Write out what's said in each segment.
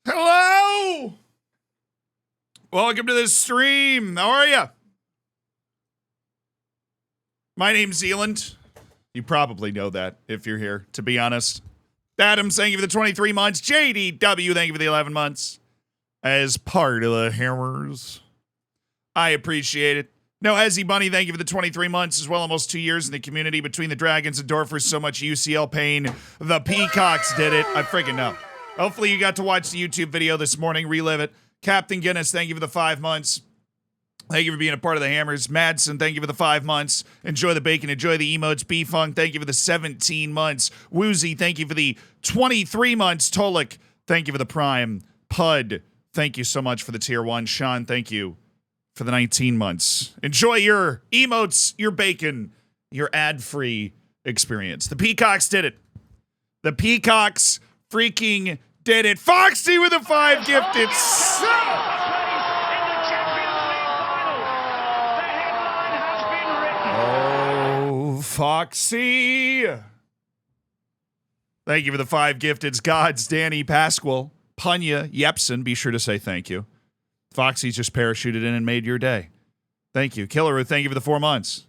Hello! Welcome to this stream. How are you? My name's Zealand. You probably know that if you're here, to be honest. Adam, thank you for the 23 months. JDW, thank you for the 11 months. As part of the Hammers. I appreciate it. No, Ezzy Bunny, thank you for the 23 months, as well almost 2 years in the community between the Dragons and Dorfers. So much UCL pain. The Peacocks did it. I freaking know. Hopefully you got to watch the YouTube video this morning, relive it. Captain Guinness, thank you for the 5 months. Thank you for being a part of the Hammers. Madsen, thank you for the 5 months. Enjoy the bacon, enjoy the emotes. B-Funk, thank you for the 17 months. Woozy, thank you for the 23 months. Tolik, thank you for the Prime. Pud, thank you so much for the tier 1. Sean, thank you for the 19 months. Enjoy your emotes, your bacon, your ad-free experience. The Peacocks did it. The Peacocks freaking did it. Foxy with a 5 gifted sub. Oh, Foxy. Thank you for the 5 gifteds. Gods, Danny, Pasquale, Punya, Yepson. Be sure to say thank you. Foxy's just parachuted in and made your day. Thank you. Killer, thank you for the 4 months.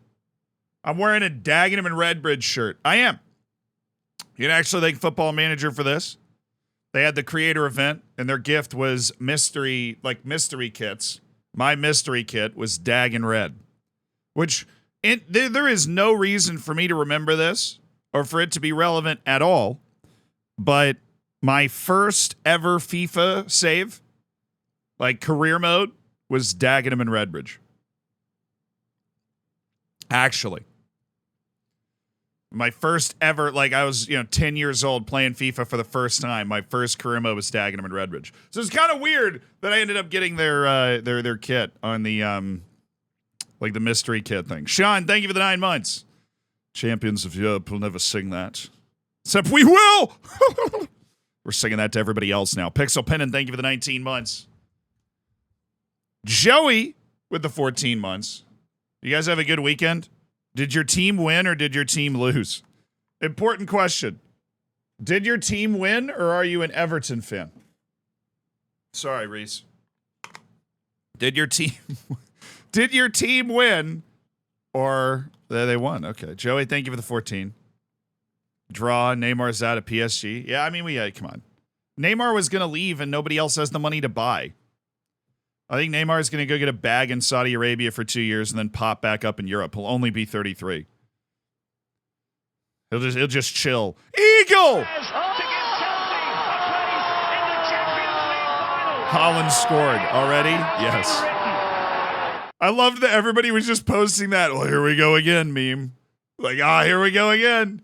I'm wearing a Dagenham and Redbridge shirt. I am. You can actually thank Football Manager for this. They had the creator event, and their gift was mystery kits. My mystery kit was Dagon Red, which there is no reason for me to remember this or for it to be relevant at all. But my first ever FIFA save, like career mode, was Dagenham and Redbridge. Actually. My first ever, I was, 10 years old playing FIFA for the first time. My first career mode was Dagenham and Redbridge. So it's kind of weird that I ended up getting their kit on the, the mystery kit thing. Sean, thank you for the 9 months. Champions of Europe will never sing that. Except we will! We're singing that to everybody else now. Pixel Pennon, thank you for the 19 months. Joey with the 14 months. You guys have a good weekend? Did your team win or did your team lose? Important question. Did your team win or are you an Everton fan? Sorry, Reese. Did your team win or they won? Okay. Joey, thank you for the 14. Draw. Neymar's out of PSG. Yeah, I mean, come on. Neymar was going to leave and nobody else has the money to buy. I think Neymar is going to go get a bag in Saudi Arabia for 2 years and then pop back up in Europe. He'll only be 33. He'll just chill. Eagle! Holland scored already? Yes. I loved that everybody was just posting that. Well, here we go again meme. Here we go again.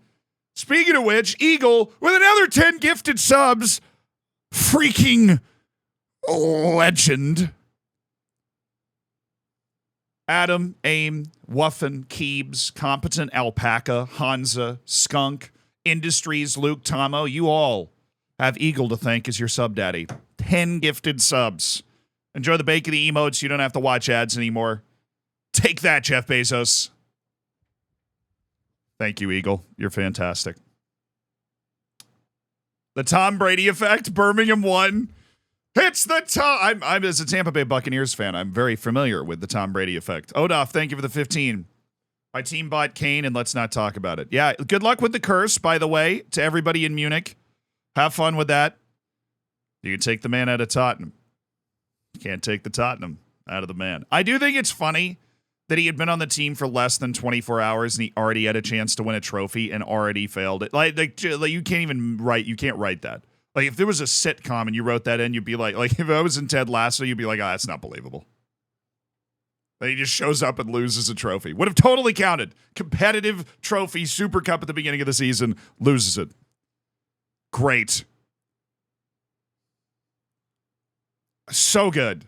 Speaking of which, Eagle with another 10 gifted subs. Freaking legend. Adam, Aim, Wuffen, Keebs, Competent Alpaca, Hansa, Skunk, Industries, Luke, Tomo, you all have Eagle to thank as your sub daddy. 10 gifted subs. Enjoy the bake of the emotes. You don't have to watch ads anymore. Take that, Jeff Bezos. Thank you, Eagle. You're fantastic. The Tom Brady effect. Birmingham won. It's the Tom. I'm as a Tampa Bay Buccaneers fan, I'm very familiar with the Tom Brady effect. Odoff, thank you for the 15. My team bought Kane, and let's not talk about it. Yeah, good luck with the curse, by the way, to everybody in Munich. Have fun with that. You can take the man out of Tottenham. You can't take the Tottenham out of the man. I do think it's funny that he had been on the team for less than 24 hours, and he already had a chance to win a trophy and already failed it. Like you can't even write. You can't write that. Like, if there was a sitcom and you wrote that in, you'd be like if I was in Ted Lasso, you'd be like, that's not believable. Then he just shows up and loses a trophy. Would have totally counted. Competitive trophy, Super Cup at the beginning of the season, loses it. Great. So good.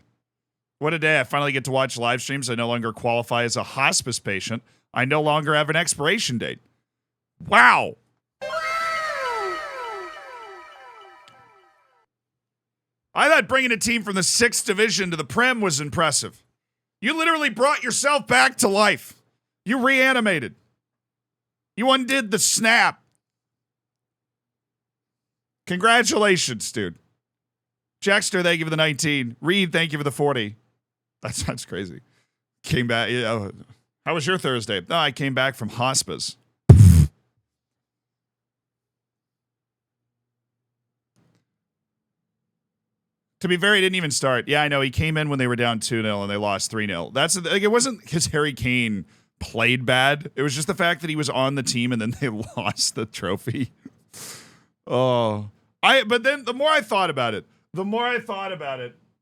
What a day. I finally get to watch live streams. I no longer qualify as a hospice patient. I no longer have an expiration date. Wow. I thought bringing a team from the 6th division to the Prem was impressive. You literally brought yourself back to life. You reanimated. You undid the snap. Congratulations, dude. Jackster, thank you for the 19. Reed, thank you for the 40. That sounds crazy. Came back. How was your Thursday? Oh, I came back from hospice. To be fair, he didn't even start. Yeah, I know. He came in when they were down 2-0 and they lost 3-0. That's like, it wasn't because Harry Kane played bad. It was just the fact that he was on the team and then they lost the trophy. But then the more I thought about it,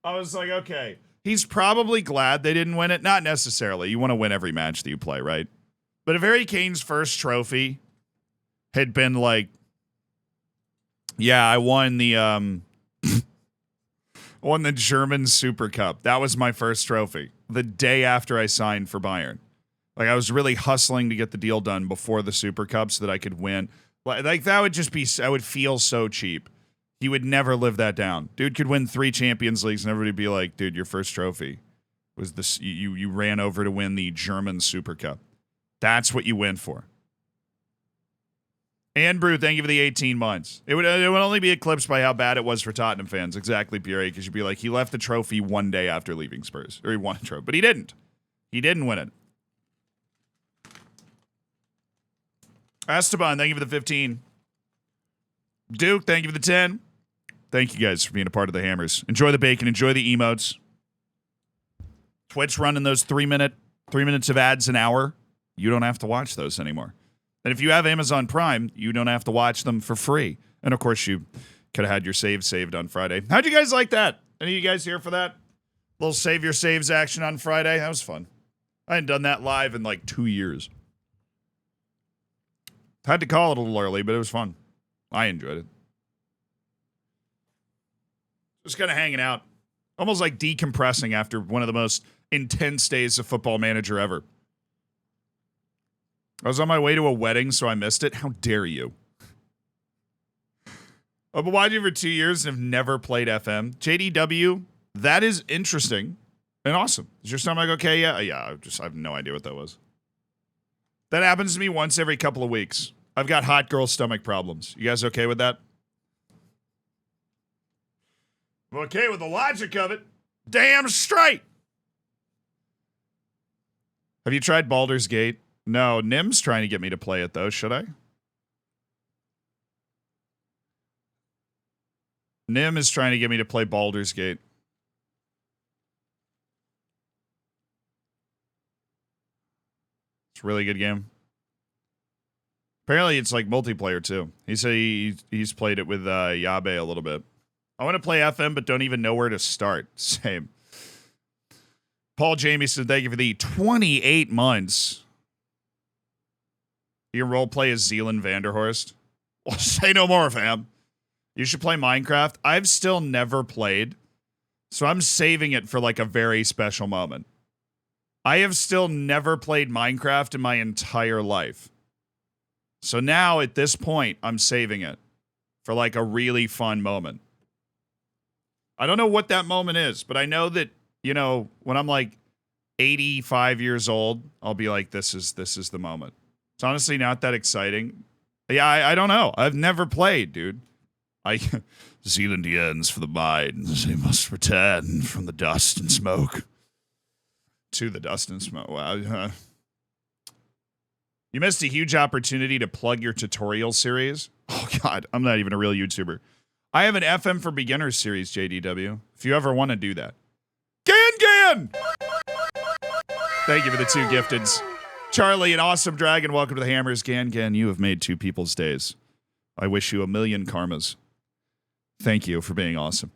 I was like, okay, he's probably glad they didn't win it. Not necessarily. You want to win every match that you play, right? But if Harry Kane's first trophy had been like, yeah, I won the won the German Super Cup. That was my first trophy. The day after I signed for Bayern. Like, I was really hustling to get the deal done before the Super Cup so that I could win. Like, that would just be, I would feel so cheap. He would never live that down. Dude could win 3 Champions Leagues and everybody would be like, dude, your first trophy was this. You ran over to win the German Super Cup. That's what you went for. And Brew, thank you for the 18 months. It would only be eclipsed by how bad it was for Tottenham fans. Exactly, Pierre, because you'd be like, he left the trophy one day after leaving Spurs. Or he won a trophy. But he didn't. He didn't win it. Esteban, thank you for the 15. Duke, thank you for the 10. Thank you guys for being a part of the Hammers. Enjoy the bacon. Enjoy the emotes. Twitch running those 3 minutes of ads an hour. You don't have to watch those anymore. And if you have Amazon Prime, you don't have to watch them for free. And of course, you could have had your save saved on Friday. How'd you guys like that? Any of you guys here for that? Little save your saves action on Friday? That was fun. I hadn't done that live in like 2 years. Had to call it a little early, but it was fun. I enjoyed it. Just kind of hanging out. Almost like decompressing after one of the most intense days of Football Manager ever. I was on my way to a wedding, so I missed it. How dare you? I've been watching for 2 years and have never played FM. JDW, that is interesting and awesome. Is your stomach okay? Yeah. I have no idea what that was. That happens to me once every couple of weeks. I've got hot girl stomach problems. You guys okay with that? I'm okay with the logic of it. Damn straight. Have you tried Baldur's Gate? No, Nim's trying to get me to play it, though. Should I? Nim is trying to get me to play Baldur's Gate. It's a really good game. Apparently, it's like multiplayer, too. He said he's played it with Yabe a little bit. I want to play FM, but don't even know where to start. Same. Paul Jamieson, thank you for the 28 months. You role play as Zealand Vanderhorst? Well, say no more, fam. You should play Minecraft. I've still never played, so I'm saving it for like a very special moment. I have still never played Minecraft in my entire life. So now, at this point, I'm saving it for like a really fun moment. I don't know what that moment is, but I know that, you know, when I'm like 85 years old, I'll be like, this is the moment. It's honestly not that exciting. Yeah, I don't know. I've never played, dude. Zealandians for the minds, they must return from the dust and smoke. To the dust and smoke. Wow. You missed a huge opportunity to plug your tutorial series. Oh, God. I'm not even a real YouTuber. I have an FM for Beginners series, JDW. If you ever want to do that. Gan! Thank you for the 2 gifteds. Charlie, an awesome dragon. Welcome to the Hammers. Gan, you have made 2 people's days. I wish you a million karmas. Thank you for being awesome.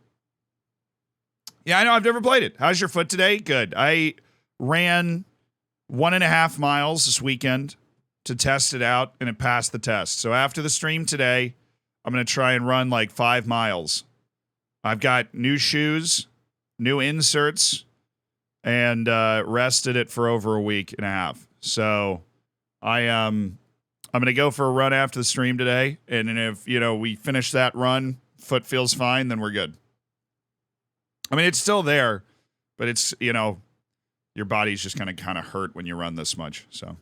Yeah, I know. I've never played it. How's your foot today? Good. I ran 1.5 miles this weekend to test it out, and it passed the test. So after the stream today, I'm going to try and run like 5 miles. I've got new shoes, new inserts, and rested it for over a week and a half. So I'm going to go for a run after the stream today, and if, you know, we finish that run, foot feels fine, then we're good. I mean, it's still there, but it's, you know, your body's just going to kind of hurt when you run this much. So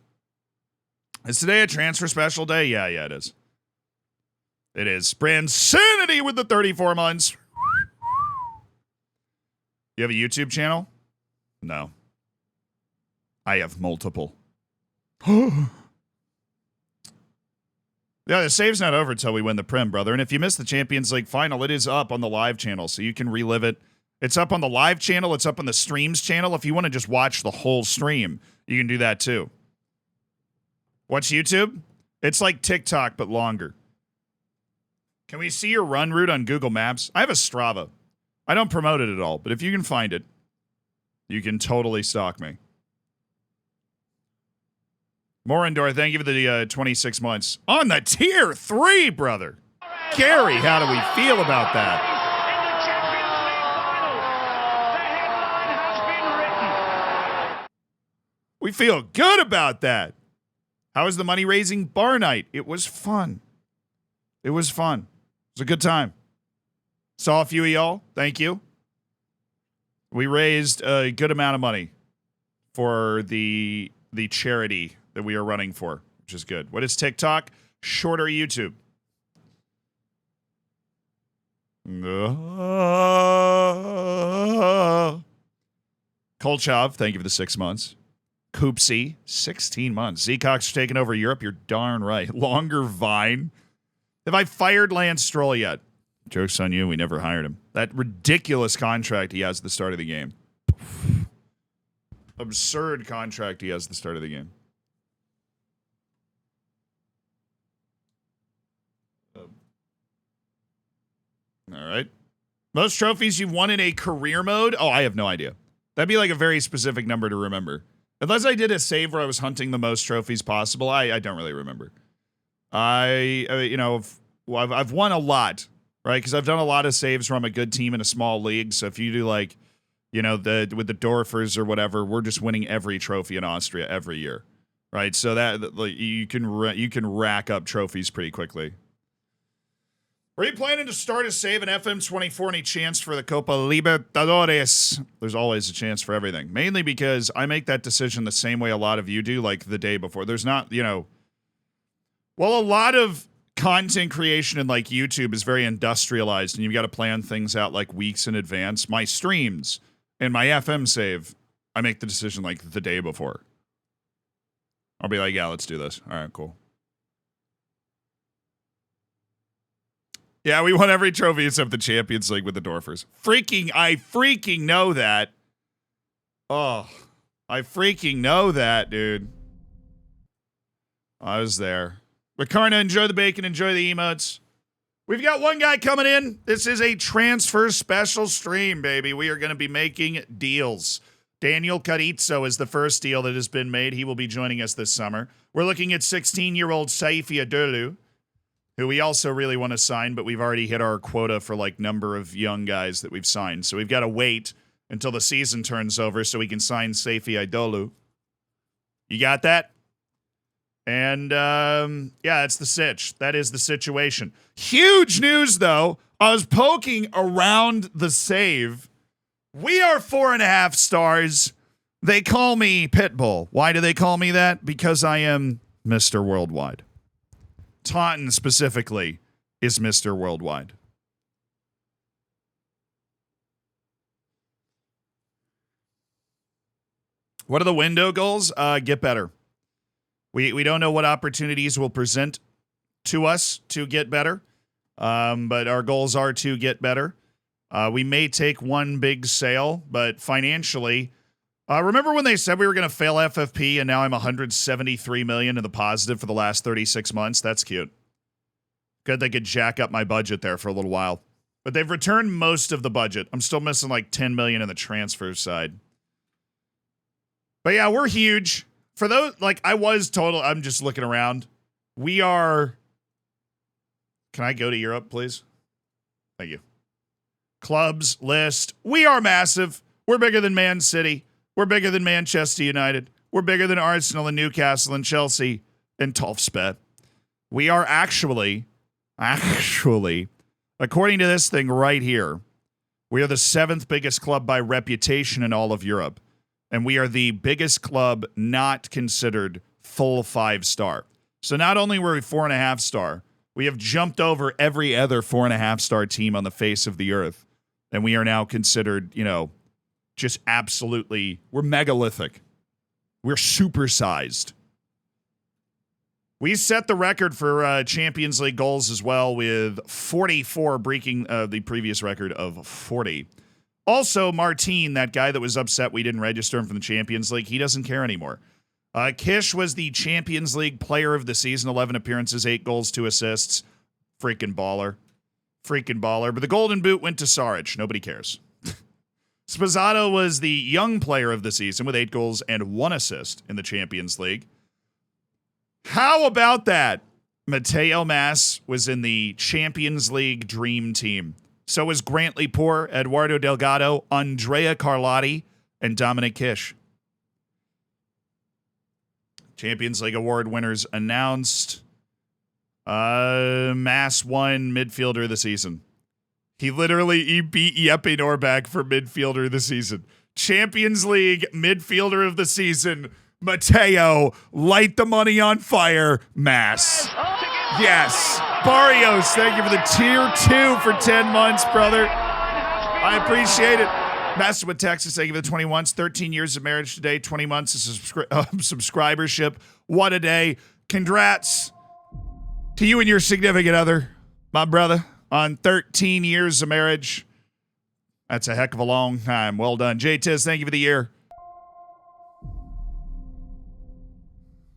is today a transfer special day? Yeah, it is. It is. Bransanity with the 34 months. You have a YouTube channel? No. I have multiple. Yeah, the save's not over until we win the Prim, brother. And if you missed the Champions League final, it is up on the live channel, so you can relive it. It's up on the live channel. It's up on the streams channel. If you want to just watch the whole stream, you can do that too. What's YouTube? It's like TikTok, but longer. Can we see your run route on Google Maps? I have a Strava. I don't promote it at all, but if you can find it, you can totally stalk me. Morindor, thank you for the 26 months. On the tier 3, brother. Gary, how do we feel about that? We feel good about that. How was the money-raising bar night? It was fun. It was fun. It was a good time. Saw a few of y'all. Thank you. We raised a good amount of money for the charity that we are running for, which is good. What is TikTok? Shorter YouTube. Kolchov, thank you for the 6 months. Koopsy, 16 months. Zecox taking over Europe. You're darn right. Longer Vine. Have I fired Lance Stroll yet? Joke's on you. We never hired him. That ridiculous contract he has at the start of the game. Absurd contract he has at the start of the game. All right. Most trophies you've won in a career mode? Oh, I have no idea. That'd be like a very specific number to remember. Unless I did a save where I was hunting the most trophies possible, I don't really remember. I've won a lot, right? Because I've done a lot of saves where I'm a good team in a small league. So if you do like, with the Dorfers or whatever, we're just winning every trophy in Austria every year, right? So that like, you can rack up trophies pretty quickly. Are you planning to start a save in FM24? Any chance for the Copa Libertadores? There's always a chance for everything. Mainly because I make that decision the same way a lot of you do, like the day before. There's not, a lot of content creation in like YouTube is very industrialized, and you've got to plan things out like weeks in advance. My streams and my FM save, I make the decision like the day before. I'll be like, yeah, let's do this. All right, cool. Yeah, we won every trophy except the Champions League with the Dorfers. I freaking know that. Oh, I freaking know that, dude. I was there. But Karna, enjoy the bacon, enjoy the emotes. We've got one guy coming in. This is a transfer special stream, baby. We are going to be making deals. Daniel Carizzo is the first deal that has been made. He will be joining us this summer. We're looking at 16-year-old Saifi Adolu, who we also really want to sign, but we've already hit our quota for like number of young guys that we've signed. So we've got to wait until the season turns over so we can sign Saifi Idolu. You got that? And that's the sitch. That is the situation. Huge news, though. I was poking around the save. We are 4.5 stars. They call me Pitbull. Why do they call me that? Because I am Mr. Worldwide. Taunton specifically is Mr. Worldwide. What are the window goals? Get better. We don't know what opportunities will present to us to get better, but our goals are to get better. We may take one big sale, but financially, remember when they said we were going to fail FFP and now I'm 173 million in the positive for the last 36 months? That's cute. Good they could jack up my budget there for a little while. But they've returned most of the budget. I'm still missing like 10 million in the transfer side. But yeah, we're huge. For those, like I'm just looking around. We are, can I go to Europe, please? Thank you. Clubs list. We are massive. We're bigger than Man City. We're bigger than Manchester United. We're bigger than Arsenal and Newcastle and Chelsea and Tolfspe. We are actually, according to this thing right here, we are the 7th biggest club by reputation in all of Europe. And we are the biggest club not considered full 5-star. So not only were we 4.5 star, we have jumped over every other 4.5 star team on the face of the earth. And we are now considered, just absolutely, we're megalithic. We're supersized. We set the record for Champions League goals as well with 44, breaking the previous record of 40. Also, Martin, that guy that was upset we didn't register him from the Champions League, he doesn't care anymore. Kish was the Champions League player of the season, 11 appearances, 8 goals, 2 assists. Freaking baller. Freaking baller. But the golden boot went to Saric. Nobody cares. Spazzato was the young player of the season with 8 goals and 1 assist in the Champions League. How about that? Mateo Mas was in the Champions League Dream Team. So was Grantley Poor, Eduardo Delgado, Andrea Carlotti, and Dominic Kish. Champions League award winners announced. Mas won midfielder of the season. He beat Jeppe Norbeck for midfielder of the season. Champions League midfielder of the season. Mateo, light the money on fire. Mas. Yes. Barrios, thank you for the tier 2 for 10 months, brother. I appreciate it. Master with Texas, thank you for the 20 months. 13 years of marriage today, 20 months of subscribership. What a day. Congrats to you and your significant other, my brother, on 13 years of marriage. That's a heck of a long time. Well done. J-Tiz, thank you for the year.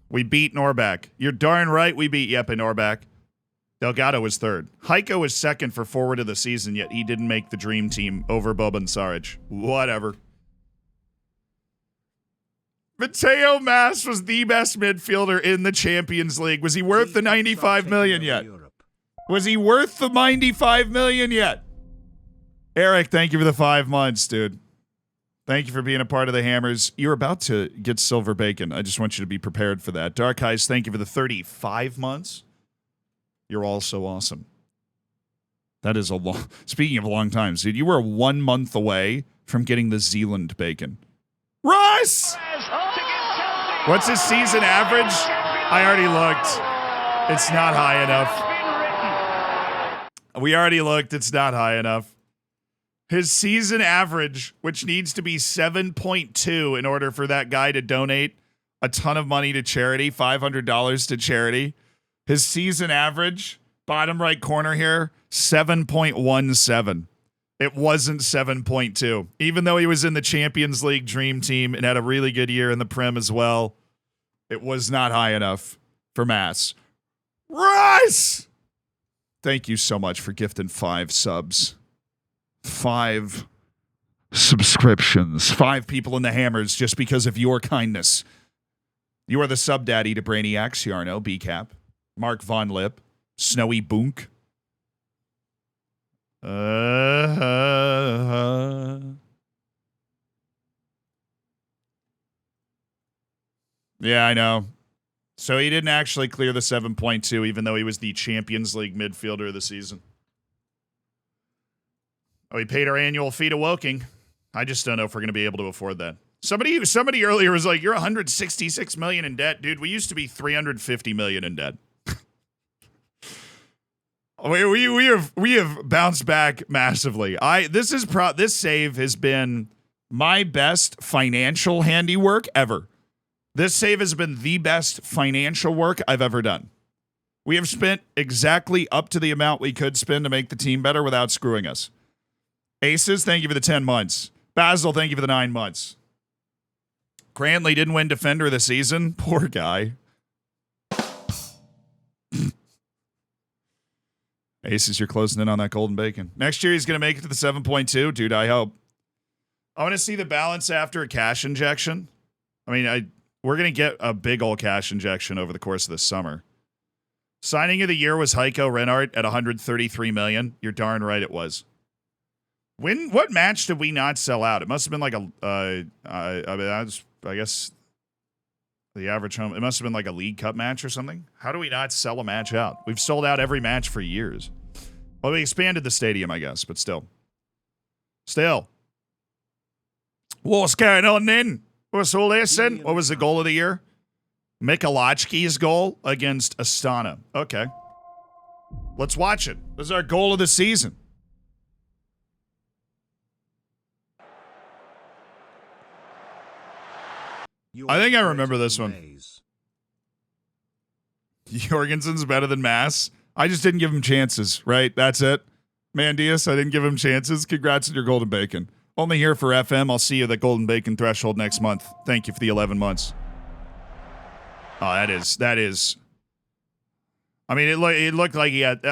We beat Norbeck. You're darn right we beat Jeppe Norbeck. Delgado was 3rd. Heiko was 2nd for forward of the season, yet he didn't make the dream team over Boban Saric. Whatever. Mateo Mas was the best midfielder in the Champions League. Was he worth the $95 million yet? Was he worth the $95 million yet? Eric, thank you for the 5 months, dude. Thank you for being a part of the Hammers. You're about to get silver bacon. I just want you to be prepared for that. Dark Eyes, thank you for the 35 months. You're all so awesome. That is a long... Speaking of long times, dude, you were 1 month away from getting the Zealand bacon. Russ! What's his season average? I already looked. It's not high enough. We already looked. It's not high enough. His season average, which needs to be 7.2 in order for that guy to donate a ton of money to charity, $500 to charity. His season average, bottom right corner here, 7.17. It wasn't 7.2. Even though he was in the Champions League Dream Team and had a really good year in the Prem as well, it was not high enough for Mass. Rice! Thank you so much for gifting 5 subs. 5 subscriptions. 5 people in the Hammers just because of your kindness. You are the sub daddy to Brainiac, Ciarno, BCAP, Mark Von Lip, Snowy Boonk. Yeah, I know. So he didn't actually clear the 7.2, even though he was the Champions League midfielder of the season. Oh, he paid our annual fee to Woking. I just don't know if we're going to be able to afford that. Somebody earlier was like, "You're 166 million in debt, dude. We used to be 350 million in debt." we have bounced back massively. This save has been my best financial handiwork ever. This save has been the best financial work I've ever done. We have spent exactly up to the amount we could spend to make the team better without screwing us. Aces, thank you for the 10 months. Basil, thank you for the 9 months. Grantley didn't win Defender of the Season. Poor guy. Aces, you're closing in on that golden bacon. Next year, he's going to make it to the 7.2. Dude, I hope. I want to see the balance after a cash injection. I mean, we're going to get a big old cash injection over the course of this summer. Signing of the year was Heiko Reinhardt at $133 million. You're darn right it was. What match did we not sell out? It must have been like I guess the average home. It must have been like a League Cup match or something. How do we not sell a match out? We've sold out every match for years. Well, we expanded the stadium, I guess, but still. What's going on then? What's all this then? What was the goal of the year? Mikulachki's goal against Astana. Okay. Let's watch it. This is our goal of the season. I think I remember this one. Jorgensen's better than Mass. I just didn't give him chances, right? That's it. Mandius, I didn't give him chances. Congrats on your golden bacon. Only here for FM. I'll see you at the golden bacon threshold next month. Thank you for the 11 months. Oh, that is. I mean, it looked like he had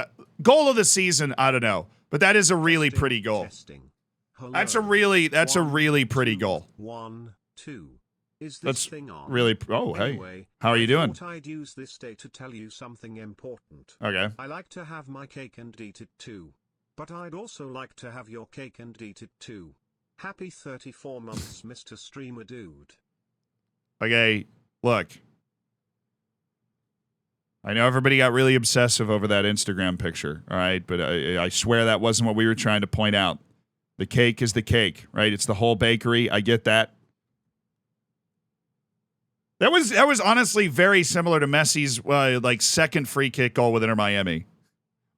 goal of the season. I don't know, but that is a really pretty goal. That's a really pretty goal. 1, 2. Is this That's thing on? Really. Oh, Anyway, hey, how are you doing? I'd use this day to tell you something important. Okay. I like to have my cake and eat it too, but I'd also like to have your cake and eat it too. Happy 34 months, Mr. Streamer Dude. Okay, look. I know everybody got really obsessive over that Instagram picture, all right? But I swear that wasn't what we were trying to point out. The cake is the cake, right? It's the whole bakery. I get that. That was honestly very similar to Messi's second free kick goal with Inter Miami.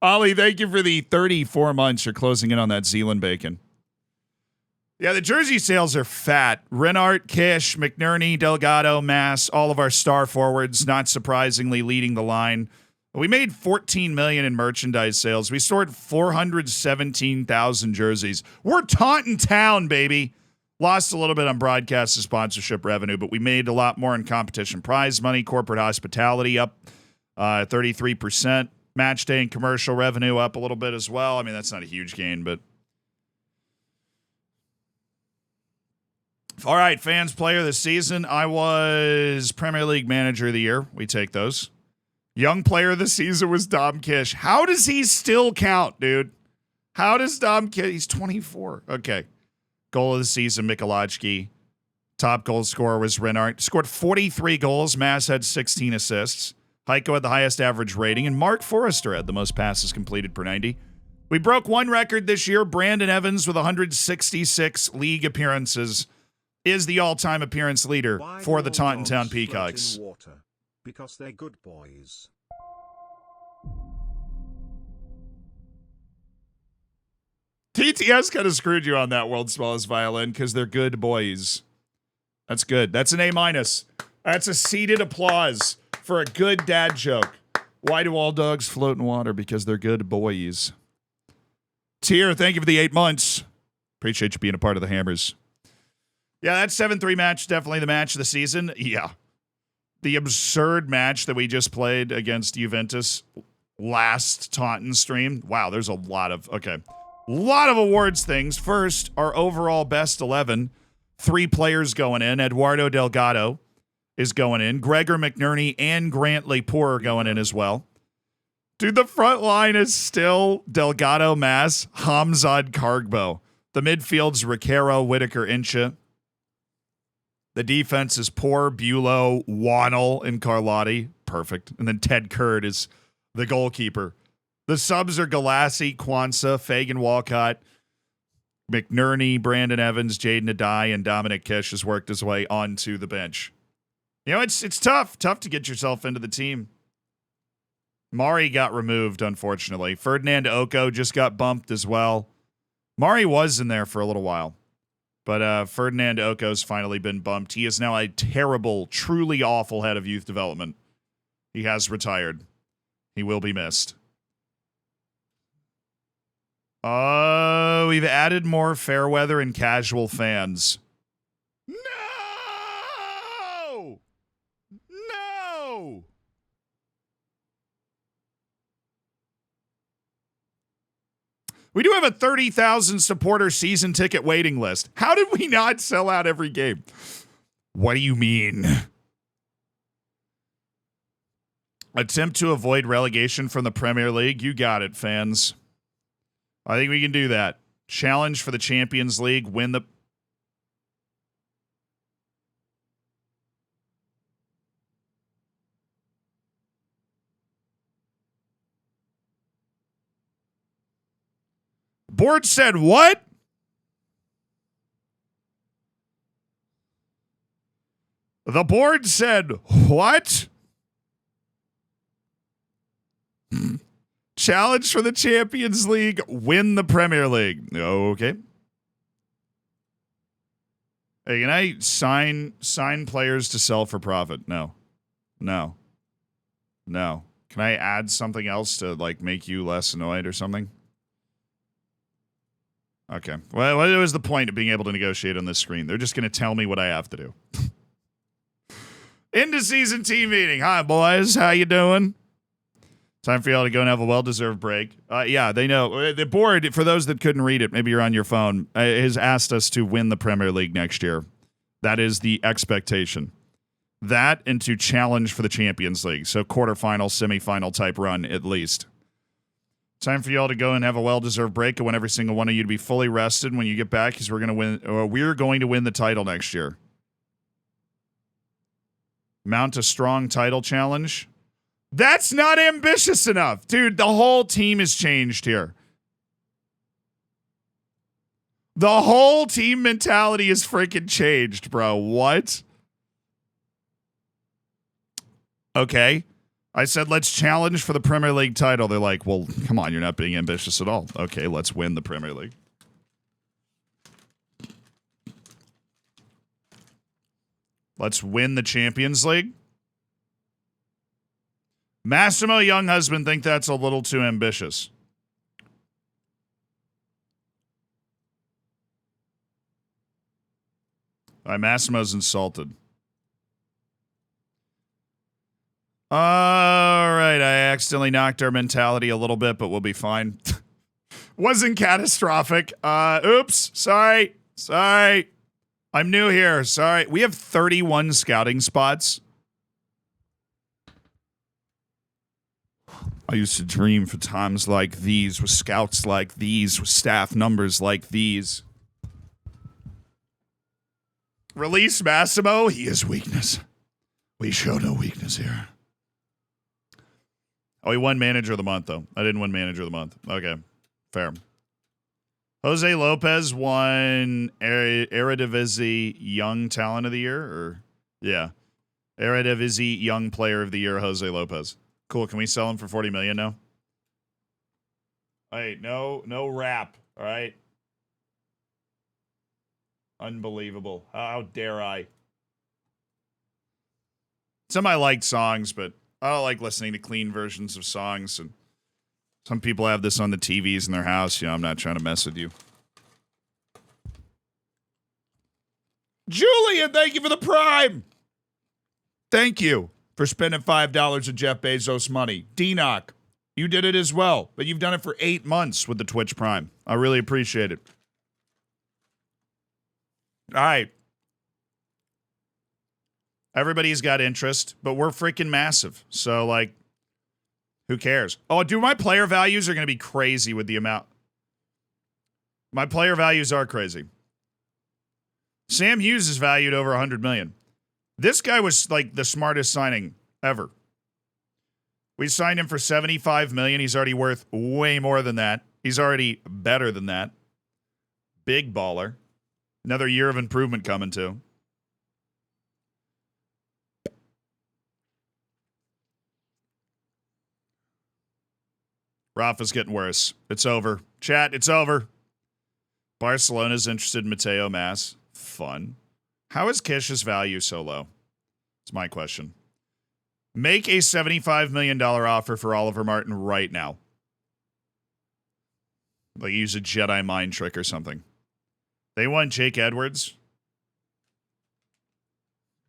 Ollie, thank you for the 34 months. You're closing in on that Zealand bacon. Yeah, the jersey sales are fat. Reinhardt, Kish, McNerney, Delgado, Mass, all of our star forwards, not surprisingly, leading the line. We made $14 million in merchandise sales. We stored 417,000 jerseys. We're Taunton Town, baby. Lost a little bit on broadcast and sponsorship revenue, but we made a lot more in competition prize money, corporate hospitality up 33%. Match day and commercial revenue up a little bit as well. I mean, that's not a huge gain, but all right, fans, player of the season. I was Premier League Manager of the Year. We take those. Young player of the season was Dom Kish. How does he still count, dude? How does Dom Kish? He's 24. Okay. Goal of the season, Mikulášky. Top goal scorer was Reinhardt. Scored 43 goals. Mass had 16 assists. Heiko had the highest average rating. And Mark Forrester had the most passes completed per 90. We broke one record this year. Brandon Evans with 166 league appearances is the all-time appearance leader for the Taunton Town Peacocks. Because they're good boys. TTS kind of screwed you on that world's smallest violin because they're good boys. That's good. That's an A-. That's a seated applause for a good dad joke. Why do all dogs float in water? Because they're good boys. Tier, thank you for the 8 months. Appreciate you being a part of the Hammers. Yeah, that 7-3 match, definitely the match of the season. Yeah. The absurd match that we just played against Juventus last Taunton stream. Wow, there's a lot of awards things. First, our overall best 11. 3 players going in. Eduardo Delgado is going in. Gregor McNerney and Grant Lepore are going in as well. Dude, the front line is still Delgado, Mass, Hamzad, Cargbo. The midfield's Riquero, Whitaker, Incha. The defense is Poor, Bulow, Wannell, and Carlotti. Perfect. And then Ted Kurd is the goalkeeper. The subs are Galassi, Kwanzaa, Fagan Walcott, McNerney, Brandon Evans, Jaden Adai, and Dominic Kish has worked his way onto the bench. You know, it's tough to get yourself into the team. Mari got removed, unfortunately. Ferdinand Oko just got bumped as well. Mari was in there for a little while. But Ferdinand Oko's finally been bumped. He is now a terrible, truly awful head of youth development. He has retired. He will be missed. We've added more fair weather and casual fans. No! No! We do have a 30,000 supporter season ticket waiting list. How did we not sell out every game? What do you mean? Attempt to avoid relegation from the Premier League. You got it, fans. I think we can do that. Challenge for the Champions League. Win the... Board said what? The board said what? Challenge for the Champions League, win the Premier League. Okay. Hey, can I sign players to sell for profit? No. No. No. Can I add something else to, like, make you less annoyed or something? Okay. Well, what was the point of being able to negotiate on this screen? They're just going to tell me what I have to do. Into season team meeting. Hi, boys. How you doing? Time for y'all to go and have a well-deserved break. Yeah, they know. The board, for those that couldn't read it, maybe you're on your phone, has asked us to win the Premier League next year. That is the expectation. That and to challenge for the Champions League. So quarterfinal, semifinal type run at least. Time for y'all to go and have a well-deserved break. I want every single one of you to be fully rested when you get back because we're going to win the title next year. Mount a strong title challenge. That's not ambitious enough. Dude, the whole team has changed here. The whole team mentality is freaking changed, bro. What? Okay. I said, let's challenge for the Premier League title. They're like, well, come on, you're not being ambitious at all. Okay, let's win the Premier League. Let's win the Champions League. Massimo Younghusband think that's a little too ambitious. All right, Massimo's insulted. All right, I accidentally knocked our mentality a little bit, but we'll be fine. Wasn't catastrophic. Oops, sorry. I'm new here, sorry. We have 31 scouting spots. I used to dream for times like these, with scouts like these, with staff numbers like these. Release Massimo, he is weakness. We show no weakness here. Oh, he won Manager of the Month, though. I didn't win Manager of the Month. Okay, fair. Jose Lopez won Eredivisie Young Talent of the Year, or yeah, Eredivisie Young Player of the Year, Jose Lopez. Cool. Can we sell him for $40 million now? Hey, no rap. All right. Unbelievable. How dare I? Some I like songs, but I don't like listening to clean versions of songs. And some people have this on the TVs in their house. You know, I'm not trying to mess with you. Julian, thank you for the Prime. Thank you for spending $5 of Jeff Bezos' money. D-Knock, you did it as well, but you've done it for 8 months with the Twitch Prime. I really appreciate it. All right. Everybody's got interest, but we're freaking massive. So, like, who cares? Oh, dude, my player values are going to be crazy with the amount. My player values are crazy. Sam Hughes is valued over $100 million. This guy was, like, the smartest signing ever. We signed him for $75 million. He's already worth way more than that. He's already better than that. Big baller. Another year of improvement coming, too. Rafa's getting worse. It's over. Chat, it's over. Barcelona's interested in Mateo Mas. Fun. How is Kish's value so low? It's my question. Make a $75 million offer for Oliver Martin right now. Like use a Jedi mind trick or something. They want Jake Edwards.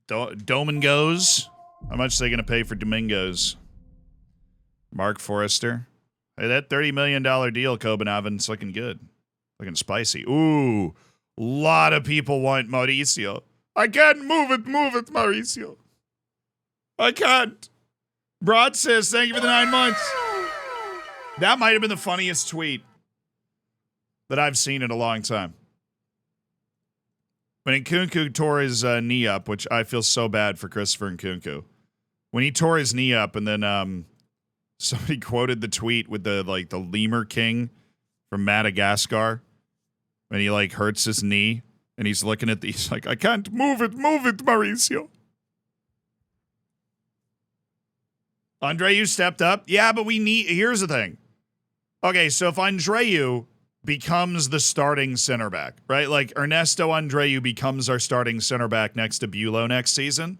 Domingos. How much are they going to pay for Domingos? Mark Forrester. Hey, that $30 million deal, Copenhagen's looking good. Looking spicy. Ooh, a lot of people want Mauricio. I can't move it, Mauricio. I can't. Broad says, thank you for the 9 months. That might have been the funniest tweet that I've seen in a long time. When Nkunku tore his knee up, which I feel so bad for Christopher Nkunku. When he tore his knee up and then somebody quoted the tweet with the lemur king from Madagascar when he like hurts his knee and he's looking at these like, I can't move it, Mauricio. Andreu stepped up. Yeah, but here's the thing. Okay, so if Andreu becomes the starting center back, right? Like Ernesto Andreu becomes our starting center back next to Bulow next season.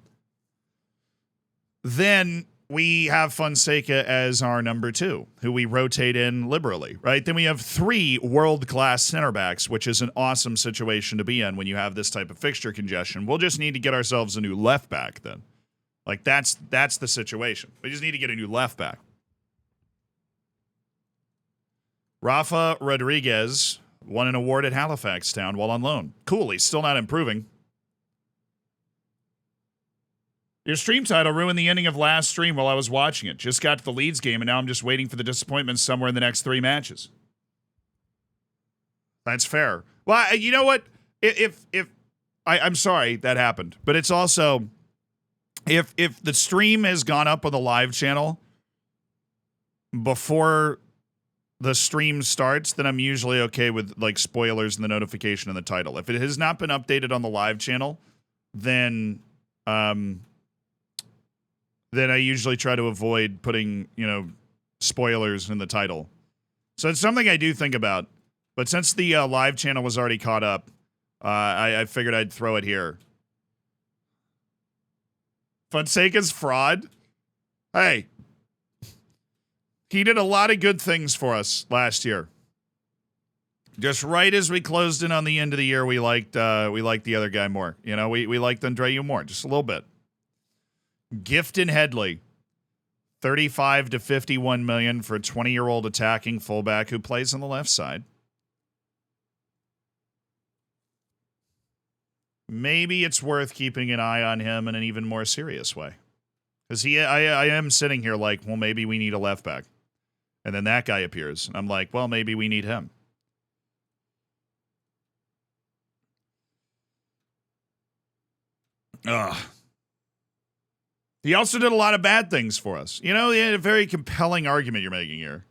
Then we have Fonseca as our number 2, who we rotate in liberally, right? Then we have 3 world-class center backs, which is an awesome situation to be in when you have this type of fixture congestion. We'll just need to get ourselves a new left back then. Like, that's the situation. We just need to get a new left back. Rafa Rodriguez won an award at Halifax Town while on loan. Cool, he's still not improving. Your stream title ruined the ending of last stream while I was watching it. Just got to the Leeds game, and now I'm just waiting for the disappointment somewhere in the next 3 matches. That's fair. Well, you know what? I'm sorry that happened, but it's also if the stream has gone up on the live channel before the stream starts, then I'm usually okay with like spoilers and the notification in the title. If it has not been updated on the live channel, then I usually try to avoid putting, spoilers in the title. So it's something I do think about. But since the live channel was already caught up, I figured I'd throw it here. Fonseca's fraud? Hey. He did a lot of good things for us last year. Just right as we closed in on the end of the year, we liked the other guy more. We liked Andreu more, just a little bit. Gifton Headley, 35 to 51 million for a 20-year-old attacking fullback who plays on the left side. Maybe it's worth keeping an eye on him in an even more serious way. Because I am sitting here like, well, maybe we need a left back. And then that guy appears. And I'm like, well, maybe we need him. Ugh. He also did a lot of bad things for us. He had a very compelling argument you're making here.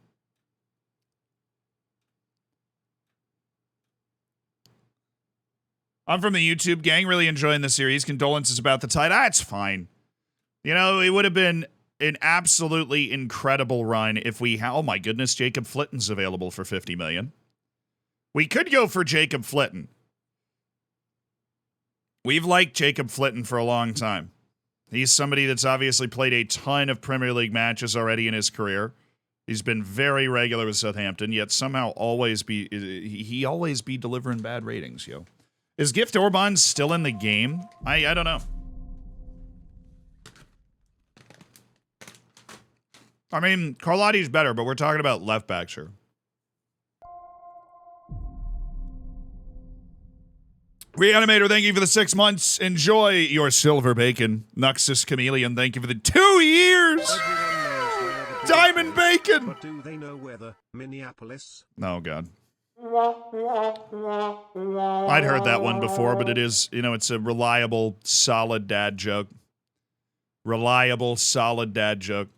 I'm from the YouTube gang, really enjoying the series. Condolences about the tide. It's fine. It would have been an absolutely incredible run if we oh my goodness, Jacob Flitton's available for 50 million. We could go for Jacob Flitton. We've liked Jacob Flitton for a long time. He's somebody that's obviously played a ton of Premier League matches already in his career. He's been very regular with Southampton, yet somehow always be delivering bad ratings, yo. Is Gift Orban still in the game? I don't know. I mean, Carlotti's better, but we're talking about left backs here. Reanimator, thank you for the 6 months. Enjoy your silver bacon. Nuxus Chameleon, thank you for the 2 years. Diamond bacon. But do they know whether Minneapolis? Oh, God. I'd heard that one before, but it is, it's a reliable, solid dad joke. Reliable, solid dad joke.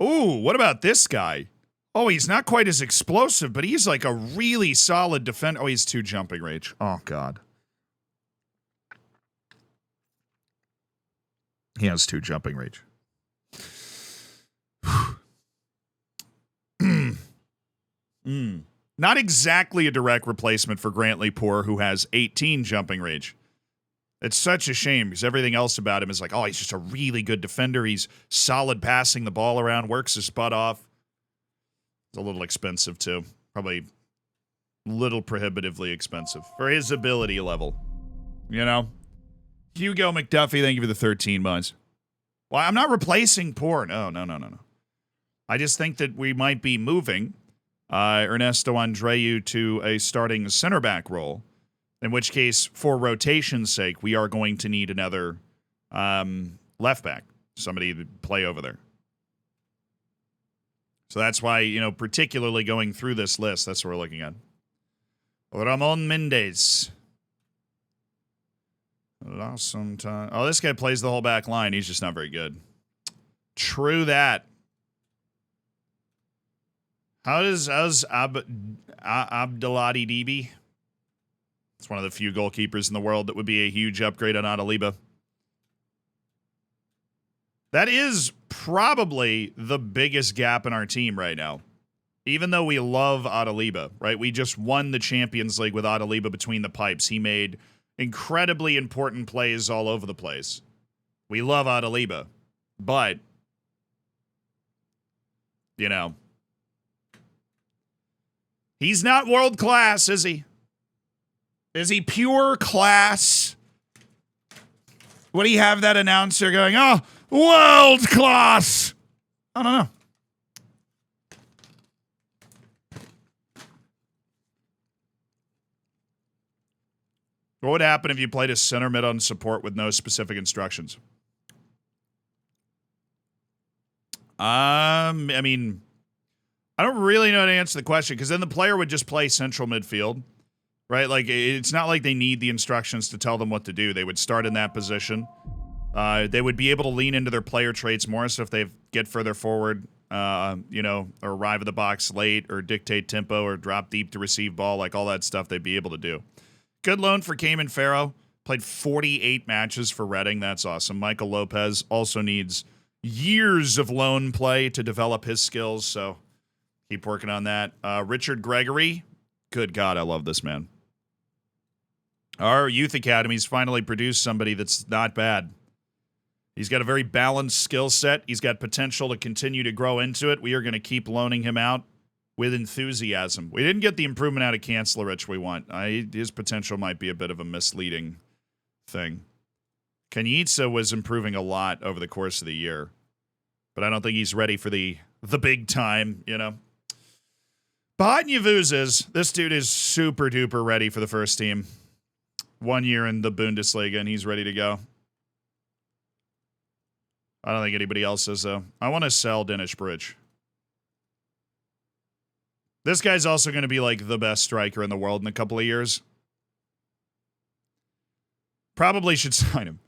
Ooh, what about this guy? Oh, he's not quite as explosive, but he's like a really solid defender. Oh, he's 2 jumping range. Oh, God. He has 2 jumping range. Not exactly a direct replacement for Grantley Poor, who has 18 jumping range. It's such a shame because everything else about him is like, oh, he's just a really good defender. He's solid passing the ball around, works his butt off. It's a little expensive, too. Probably a little prohibitively expensive for his ability level. Hugo McDuffie, thank you for the 13 months. Well, I'm not replacing Poor. No. I just think that we might be moving Ernesto Andreu to a starting center back role, in which case, for rotation's sake, we are going to need another left back, somebody to play over there. So that's why, particularly going through this list, that's what we're looking at. Ramon Mendez. Lost some time. Oh, this guy plays the whole back line. He's just not very good. True that. How's Abdelhadi Dibi? It's one of the few goalkeepers in the world that would be a huge upgrade on Adaliba. That is probably the biggest gap in our team right now. Even though we love Adaliba, right? We just won the Champions League with Adaliba between the pipes. He made incredibly important plays all over the place. We love Adaliba. But, you know, he's not world class, is he? Is he pure class? Would he have that announcer going, oh, world class? I don't know. What would happen if you played a center mid on support with no specific instructions? I mean, I don't really know how to answer the question, because then the player would just play central midfield, right? Like, it's not like they need the instructions to tell them what to do. They would start in that position. They would be able to lean into their player traits more, so if they get further forward, you know, or arrive at the box late, or dictate tempo, or drop deep to receive ball, like all that stuff they'd be able to do. Good loan for Cayman Farrow. Played 48 matches for Reading. That's awesome. Michael Lopez also needs years of loan play to develop his skills, so keep working on that. Richard Gregory. Good God, I love this man. Our youth academies finally produced somebody that's not bad. He's got a very balanced skill set. He's got potential to continue to grow into it. We are going to keep loaning him out with enthusiasm. We didn't get the improvement out of Kancelarich we want. His potential might be a bit of a misleading thing. Kanitsa was improving a lot over the course of the year, but I don't think he's ready for the big time, you know. Bahanyavuz is. This dude is super duper ready for the first team. 1 year in the Bundesliga, and he's ready to go. I don't think anybody else is, though. I want to sell Dennis Bridge. This guy's also going to be like the best striker in the world in a couple of years. Probably should sign him.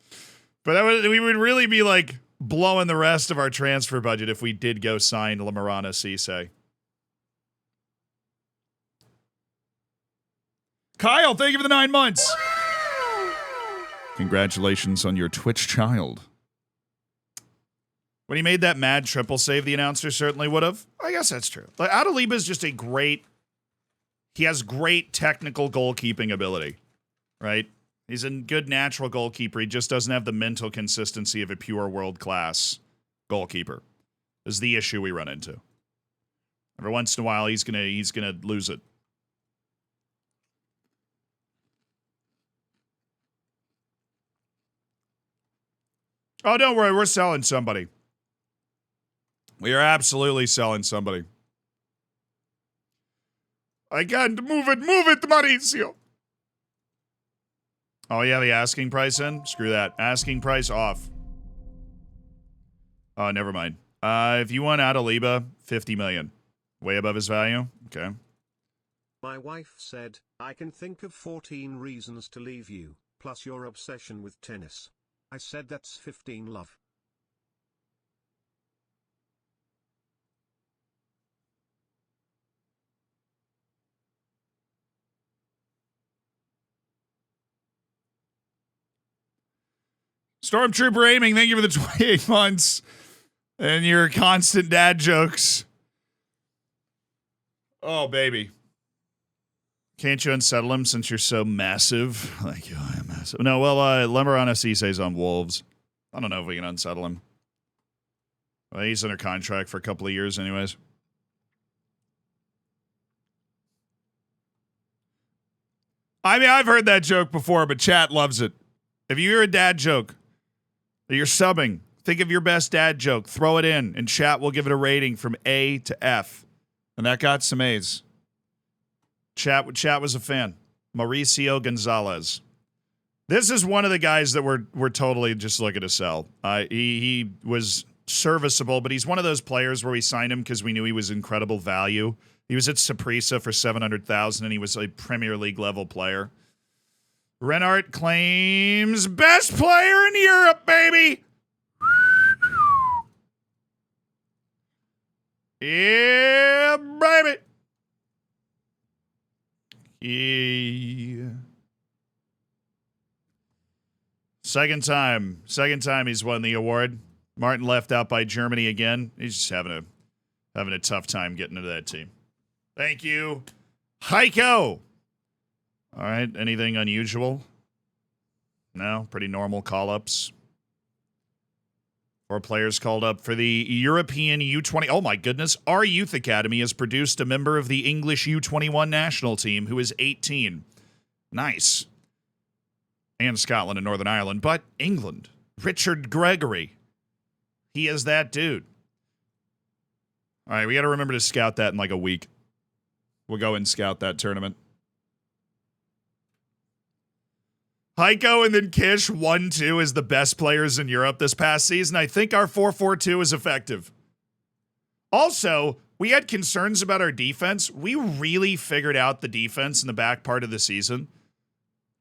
But we would really be like blowing the rest of our transfer budget if we did go sign Lamarana Cisse. Kyle, thank you for the 9 months. Congratulations on your Twitch child. When he made that mad triple save, the announcer certainly would have. I guess that's true. Like, Adaliba is just he has great technical goalkeeping ability, right? He's a good natural goalkeeper. He just doesn't have the mental consistency of a pure world-class goalkeeper. Is the issue we run into. Every once in a while, he's gonna lose it. Oh, don't worry, we're selling somebody. We are absolutely selling somebody. I can't move it, Mauricio. Oh, yeah, the asking price in? Screw that. Asking price off. Oh, never mind. If you want Adaliba, 50 million. Way above his value? Okay. My wife said, I can think of 14 reasons to leave you, plus your obsession with tennis. I said that's 15, love. Stormtrooper Aiming, thank you for the 28 months and your constant dad jokes. Oh, baby. Can't you unsettle him since you're so massive? Like, oh, I'm massive. No, well, Lamarana Cisse's on Wolves. I don't know if we can unsettle him. Well, he's under contract for a couple of years anyways. I mean, I've heard that joke before, but chat loves it. If you hear a dad joke, you're subbing, think of your best dad joke, throw it in, and chat will give it a rating from A to F. And that got some A's. Chat was a fan. Mauricio Gonzalez. This is one of the guys that we're totally just looking to sell. He was serviceable, but he's one of those players where we signed him because we knew he was incredible value. He was at Saprissa for $700,000, and he was a Premier League level player. Renart claims best player in Europe, baby. Yeah, baby. Yeah. Second time he's won the award. Martin left out by Germany again. He's just having a tough time getting into that team. Thank you. Heiko. All right. Anything unusual? No. Pretty normal call-ups. 4 players called up for the European U20. Oh, my goodness. Our youth academy has produced a member of the English U21 national team who is 18. Nice. And Scotland and Northern Ireland. But England. Richard Gregory. He is that dude. All right, we got to remember to scout that in like a week. We'll go and scout that tournament. Heiko and then Kish 1-2 is the best players in Europe this past season. I think our 4-4-2 is effective. Also, we had concerns about our defense. We really figured out the defense in the back part of the season.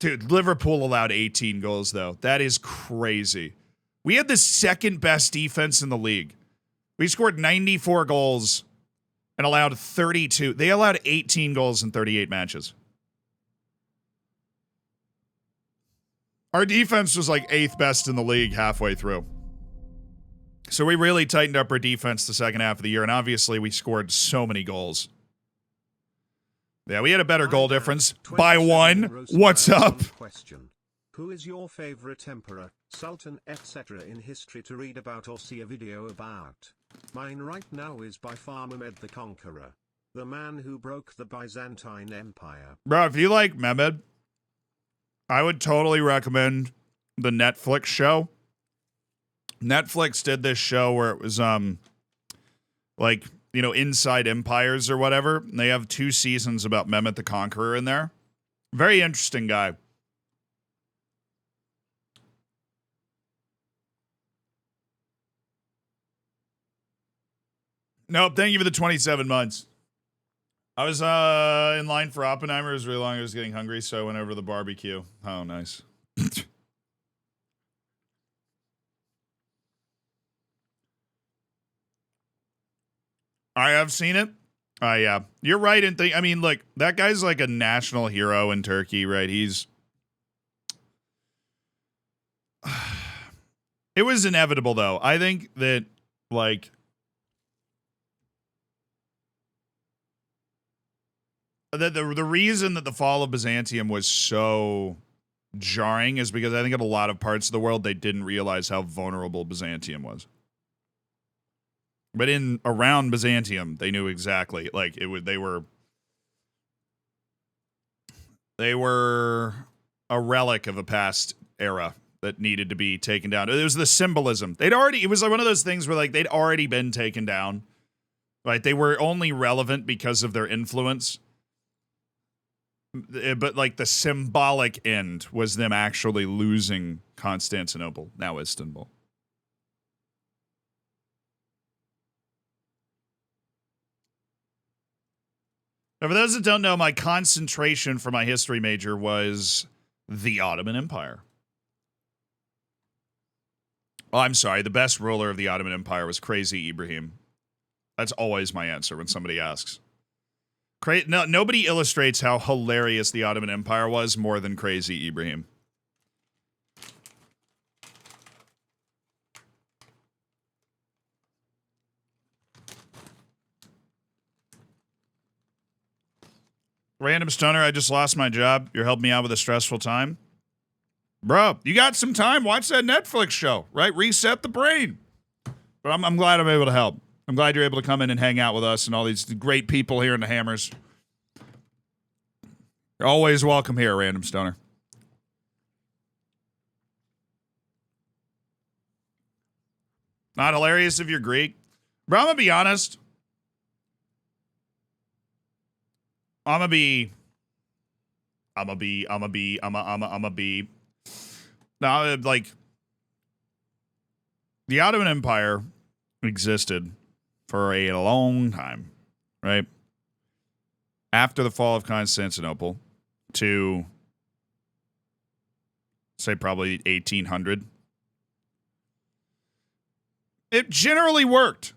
Dude, Liverpool allowed 18 goals, though. That is crazy. We had the second best defense in the league. We scored 94 goals and allowed 32. They allowed 18 goals in 38 matches. Our defense was like 8th best in the league halfway through. So we really tightened up our defense the second half of the year, and obviously we scored so many goals. Yeah, we had a better goal difference by 1. What's up? Question. Who is your favorite emperor, sultan, etc. in history to read about or see a video about? Mine right now is by far Mehmed the Conqueror, the man who broke the Byzantine Empire. Bro, if you like Mehmed, I would totally recommend the Netflix show. Netflix did this show where it was like, you know, inside empires or whatever. And they have 2 seasons about Mehmet the Conqueror in there. Very interesting guy. Nope, thank you for the 27 months. I was in line for Oppenheimer. It was really long. I was getting hungry, so I went over to the barbecue. Oh, nice. I have seen it. Yeah. You're right in I mean, look, that guy's like a national hero in Turkey, right? He's... It was inevitable, though. I think that, like... The reason that the fall of Byzantium was so jarring is because I think in a lot of parts of the world they didn't realize how vulnerable Byzantium was. But in around Byzantium, they knew exactly. Like it would, they were a relic of a past era that needed to be taken down. It was the symbolism. It was like one of those things where like they'd already been taken down. Right? They were only relevant because of their influence. But like the symbolic end was them actually losing Constantinople, now Istanbul. Now, for those that don't know, my concentration for my history major was the Ottoman Empire. Oh, I'm sorry. The best ruler of the Ottoman Empire was Crazy Ibrahim. That's always my answer when somebody asks. No, nobody illustrates how hilarious the Ottoman Empire was more than Crazy Ibrahim. Random Stunner, I just lost my job. You're helping me out with a stressful time. Bro, you got some time. Watch that Netflix show, right? Reset the brain. But I'm glad I'm able to help. I'm glad you're able to come in and hang out with us and all these great people here in the Hammers. You're always welcome here, Random Stoner. Not hilarious if you're Greek. Bro, I'm gonna be honest. I'm gonna be. Now, like, the Ottoman Empire existed for a long time, right? After the fall of Constantinople to, say, probably 1800. It generally worked.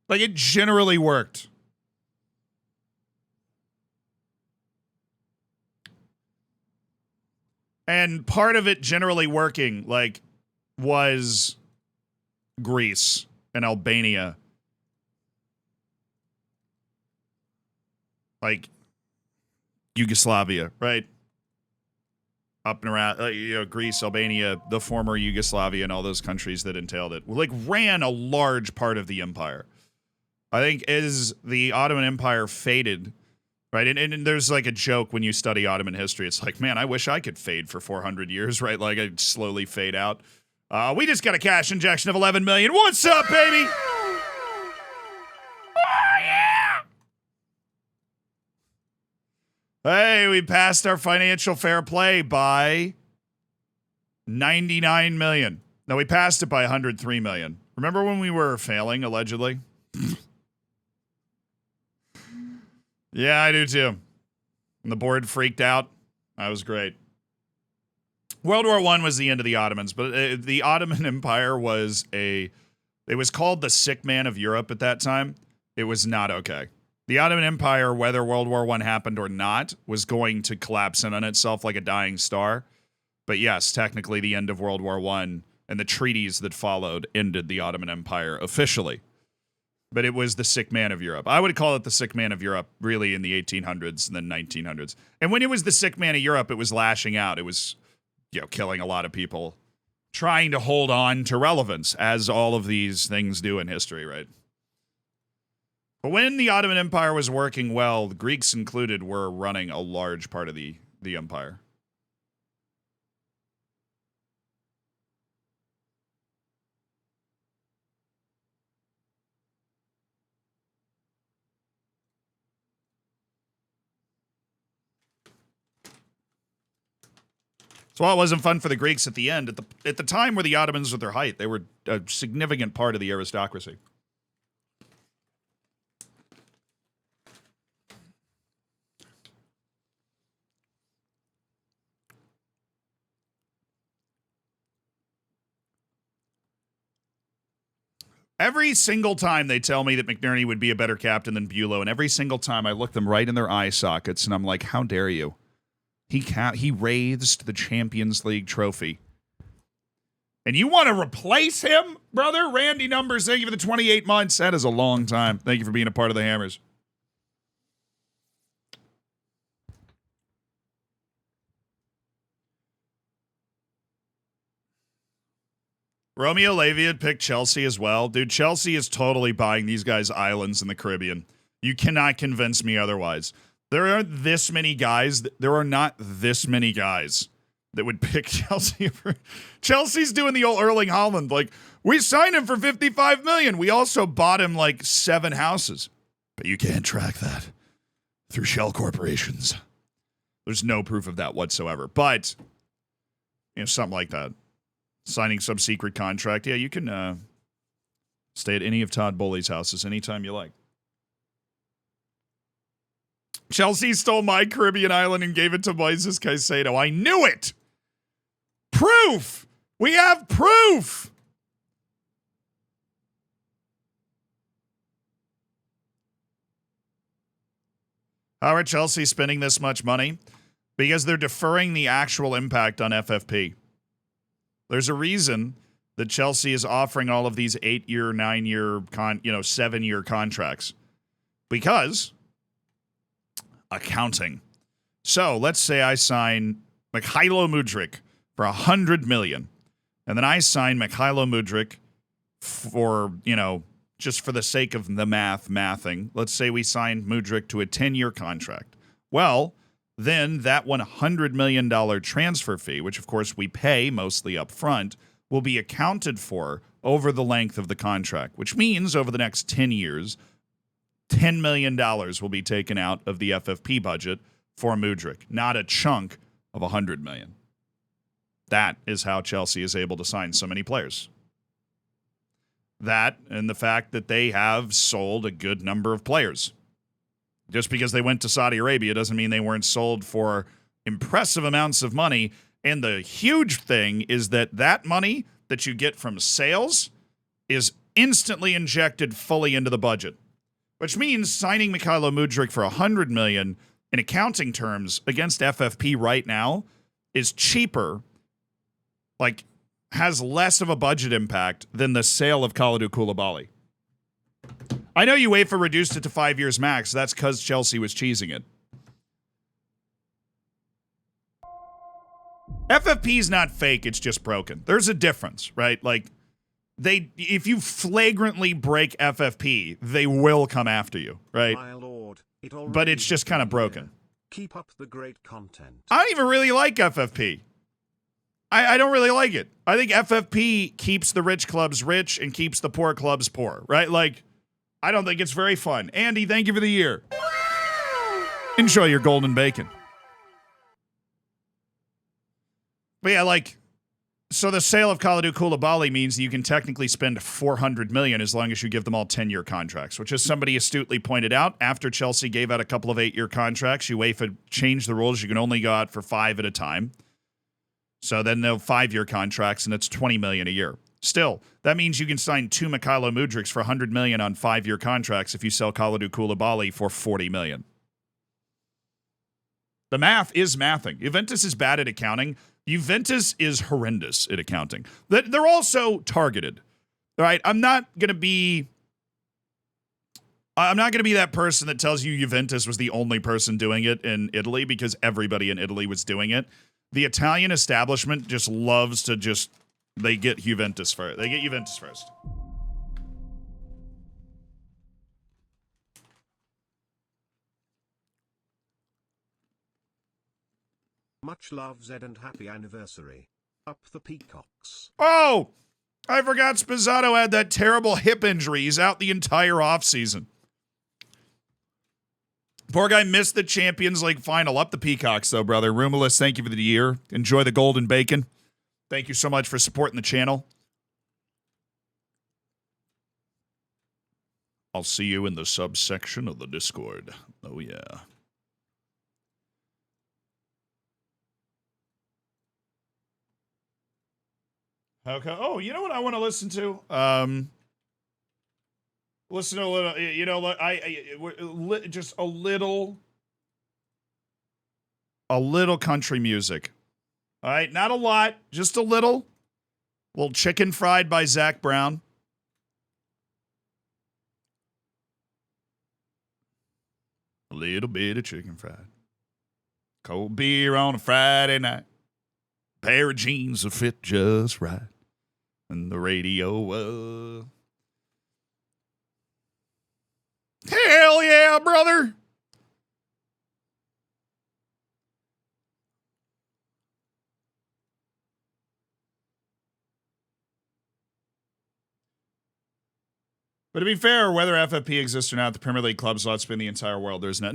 Like, it generally worked. And part of it generally working, like, was Greece and Albania. like Yugoslavia, right? Up and around, Greece, Albania, the former Yugoslavia, and all those countries that entailed it, like ran a large part of the empire. I think as the Ottoman Empire faded, right? And there's like a joke when you study Ottoman history. It's like, man, I wish I could fade for 400 years, right? Like I'd slowly fade out. We just got a cash injection of 11 million. What's up, baby? Oh, yeah. Hey, we passed our financial fair play by 99 million. No, we passed it by 103 million. Remember when we were failing, allegedly? Yeah, I do too. And the board freaked out. That was great. World War I was the end of the Ottomans, but the Ottoman Empire it was called the sick man of Europe at that time. It was not okay. The Ottoman Empire, whether World War I happened or not, was going to collapse in on itself like a dying star. But yes, technically the end of World War I and the treaties that followed ended the Ottoman Empire officially. But it was the sick man of Europe. I would call it the sick man of Europe really in the 1800s and then 1900s. And when it was the sick man of Europe, it was lashing out. It was, killing a lot of people, trying to hold on to relevance, as all of these things do in history, right? But when the Ottoman Empire was working well, the Greeks included were running a large part of the empire. So while it wasn't fun for the Greeks at the end, at the time where the Ottomans were at their height, they were a significant part of the aristocracy. Every single time they tell me that McNerney would be a better captain than Bulow, and every single time I look them right in their eye sockets, and I'm like, how dare you? He raised the Champions League trophy. And you want to replace him, brother? Randy Numbers, thank you for the 28 months. That is a long time. Thank you for being a part of the Hammers. Romeo Lavia picked Chelsea as well. Dude, Chelsea is totally buying these guys islands in the Caribbean. You cannot convince me otherwise. There are this many guys. There are not this many guys that would pick Chelsea. Chelsea's doing the old Erling Haaland. Like, we signed him for 55 million. We also bought him like 7 houses. But you can't track that through shell corporations. There's no proof of that whatsoever. But, something like that. Signing some secret contract. Yeah, you can stay at any of Todd Bowley's houses anytime you like. Chelsea stole my Caribbean island and gave it to Moises Caicedo. I knew it! Proof! We have proof! How are Chelsea spending this much money? Because they're deferring the actual impact on FFP. There's a reason that Chelsea is offering all of these 8-year, 9-year, 7-year contracts. Because accounting. So let's say I sign Mykhailo Mudryk for $100 million. And then I sign Mykhailo Mudryk for, just for the sake of the mathing. Let's say we signed Mudryk to a 10-year contract. Well, then that $100 million transfer fee, which of course we pay mostly up front, will be accounted for over the length of the contract, which means over the next 10 years, $10 million will be taken out of the FFP budget for Mudryk, not a chunk of $100 million. That is how Chelsea is able to sign so many players. That and the fact that they have sold a good number of players. Just because they went to Saudi Arabia doesn't mean they weren't sold for impressive amounts of money. And the huge thing is that money that you get from sales is instantly injected fully into the budget. Which means signing Mykhailo Mudryk for $100 million in accounting terms against FFP right now is cheaper, has less of a budget impact than the sale of Kalidou Koulibaly. I know UEFA reduced it to 5 years max. That's because Chelsea was cheesing it. FFP is not fake. It's just broken. There's a difference, right? Like, if you flagrantly break FFP, they will come after you, right? My lord, But it's just kind of broken. Keep up the great content. I don't even really like FFP. I don't really like it. I think FFP keeps the rich clubs rich and keeps the poor clubs poor, right? Like, I don't think it's very fun. Andy, thank you for the year. Enjoy your golden bacon. But yeah, like, so the sale of Kalidou Koulibaly means that you can technically spend $400 million as long as you give them all 10-year contracts, which, as somebody astutely pointed out, after Chelsea gave out a couple of 8-year contracts, UEFA changed the rules. You can only go out for 5 at a time. So then they'll 5-year contracts, and it's $20 million a year. Still, that means you can sign 2 Mykhailo Mudryks for $100 million on 5-year contracts if you sell Kalidou Koulibaly for $40 million. The math is mathing. Juventus is bad at accounting. Juventus is horrendous at accounting. They're also targeted, right? I'm not going to be that person that tells you Juventus was the only person doing it in Italy, because everybody in Italy was doing it. The Italian establishment just loves to they get Juventus first. They get Juventus first. Much love, Zed, and happy anniversary. Up the peacocks. Oh, I forgot Spizzato had that terrible hip injury. He's out the entire offseason. Poor guy missed the Champions League final. Up the peacocks, though, brother. Rumulus, thank you for the year. Enjoy the golden bacon. Thank you so much for supporting the channel. I'll see you in the subsection of the Discord. Oh, yeah. Okay. Oh, you know what I want to listen to? Listen to a little, you know, just a little country music. All right, not a lot, just a little. Little Chicken Fried by Zach Brown. A little bit of chicken fried. Cold beer on a Friday night. Pair of jeans that fit just right. And the radio, hell yeah, brother. But to be fair, whether FFP exists or not, the Premier League clubs will outspend the entire world. There's no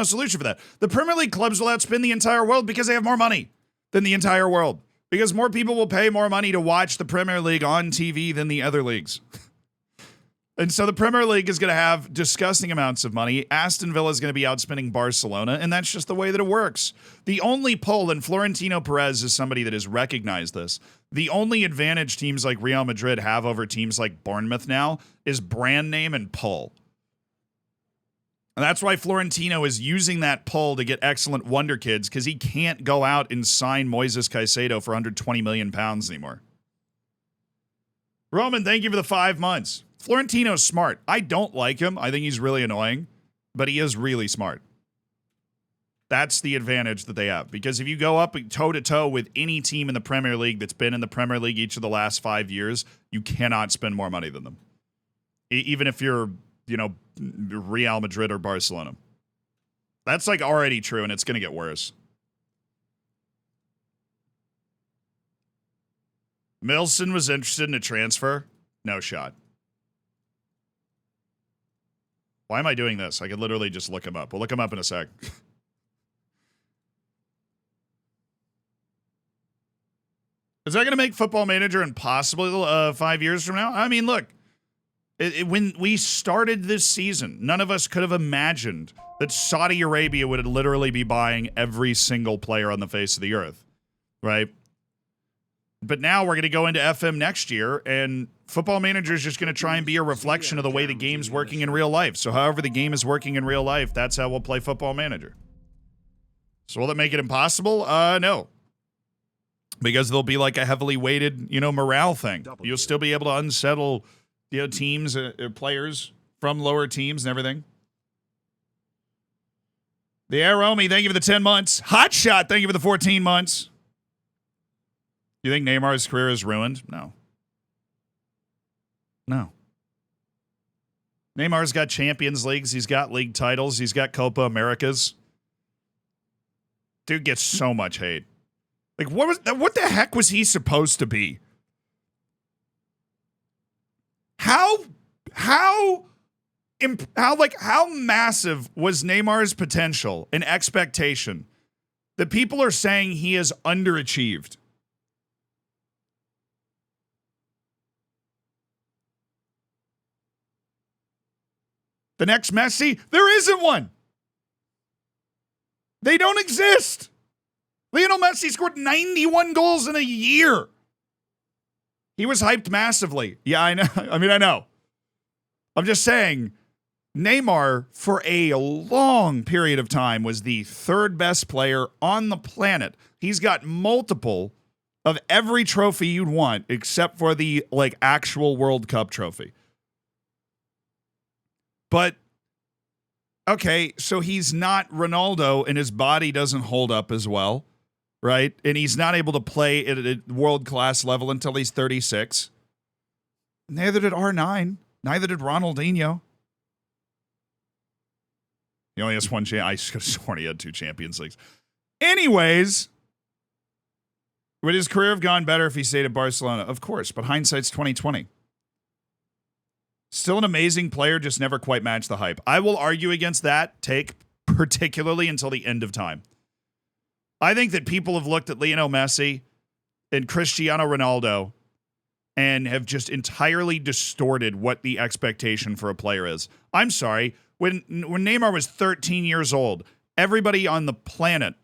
solution for that. The Premier League clubs will outspend the entire world because they have more money than the entire world. Because more people will pay more money to watch the Premier League on TV than the other leagues. And so the Premier League is going to have disgusting amounts of money. Aston Villa is going to be outspending Barcelona, and that's just the way that it works. The only pull, and Florentino Perez is somebody that has recognized this, the only advantage teams like Real Madrid have over teams like Bournemouth now is brand name and pull. And that's why Florentino is using that pull to get excellent wonder kids, because he can't go out and sign Moises Caicedo for £120 million anymore. Roman, thank you for the 5 months. Florentino's smart. I don't like him. I think he's really annoying, but he is really smart. That's the advantage that they have. Because if you go up toe-to-toe with any team in the Premier League that's been in the Premier League each of the last 5 years, you cannot spend more money than them. Even if you're, Real Madrid or Barcelona. That's like already true, and it's going to get worse. Milson was interested in a transfer. No shot. Why am I doing this? I could literally just look him up. We'll look him up in a sec. Is that going to make Football Manager impossible 5 years from now? I mean, look. When we started this season, none of us could have imagined that Saudi Arabia would literally be buying every single player on the face of the earth, right? But now we're going to go into FM next year, and Football Manager is just going to try and be a reflection of the way the game's working in real life. So however the game is working in real life, that's how we'll play Football Manager. So will that make it impossible? No. Because there'll be like a heavily weighted, morale thing. You'll still be able to unsettle teams, players from lower teams and everything. The Aromi, thank you for the 10 months. Hot Shot, thank you for the 14 months. You think Neymar's career is ruined? No. No. Neymar's got Champions Leagues. He's got league titles. He's got Copa Americas. Dude gets so much hate. Like, what the heck was he supposed to be? How massive was Neymar's potential and expectation that people are saying he has underachieved? The next Messi? There isn't one. They don't exist. Lionel Messi scored 91 goals in a year. He was hyped massively. Yeah, I know. I know. I'm just saying, Neymar, for a long period of time, was the third best player on the planet. He's got multiple of every trophy you'd want, except for the, actual World Cup trophy. But, okay, so he's not Ronaldo, and his body doesn't hold up as well, right? And he's not able to play at a world-class level until he's 36. Neither did R9. Neither did Ronaldinho. He only has one chance. I could have sworn he had 2 Champions Leagues. Anyways, would his career have gone better if he stayed at Barcelona? Of course, but hindsight's 2020. Still an amazing player, just never quite matched the hype. I will argue against that take, particularly until the end of time. I think that people have looked at Lionel Messi and Cristiano Ronaldo and have just entirely distorted what the expectation for a player is. I'm sorry. When Neymar was 13 years old, everybody on the planet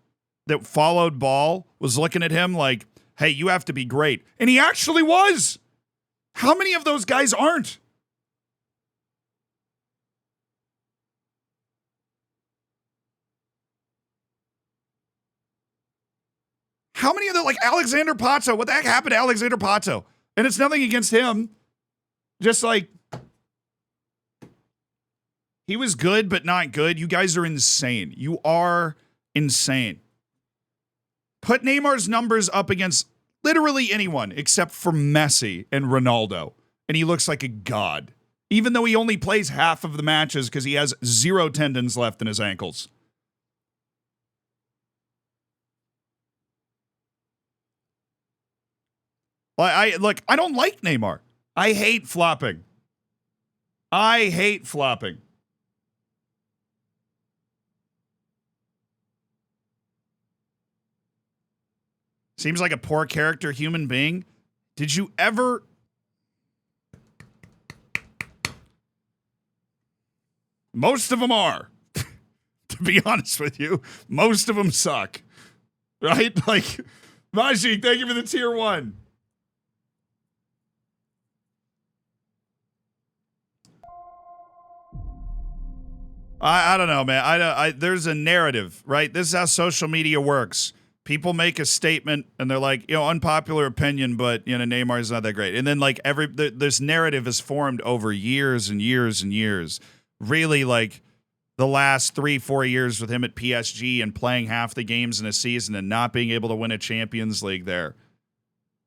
that followed ball was looking at him like, hey, you have to be great. And he actually was. How many of those guys aren't? How many of the, Alexander Pato? What the heck happened to Alexander Pato? And it's nothing against him. Just he was good, but not good. You guys are insane. You are insane. Put Neymar's numbers up against literally anyone except for Messi and Ronaldo. And he looks like a god. Even though he only plays half of the matches because he has 0 tendons left in his ankles. I don't like Neymar. I hate flopping. Seems like a poor character human being. Did you ever... Most of them are. To be honest with you, most of them suck. Right? Majik, thank you for the tier 1. I don't know, man. There's a narrative, right? This is how social media works. People make a statement and they're like, unpopular opinion, but Neymar's not that great. And then this narrative is formed over years and years and years. Really, the last 3-4 years with him at PSG and playing half the games in a season and not being able to win a Champions League there.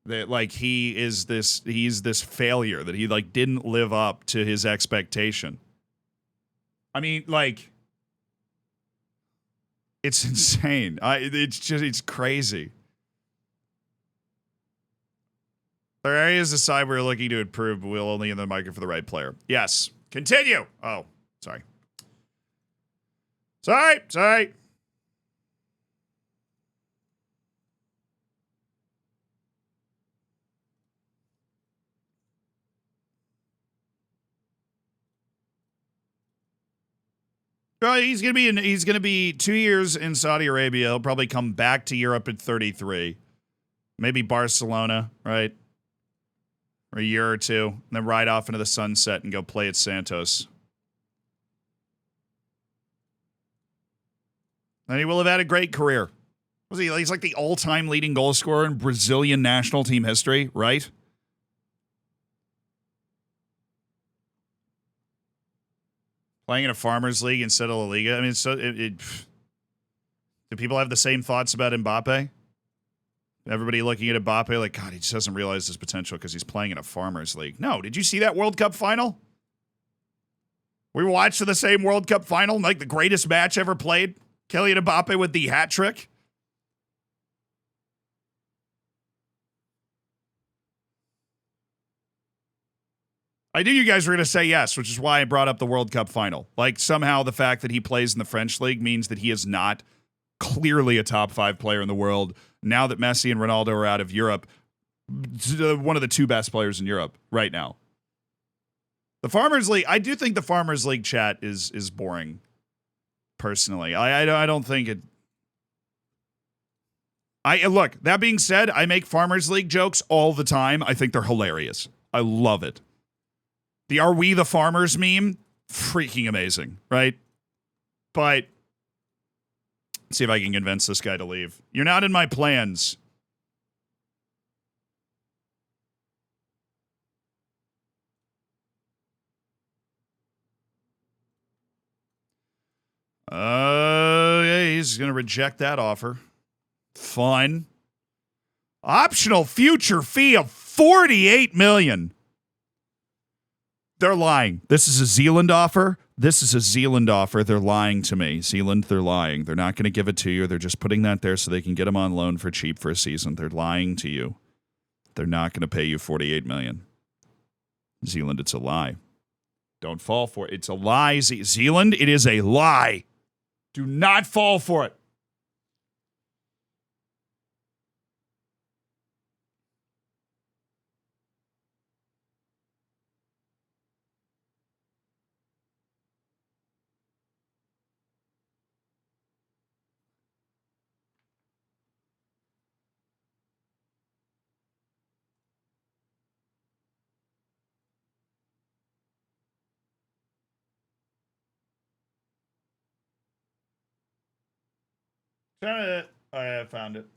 That he's this failure, that he didn't live up to his expectation. I mean, it's insane. It's crazy. There are areas of side we're looking to improve, but we'll only in the market for the right player. Yes. Continue. Oh, sorry. Sorry. Well, he's gonna be 2 years in Saudi Arabia. He'll probably come back to Europe at 33. Maybe Barcelona, right? Or a year or 2, and then ride off into the sunset and go play at Santos. And he will have had a great career. He's like the all-time leading goal scorer in Brazilian national team history, right? Playing in a farmers league instead of La Liga. I mean, do people have the same thoughts about Mbappe? Everybody looking at Mbappe like, God, he just doesn't realize his potential because he's playing in a farmers league. No, did you see that World Cup final? We watched the same World Cup final, like the greatest match ever played. Kylian Mbappe with the hat trick. I knew you guys were going to say yes, which is why I brought up the World Cup final. Like, somehow the fact that he plays in the French league means that he is not clearly a top 5 player in the world. Now that Messi and Ronaldo are out of Europe, one of the 2 best players in Europe right now. The Farmers League, I do think the Farmers League chat is boring, personally. I don't think it... Look, that being said, I make Farmers League jokes all the time. I think they're hilarious. I love it. The Are We the Farmers meme? Freaking amazing, right? But... let's see if I can convince this guy to leave. You're not in my plans. Yeah, he's going to reject that offer. Fine. Optional future fee of $48 million. They're lying. This is a Zealand offer. This is a Zealand offer. They're lying to me. Zealand, they're lying. They're not going to give it to you. They're just putting that there so they can get him on loan for cheap for a season. They're lying to you. They're not going to pay you $48 million. Zealand, it's a lie. Don't fall for it. It's a lie. Zealand, it is a lie. Do not fall for it. I found it.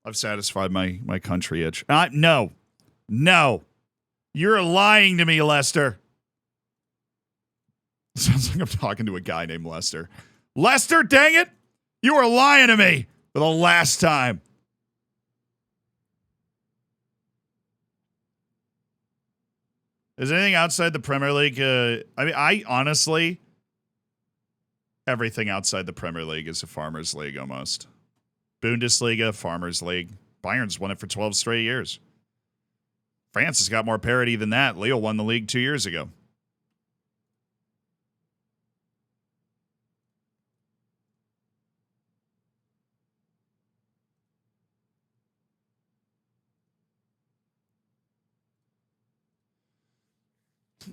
I've satisfied my country itch. No. You're lying to me, Lester. Sounds like I'm talking to a guy named Lester. Lester, dang it! You are lying to me for the last time. Is anything outside the Premier League? I honestly... everything outside the Premier League is a Farmers League almost. Bundesliga, Farmers League. Bayern's won it for 12 straight years. France has got more parity than that. Lille won the league 2 years ago.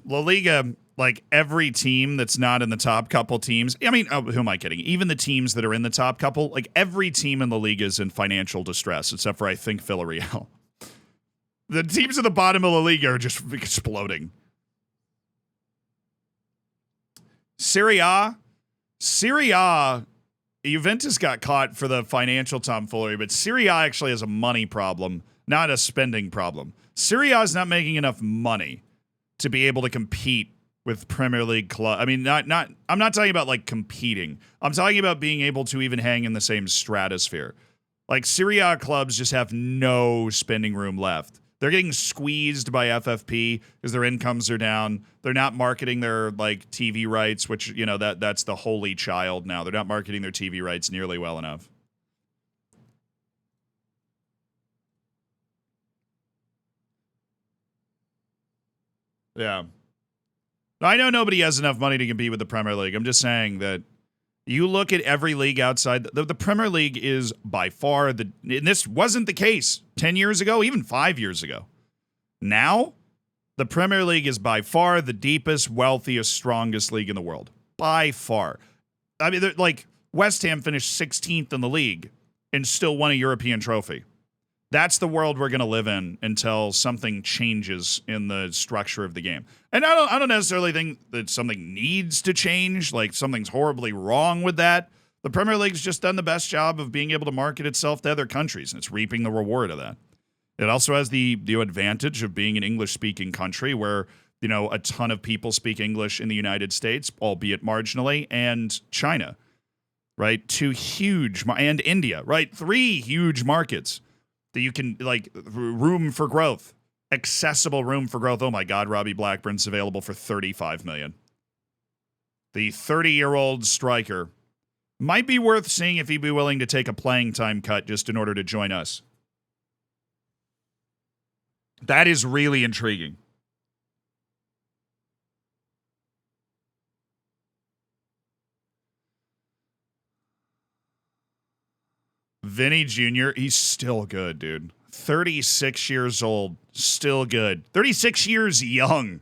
La Liga, like every team that's not in the top couple teams, I mean, who am I kidding? Even the teams that are in the top couple, like every team in the league is in financial distress, except for, I think, Villarreal. The teams at the bottom of La Liga are just exploding. Serie A, Juventus got caught for the financial tomfoolery, but Serie A actually has a money problem, not a spending problem. Serie A is not making enough money to be able to compete with Premier League club. I mean, I'm not talking about like competing. I'm talking about being able to even hang in the same stratosphere. Like Serie A clubs just have no spending room left. They're getting squeezed by FFP because their incomes are down. They're not marketing their like TV rights, which, you know, that's the holy child now. They're not marketing their TV rights nearly well enough. Yeah. I know nobody has enough money to compete with the Premier League. I'm just saying that you look at every league outside, the Premier League is by far and this wasn't the case 10 years ago, even 5 years ago. Now, the Premier League is by far the deepest, wealthiest, strongest league in the world. By far. I mean, like, West Ham finished 16th in the league and still won a European trophy. That's the world we're going to live in until something changes in the structure of the game. And I don't necessarily think that something needs to change, like something's horribly wrong with that. The Premier League's just done the best job of being able to market itself to other countries, and it's reaping the reward of that. It also has the advantage of being an English-speaking country where a ton of people speak English in the United States, albeit marginally, and China, right? Two huge, and India, right? 3 huge markets that you can, like, room for growth, accessible room for growth. Oh my God, Robbie Blackburn's available for $35 million. The 30-year-old striker might be worth seeing if he'd be willing to take a playing time cut just in order to join us. That is really intriguing. Vinny Jr., he's still good, dude. 36 years old, still good. 36 years young.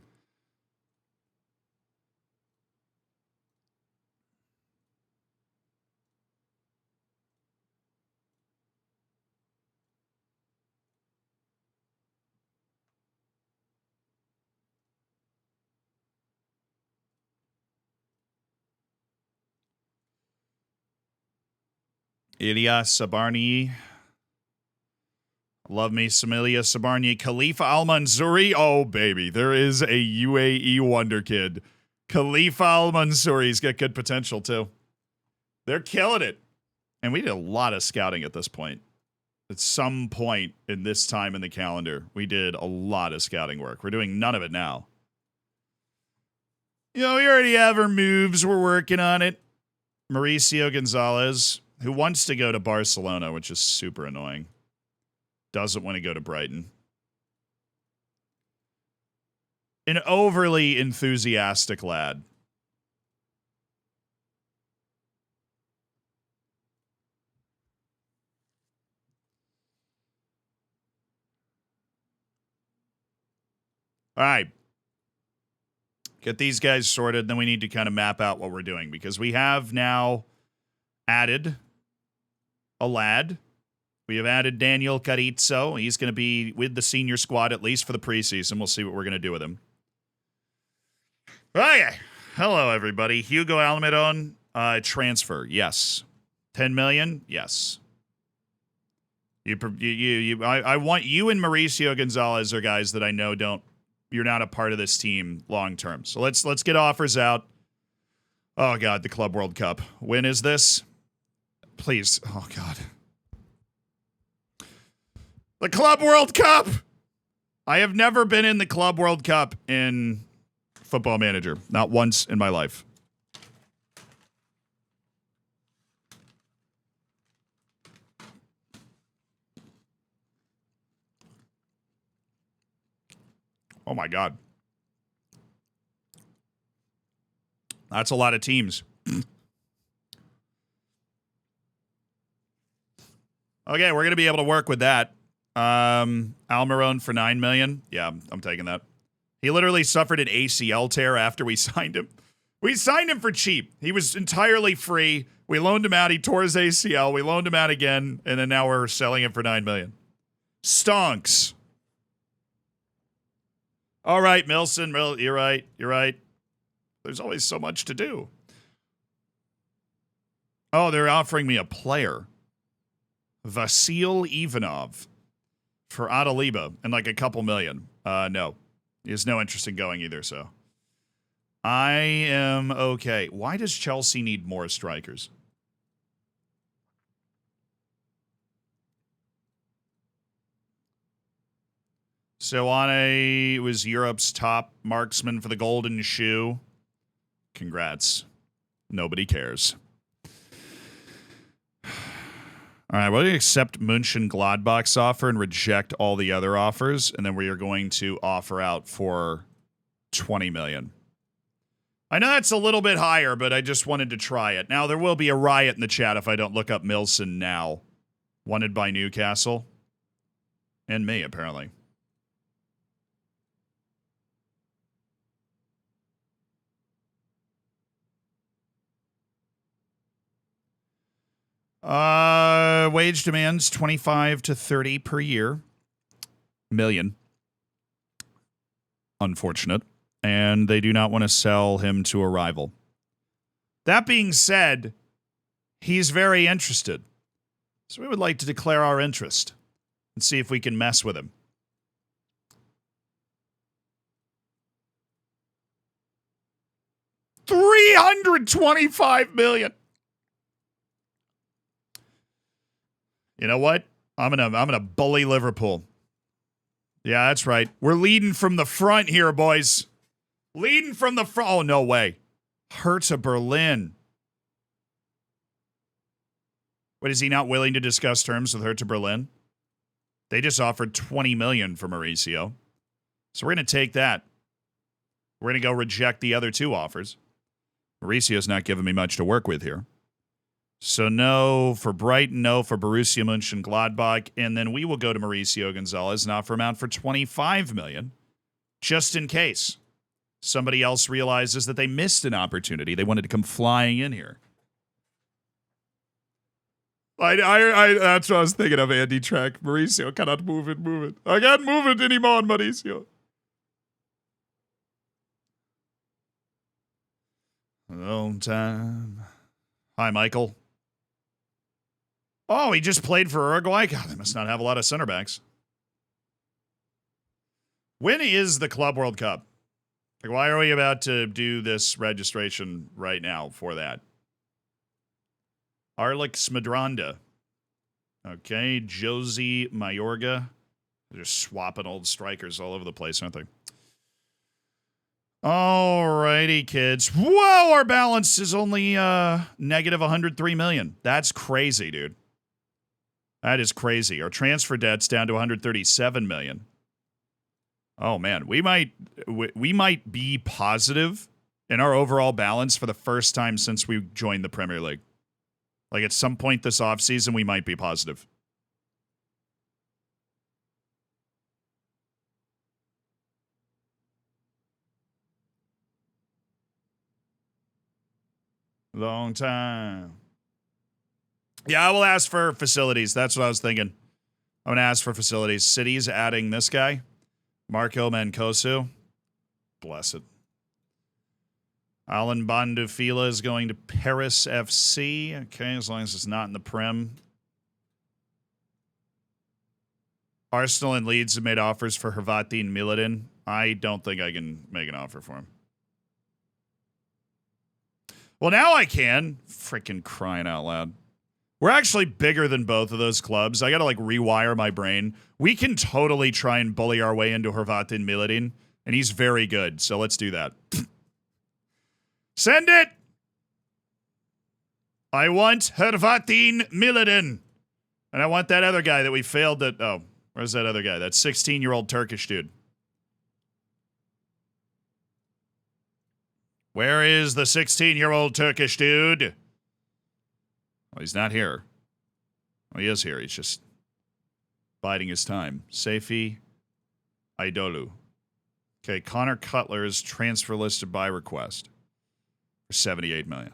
Ilyas Sabarni. Love me some Ilyas Sabarni. Khalifa Al-Mansouri. Oh, baby. There is a UAE wonder kid. Khalifa Al-Mansouri's got good potential, too. They're killing it. And we did a lot of scouting at this point. At some point in this time in the calendar, we did a lot of scouting work. We're doing none of it now. We already have our moves. We're working on it. Mauricio Gonzalez, who wants to go to Barcelona, which is super annoying. Doesn't want to go to Brighton. An overly enthusiastic lad. All right. Get these guys sorted, then we need to kind of map out what we're doing, because we have now added a lad. We have added Daniel Carrizo. He's going to be with the senior squad at least for the preseason. We'll see what we're going to do with him. Okay. Hello, everybody. Hugo Almiron, transfer. Yes. 10 million. Yes. I want you and Mauricio Gonzalez are guys that I know you're not a part of this team long term. So let's get offers out. Oh God, the Club World Cup. When is this? Please. Oh God. The Club World Cup. I have never been in the Club World Cup in Football Manager. Not once in my life. Oh my God. That's a lot of teams. Okay, we're going to be able to work with that. Almiron for $9 million. Yeah, I'm taking that. He literally suffered an ACL tear after we signed him. We signed him for cheap. He was entirely free. We loaned him out. He tore his ACL. We loaned him out again, and then now we're selling him for $9 million. Stonks. All right, Milson. You're right. You're right. There's always so much to do. Oh, they're offering me a player. Vasil Ivanov for Adaliba and like a couple million. No. He has no interest in going either, so. I am okay. Why does Chelsea need more strikers? Soane was Europe's top marksman for the Golden Shoe. Congrats. Nobody cares. All right, we're going to accept Mönchengladbach's offer and reject all the other offers, and then we are going to offer out for $20 million. I know that's a little bit higher, but I just wanted to try it. Now, there will be a riot in the chat if I don't look up Milson now. Wanted by Newcastle. And me, apparently. Wage demands 25 to 30 per year. Million. Unfortunate. And they do not want to sell him to a rival. That being said, he's very interested. So we would like to declare our interest and see if we can mess with him. $325 million. You know what? I'm gonna bully Liverpool. Yeah, that's right. We're leading from the front here, boys. Leading from the front. Oh, no way. Hertha Berlin. What, is he not willing to discuss terms with Hertha Berlin? They just offered $20 million for Mauricio. So we're going to take that. We're going to go reject the other two offers. Mauricio's not giving me much to work with here. So no for Brighton, no for Borussia Mönchengladbach, and then we will go to Mauricio Gonzalez and offer amount for $25 million, just in case somebody else realizes that they missed an opportunity. They wanted to come flying in here. That's what I was thinking of, Andy Track. Mauricio cannot move it. I can't move it anymore, Mauricio. A long time. Hi, Michael. Oh, he just played for Uruguay? God, they must not have a lot of center backs. When is the Club World Cup? Like, why are we about to do this registration right now for that? Arlik Smedranda. Okay, Josie Mayorga. They're just swapping old strikers all over the place, aren't they? Alrighty, kids. Whoa, our balance is only negative $103 million. That's crazy, dude. That is crazy. Our transfer debt's down to $137 million. Oh man, we might be positive in our overall balance for the first time since we joined the Premier League. Like at some point this offseason, we might be positive. Long time. Yeah, I will ask for facilities. That's what I was thinking. I'm going to ask for facilities. City's adding this guy, Marco Mancosu. Bless it. Alan Bandufila is going to Paris FC. Okay, as long as it's not in the Prem. Arsenal and Leeds have made offers for Hrvatin Miladin. I don't think I can make an offer for him. Well, now I can. Freaking crying out loud. We're actually bigger than both of those clubs. I got to like rewire my brain. We can totally try and bully our way into Hrvatin Miladin, and he's very good. So let's do that. Send it! I want Hrvatin Miladin. And I want that other guy that we failed at. Oh, where's that other guy? That 16-year-old Turkish dude. Where is the 16-year-old Turkish dude? Well, he's not here. Well, he is here. He's just biding his time. Seifi Idolu. Okay, Connor Cutler is transfer listed by request for $78 million.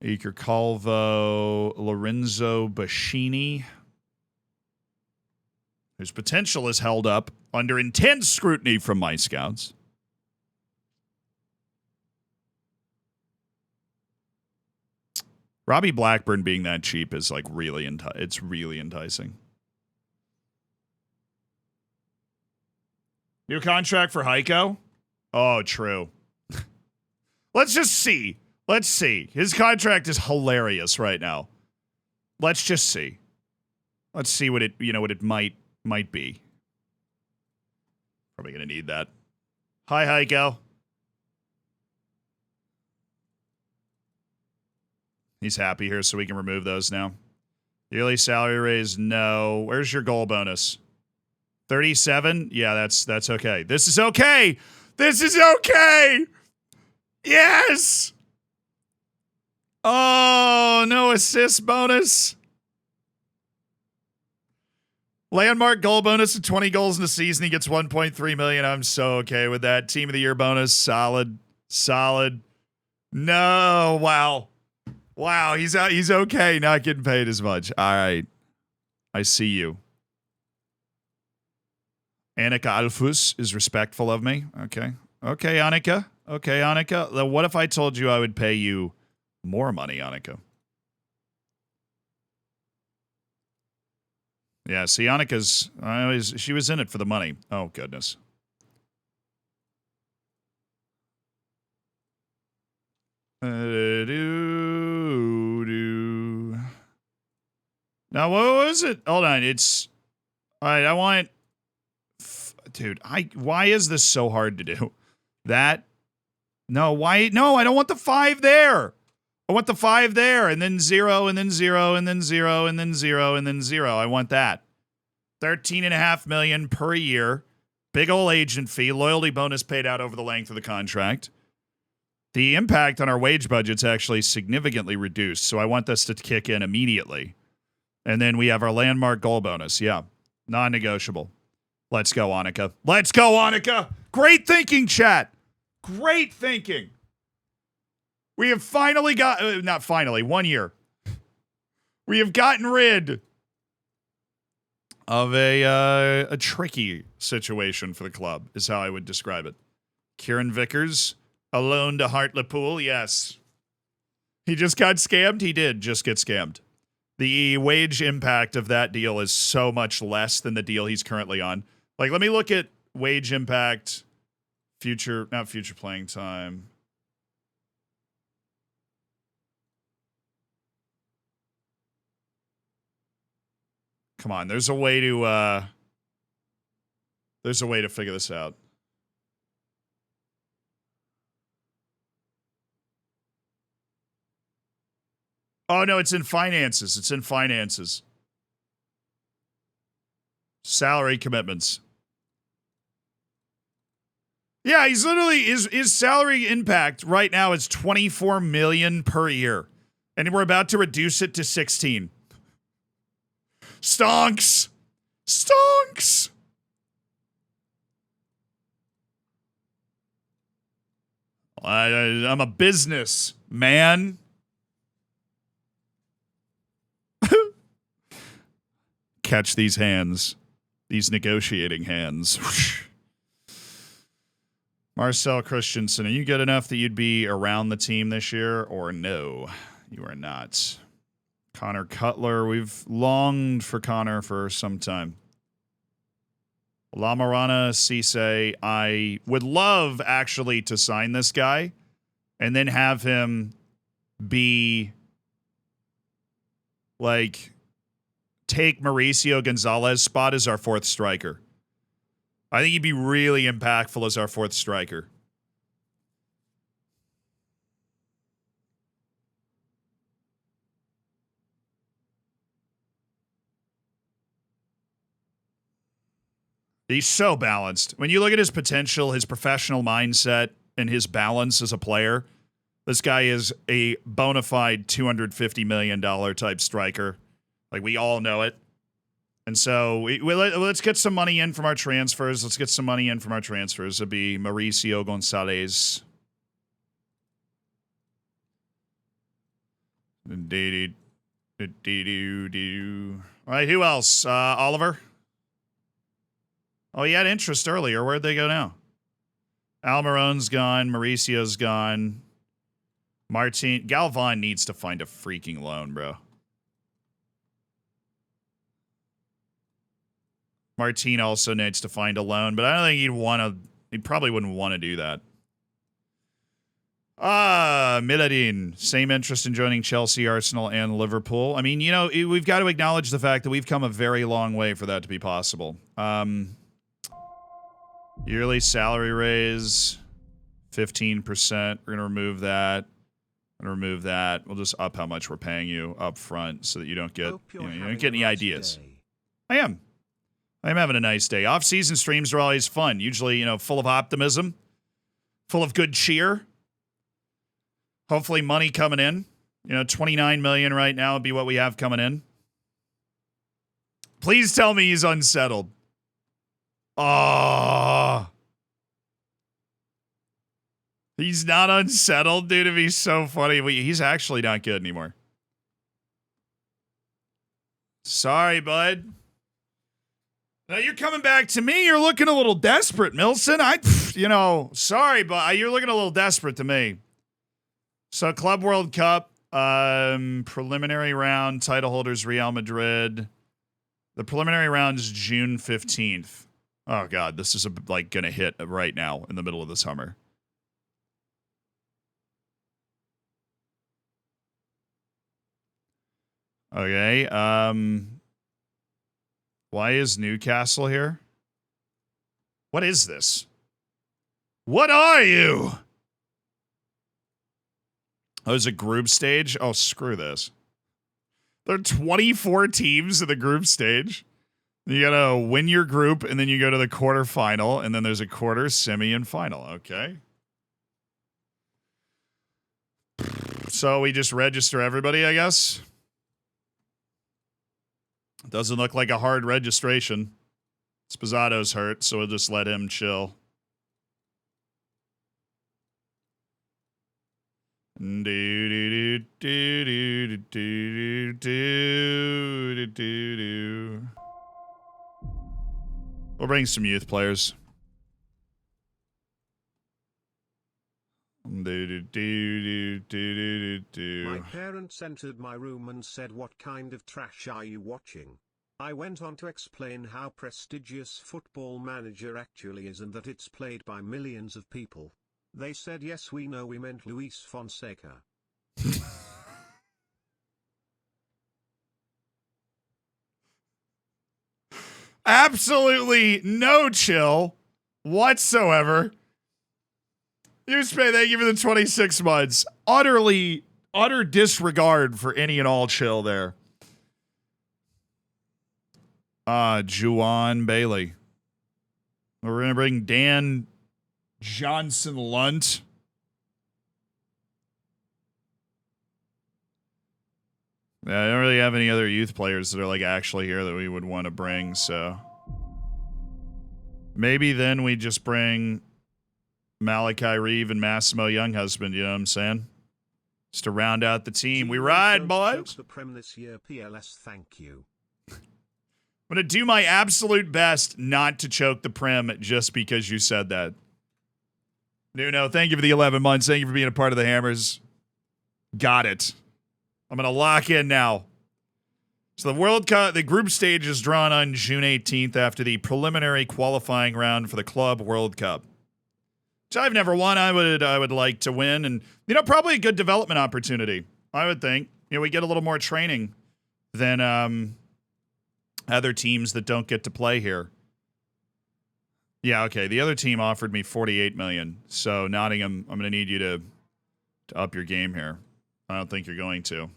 Iker Calvo, Lorenzo Bascini, whose potential is held up under intense scrutiny from my scouts. Robbie Blackburn being that cheap is like really it's really enticing. New contract for Heiko? Oh, true. Let's just see. Let's see. His contract is hilarious right now. Let's just see. Let's see what it might be. Probably gonna need that. Hi, Heiko. He's happy here, so we can remove those now. Yearly salary raise, no. Where's your goal bonus? 37? Yeah, that's okay. This is okay. This is okay. Yes. Oh, no assist bonus. Landmark goal bonus of 20 goals in a season. He gets $1.3 million. I'm so okay with that. Team of the year bonus, solid. No, wow. Wow, he's out. He's okay, not getting paid as much. All right. I see you. Annika Alfus is respectful of me. Okay. Okay, Annika. Okay, Annika. What if I told you I would pay you more money, Annika? Yeah, see, Annika's, she was in it for the money. Oh, goodness. Now, what was it? Hold on. It's all right. I want, dude. Why is this so hard to do? That no. Why? No, I don't want the 5 there. I want the 5 there, and then 0, and then 0, and then 0, and then 0, and then 0. I want that. $13.5 million per year. Big ol' agent fee. Loyalty bonus paid out over the length of the contract. The impact on our wage budget's actually significantly reduced, so I want this to kick in immediately. And then we have our landmark goal bonus. Yeah, non-negotiable. Let's go, Annika. Let's go, Annika. Great thinking, chat. Great thinking. We have finally got, not finally, 1 year. We have gotten rid of a tricky situation for the club, is how I would describe it. Kieran Vickers, a loan to Hartlepool, yes. He just got scammed? He did just get scammed. The wage impact of that deal is so much less than the deal he's currently on. Like, let me look at wage impact, not future playing time. Come on, there's a way to figure this out. Oh no, it's in finances. It's in finances. Salary commitments. Yeah, he's literally his salary impact right now is $24 million per year. And we're about to reduce it to 16. Stonks! Stonks! I'm a business man. Catch these hands. These negotiating hands. Marcel Christensen, are you good enough that you'd be around the team this year, or no? You are not. Connor Cutler, we've longed for Connor for some time. Lamarana Cisse, I would love actually to sign this guy and then have him be like take Mauricio Gonzalez's spot as our 4th striker. I think he'd be really impactful as our 4th striker. He's so balanced. When you look at his potential, his professional mindset, and his balance as a player, this guy is a bona fide $250 million type striker. Like, we all know it. And so let's get some money in from our transfers. It'll be Mauricio Gonzalez. All right, who else? Oliver? Oh, he had interest earlier. Where'd they go now? Almiron's gone. Mauricio's gone. Galvan needs to find a freaking loan, bro. Martin also needs to find a loan, but I don't think he probably wouldn't want to do that. Miladin, same interest in joining Chelsea, Arsenal, and Liverpool. I mean, you know, we've got to acknowledge the fact that we've come a very long way for that to be possible. Yearly salary raise, 15%. We're going to remove that. We'll just up how much we're paying you up front so that you don't get, you don't get any ideas. I am having a nice day. Off-season streams are always fun. Usually, full of optimism, full of good cheer. Hopefully money coming in. $29 million right now would be what we have coming in. Please tell me he's unsettled. Oh. He's not unsettled, dude. It'd be so funny. He's actually not good anymore. Sorry, bud. Now you're coming back to me. You're looking a little desperate, Milson. Sorry, but you're looking a little desperate to me. So Club World Cup, preliminary round, title holders Real Madrid. The preliminary round is June 15th. Oh, God, this is going to hit right now in the middle of the summer. Okay. Why is Newcastle here? What is this? What are you? Oh, it's a group stage? Oh, screw this. There are 24 teams in the group stage. You gotta win your group, and then you go to the quarterfinal, and then there's a quarter, semi, and final. Okay. So we just register everybody, I guess. Doesn't look like a hard registration. Sposado's hurt, so we'll just let him chill. We'll bring some youth players. My parents entered my room and said, "What kind of trash are you watching?" I went on to explain how prestigious Football Manager actually is and that it's played by millions of people. They said, "Yes, we know, we meant Luis Fonseca." Absolutely no chill whatsoever. Uspay, thank you for the 26 months. Utter disregard for any and all chill there. Juwan Bailey. We're going to bring Dan Johnson Lunt. Yeah, I don't really have any other youth players that are like actually here that we would want to bring, so maybe then we just bring Malachi Reeve and Massimo Younghusband, you know what I'm saying? Just to round out the team. We ride, boys. The Prem this year, PLS, thank you. I'm going to do my absolute best not to choke the Prem just because you said that. Nuno, thank you for the 11 months. Thank you for being a part of the Hammers. Got it. I'm going to lock in now. So the World Cup, the group stage is drawn on June 18th after the preliminary qualifying round for the Club World Cup. Which I've never won. I would like to win, and probably a good development opportunity. I would think. We get a little more training than other teams that don't get to play here. Yeah, okay. The other team offered me $48 million. So Nottingham, I'm going to need you to up your game here. I don't think you're going to.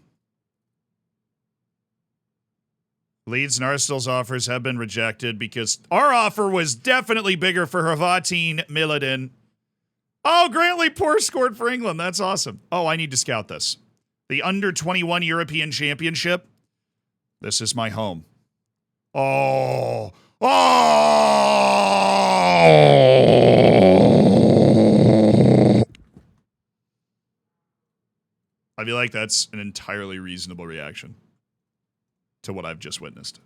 Leeds and Arsenal's offers have been rejected because our offer was definitely bigger for Hrvatin Miladin. Oh, Grantley Poor scored for England. That's awesome. Oh, I need to scout this. The Under-21 European Championship. This is my home. Oh. I feel like that's an entirely reasonable reaction to what I've just witnessed.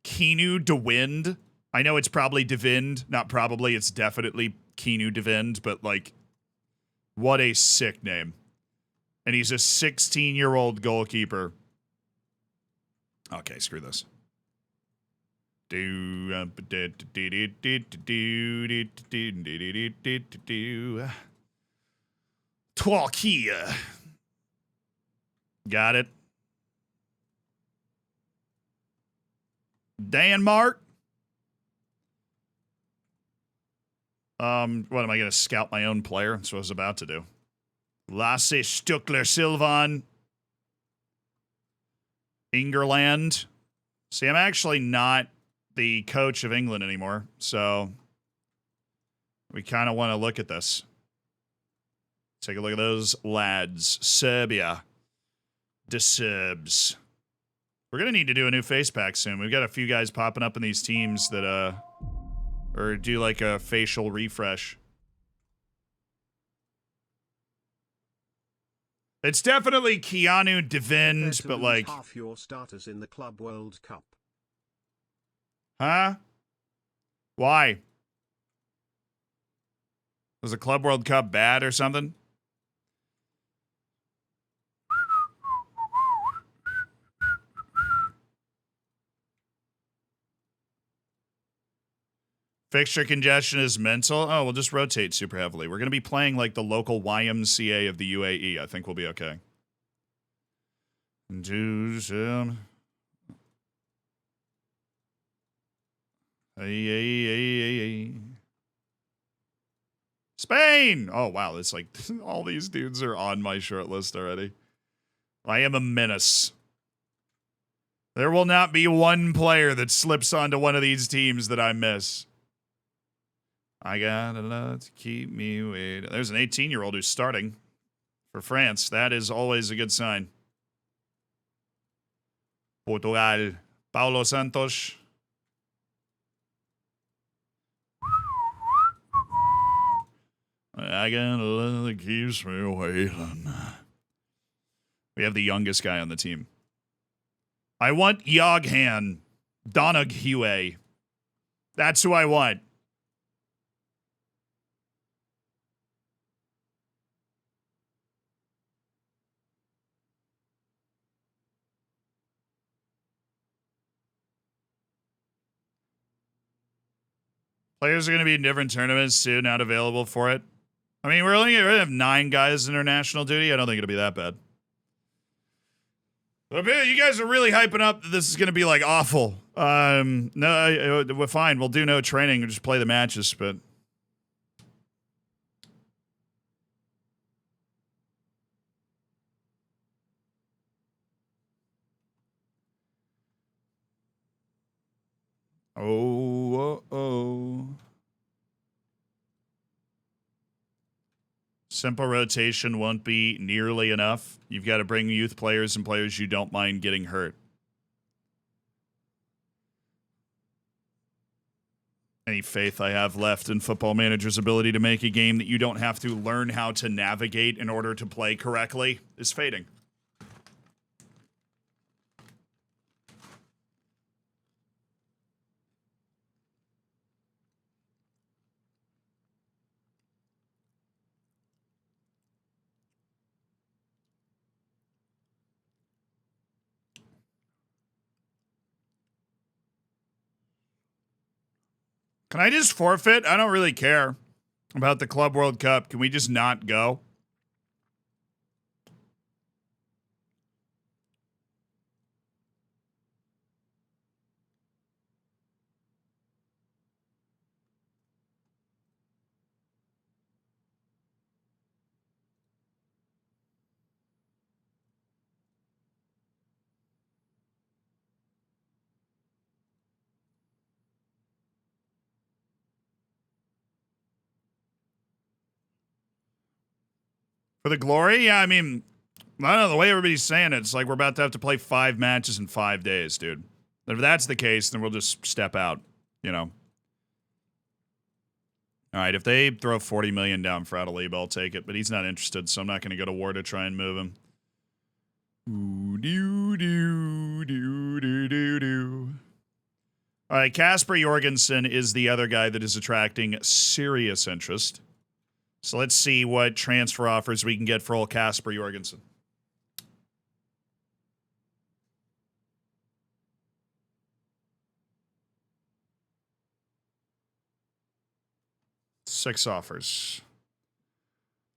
Keanu de Wind. I know it's probably Devind. Not probably. It's definitely Keanu Devind. But, what a sick name. And he's a 16-year-old goalkeeper. Okay, screw this. Twakia. Got it. Denmark. What am I going to scout my own player? That's what I was about to do. Lasse Stuckler Silvan. Ingerland. See, I'm actually not the coach of England anymore, so we kind of want to look at this. Take a look at those lads. Serbia. The Serbs. We're going to need to do a new face pack soon. We've got a few guys popping up in these teams that, or do like a facial refresh. It's definitely Keanu Devind, but like half your starters in the Club World Cup. Huh? Why? Was the Club World Cup bad or something? Fixture congestion is mental. Oh, we'll just rotate super heavily. We're going to be playing like the local YMCA of the UAE. I think we'll be okay. Do some. Hey. Spain! Oh, wow. It's like all these dudes are on my short list already. I am a menace. There will not be one player that slips onto one of these teams that I miss. I got a lot to keep me waiting. There's an 18-year-old who's starting for France. That is always a good sign. Portugal. Paulo Santos. I got a lot that keeps me waiting. We have the youngest guy on the team. I want Yoghan Donoghue. That's who I want. Players are going to be in different tournaments too, not available for it. I mean, we're only going to have 9 guys in international duty. I don't think it'll be that bad. But you guys are really hyping up that this is going to be like awful. No, we're fine. We'll do no training and just play the matches, but. Oh. Simple rotation won't be nearly enough. You've got to bring youth players and players you don't mind getting hurt. Any faith I have left in Football Manager's ability to make a game that you don't have to learn how to navigate in order to play correctly is fading. Can I just forfeit? I don't really care about the Club World Cup. Can we just not go? For the glory? Yeah, I mean, I don't know, the way everybody's saying it, it's like we're about to have to play 5 matches in 5 days, dude. If that's the case, then we'll just step out, you know. All right, if they throw $40 million down for Adeliba, I'll take it, but he's not interested, so I'm not going to go to war to try and move him. All right, Kasper Jorgensen is the other guy that is attracting serious interest. So let's see what transfer offers we can get for old Kasper Jorgensen. Six offers.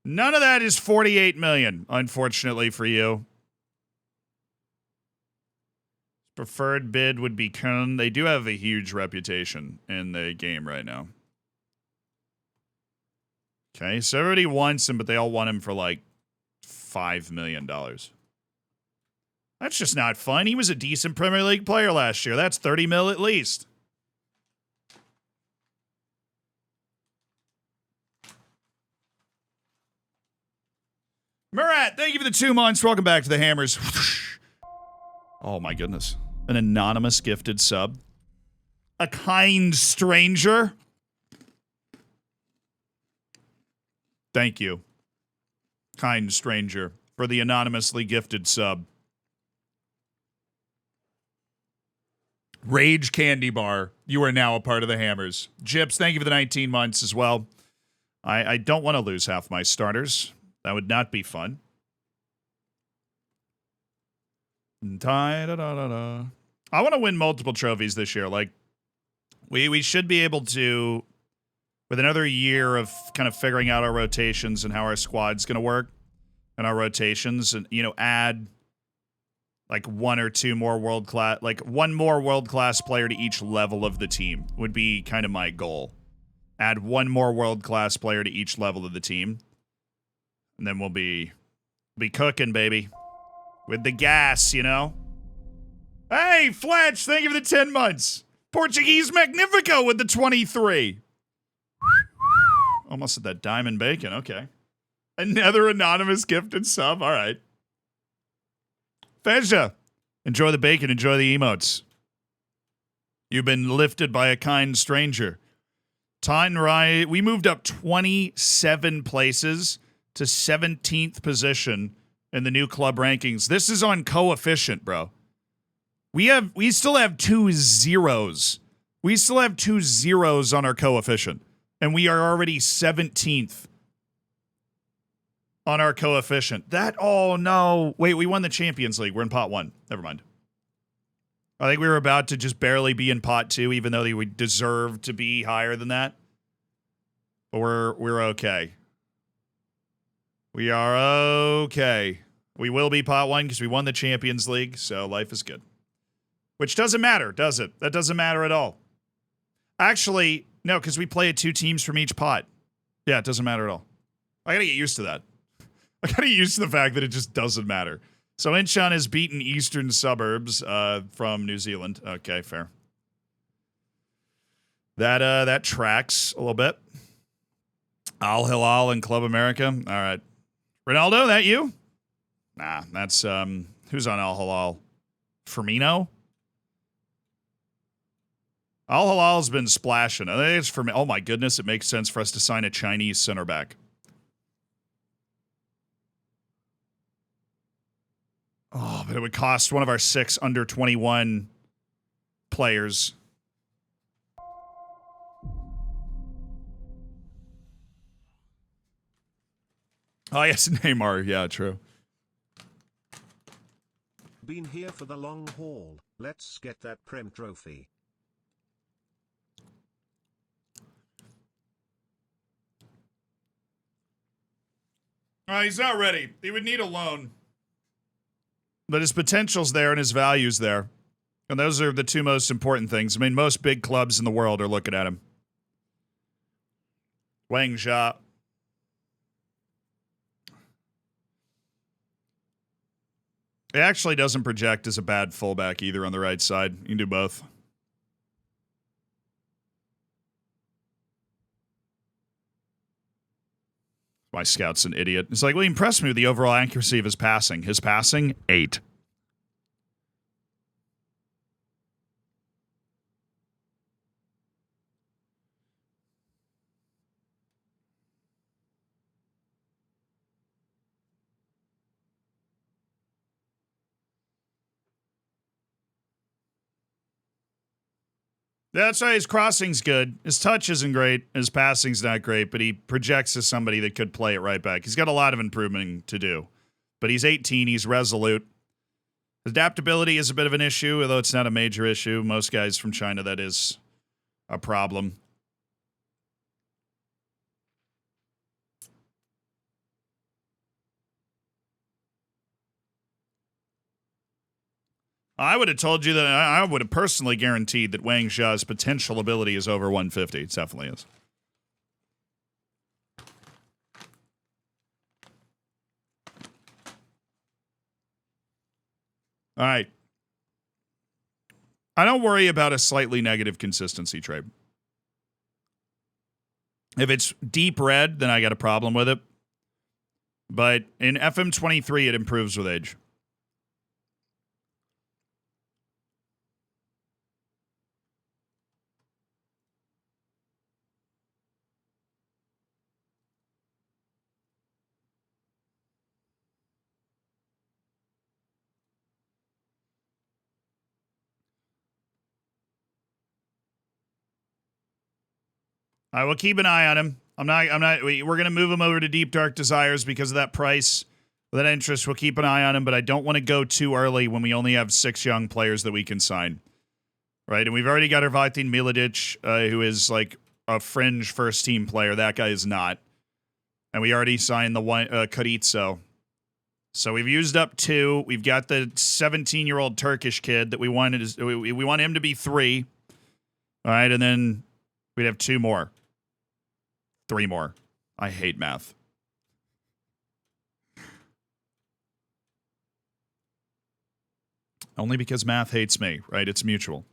None of that is $48 million, unfortunately for you. Preferred bid would be Köln. They do have a huge reputation in the game right now. Okay, so everybody wants him, but they all want him for like $5 million. That's just not fun. He was a decent Premier League player last year. That's 30 mil at least. Murat, thank you for the 2 months. Welcome back to the Hammers. Oh my goodness. An anonymous gifted sub. A kind stranger. Thank you, kind stranger, for the anonymously gifted sub. Rage Candy Bar, you are now a part of the Hammers. Jips, thank you for the 19 months as well. I don't want to lose half my starters. That would not be fun. I want to win multiple trophies this year. Like, we should be able to, with another year of kind of figuring out our rotations and how our squad's going to work and our rotations, and, you know, add Like one or two more world-class, like one more world-class player to each level of the team would be kind of my goal. Add one more world-class player to each level of the team. And then we'll be cooking, baby. With the gas, you know? Hey, Fletch, thank you for the 10 months. Portuguese Magnifico with the 23. Almost at that diamond bacon, okay. Another anonymous gifted sub, all right. Fejda, enjoy the bacon, enjoy the emotes. You've been lifted by a kind stranger. Tanrai, we moved up 27 places to 17th position in the new club rankings. This is on coefficient, bro. We still have 2 zeros. We still have 2 zeros on our coefficient. And we are already 17th on our coefficient. Oh no. Wait, we won the Champions League. We're in pot 1. Never mind. I think we were about to just barely be in pot 2, even though we deserve to be higher than that. But we're okay. We are okay. We will be pot 1 because we won the Champions League, so life is good. Which doesn't matter, does it? That doesn't matter at all. Actually, no, because we play 2 teams from each pot. Yeah, it doesn't matter at all. I gotta get used to that. I gotta get used to the fact that it just doesn't matter. So Incheon has beaten Eastern Suburbs from New Zealand. Okay, fair. That tracks a little bit. Al Hilal and Club America. All right. Ronaldo, that you? Nah, that's who's on Al Hilal? Firmino? Al Hilal's been splashing. I think it's for me. Oh my goodness, it makes sense for us to sign a Chinese center back. Oh, but it would cost one of our 6 under 21 players. Oh, yes, Neymar. Yeah, true. Been here for the long haul. Let's get that Prem trophy. He's not ready. He would need a loan. But his potential's there and his value's there. And those are the 2 most important things. I mean, most big clubs in the world are looking at him. Wang Jia. It actually doesn't project as a bad fullback either on the right side. You can do both. My scout's an idiot. It's like, well, he impressed me with the overall accuracy of his passing. His passing, 8. That's why his crossing's good. His touch isn't great. His passing's not great, but he projects as somebody that could play it right back. He's got a lot of improvement to do. But he's 18. He's resolute. Adaptability is a bit of an issue, although it's not a major issue. Most guys from China, that is a problem. I would have told you that I would have personally guaranteed that Wang Xia's potential ability is over 150. It definitely is. All right. I don't worry about a slightly negative consistency trade. If it's deep red, then I got a problem with it. But in FM23, it improves with age. I will keep an eye on him. We're going to move him over to Deep Dark Desires because of that price. With that interest, we'll keep an eye on him, but I don't want to go too early when we only have 6 young players that we can sign. Right? And we've already got Arvatin Miladic, who is like a fringe first-team player. That guy is not. And we already signed the one, Carizzo. So we've used up 2. We've got the 17-year-old Turkish kid that we wanted. We want him to be 3. All right, and then we'd have 2 more. 3 more. I hate math. Only because math hates me, right? It's mutual.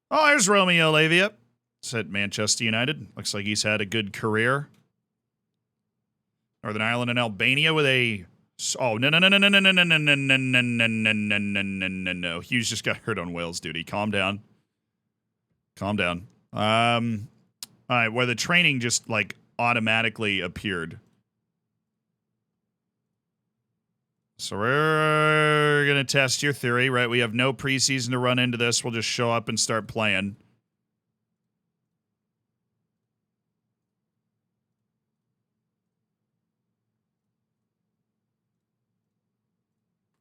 Oh, there's Romeo Lavia. It's at Manchester United. Looks like he's had a good career. Northern Ireland and Albania with a... Oh, no. Hughes just got hurt on Wales duty. Calm down. Calm down. All right, where the training just, like, automatically appeared. So we're going to test your theory, right? We have no preseason to run into this. We'll just show up and start playing.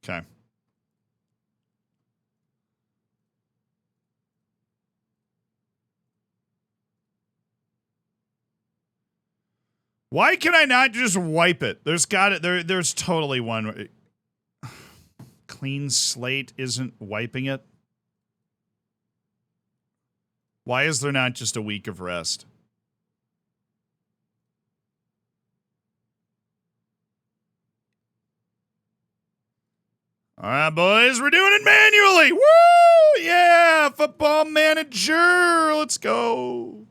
Okay. Why can I not just wipe it? There's totally one. Clean slate isn't wiping it. Why is there not just a week of rest? All right, boys, we're doing it manually. Woo! Yeah, football manager. Let's go.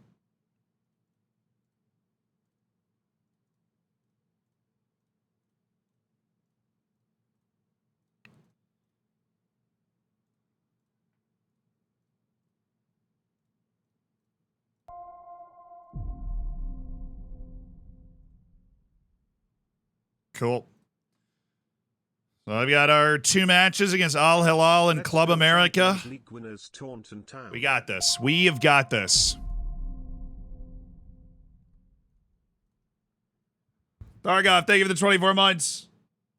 Cool. So I've got our 2 matches against Al Hilal and Club America. We got this. We have got this. Dargoff, thank you for the 24 months.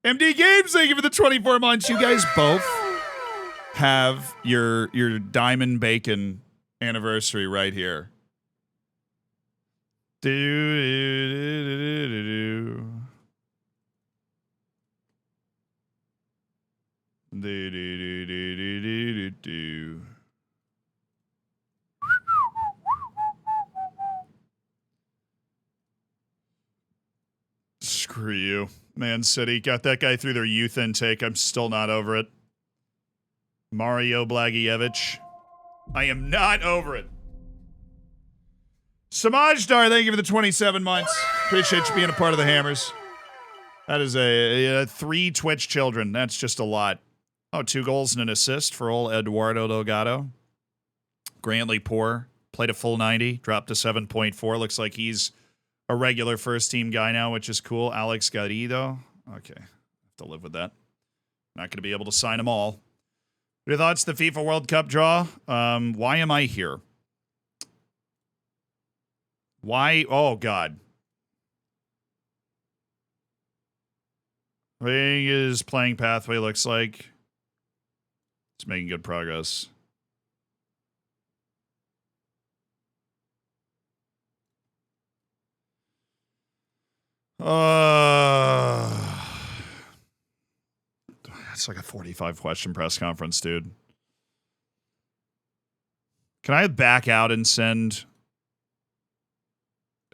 MD Games, thank you for the 24 months. You guys both have your Diamond Bacon anniversary right here. Screw you. Man City got that guy through their youth intake. I'm still not over it. Mario Blagievich. I am not over it. Samajdar, thank you for the 27 months. Appreciate you being a part of the Hammers. That is a 3 Twitch children. That's just a lot. Oh, 2 goals and an assist for old Eduardo Delgado. Grantley Poor played a full 90, dropped to 7.4. Looks like he's a regular first-team guy now, which is cool. Alex Garrido. Okay, have to live with that. Not going to be able to sign them all. What are your thoughts? The FIFA World Cup draw. Why am I here? Why? Oh, God. What his playing pathway looks like. It's making good progress. That's like a 45 question press conference, dude. Can I back out and send?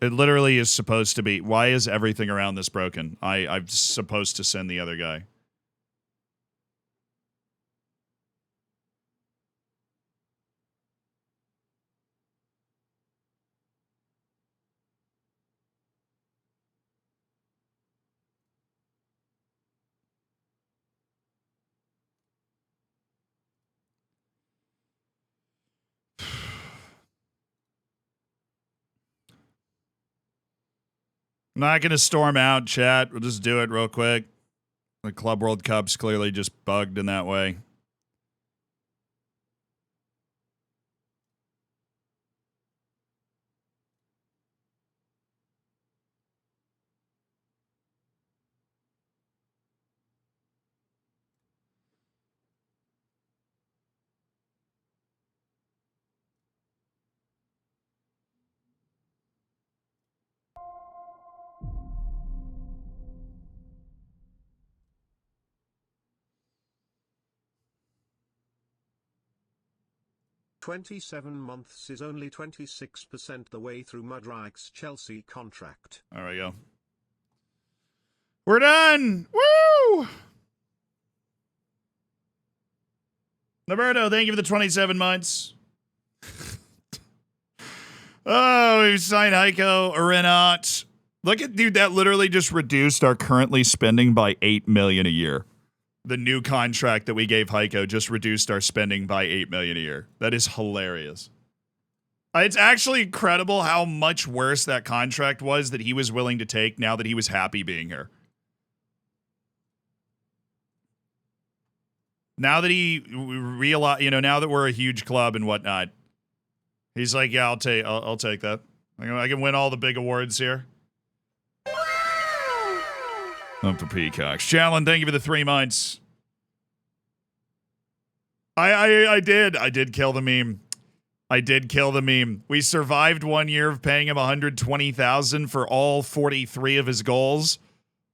It literally is supposed to be. Why is everything around this broken? I'm supposed to send the other guy. I'm not going to storm out, chat. We'll just do it real quick. The Club World Cup's clearly just bugged in that way. 27 months is only 26% the way through Mudrike's Chelsea contract. There we go. We're done! Woo! Roberto, thank you for the 27 months. Oh, we've signed Heiko, Renat. Look at, dude, that literally just reduced our currently spending by $8 million a year. The new contract that we gave Heiko just reduced our spending by $8 million a year. That is hilarious. It's actually incredible how much worse that contract was that he was willing to take now that he was happy being here. Now that he realized, now that we're a huge club and whatnot, he's like, yeah, I'll take that. I can win all the big awards here. Up for Peacocks. Challen, thank you for the 3 months. I did kill the meme. I did kill the meme. We survived 1 year of paying him $120,000 for all 43 of his goals.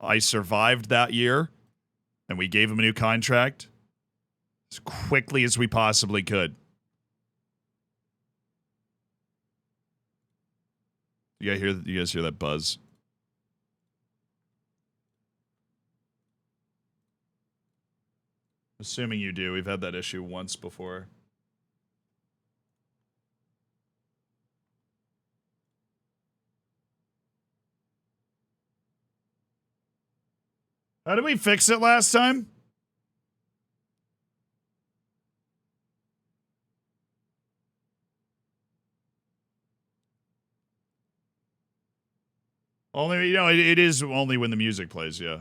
I survived that year, and we gave him a new contract as quickly as we possibly could. You guys hear that buzz? Assuming you do. We've had that issue once before. How did we fix it last time? Only, it is only when the music plays, yeah.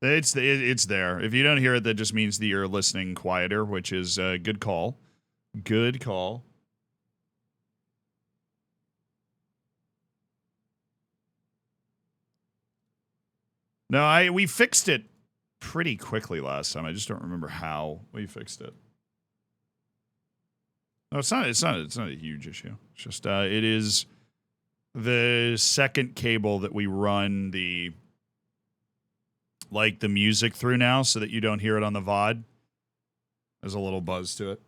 It's there. If you don't hear it, that just means that you're listening quieter, which is a good call. Good call. No, we fixed it pretty quickly last time. I just don't remember how we fixed it. No, it's not a huge issue. It's just it is the second cable that we run the music through now so that you don't hear it on the VOD. There's a little buzz to it.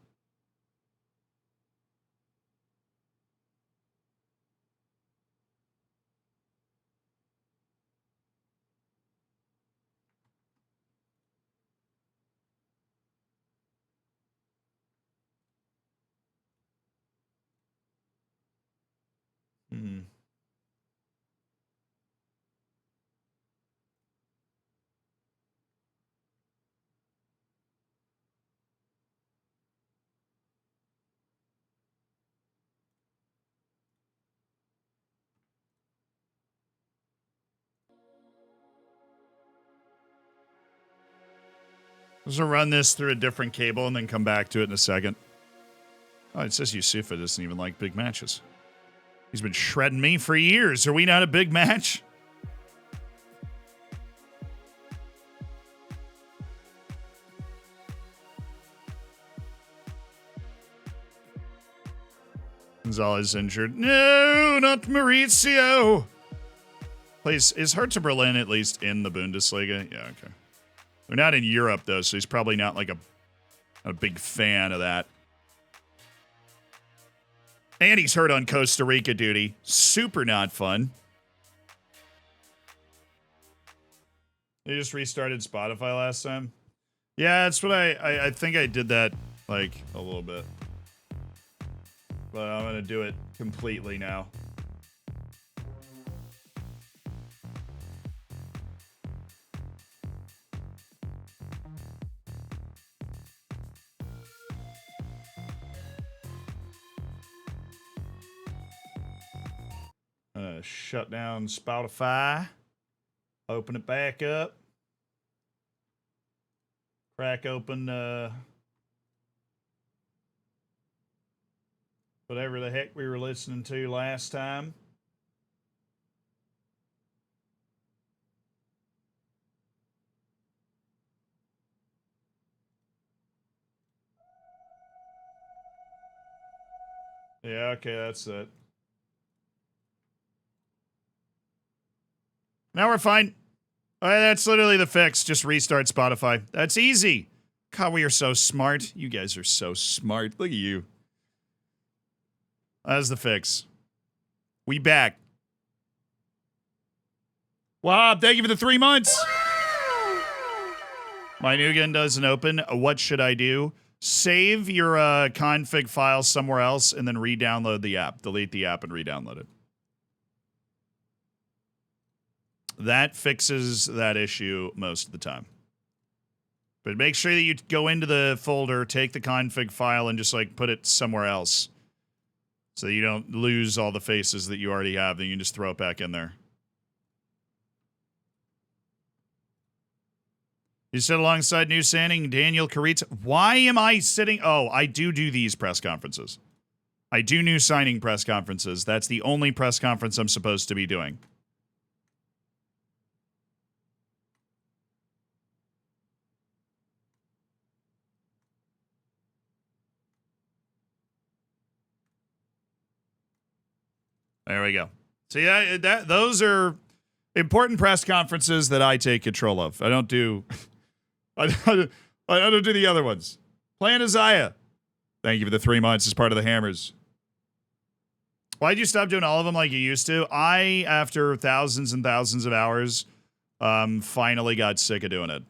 Let's run this through a different cable and then come back to it in a second. Oh, it says Yusufa doesn't even like big matches. He's been shredding me for years. Are we not a big match? Gonzalez injured. No, not Mauricio. Please, is Hertha Berlin at least in the Bundesliga? Yeah, okay. They're not in Europe, though, so he's probably not like a big fan of that. And he's hurt on Costa Rica duty. Super not fun. They just restarted Spotify last time. Yeah, that's what I think I did that like a little bit. But I'm going to do it completely now. Shut down Spotify. Open it back up. Crack open whatever the heck we were listening to last time. Yeah, okay, that's it. Now we're fine. That's literally the fix. Just restart Spotify. That's easy. God, we are so smart. You guys are so smart. Look at you. That's the fix. We back. Wow, thank you for the 3 months. My Nugan doesn't open. What should I do? Save your config file somewhere else and then re-download the app. Delete the app and re-download it. That fixes that issue most of the time. But make sure that you go into the folder, take the config file, and just like put it somewhere else. So that you don't lose all the faces that you already have. Then you can just throw it back in there. You sit alongside new signing Daniel Karitsa. Why am I sitting? Oh, I do these press conferences. I do new signing press conferences. That's the only press conference I'm supposed to be doing. There we go. See, those are important press conferences that I take control of. I don't do, I don't do the other ones. Plan Isaiah. Thank you for the 3 months as part of the Hammers. Why'd you stop doing all of them like you used to? I, after thousands and thousands of hours, finally got sick of doing it.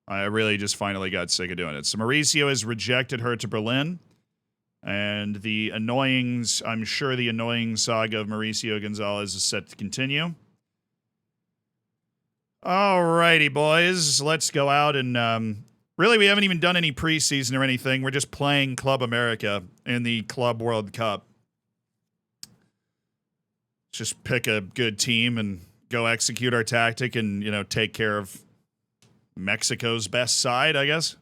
I really just finally got sick of doing it. So Mauricio has rejected her to Berlin. And the annoyings, I'm sure the annoying saga of Mauricio Gonzalez is set to continue. Alrighty, boys. Let's go out and, really, we haven't even done any preseason or anything. We're just playing Club America in the Club World Cup. Just pick a good team and go execute our tactic and, you know, take care of Mexico's best side, I guess.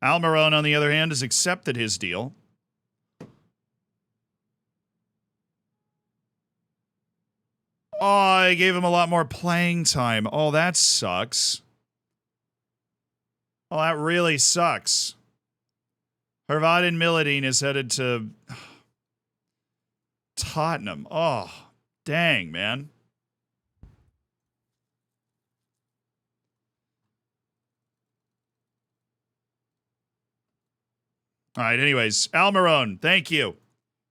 Almiron, on the other hand, has accepted his deal. Oh, I gave him a lot more playing time. Oh, that sucks. Oh, that really sucks. Hrvatin Miladin is headed to Tottenham. Oh, dang, man. All right, anyways, Almiron, thank you.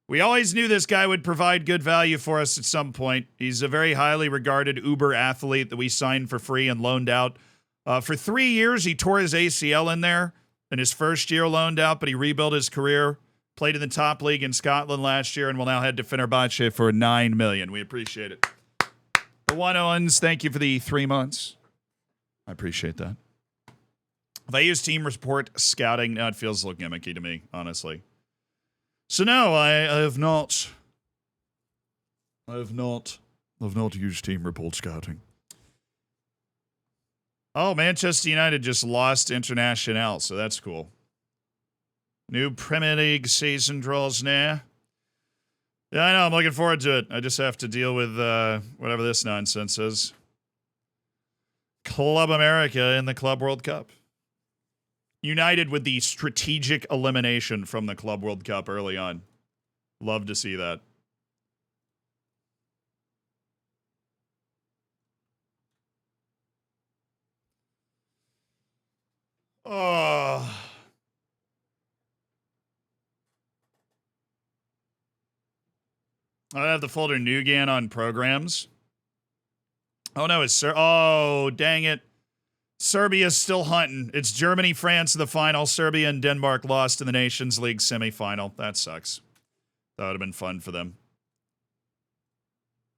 We always knew this guy would provide good value for us at some point. He's a very highly regarded Uber athlete that we signed for free and loaned out. For 3 years, he tore his ACL in there. In his first year loaned out, but he rebuilt his career. Played in the top league in Scotland last year and will now head to Fenerbahce for $9 million. We appreciate it. The one-ons, thank you for the 3 months. I appreciate that. If I use team report scouting, now it feels a little gimmicky to me, honestly. So no, I have not used team report scouting. Oh, Manchester United just lost International, so that's cool. New Premier League season draws near. Yeah, I know, I'm looking forward to it. I just have to deal with whatever this nonsense is. Club America in the Club World Cup. United with the strategic elimination from the Club World Cup early on. Love to see that. Oh. I have the folder Nugan on programs. Oh no, it's oh, dang it. Serbia's still hunting. It's Germany, France in the final. Serbia and Denmark lost in the Nations League semifinal. That sucks. That would have been fun for them.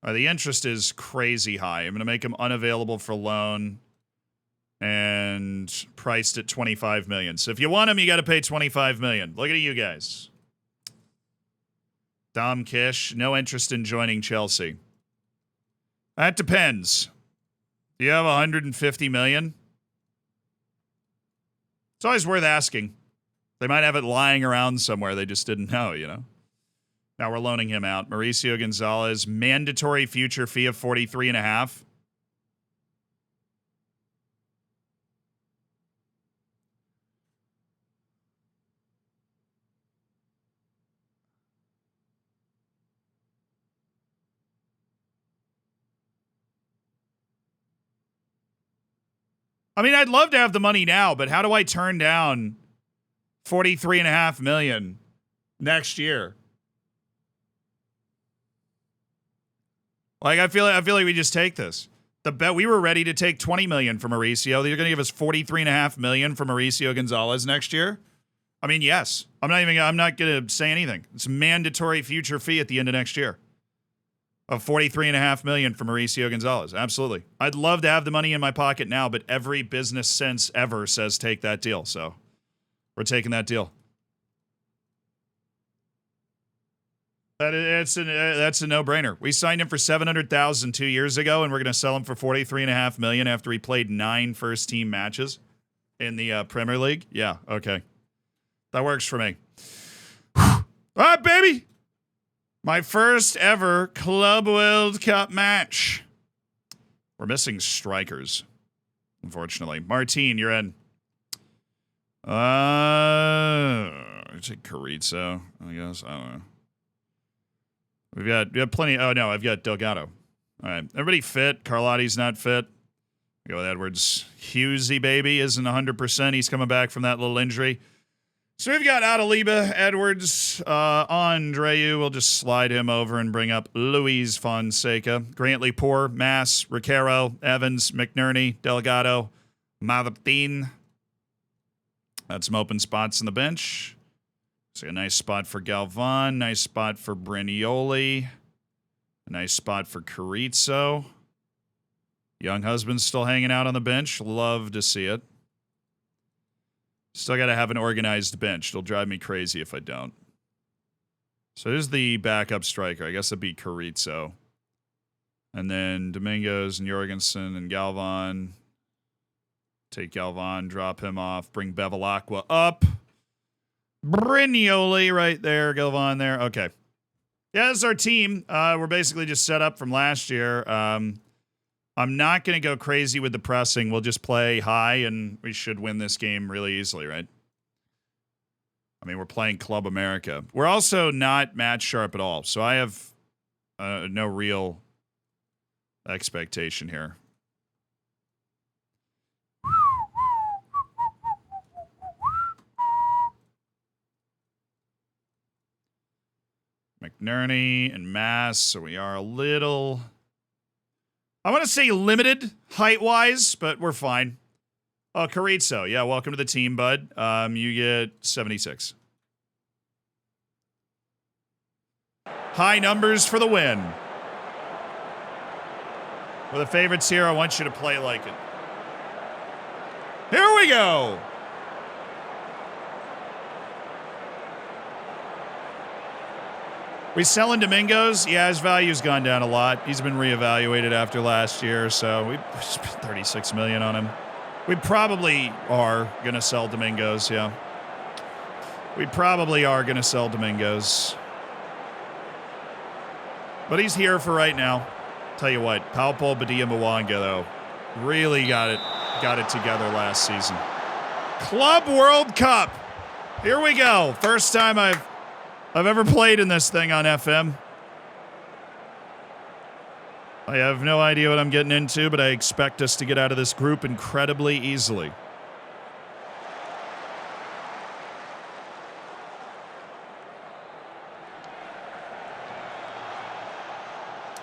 The interest is crazy high. I'm going to make them unavailable for loan and priced at $25 million. So if you want them, you got to pay $25 million. Look at you guys. Dom Kish, no interest in joining Chelsea. That depends. Do you have $150 million? It's always worth asking. They might have it lying around somewhere. They just didn't know, you know. Now we're loaning him out. Mauricio Gonzalez, mandatory future fee of $43.5. I mean, I'd love to have the money now, but how do I turn down $43.5 million next year? Like, I feel like we just take this. The bet we were ready to take $20 million from Mauricio. You're going to give us $43.5 million from Mauricio Gonzalez next year? I mean, yes. I'm not going to say anything. It's a mandatory future fee at the end of next year of $43.5 million from Mauricio Gonzalez. Absolutely. I'd love to have the money in my pocket now, but every business sense ever says take that deal. So we're taking that deal. That's a no-brainer. We signed him for $700,000 2 years ago, and we're going to sell him for $43.5 million after he played 9 first-team matches in the Premier League. Yeah, okay. That works for me. All right, baby. My first ever Club World Cup match. We're missing strikers, unfortunately. Martine, you're in. I take Carrizo, I guess. I don't know. We have plenty. Oh, no, I've got Delgado. All right. Everybody fit. Carlotti's not fit. Go with Edwards. Hughesy, baby, isn't 100%. He's coming back from that little injury. So we've got Adaliba, Edwards, Andreu. We'll just slide him over and bring up Luis Fonseca. Grantley, Poor, Mass, Ricaro, Evans, McNerney, Delgado, Martin. That's some open spots in the bench. So a nice spot for Galvan, nice spot for Brinioli, a nice spot for Carrizo. Young husband's still hanging out on the bench. Love to see it. Still got to have an organized bench. It'll drive me crazy if I don't. So here's the backup striker. I guess it'd be Carrizo. And then Domingos and Jorgensen and Galvan. Take Galvan, drop him off, bring Bevilacqua up. Brinioli right there, Galvan there. Okay. Yeah, this is our team. We're basically just set up from last year. I'm not going to go crazy with the pressing. We'll just play high, and we should win this game really easily, right? I mean, we're playing Club America. We're also not match sharp at all, so I have no real expectation here. McNerney and Mass, so we are a little... I want to say limited height-wise, but we're fine. Oh, Carrizo. Yeah, welcome to the team, bud. You get 76. High numbers for the win. For the favorites here, I want you to play like it. Here we go. We selling Domingos? Yeah, his value's gone down a lot. He's been reevaluated after last year, so we spent $36 million on him. We probably are going to sell Domingos, yeah. We probably are going to sell Domingos. But he's here for right now. Tell you what, Paupol Badia Mwanga, though, really got it together last season. Club World Cup. Here we go. First time I've ever played in this thing on FM. I have no idea what I'm getting into, but I expect us to get out of this group incredibly easily.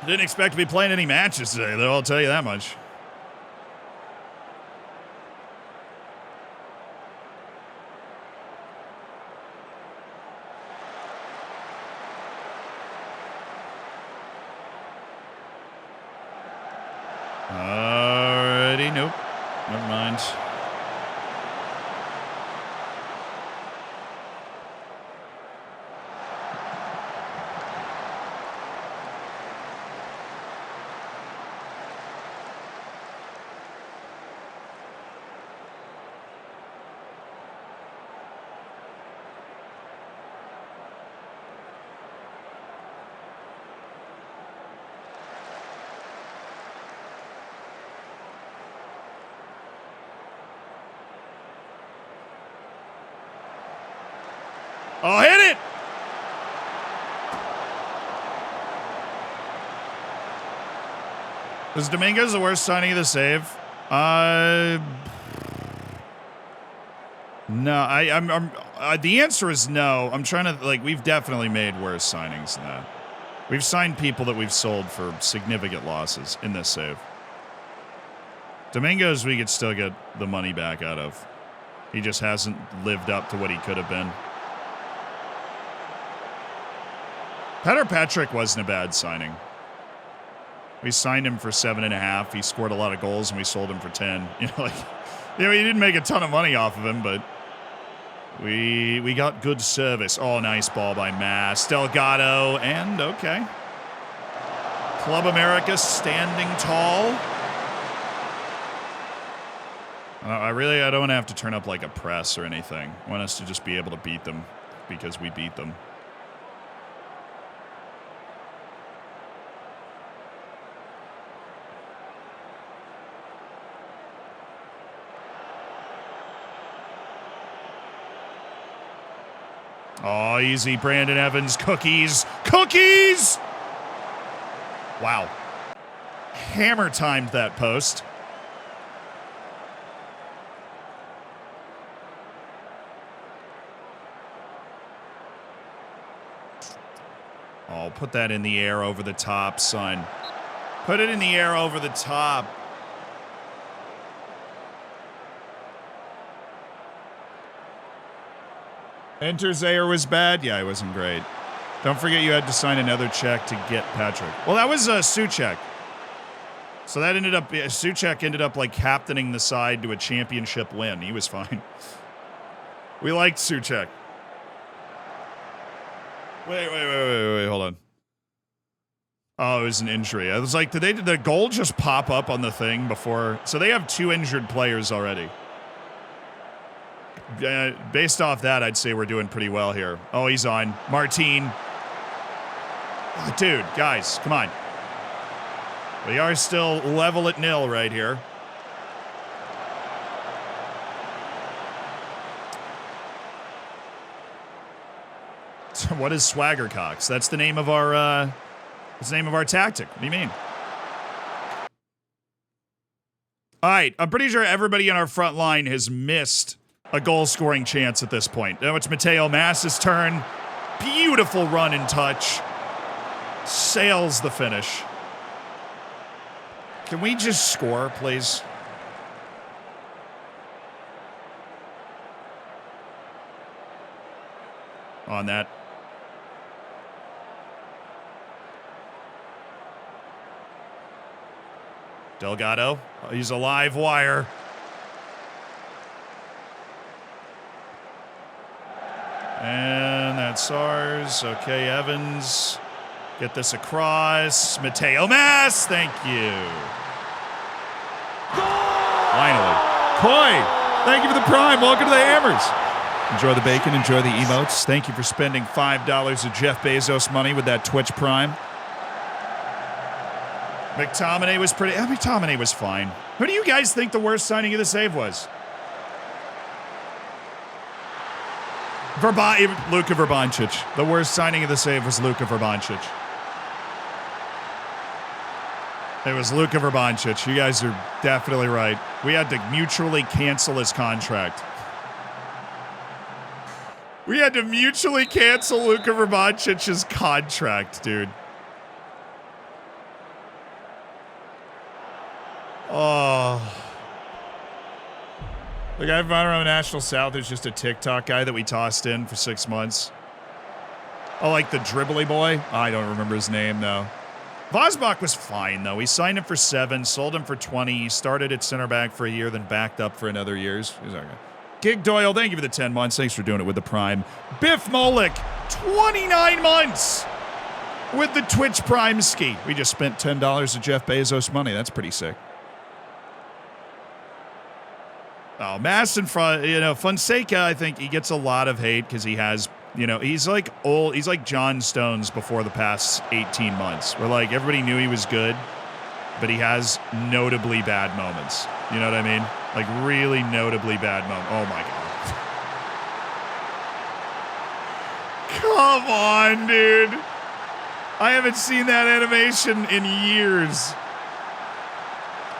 Didn't expect to be playing any matches today, though, I'll tell you that much. Alrighty, nope. Never mind. Oh, hit it! Is Domingos the worst signing of the save? No, the answer is no. I'm trying to, like, we've definitely made worse signings than that. We've signed people that we've sold for significant losses in this save. Domingos, we could still get the money back out of. He just hasn't lived up to what he could have been. Petr Patrick wasn't a bad signing. We signed him for 7.5. He scored a lot of goals, and we sold him for 10. You know, like, you know, we didn't make a ton of money off of him, but we got good service. Oh, nice ball by Mass. Delgado, and okay. Club America standing tall. I don't want to have to turn up like a press or anything. I want us to just be able to beat them because we beat them. Oh, easy, Brandon Evans. Cookies. Cookies! Wow. Hammer timed that post. Oh, put that in the air over the top, son. Put it in the air over the top. Enter Zaire was bad? Yeah, it wasn't great. Don't forget you had to sign another check to get Patrick. Well, that was Suchek. So that ended up, Suchek ended up like captaining the side to a championship win. He was fine. We liked Suchek. Wait, hold on. Oh, it was an injury. I was like, did the goal just pop up on the thing before? So they have 2 injured players already. Based off that, I'd say we're doing pretty well here. Oh, he's on. Martin. Oh, dude, guys, come on. We are still level at 0 right here. What is Swagger Cox? That's the name of our tactic. What do you mean? All right, I'm pretty sure everybody in our front line has missed a goal-scoring chance at this point. Now it's Mateo Mass's turn. Beautiful run and touch. Sails the finish. Can we just score, please? On that. Delgado. Oh, he's a live wire. And that's ours. Okay, Evans. Get this across. Mateo Mass. Thank you. Finally. Koi, thank you for the prime. Welcome to the Hammers. Enjoy the bacon. Enjoy the emotes. Thank you for spending $5 of Jeff Bezos money with that Twitch Prime. McTominay was pretty... McTominay was fine. Who do you guys think the worst signing of the save was? Luka Vrbancic. The worst signing of the save was Luka Vrbancic. It was Luka Vrbancic. You guys are definitely right. We had to mutually cancel his contract. We had to mutually cancel Luka Vrbancic's contract, dude. Oh. The guy from around National South is just a TikTok guy that we tossed in for 6 months. Oh, like the dribbly boy? I don't remember his name, though. Vosbach was fine, though. We signed him for 7, sold him for 20. He started at center back for a year, then backed up for another year. He's okay. Gig Doyle, thank you for the 10 months. Thanks for doing it with the Prime. Biff Molick, 29 months with the Twitch Prime ski. We just spent $10 of Jeff Bezos money. That's pretty sick. Oh, Mass and Fonseca, I think he gets a lot of hate because he has, he's like old. He's like John Stones before the past 18 months, where like everybody knew he was good, but he has notably bad moments. You know what I mean? Like really notably bad moments. Oh my God. Come on, dude. I haven't seen that animation in years.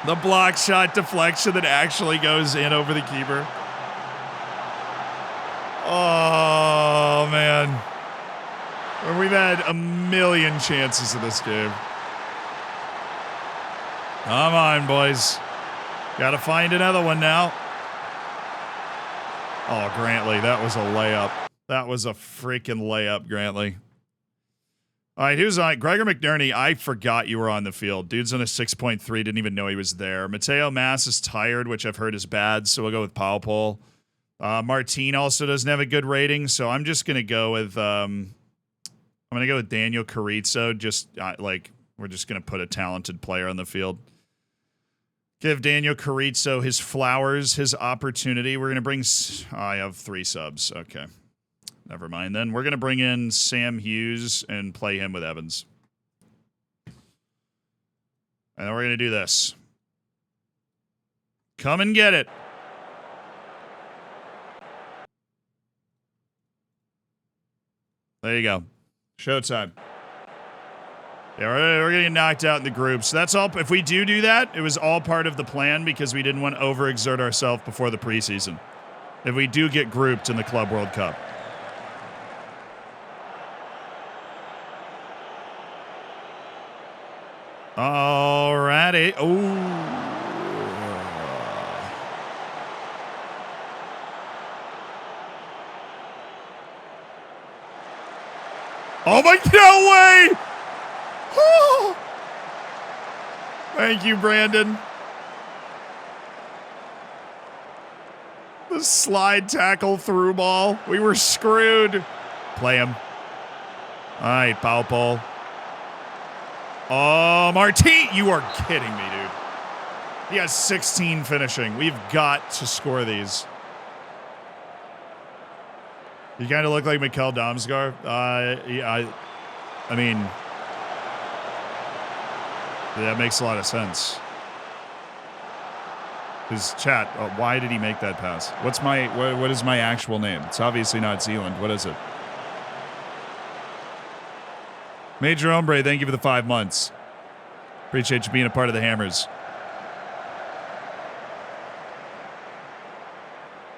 The block shot deflection that actually goes in over the keeper. Oh, man. We've had a million chances in this game. Come on, boys. Gotta find another one now. Oh, Grantley, that was a layup. That was a freaking layup, Grantley. All right, who's on? Gregor McNerney, I forgot you were on the field. Dude's on a 6.3, didn't even know he was there. Mateo Mass is tired, which I've heard is bad, so we'll go with Powell. Martine also doesn't have a good rating, so I'm just going to go with I'm going to go with Daniel Carrizo. Just we're just going to put a talented player on the field. Give Daniel Carrizo his flowers, his opportunity. We're going to bring... I have 3 subs. Okay. Never mind then. We're going to bring in Sam Hughes and play him with Evans. And then we're going to do this. Come and get it. There you go. Showtime. Yeah, we're going to get knocked out in the groups. That's all. If we do that, it was all part of the plan because we didn't want to overexert ourselves before the preseason. If we do get grouped in the Club World Cup. Alrighty. Oh my, no way! Oh. Thank you, Brandon. The slide tackle through ball. We were screwed. Play him. All right, Powell. Oh, Martine. You are kidding me, dude. He has 16 finishing. We've got to score these. You kind of look like Mikkel Damsgaard. I mean, that makes a lot of sense. His chat, why did he make that pass? What is my actual name? It's obviously not Zealand. What is it? Major Hombre, thank you for the 5 months. Appreciate you being a part of the Hammers.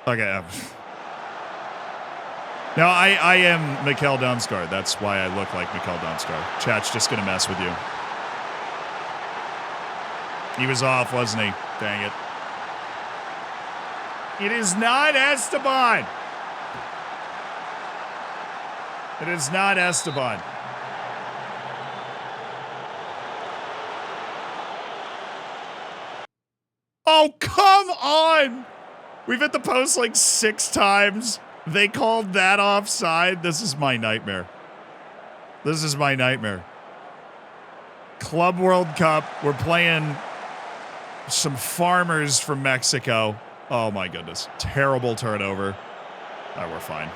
Okay. Now, I am Mikkel Damsgaard. That's why I look like Mikkel Damsgaard. Chat's just going to mess with you. He was off, wasn't he? Dang it. It is not Esteban. It is not Esteban. Oh, come on! We've hit the post like 6 times. They called that offside. This is my nightmare. This is my nightmare. Club World Cup. We're playing some farmers from Mexico. Oh, my goodness. Terrible turnover. Oh, we're fine.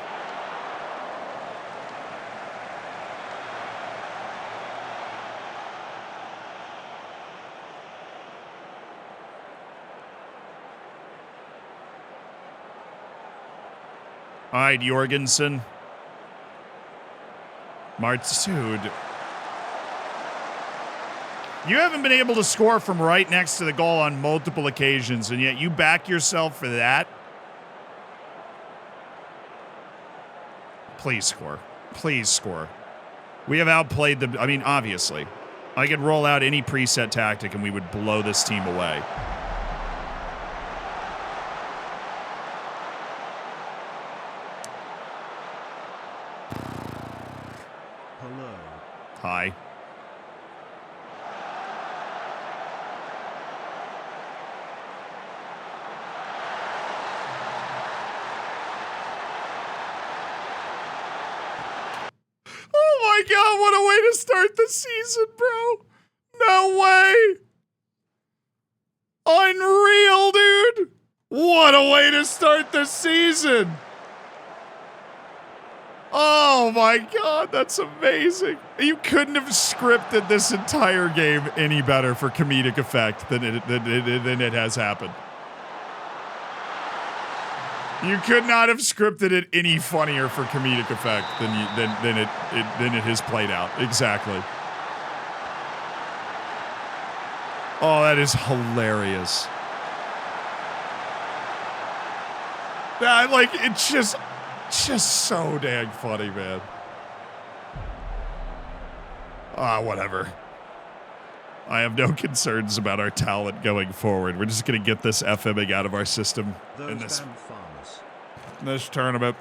All right, Jorgensen. Dude. You haven't been able to score from right next to the goal on multiple occasions, and yet you back yourself for that? Please score. Please score. We have outplayed the... I mean, obviously. I could roll out any preset tactic, and we would blow this team away. Hello. Hi. Oh my God, what a way to start the season, bro. No way. Unreal, dude. What a way to start the season. Oh my God, that's amazing. You couldn't have scripted this entire game any better for comedic effect than it has happened. You could not have scripted it any funnier for comedic effect than it has played out. Exactly. Oh, that is hilarious. That, like, it's just... Just so dang funny, man. Whatever. I have no concerns about our talent going forward. We're just going to get this FMing out of our system in this tournament.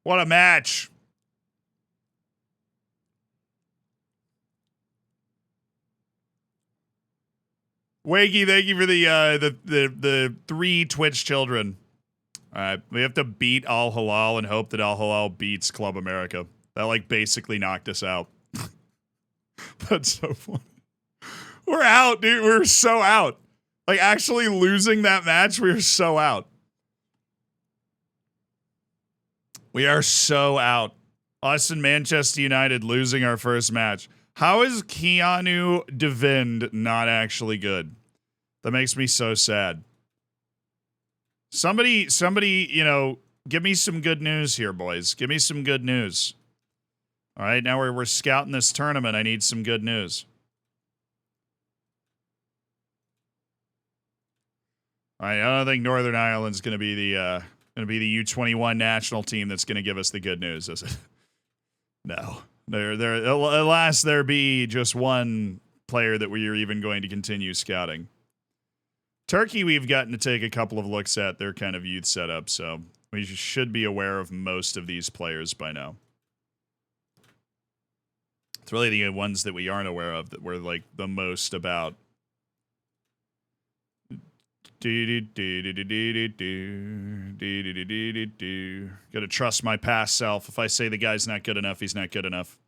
What a match. Wakey, thank you for the 3 Twitch children. All right, we have to beat Al Hilal and hope that Al Hilal beats Club America. That like basically knocked us out. That's so funny. We're out, dude. We're so out. Like actually losing that match, we're so out. We are so out. Us and Manchester United losing our first match. How is Keanu Devind not actually good? That makes me so sad. Somebody, you know, give me some good news here, boys. Give me some good news. All right, now we're scouting this tournament. I need some good news. All right, I don't think Northern Ireland's going to be the U21 national team that's going to give us the good news, is it? No. Alas, there be just one player that we are even going to continue scouting. Turkey, we've gotten to take a couple of looks at their kind of youth setup, so we should be aware of most of these players by now. It's really the ones that we aren't aware of that we're like the most about. Gotta trust my past self. If I say the guy's not good enough, he's not good enough.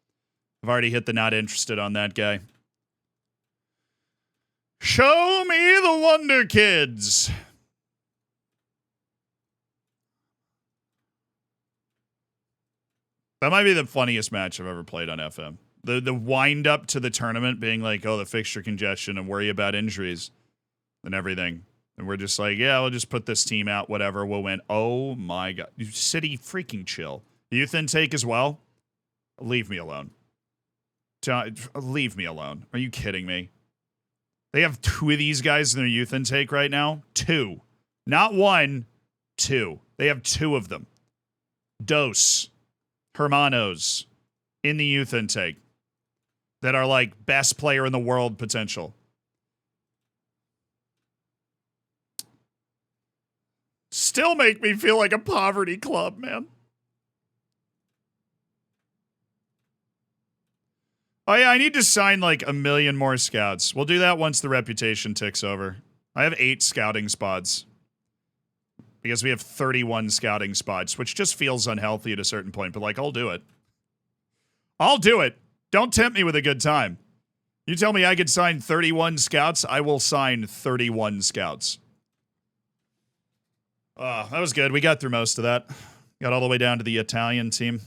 I've already hit the not interested on that guy. Show me the Wonder Kids. That might be the funniest match I've ever played on FM. The wind up to the tournament being like, oh, the fixture congestion and worry about injuries and everything. And we're just like, yeah, we'll just put this team out, whatever, we'll win. Oh my God. City freaking chill. Youth intake as well? Leave me alone. Leave me alone. Are you kidding me? They have 2 of these guys in their youth intake right now? 2. Not 1, 2. They have 2 of them. Dos, Hermanos, in the youth intake that are like best player in the world potential. Still make me feel like a poverty club, man. Oh yeah, I need to sign like 1 million more scouts. We'll do that once the reputation ticks over. I have 8 scouting spots. Because we have 31 scouting spots, which just feels unhealthy at a certain point, but like, I'll do it. I'll do it. Don't tempt me with a good time. You tell me I could sign 31 scouts, I will sign 31 scouts. That was good. We got through most of that. Got all the way down to the Italian team.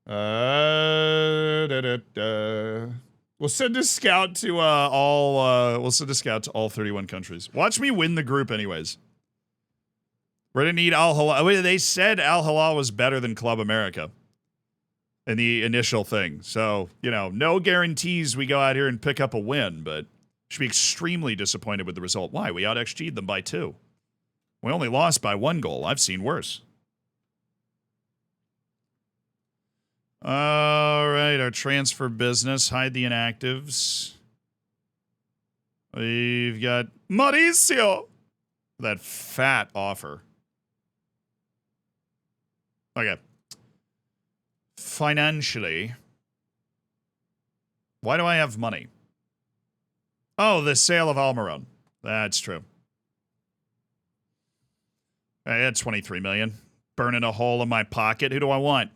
We'll send a scout to all 31 countries. Watch me win the group anyways. We're gonna need Al Hilal. They said Al Hilal was better than Club America in the initial thing. So, you know, no guarantees we go out here and pick up a win, but should be extremely disappointed with the result. Why? We out-XG'd them by 2. We only lost by 1 goal. I've seen worse. All right, our transfer business. Hide the inactives. We've got Mauricio. That fat offer. Okay. Financially. Why do I have money? Oh, the sale of Almiron. That's true. I had 23 million. Burning a hole in my pocket. Who do I want?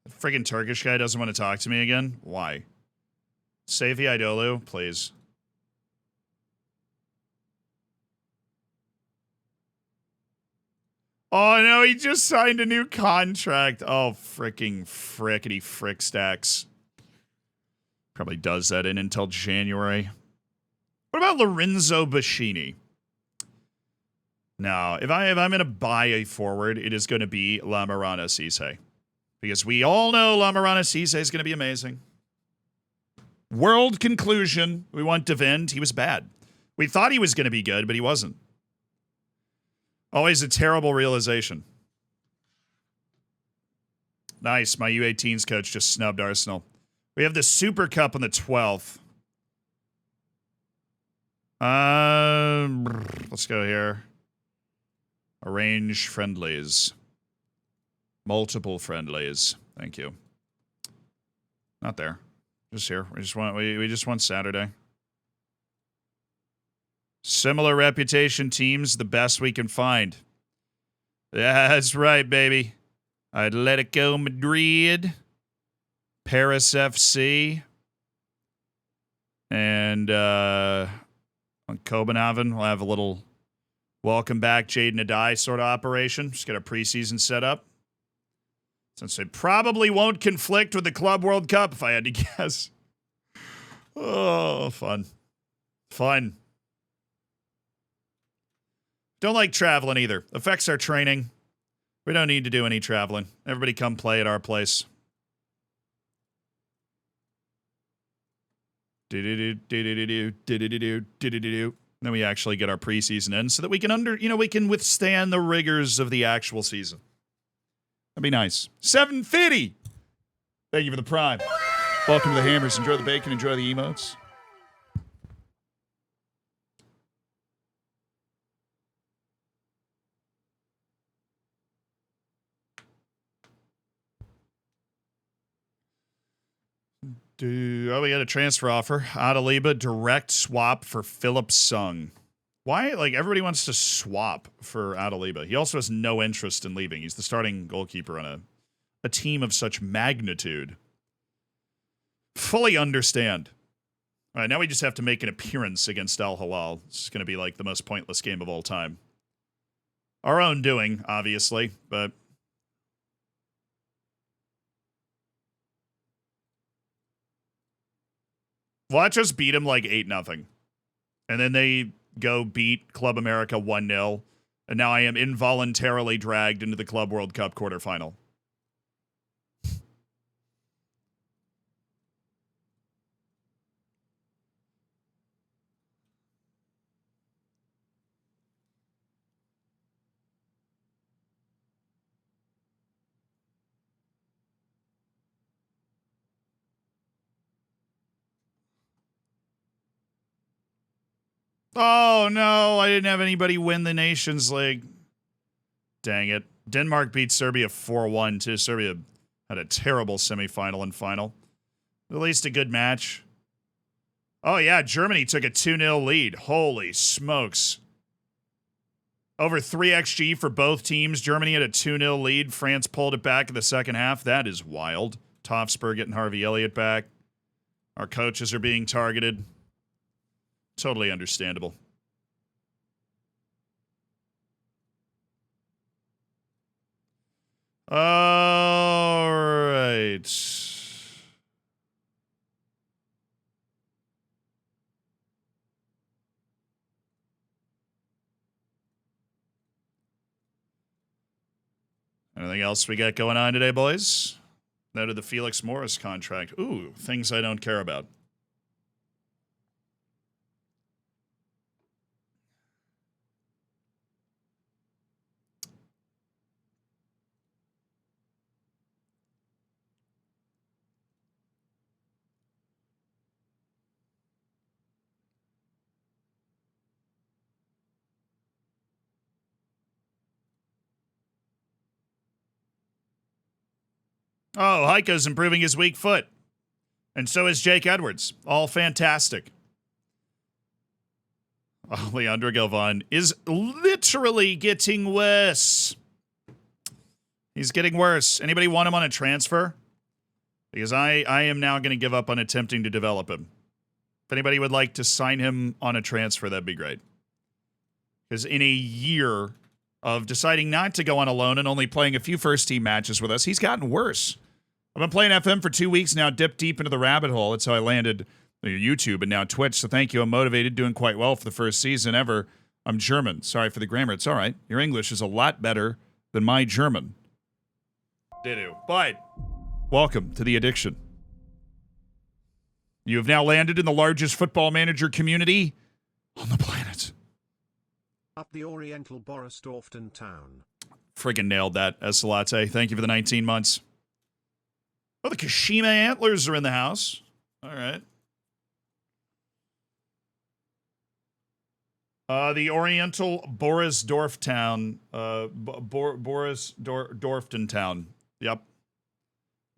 The friggin' Turkish guy doesn't want to talk to me again? Why? Safi Idolu, please. Oh no, he just signed a new contract. Oh, frickety frick stacks. Probably does that in until January. What about Lorenzo Bascini? No, if I'm going to buy a forward, it is going to be Lamarana Cisse. Because we all know Lamarana Cisse is going to be amazing. World conclusion, we want Devend. He was bad. We thought he was going to be good, but he wasn't. Always a terrible realization. Nice, my U18s coach just snubbed Arsenal. We have the Super Cup on the 12th. Let's go here. Arrange friendlies. Multiple friendlies. Thank you. Not there. Just here. We just want Saturday. Similar reputation teams, the best we can find. That's right, baby. Atletico Madrid, Paris FC, and on Copenhagen, we'll have a little welcome back Jaden Adai sort of operation. Just get a preseason set up. Since it probably won't conflict with the Club World Cup, if I had to guess. Oh, fun. Fun. Don't like traveling either. Affects our training. We don't need to do any traveling. Everybody come play at our place. Then we actually get our preseason in so that we can we can withstand the rigors of the actual season. That'd be nice. 750. Thank you for the prime. Welcome to the Hammers. Enjoy the bacon. Enjoy the emotes. We got a transfer offer. Adaliba, direct swap for Philip Sung. Why? Like, everybody wants to swap for Adaliba. He also has no interest in leaving. He's the starting goalkeeper on a team of such magnitude. Fully understand. All right, now we just have to make an appearance against Al Hilal. This is going to be like the most pointless game of all time. Our own doing, obviously, but... Watch us beat him like 8-0. And then they go beat Club America 1-0. And now I am involuntarily dragged into the Club World Cup quarterfinal. Oh, no, I didn't have anybody win the Nations League. Dang it. Denmark beat Serbia 4-1, too. Serbia had a terrible semifinal and final. At least a good match. Oh, yeah, Germany took a 2-0 lead. Holy smokes. Over 3 XG for both teams. Germany had a 2-0 lead. France pulled it back in the second half. That is wild. Topspur getting Harvey Elliott back. Our coaches are being targeted. Totally understandable. All right. Anything else we got going on today, boys? Noted the Felix Morris contract. Ooh, things I don't care about. Oh, Heiko's improving his weak foot. And so is Jake Edwards. All fantastic. Oh, Leandro Galvan is literally getting worse. He's getting worse. Anybody want him on a transfer? Because I am now going to give up on attempting to develop him. If anybody would like to sign him on a transfer, that'd be great. Because in a year of deciding not to go on a loan and only playing a few first-team matches with us, he's gotten worse. I've been playing FM for 2 weeks now, dipped deep into the rabbit hole. That's how I landed YouTube and now Twitch, so thank you. I'm motivated, doing quite well for the first season ever I'm German. Sorry for the grammar. It's all right. Your English is a lot better than my German. Ditto. But welcome to the addiction. You have now landed in the largest football manager community on the planet. Up the Oriental Borisdorfton town. Friggin' nailed that, Esselate. Thank you for the 19 months. Oh, the Kashima Antlers are in the house. All right. The Oriental Borisdorf town. Borisdorfton town. Yep.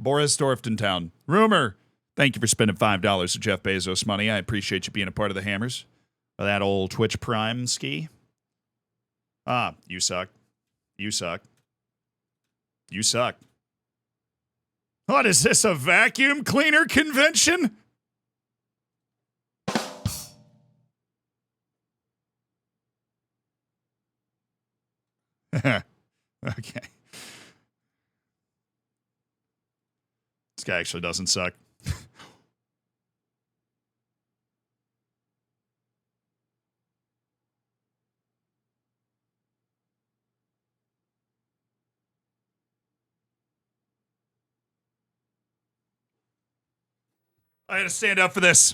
Borisdorfton town. Rumor. Thank you for spending $5 of Jeff Bezos money. I appreciate you being a part of the Hammers. That old Twitch Prime ski. Ah, you suck. You suck. You suck. What is this, a vacuum cleaner convention? Okay. This guy actually doesn't suck. I had to stand up for this.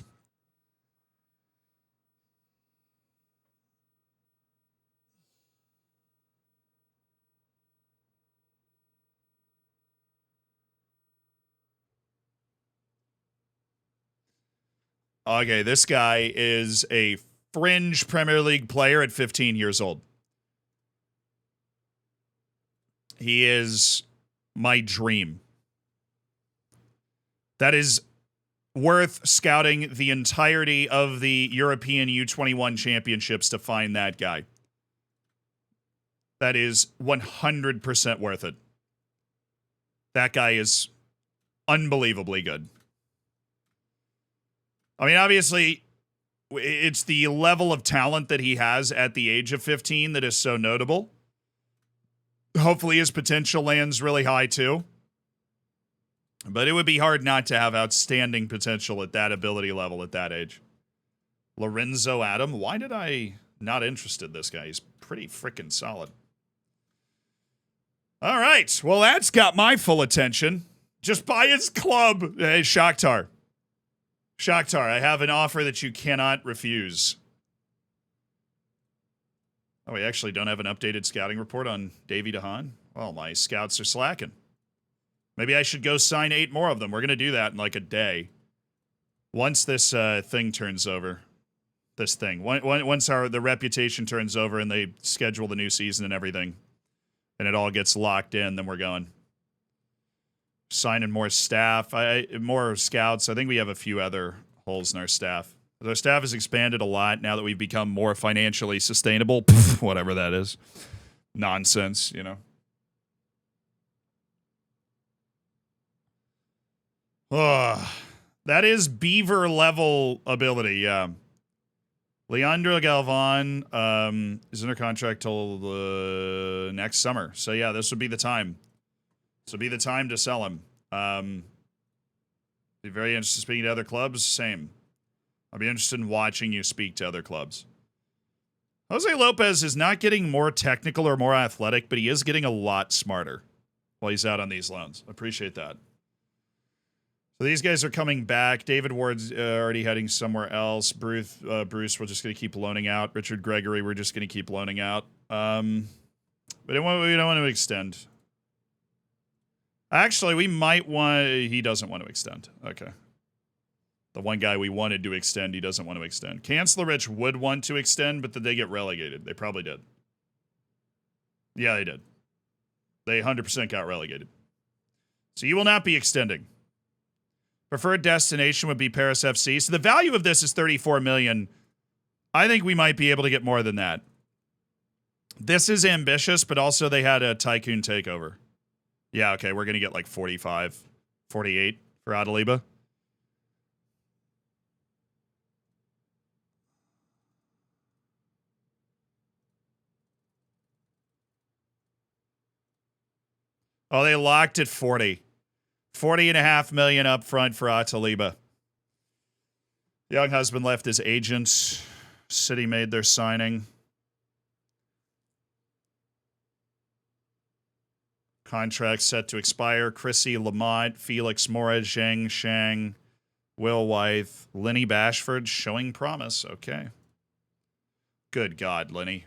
Okay, this guy is a fringe Premier League player at 15 years old. He is my dream. That is worth scouting the entirety of the European U21 championships to find that guy. That is 100% worth it. That guy is unbelievably good. I mean, obviously, it's the level of talent that he has at the age of 15 that is so notable. Hopefully his potential lands really high, too. But it would be hard not to have outstanding potential at that ability level at that age. Lorenzo Adam. Why did I not interested in this guy? He's pretty freaking solid. All right. Well, that's got my full attention. Just buy his club. Hey, Shakhtar. Shakhtar, I have an offer that you cannot refuse. Oh, we actually don't have an updated scouting report on Davy DeHaan? Well, my scouts are slacking. Maybe I should go sign 8 more of them. We're going to do that in like a day. Once this thing turns over. This thing. Once the reputation turns over and they schedule the new season and everything, and it all gets locked in, then we're going. Signing more staff, more scouts. I think we have a few other holes in our staff. Our staff has expanded a lot now that we've become more financially sustainable. Whatever that is. Nonsense, you know. That is beaver level ability, yeah. Leandro Galvan is under contract till next summer. So yeah, this would be the time. This would be the time to sell him. Be very interested in speaking to other clubs. Same. I'll be interested in watching you speak to other clubs. Jose Lopez is not getting more technical or more athletic, but he is getting a lot smarter while he's out on these loans. I appreciate that. So these guys are coming back. David Ward's already heading somewhere else. Bruce, we're just going to keep loaning out. Richard Gregory, we're just going to keep loaning out. But we don't want to extend. Actually, we might want... He doesn't want to extend. Okay. The one guy we wanted to extend, he doesn't want to extend. Kanslerich would want to extend, but did they get relegated? They probably did. Yeah, they did. They 100% got relegated. So you will not be extending. Preferred destination would be Paris FC. So the value of this is $34 million. I think we might be able to get more than that. This is ambitious, but also they had a tycoon takeover. Yeah, okay, we're going to get like 45, 48 for Adaliba. Oh, they locked at 40. $40.5 million up front for Ataliba. Young husband left his agent. City made their signing. Contract set to expire. Chrissy Lamont, Felix Mora, Zhang Shang, Will Wythe, Lenny Bashford showing promise. Okay. Good God, Lenny.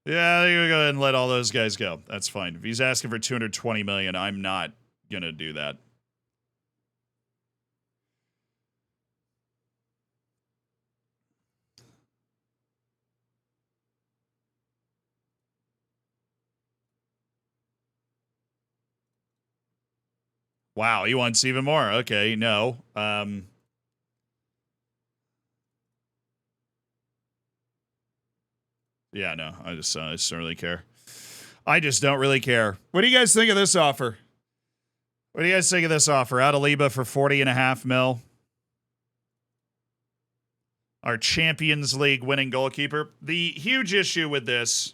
Yeah, you go ahead and let all those guys go. That's fine. If he's asking for $220 million, I'm not gonna do that. Wow, he wants even more. Okay, no. Yeah, no. I just don't really care. I just don't really care. What do you guys think of this offer? What do you guys think of this offer? Adaliba for $40.5 million. Our Champions League winning goalkeeper. The huge issue with this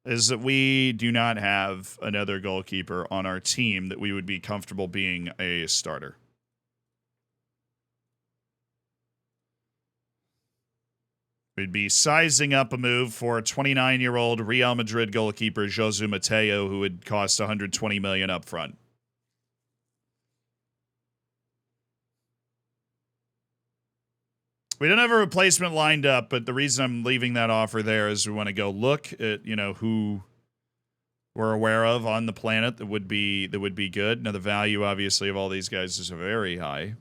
is that we do not have another goalkeeper on our team that we would be comfortable being a starter. We'd be sizing up a move for 29-year-old Real Madrid goalkeeper Josu Mateo, who would cost $120 million up front. We don't have a replacement lined up, but the reason I'm leaving that offer there is we want to go look at, who we're aware of on the planet that would be good. Now, the value, obviously, of all these guys is very high.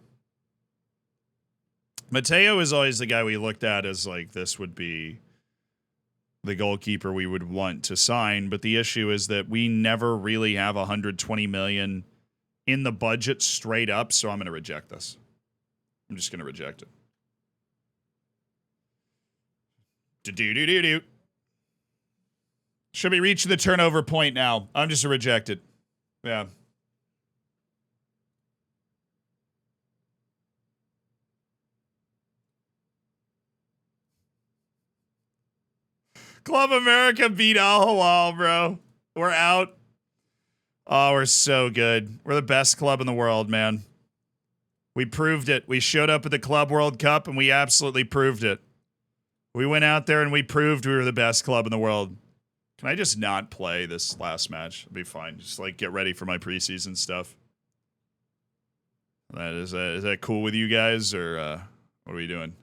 Mateo is always the guy we looked at as, like, this would be the goalkeeper we would want to sign, but the issue is that we never really have $120 million in the budget straight up, so I'm going to reject this. I'm just going to reject it. Do. Should be reaching the turnover point now. I'm just a rejected. Yeah. Club America beat Al Hilal, bro. We're out. Oh, we're so good. We're the best club in the world, man. We proved it. We showed up at the Club World Cup, and we absolutely proved it. We went out there and we proved we were the best club in the world. Can I just not play this last match? It'll be fine. Just like get ready for my preseason stuff. Is that cool with you guys, or what are we doing?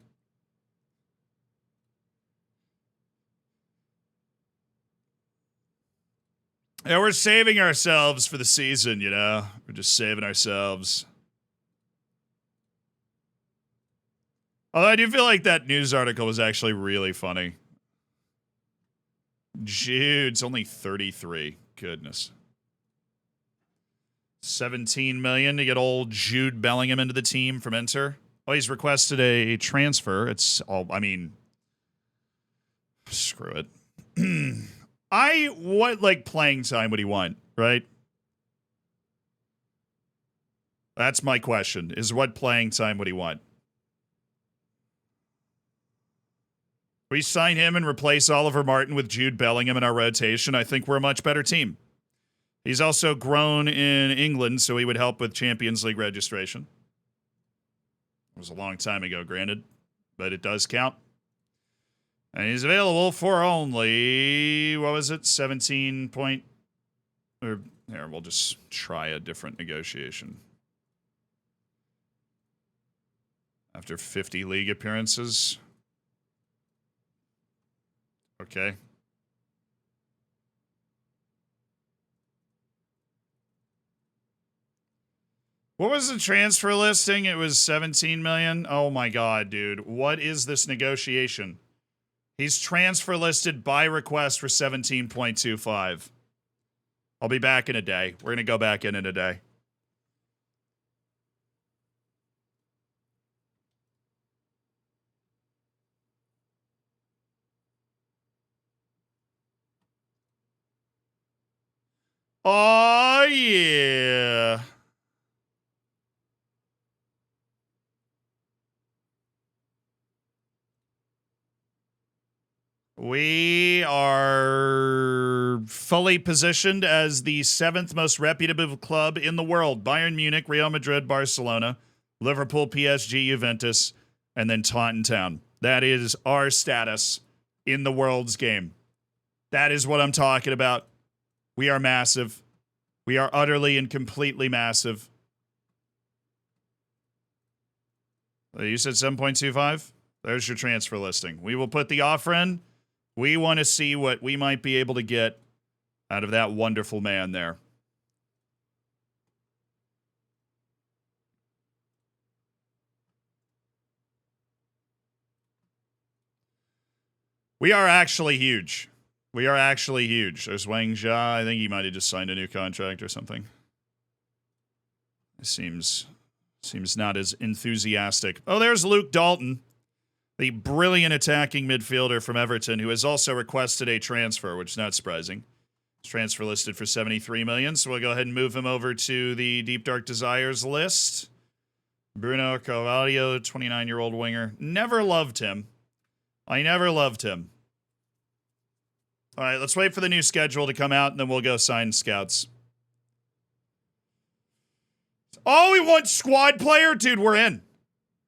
Yeah, we're saving ourselves for the season, We're just saving ourselves. Although I do feel like that news article was actually really funny. Jude's only 33. Goodness. 17 million to get old Jude Bellingham into the team from Inter. Oh, he's requested a transfer. It's all, screw it. What playing time would he want, right? That's my question, is what playing time would he want? We sign him and replace Oliver Martin with Jude Bellingham in our rotation. I think we're a much better team. He's also grown in England, so he would help with Champions League registration. It was a long time ago, granted, but it does count. And he's available for only, 17 point... Or, here, we'll just try a different negotiation. After 50 league appearances... Okay. What was the transfer listing? It was 17 million. Oh my God, dude. What is this negotiation? He's transfer listed by request for 17.25. I'll be back in a day. We're going to go back in a day. Oh, yeah. We are fully positioned as the 7th most reputable club in the world. Bayern Munich, Real Madrid, Barcelona, Liverpool, PSG, Juventus, and then Taunton Town. That is our status in the World's game. That is what I'm talking about. We are massive. We are utterly and completely massive. You said 7.25? There's your transfer listing. We will put the offer in. We want to see what we might be able to get out of that wonderful man there. We are actually huge. We are actually huge. There's Wang Jia. I think he might have just signed a new contract or something. It seems not as enthusiastic. Oh, there's Luke Dalton, the brilliant attacking midfielder from Everton, who has also requested a transfer, which is not surprising. His transfer listed for $73 million, so we'll go ahead and move him over to the Deep Dark Desires list. Bruno Carvalho, 29-year-old winger. Never loved him. I never loved him. All right, let's wait for the new schedule to come out, and then we'll go sign scouts. Oh, we want squad player? Dude, we're in.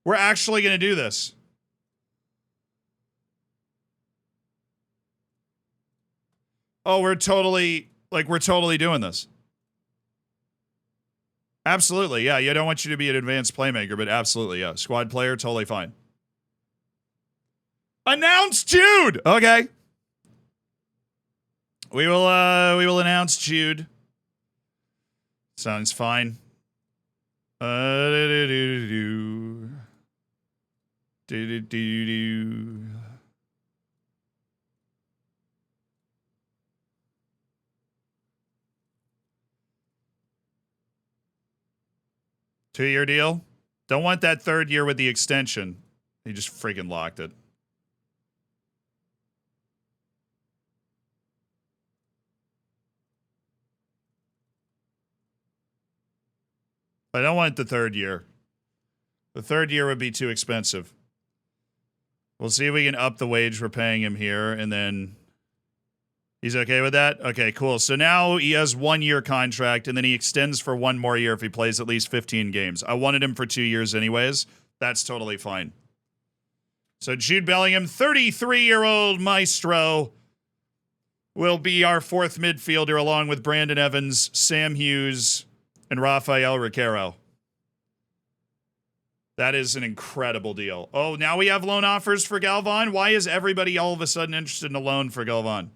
We're actually going to do this. Oh, we're totally doing this. Absolutely, yeah. I don't want you to be an advanced playmaker, but absolutely, yeah. Squad player, totally fine. Announce Jude! Okay. We will announce Jude. Sounds fine. Do-do-do-do. Do-do-do-do. Two-year deal? Don't want that third year with the extension. He just freaking locked it. I don't want the third year. The third year would be too expensive. We'll see if we can up the wage we're paying him here, and then he's okay with that? Okay, cool. So now he has 1 year contract, and then he extends for 1 more year if he plays at least 15 games. I wanted him for 2 years anyways. That's totally fine. So Jude Bellingham, 33-year-old maestro, will be our fourth midfielder along with Brandon Evans, Sam Hughes, and Rafael Riquero. That is an incredible deal. Oh, now we have loan offers for Galvan? Why is everybody all of a sudden interested in a loan for Galvan?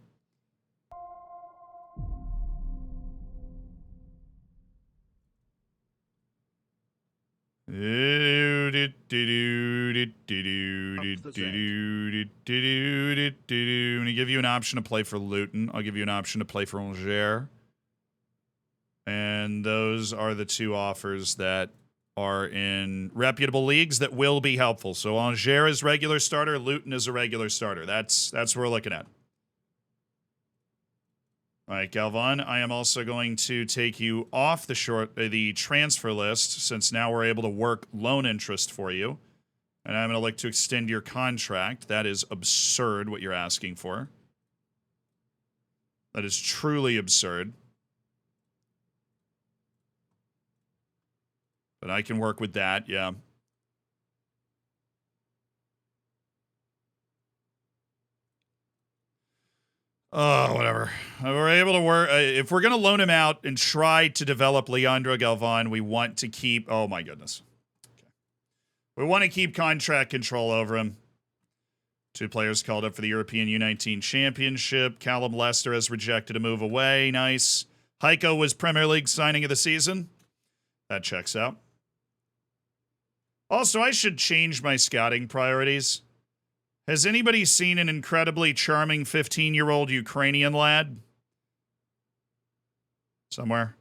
I'm going to give you an option to play for Luton. I'll give you an option to play for Angers. And those are the two offers that are in reputable leagues that will be helpful. So Angers is regular starter, Luton is a regular starter. That's what we're looking at. All right, Galvan, I am also going to take you off the transfer list, since now we're able to work loan interest for you. And I'm going to look to extend your contract. That is absurd what you're asking for. That is truly absurd. But I can work with that, yeah. Oh, whatever. We're able to work. If we're going to loan him out and try to develop Leandro Galvan, we want to keep... Oh, my goodness. Okay. We want to keep contract control over him. 2 players called up for the European U19 Championship. Callum Lester has rejected a move away. Nice. Heiko was Premier League signing of the season. That checks out. Also, I should change my scouting priorities. Has anybody seen an incredibly charming 15-year-old Ukrainian lad? Somewhere.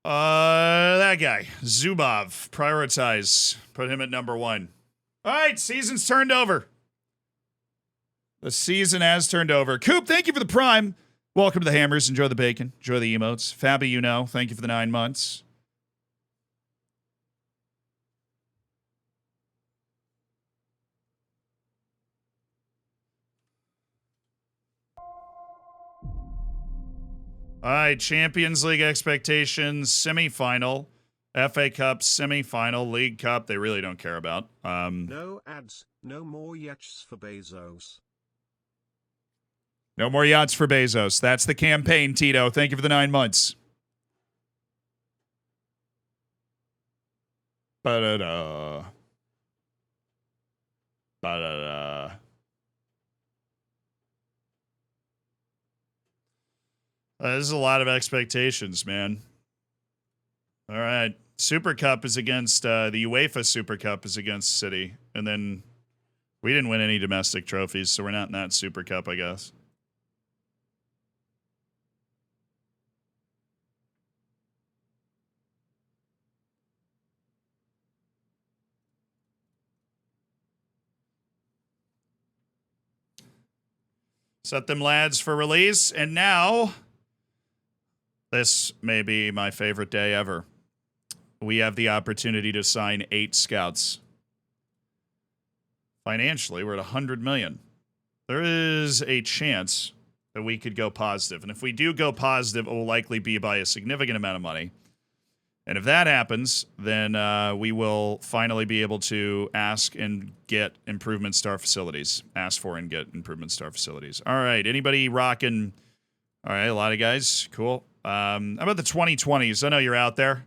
That guy. Zubov. Prioritize. Put him at number 1. All right, season's turned over. The season has turned over. Coop, thank you for the prime. Welcome to the Hammers. Enjoy the bacon. Enjoy the emotes. Fabi, thank you for the 9 months. All right, Champions League expectations, semifinal, FA Cup, semifinal, League Cup, they really don't care about. No ads, no more yachts for Bezos. No more yachts for Bezos. That's the campaign, Tito. Thank you for the 9 months. Ba-da-da. Ba-da-da. This is a lot of expectations, man. All right. Super Cup is against, the UEFA Super Cup is against City. And then we didn't win any domestic trophies, so we're not in that Super Cup, I guess. Set them lads for release. And now, this may be my favorite day ever. We have the opportunity to sign 8 scouts. Financially, we're at 100 million. There is a chance that we could go positive. And if we do go positive, it will likely be by a significant amount of money. And if that happens, then we will finally be able to ask and get improvements to our facilities. Ask for and get improvements to our facilities. All right. Anybody rocking? All right. A lot of guys. Cool. How about the 2020s? I know you're out there.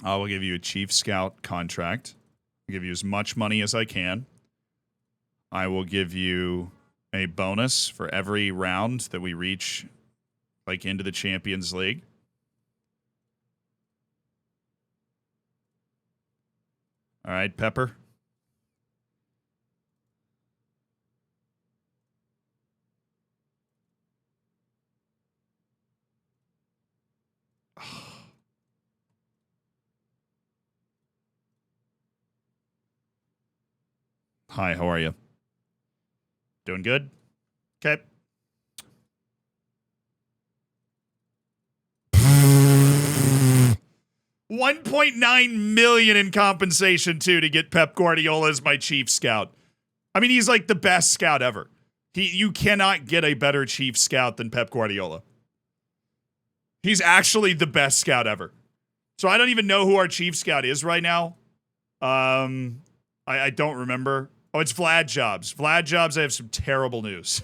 I will give you a Chief Scout contract. I'll give you as much money as I can. I will give you a bonus for every round that we reach, like, into the Champions League. All right, Pepper. Hi, how are you? Doing good? Okay. $1.9 million in compensation, too, to get Pep Guardiola as my chief scout. I mean, he's like the best scout ever. You cannot get a better chief scout than Pep Guardiola. He's actually the best scout ever. So I don't even know who our chief scout is right now. I don't remember. Oh, it's Vlad Jobs. Vlad Jobs, I have some terrible news.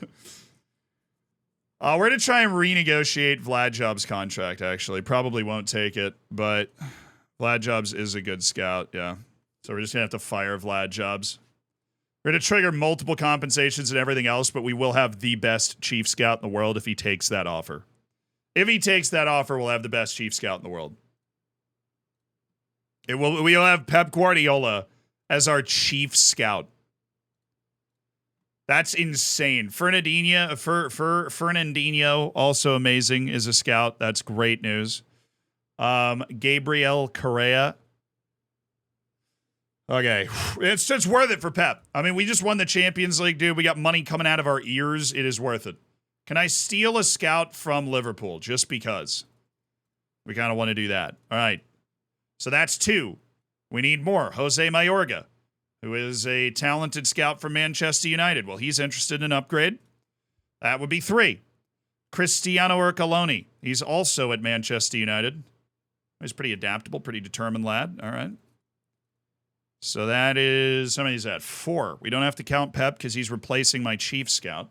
We're going to try and renegotiate Vlad Jobs' contract, actually. Probably won't take it, but Vlad Jobs is a good scout, yeah. So we're just going to have to fire Vlad Jobs. We're going to trigger multiple compensations and everything else, but we will have the best chief scout in the world if he takes that offer. If he takes that offer, we'll have the best chief scout in the world. We'll have Pep Guardiola as our chief scout. That's insane. Fernandinho, also amazing, is a scout. That's great news. Gabriel Correa. Okay. It's worth it for Pep. I mean, we just won the Champions League, dude. We got money coming out of our ears. It is worth it. Can I steal a scout from Liverpool just because? We kind of want to do that. All right. So that's 2. We need more. Jose Mayorga, who is a talented scout from Manchester United. Well, he's interested in an upgrade. That would be 3. Cristiano Ercoloni. He's also at Manchester United. He's pretty adaptable, pretty determined lad. All right. So that is, how many is that? 4. We don't have to count Pep because he's replacing my chief scout.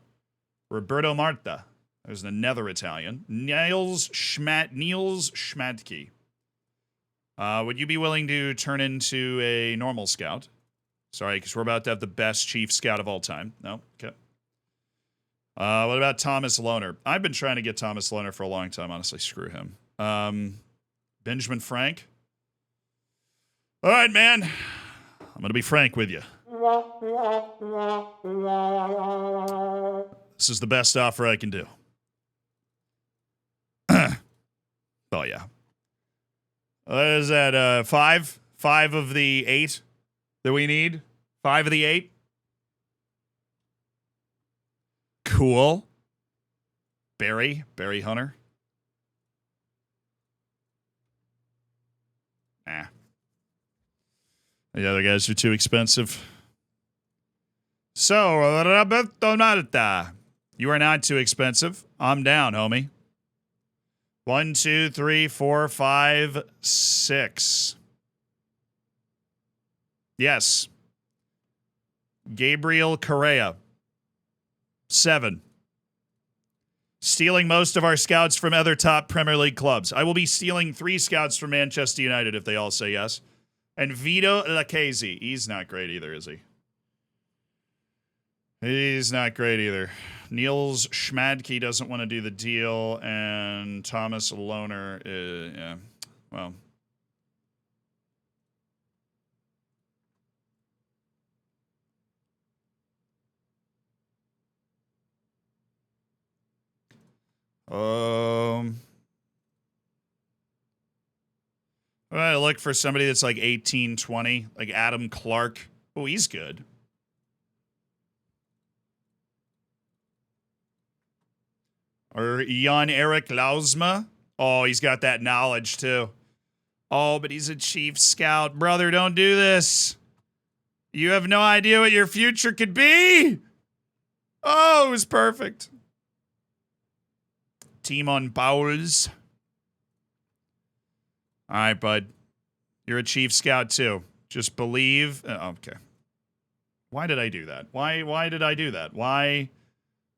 Roberto Marta. There's the Nether Italian. Niels Schmadtke. Would you be willing to turn into a normal scout? Sorry, because we're about to have the best chief scout of all time. No? Okay. What about Thomas Lohner? I've been trying to get Thomas Lohner for a long time. Honestly, screw him. Benjamin Frank. All right, man. I'm going to be frank with you. This is the best offer I can do. Oh, yeah. What is that? 5? 5 of the 8 that we need? 5 of the 8? Cool. Barry Hunter. Nah. The other guys are too expensive. So, Roberto Marta, you are not too expensive. I'm down, homie. 1, 2, 3, 4, 5, 6. Yes. Gabriel Correa. 7. Stealing most of our scouts from other top Premier League clubs. I will be stealing 3 scouts from Manchester United if they all say yes. And Vito Lacazzi. He's not great either, is he? He's not great either. Niels Schmadke doesn't want to do the deal. And Thomas Lohner, yeah. Well. I look for somebody that's like 18, 20, like Adam Clark. Oh, he's good. Or Jan-Erik Lausma. Oh, he's got that knowledge too. Oh, but he's a chief scout. Brother, don't do this. You have no idea what your future could be. Oh, it was perfect. Timon Pauls. All right, bud. You're a chief scout too. Just believe. Okay. Why did I do that? Why did I do that? Why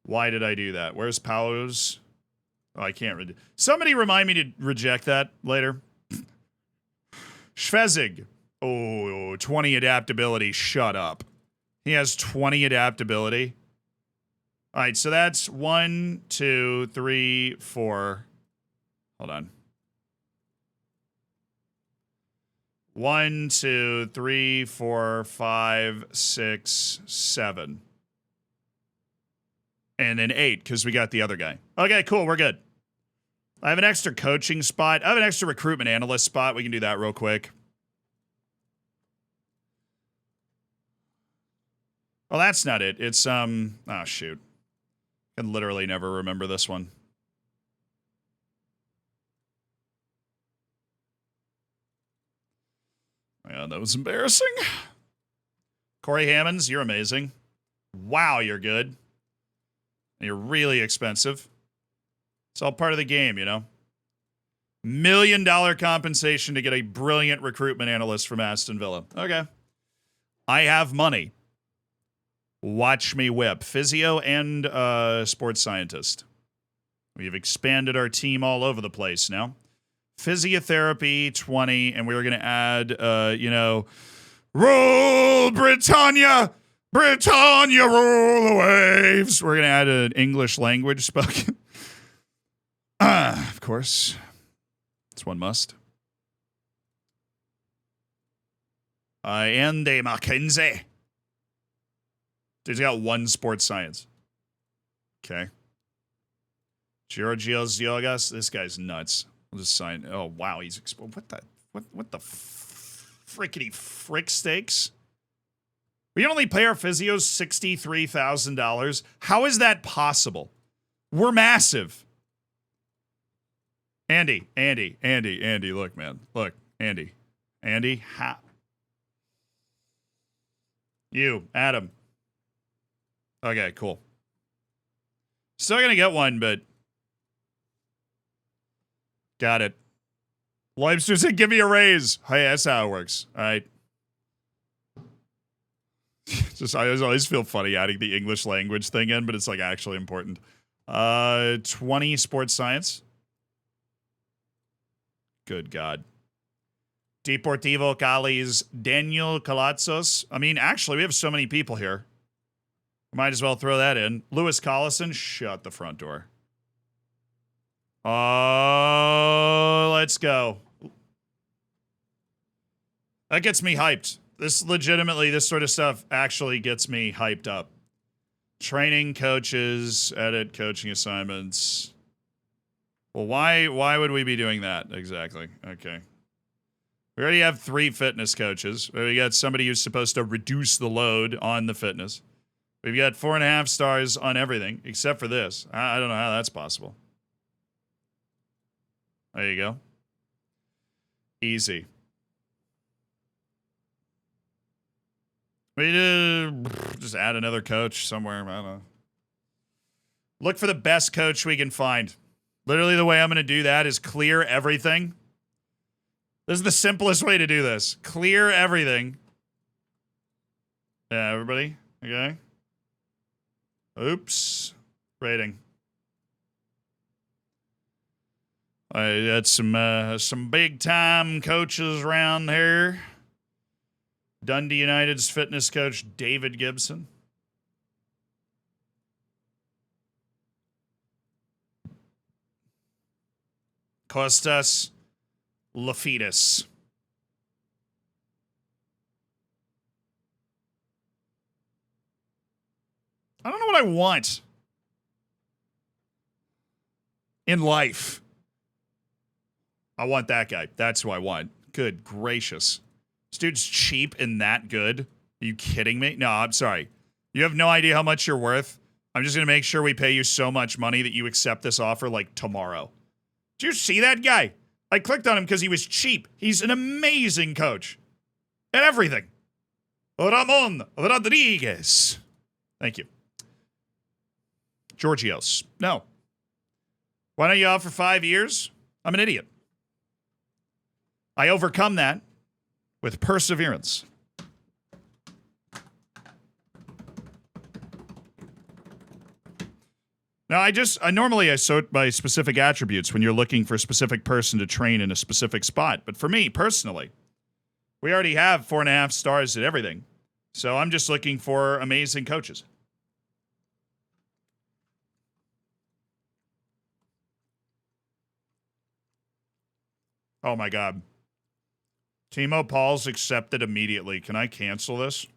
did I do that? Where's Pauls? Oh, I can't read. Somebody remind me to reject that later. Schvezig. Oh, 20 adaptability. Shut up. He has 20 adaptability. All right, so that's 1, 2, 3, 4. Hold on. 1, 2, 3, 4, 5, 6, 7. And then 8, because we got the other guy. Okay, cool, we're good. I have an extra coaching spot. I have an extra recruitment analyst spot. We can do that real quick. Well, that's not it. It's, oh, shoot. I can literally never remember this one. Yeah, that was embarrassing. Corey Hammonds, you're amazing. Wow, you're good. You're really expensive. It's all part of the game, you know? $1 million compensation to get a brilliant recruitment analyst from Aston Villa. Okay. I have money. Watch me whip. Physio and sports scientist. We've expanded our team all over the place now. Physiotherapy, 20, and we're going to add, Rule Britannia! Britannia, rule the waves! We're going to add an English language spoken. Of course. It's one must. Andy McKenzie. He's got 1 sports science. Okay. Georgios Yogas. This guy's nuts. We'll just sign. Oh, wow. He's what the frickety frick stakes? We only pay our physios $63,000. How is that possible? We're massive. Andy, look, man. Look, Andy, you, Adam. Okay, cool. Still gonna get one, but got it. Leibster said, give me a raise. Hey, that's how it works. All right. I always feel funny adding the English language thing in, but it's like actually important. 20 sports science. Good God. Deportivo Cali's Daniel Calatzos. I mean, actually, we have so many people here. Might as well throw that in. Lewis Collison, shut the front door. Oh, let's go. That gets me hyped. This sort of stuff actually gets me hyped up. Training coaches, edit coaching assignments. Well, why would we be doing that exactly? Okay. We already have 3 fitness coaches. We got somebody who's supposed to reduce the load on the fitness. We've got 4.5 stars on everything except for this. I don't know how that's possible. There you go. Easy. We just add another coach somewhere. I don't know. Look for the best coach we can find. Literally, the way I'm going to do that is clear everything. This is the simplest way to do this. Clear everything. Yeah, everybody? Okay. Oops. Rating. I got some big time coaches around here. Dundee United's fitness coach David Gibson. Kostas Lafidis. I don't know what I want in life. I want that guy. That's who I want. Good gracious. This dude's cheap and that good? Are you kidding me? No, I'm sorry. You have no idea how much you're worth. I'm just going to make sure we pay you so much money that you accept this offer like tomorrow. Did you see that guy? I clicked on him because he was cheap. He's an amazing coach. At everything. Ramon Rodriguez. Thank you. Georgios. No. Why don't you offer 5 years? I'm an idiot. I overcome that with perseverance. Now, I normally sort by specific attributes when you're looking for a specific person to train in a specific spot. But for me, personally, we already have 4.5 stars at everything. So I'm just looking for amazing coaches. Oh my God. Timo Paul's accepted immediately. Can I cancel this?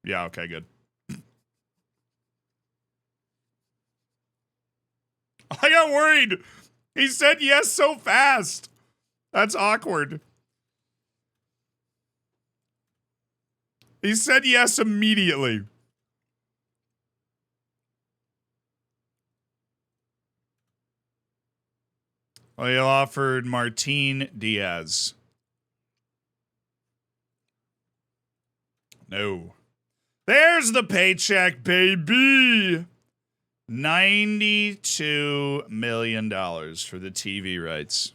Yeah, okay, good. I got worried. He said yes so fast. That's awkward. He said yes immediately. Well, he offered Martin Diaz. No. There's the paycheck, baby. $92 million for the TV rights.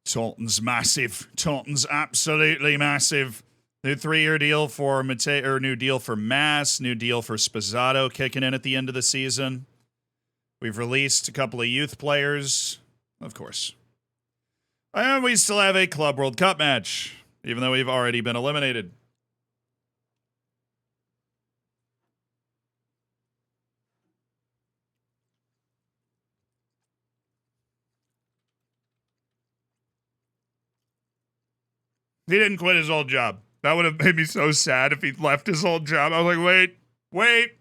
Taunton's massive. Taunton's absolutely massive. New 3-year deal for new deal for Mass, new deal for Spazzato kicking in at the end of the season. We've released a couple of youth players, of course. And we still have a Club World Cup match, even though we've already been eliminated. He didn't quit his old job. That would have made me so sad if he left his old job. I was like, wait.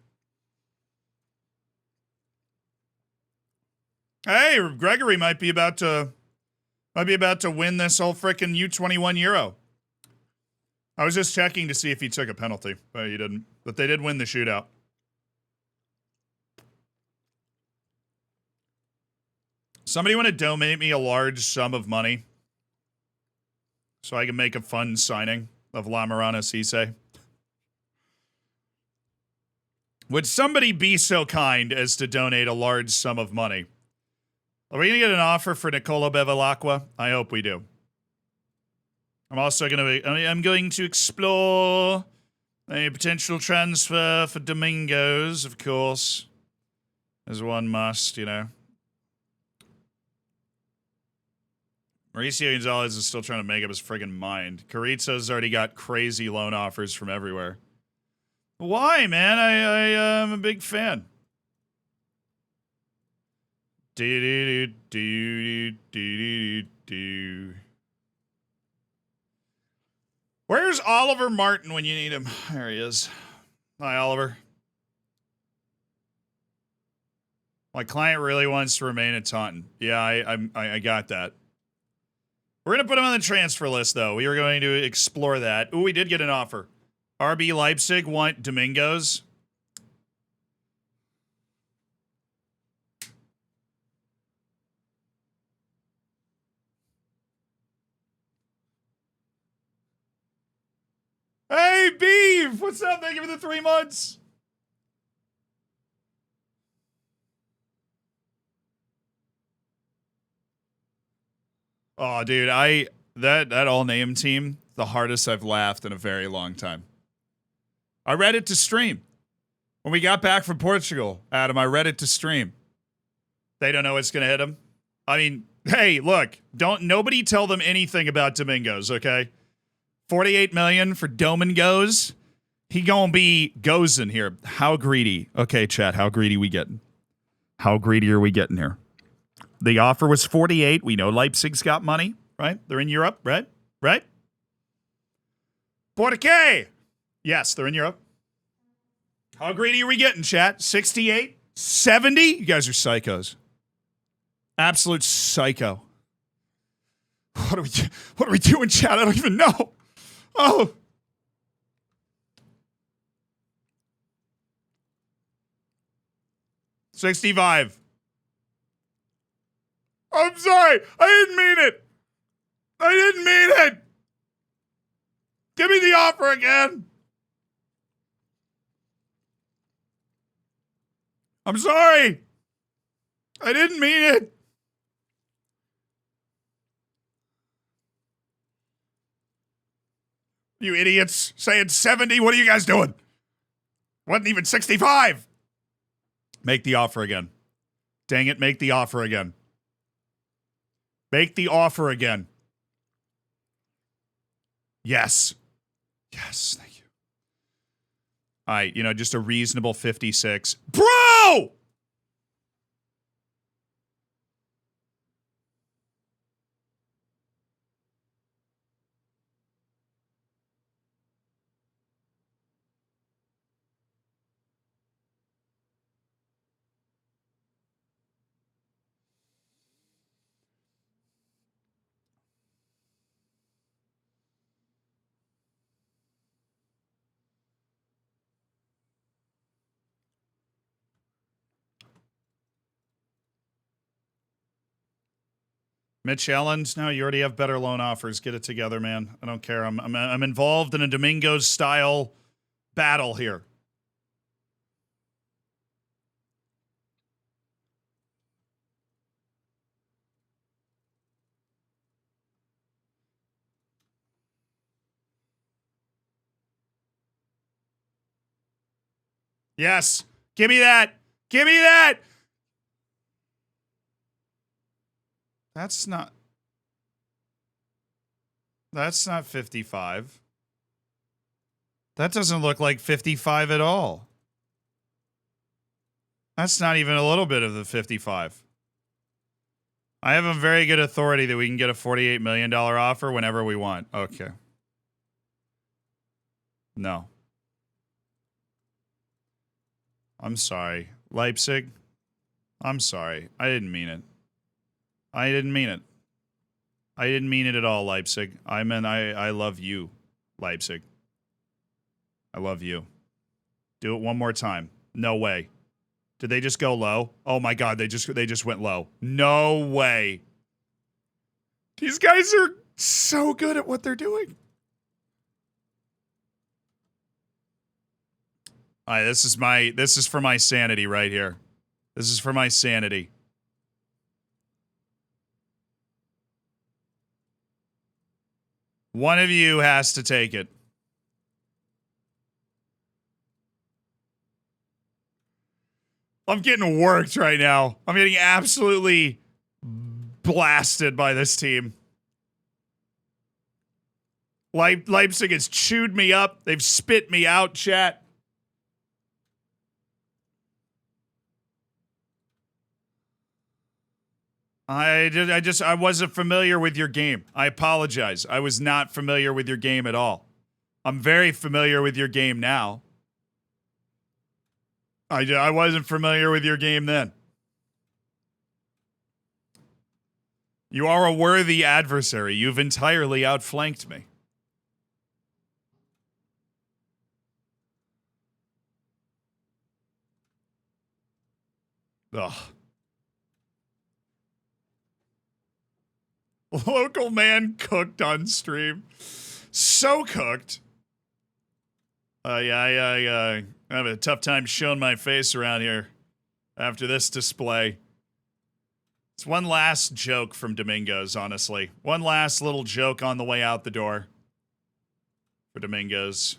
Hey, Gregory might be about to win this whole frickin' U21 Euro. I was just checking to see if he took a penalty, but he didn't. But they did win the shootout. Somebody want to donate me a large sum of money so I can make a fun signing of La Marana Cisse? Would somebody be so kind as to donate a large sum of money? Are we going to get an offer for Nicola Bevilacqua? I hope we do. I'm also I'm going to explore a potential transfer for Domingos, of course. As one must, you know. Mauricio Gonzalez is still trying to make up his friggin' mind. Carrizo's already got crazy loan offers from everywhere. Why, man? I'm a big fan. Where's Oliver Martin when you need him? There he is. Hi, Oliver. My client really wants to remain at Taunton. Yeah, I got that. We're going to put him on the transfer list, though. We were going to explore that. Ooh, we did get an offer. RB Leipzig want Domingos. Hey, Beef! What's up? Thank you for the 3 months. Oh, dude, that all name team, the hardest I've laughed in a very long time. I read it to stream. When we got back from Portugal, Adam, I read it to stream. They don't know what's gonna hit them. I mean, hey, look, nobody tell them anything about Domingos, okay? 48 million for Domingos. He gonna be goes in here. How greedy? Okay, chat, how greedy we getting? How greedy are we getting here? The offer was 48. We know Leipzig's got money, right? They're in Europe, right? Right? Porque! Yes, they're in Europe. How greedy are we getting, chat? 68? 70? You guys are psychos. Absolute psycho. What are we doing, chat? I don't even know. Oh. $65. I'm sorry. I didn't mean it. I didn't mean it. Give me the offer again. I'm sorry. I didn't mean it. You idiots saying 70. What are you guys doing? Wasn't even 65. Make the offer again. Dang it, make the offer again. Make the offer again. Yes. Yes, thank you. All right, just a reasonable 56. Bro! Mitch Ellens, no, you already have better loan offers. Get it together, man. I don't care. I'm involved in a Domingos style battle here. Yes. Give me that. Give me that. That's not 55. That doesn't look like 55 at all. That's not even a little bit of the 55. I have a very good authority that we can get a $48 million offer whenever we want. Okay. No. I'm sorry. Leipzig, I'm sorry. I didn't mean it. I didn't mean it. I didn't mean it at all, Leipzig. I love you, Leipzig. I love you. Do it one more time. No way. Did they just go low? Oh my god, they just went low. No way. These guys are so good at what they're doing. All right, this is for my sanity right here. This is for my sanity. One of you has to take it. I'm getting worked right now. I'm getting absolutely blasted by this team. Leipzig has chewed me up. They've spit me out, chat. I wasn't familiar with your game. I apologize. I was not familiar with your game at all. I'm very familiar with your game now. I wasn't familiar with your game then. You are a worthy adversary. You've entirely outflanked me. Ugh. Local man cooked on stream. So cooked. I have a tough time showing my face around here after this display. It's one last joke from Domingos, honestly. One last little joke on the way out the door for Domingos.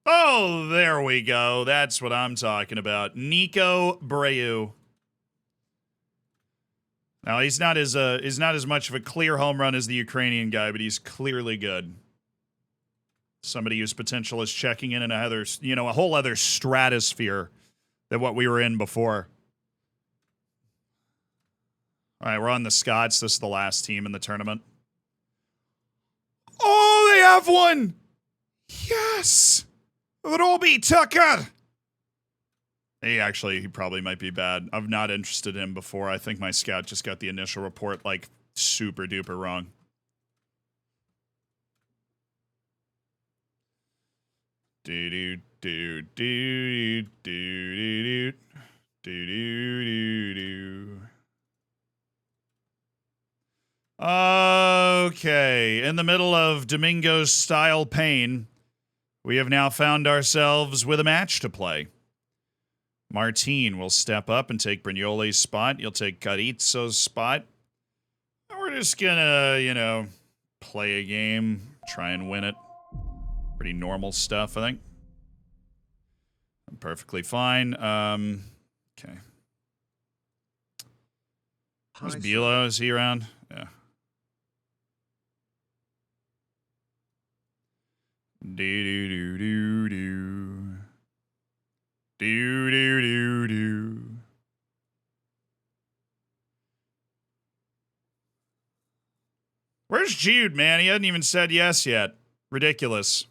Oh, there we go. That's what I'm talking about. Nico Breu. Now, he's not as much of a clear home run as the Ukrainian guy, but he's clearly good. Somebody whose potential is checking in a whole other stratosphere than what we were in before. All right, we're on the Scots. This is the last team in the tournament. Oh, they have one! Yes! Robbie Tucker! He probably might be bad. I've not interested in him before. I think my scout just got the initial report, like, super duper wrong. Okay, in the middle of Domingos-style pain, we have now found ourselves with a match to play. Martin will step up and take Brignoli's spot. You'll take Carizzo's spot. And we're just gonna, play a game, try and win it. Pretty normal stuff, I think. I'm perfectly fine. Okay. How's Bilo? Is he around? Yeah. Do-do-do-do-do. Do-do-do-do. Where's Jude, man? He hasn't even said yes yet. Ridiculous.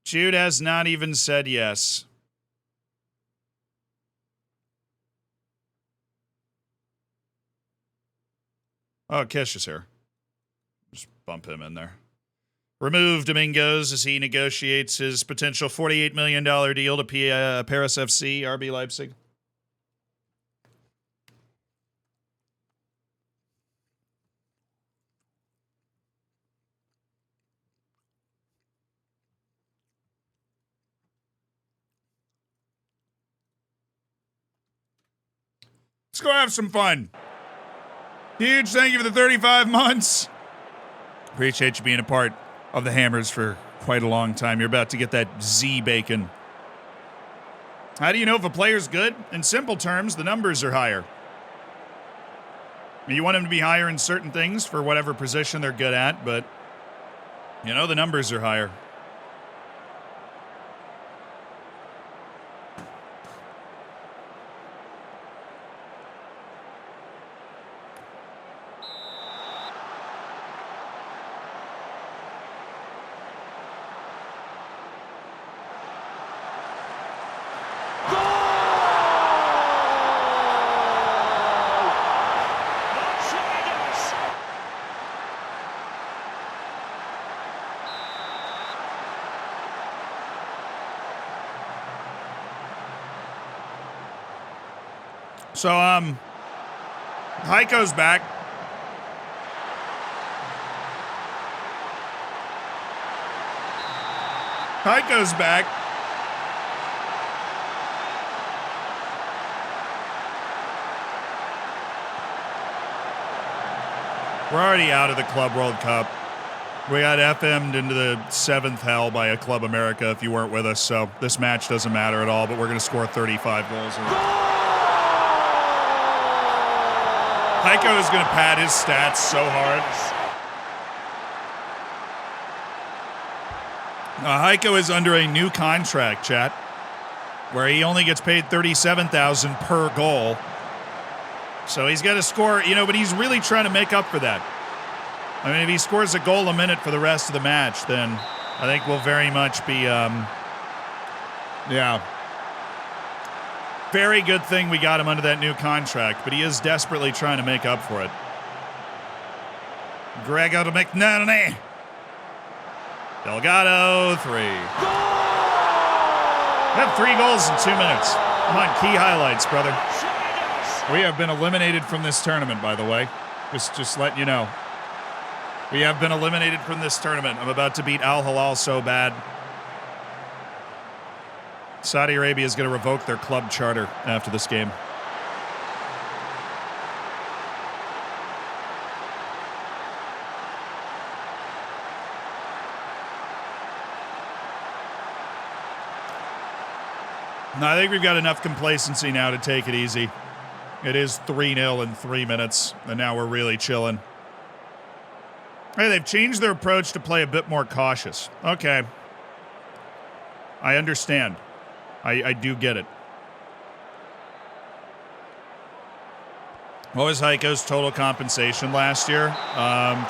Jude has not even said yes. Oh, Kish is here. Just bump him in there. Remove Domingos as he negotiates his potential $48 million deal to Paris FC, RB Leipzig. Let's go have some fun. Huge thank you for the 35 months. Appreciate you being a part of the Hammers for quite a long time. You're about to get that Z bacon. How do you know if a player's good? In simple terms, the numbers are higher. You want them to be higher in certain things for whatever position they're good at, but, the numbers are higher. So, Heiko's back. Heiko's back. We're already out of the Club World Cup. We got FM'd into the 7th hell by a Club America if you weren't with us, so this match doesn't matter at all, but we're going to score 35 goals. Heiko is going to pad his stats so hard. Heiko is under a new contract, chat, where he only gets paid $37,000 per goal. So he's got to score, but he's really trying to make up for that. I mean, if he scores a goal a minute for the rest of the match, then I think we'll very much be, very good thing we got him under that new contract, but he is desperately trying to make up for it. Gregor McNerney. Delgado, 3. We have 3 goals in 2 minutes. Come on, key highlights, brother. We have been eliminated from this tournament, by the way. Just letting you know. We have been eliminated from this tournament. I'm about to beat Al Hilal so bad. Saudi Arabia is going to revoke their club charter after this game. No, I think we've got enough complacency now to take it easy. It is 3-0 in 3 minutes, and now we're really chilling. Hey, they've changed their approach to play a bit more cautious. Okay. I understand. I do get it. What was Heiko's total compensation last year?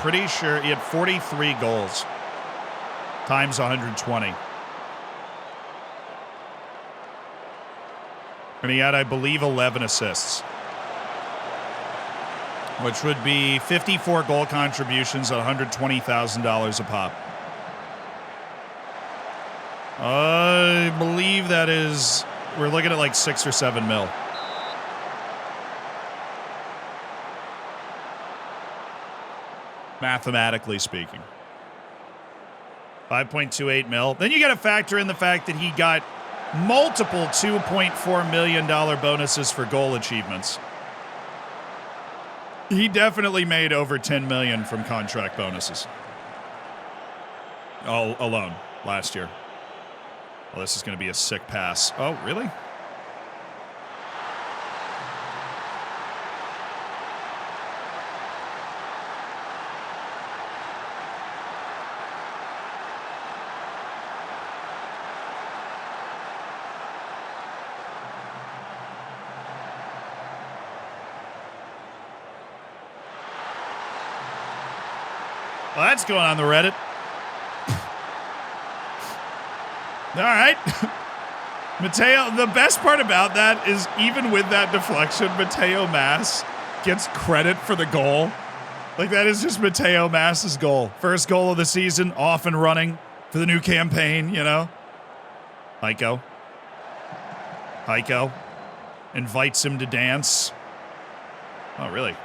Pretty sure he had 43 goals times 120. And he had, I believe, 11 assists. Which would be 54 goal contributions at $120,000 a pop. I believe that is... We're looking at like 6 or 7 mil. Mathematically speaking. 5.28 mil. Then you got to factor in the fact that he got multiple $2.4 million bonuses for goal achievements. He definitely made over $10 million from contract bonuses. All alone last year. Well, this is going to be a sick pass. Oh, really? Well, that's going on the Reddit. All right. Mateo, the best part about that is even with that deflection, Mateo Mas gets credit for the goal. Like, that is just Mateo Mas's goal. First goal of the season, off and running for the new campaign, you know? Heiko invites him to dance. Oh, really?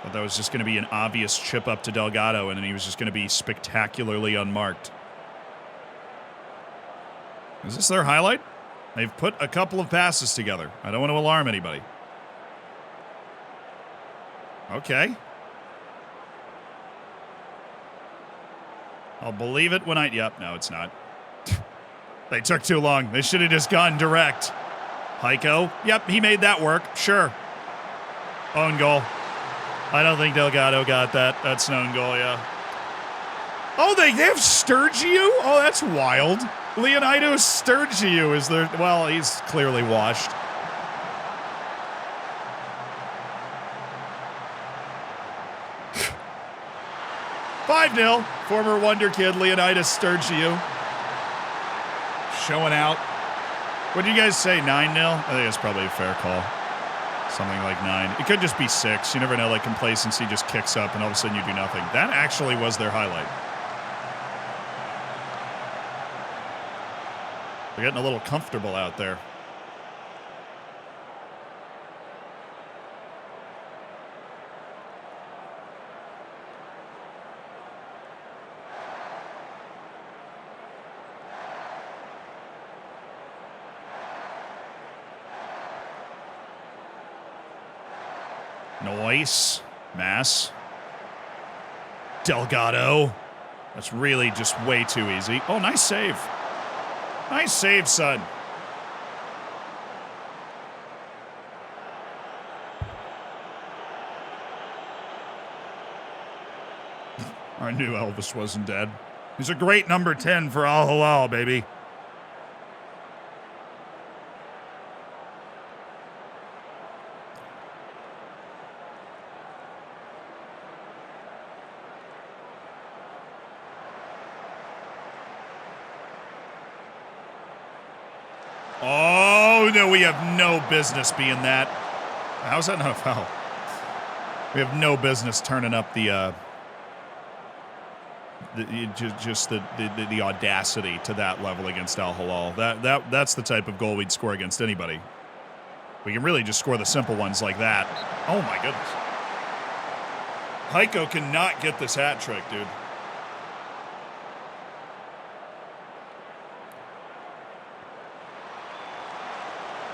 Thought that was just going to be an obvious chip up to Delgado, and then he was just going to be spectacularly unmarked. Is this their highlight? They've put a couple of passes together. I don't want to alarm anybody. Okay. I'll believe it when I... Yep, no, it's not. They took too long. They should have just gone direct. Heiko. Yep, he made that work. Sure. Own goal. I don't think Delgado got that. That's an own goal, yeah. Oh, they have Sturgio? Oh, that's wild. Leonidas Sturgio is there. Well, he's clearly washed. (5-0). Former Wonder Kid Leonidas Sturgio. Showing out. What did you guys say, 9-0? I think that's probably a fair call. Something like 9. It could just be 6. You never know, like complacency just kicks up and all of a sudden you do nothing. That actually was their highlight. They're getting a little comfortable out there. Noise. Mass. Delgado. That's really just way too easy. Oh, nice save. Nice save, son. I knew Elvis wasn't dead. He's a great number 10 for Al Hilal, baby. Oh, no, we have no business being that. How's that not a foul? We have no business turning up the just the audacity to that level against Al Hilal. That's the type of goal we'd score against anybody. We can really just score the simple ones like that. Oh my goodness. Heiko cannot get this hat trick, dude.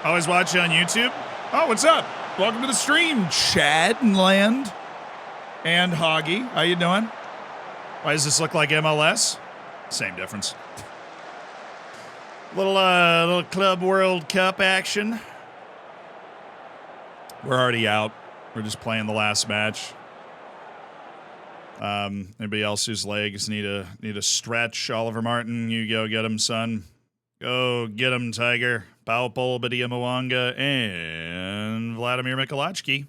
Always watching on YouTube. Oh, what's up? Welcome to the stream, Chad and Land and Hoggy. How you doing? Why does this look like MLS? Same difference. Little Club World Cup action. We're already out. We're just playing the last match. Anybody else whose legs need a stretch? Oliver Martin, you go get him, son. Go get him, Tiger. Paupol Badia Mwanga and Vladimir Mikulachki.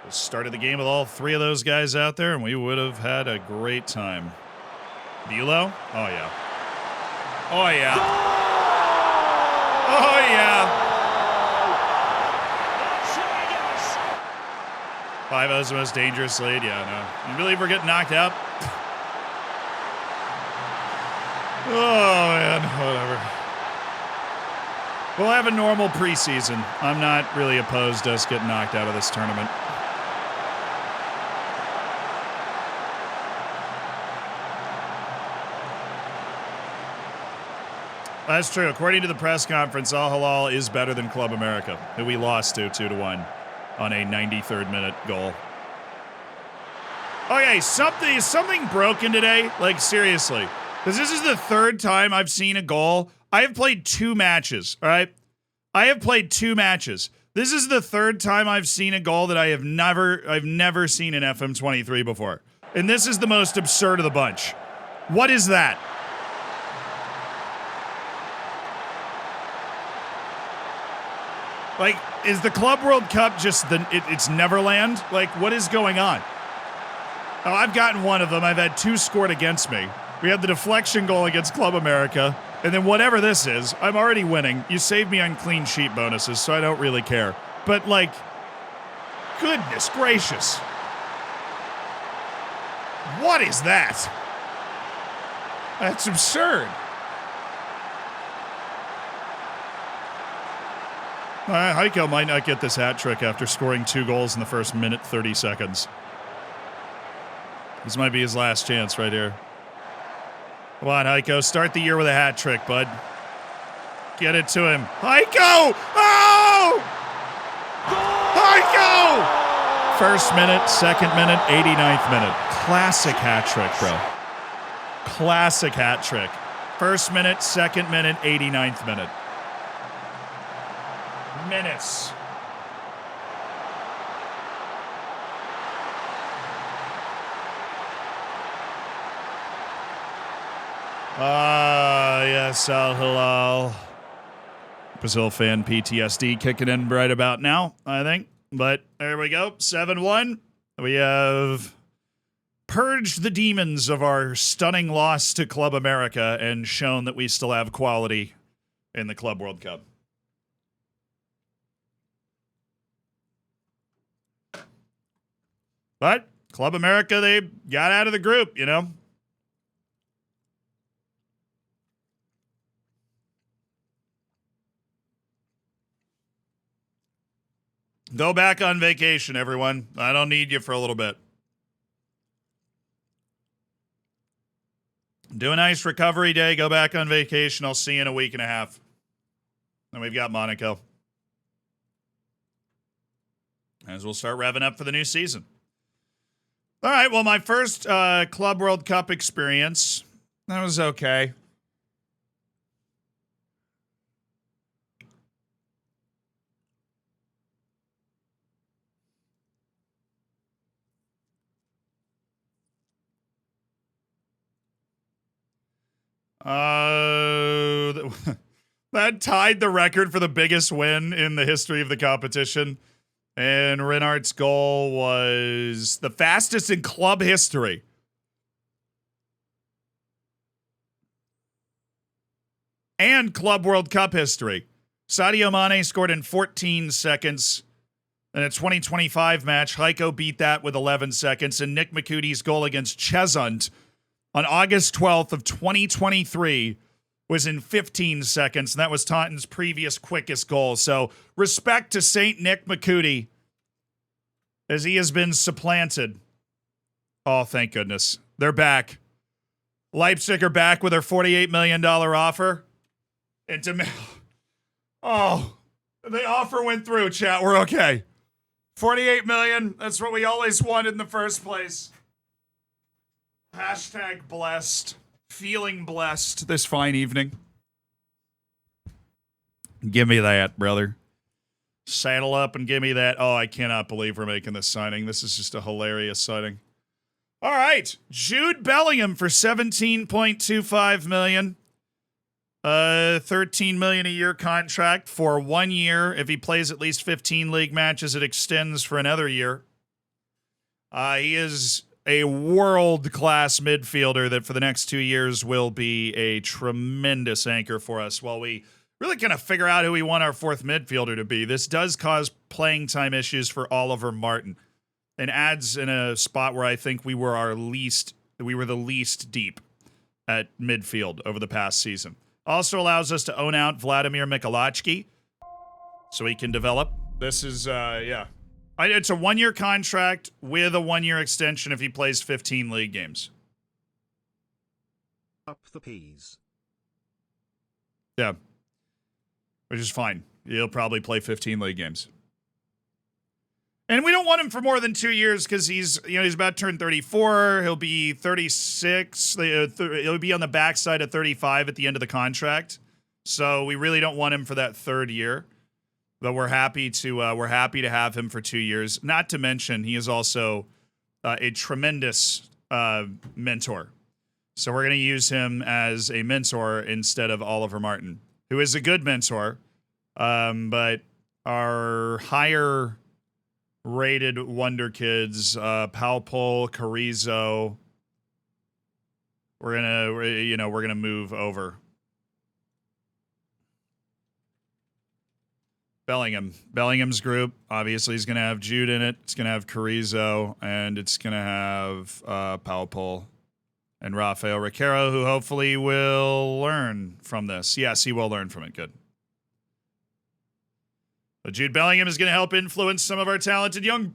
Started the game with all three of those guys out there, and we would have had a great time. Bulow? Oh, yeah. Oh, yeah. Oh, yeah. 5-0's the most dangerous lead? Yeah, no. You believe we're getting knocked out? Oh, man. Whatever. We'll have a normal preseason. I'm not really opposed to us getting knocked out of this tournament. That's true. According to the press conference, Al Hilal is better than Club America, who we lost to 2-1 on a 93rd minute goal. Okay, something broken today. Like, seriously. Because this is the third time I've seen a goal. I have played 2 matches, all right? I have played 2 matches. This is the third time I've seen a goal that I've never seen in FM23 before. And this is the most absurd of the bunch. What is that? Like, is the Club World Cup just it's Neverland? Like, what is going on? Oh, I've gotten one of them. I've had 2 scored against me. We had the deflection goal against Club America. And then whatever this is, I'm already winning. You saved me on clean sheet bonuses, so I don't really care. But, like, goodness gracious. What is that? That's absurd. Heiko might not get this hat trick after scoring 2 goals in the first minute 30 seconds. This might be his last chance right here. Come on, Heiko. Start the year with a hat trick, bud. Get it to him. Heiko! Oh! Heiko! First minute, second minute, 89th minute. Classic hat trick, bro. Classic hat trick. First minute, second minute, 89th minute. Minutes. Yes, Al Hilal. Brazil fan PTSD kicking in right about now, I think. But there we go. 7-1. We have purged the demons of our stunning loss to Club America and shown that we still have quality in the Club World Cup. But Club America, they got out of the group, you know. Go back on vacation, everyone. I don't need you for a little bit. Do a nice recovery day. Go back on vacation. I'll see you in a week and a half. Then we've got Monaco. As we'll start revving up for the new season. All right, well, my first Club World Cup experience, that was okay. That tied the record for the biggest win in the history of the competition. And Renard's goal was the fastest in club history. And Club World Cup history. Sadio Mane scored in 14 seconds. In a 2025 match, Heiko beat that with 11 seconds. And Nick McCoody's goal against Cheshunt on August 12th of 2023 was in 15 seconds, and that was Taunton's previous quickest goal. So respect to St. Nick McCootie as he has been supplanted. Oh, thank goodness. They're back. Leipzig are back with their $48 million offer. And oh, the offer went through, chat. We're okay. $48 million. That's what we always wanted in the first place. Hashtag blessed. Feeling blessed this fine evening. Give me that, brother. Saddle up and give me that. Oh, I cannot believe we're making this signing. This is just a hilarious signing. All right. Jude Bellingham for $17.25 million. $13 million a year contract for 1 year. If he plays at least 15 league matches, it extends for another year. He is a world-class midfielder that for the next 2 years will be a tremendous anchor for us while we really kind of figure out who we want our fourth midfielder to be. This does cause playing time issues for Oliver Martin and adds in a spot where I think we were the least deep at midfield over the past season. Also allows us to own out Vladimir Mikulachki so he can develop. This is, it's a 1 year contract with a 1 year extension if he plays 15 league games. Up the peas. Yeah. Which is fine. He'll probably play 15 league games. And we don't want him for more than 2 years because he's about to turn 34. He'll be 36. He'll be on the backside of 35 at the end of the contract. So we really don't want him for that third year. But we're happy to have him for 2 years. Not to mention, he is also a tremendous mentor. So we're going to use him as a mentor instead of Oliver Martin, who is a good mentor, but our higher rated wonder kids, Palpol, Carrizo, we're gonna move over. Bellingham's group, obviously, is going to have Jude in it. It's going to have Carrizo, and it's going to have Palpol and Rafael Riquero, who hopefully will learn from this. Yes, he will learn from it. Good. But Jude Bellingham is going to help influence some of our talented young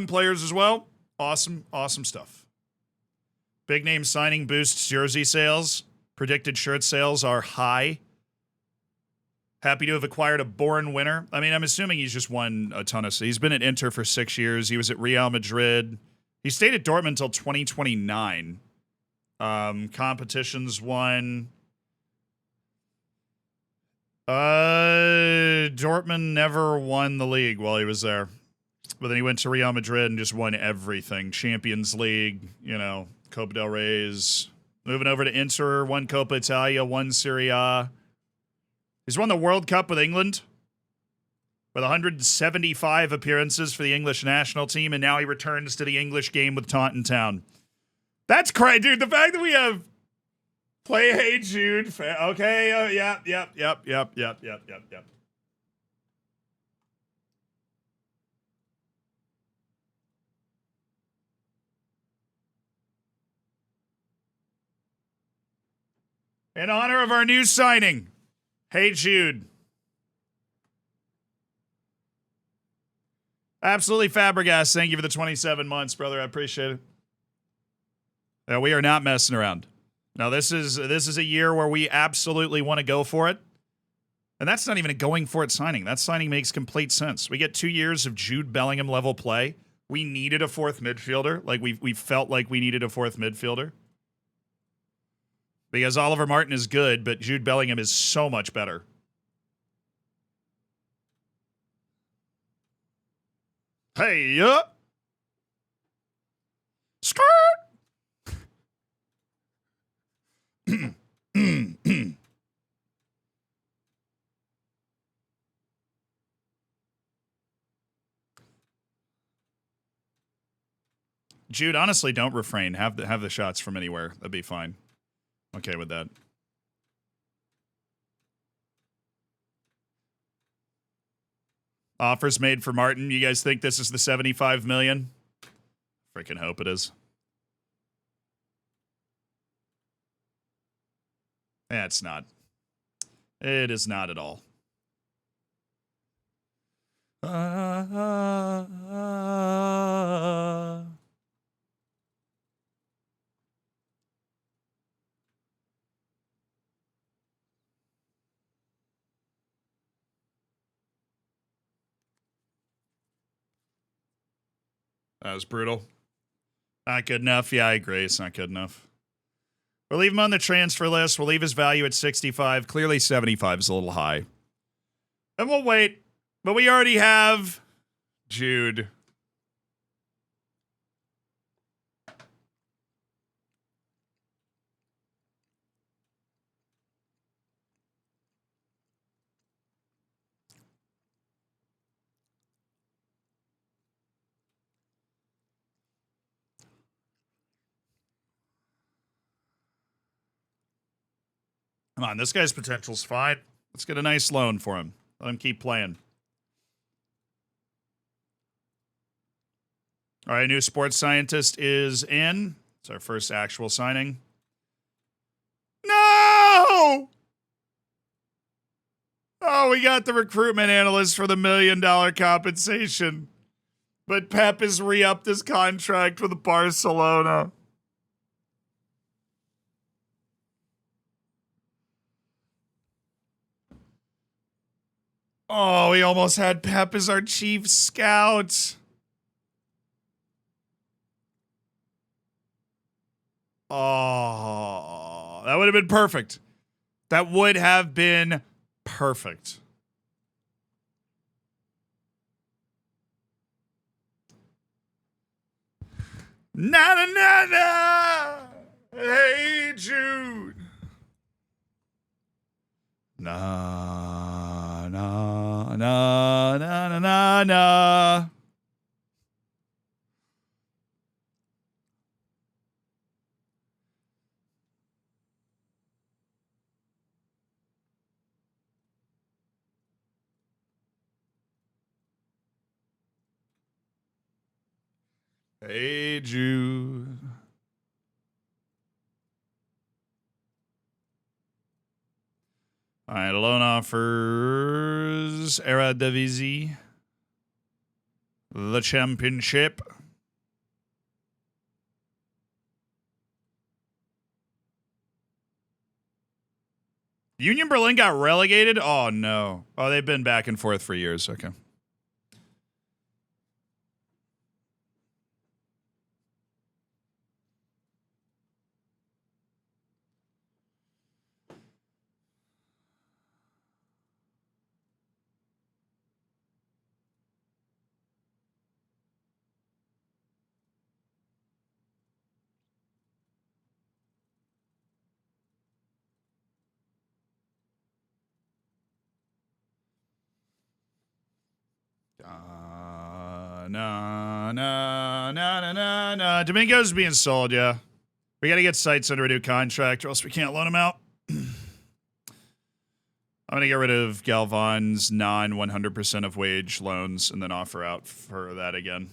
players as well. Awesome stuff. Big name signing boosts jersey sales. Predicted shirt sales are high. Happy to have acquired a born winner. I mean, I'm assuming he's just won a ton of... He's been at Inter for 6 years. He was at Real Madrid. He stayed at Dortmund until 2029. Competitions won. Dortmund never won the league while he was there. But then he went to Real Madrid and just won everything. Champions League, Copa del Rey's. Moving over to Inter, won Coppa Italia, won Serie A. He's won the World Cup with England with 175 appearances for the English national team, and now he returns to the English game with Taunton Town. That's crazy, dude. The fact that we have play Hey Jude. Okay, yep. In honor of our new signing, Hey Jude. Absolutely Fabregas, thank you for the 27 months, brother. I appreciate it. Yeah, we are not messing around. Now, this is a year where we absolutely want to go for it. And that's not even a going for it signing. That signing makes complete sense. We get 2 years of Jude Bellingham level play. We needed a fourth midfielder. Like we felt like we needed a fourth midfielder. Because Oliver Martin is good, but Jude Bellingham is so much better. Hey, yeah. Skirt. Jude, honestly, don't refrain. Have the shots from anywhere. That'd be fine. Okay with that. Offers made for Martin. You guys think this is the $75 million? Freaking hope it is. It's not. It is not at all. That was brutal. Not good enough. Yeah, I agree. It's not good enough. We'll leave him on the transfer list. We'll leave his value at 65. Clearly 75 is a little high. And we'll wait. But we already have Jude. Come on, this guy's potential's fine. Let's get a nice loan for him. Let him keep playing. All right, new sports scientist is in. It's our first actual signing. No! Oh, we got the recruitment analyst for the $1 million compensation. But Pep has re-upped his contract with Barcelona. Oh, we almost had Pep as our chief scout. Oh, that would have been perfect. That would have been perfect. Na na na na. Hey Jude. Na na na na na na na. Hey Jude. All right, loan offers Eredivisie, the championship. Union Berlin got relegated? Oh, no. Oh, they've been back and forth for years. Okay. No, no, no, no, no, no. Domingo's being sold, yeah. We got to get Sites under a new contract or else we can't loan him out. I'm going to get rid of Galvan's non 100% of wage loans and then offer out for that again.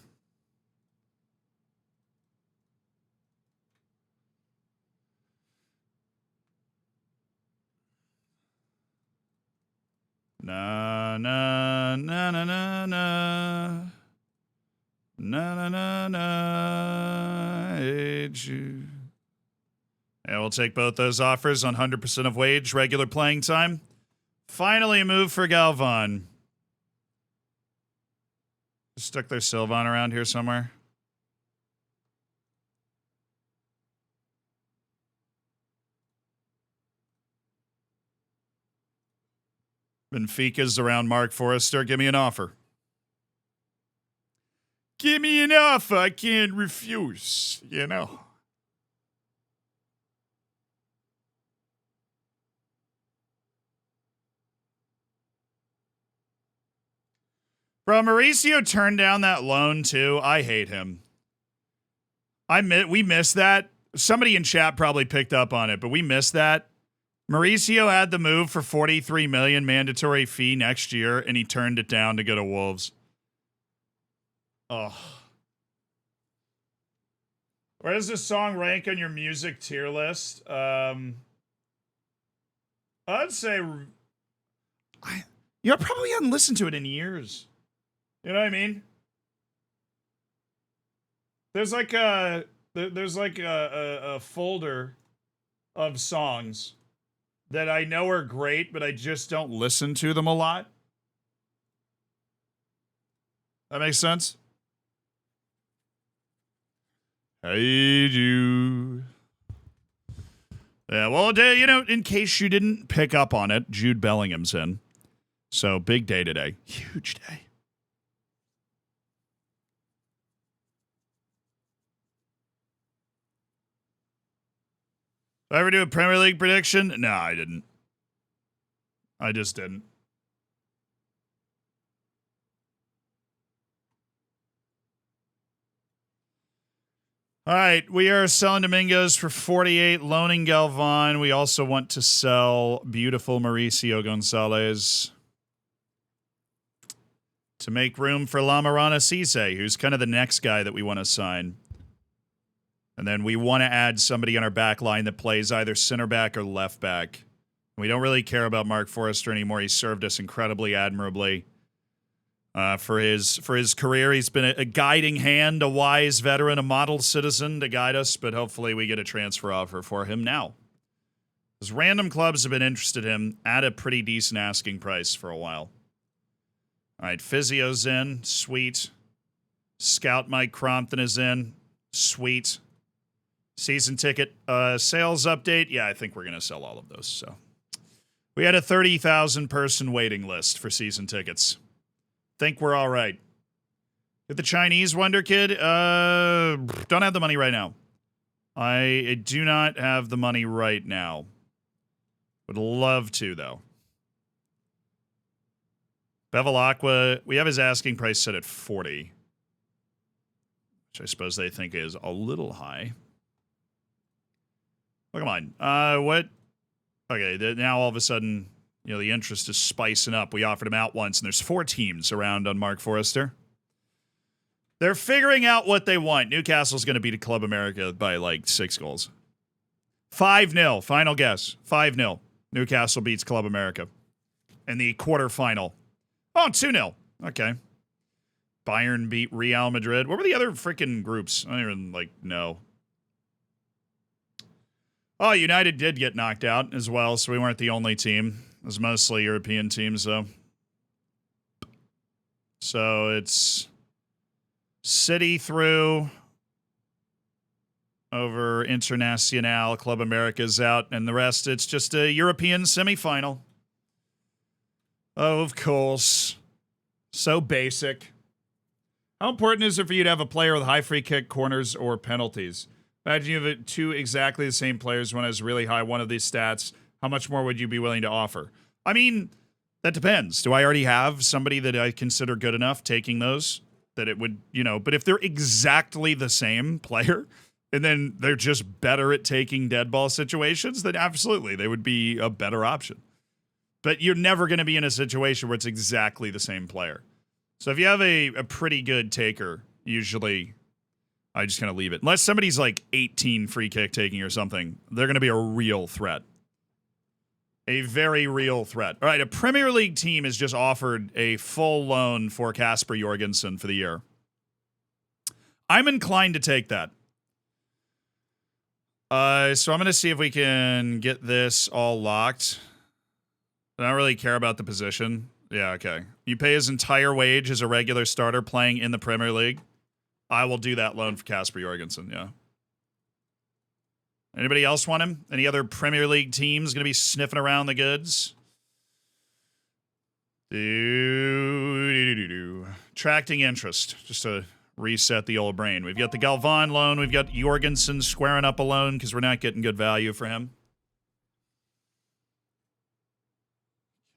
Na, na, na, na, na, na. Na, na, na, na. Hey, Jude. Yeah, we'll take both those offers on 100% of wage, regular playing time. Finally, a move for Galvan. Stuck their Sylvan around here somewhere. Benfica's around Mark Forrester. Give me an offer. Give me an offer I can't refuse, you know. Bro, Mauricio turned down that loan too. I hate him. We missed that. Somebody in chat probably picked up on it, but we missed that. Mauricio had the move for $43 million mandatory fee next year, and he turned it down to go to Wolves. Oh. Where does this song rank on your music tier list? I'd say, I probably haven't listened to it in years. You know what I mean? There's like a folder of songs that I know are great, but I just don't listen to them a lot. That makes sense? Hey, Jude. Yeah, well, you know, in case you didn't pick up on it, Jude Bellingham's in. So, big day today. Huge day. Did I ever do a Premier League prediction? No, I didn't. I just didn't. All right, we are selling Domingos for 48, loaning Galvan. We also want to sell beautiful Mauricio Gonzalez to make room for Lamarana Cisse, who's kind of the next guy that we want to sign. And then we want to add somebody on our back line that plays either center back or left back. We don't really care about Mark Forrester anymore. He served us incredibly admirably. For his career, he's been a guiding hand, a wise veteran, a model citizen to guide us, but hopefully we get a transfer offer for him now. Because random clubs have been interested in him at a pretty decent asking price for a while. All right, Physio's in. Sweet. Scout Mike Crompton is in. Sweet. Season ticket sales update. Yeah, I think we're going to sell all of those. So we had a 30,000 person waiting list for season tickets. Think we're all right. Get the Chinese Wonder Kid. Don't have the money right now. I do not have the money right now. Would love to, though. Bevilacqua, we have his asking price set at 40. Which I suppose they think is a little high. Oh, come on. What? Okay, now all of a sudden, you know, the interest is spicing up. We offered him out once, and there's 4 teams around on Mark Forrester. They're figuring out what they want. Newcastle's going to beat Club America by like 6 goals. 5-0. Final guess. 5-0. Newcastle beats Club America in the quarterfinal. Oh, 2-0. Okay. Bayern beat Real Madrid. What were the other freaking groups? I don't even, like, know. Oh, United did get knocked out as well, so we weren't the only team. It was mostly European teams, though. So it's City through over Internacional, Club America's out, and the rest, it's just a European semifinal. Oh, of course. So basic. How important is it for you to have a player with high free kick, corners, or penalties? Imagine you have 2 exactly the same players. One has really high one of these stats. How much more would you be willing to offer? I mean, that depends. Do I already have somebody that I consider good enough taking those? That it would, you know, but if they're exactly the same player and then they're just better at taking dead ball situations, then absolutely, they would be a better option. But you're never going to be in a situation where it's exactly the same player. So if you have a pretty good taker, usually I just kind of leave it. Unless somebody's like 18 free kick taking or something, they're going to be a real threat. A very real threat. All right, a Premier League team has just offered a full loan for Kasper Jorgensen for the year. I'm inclined to take that. So I'm going to see if we can get this all locked. I don't really care about the position. Yeah, okay. You pay his entire wage as a regular starter playing in the Premier League. I will do that loan for Kasper Jorgensen, yeah. Anybody else want him? Any other Premier League teams going to be sniffing around the goods? Attracting interest, just to reset the old brain. We've got the Galvan loan. We've got Jorgensen squaring up a loan because we're not getting good value for him.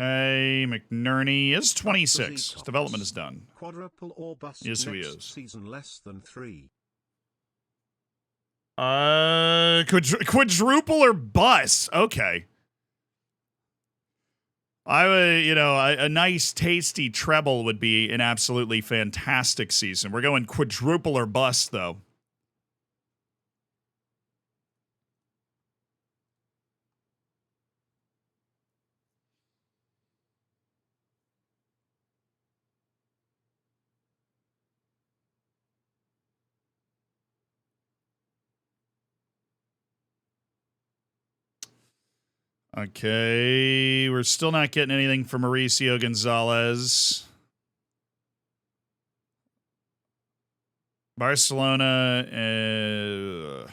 Okay, McNerney is 26. His development is done. Quadruple or bust Yes, who he next is. Season less than 3. Quadruple or bust. Okay. I would, you know, a nice, tasty treble would be an absolutely fantastic season. We're going quadruple or bust, though. Okay, we're still not getting anything from Mauricio Gonzalez. Barcelona, I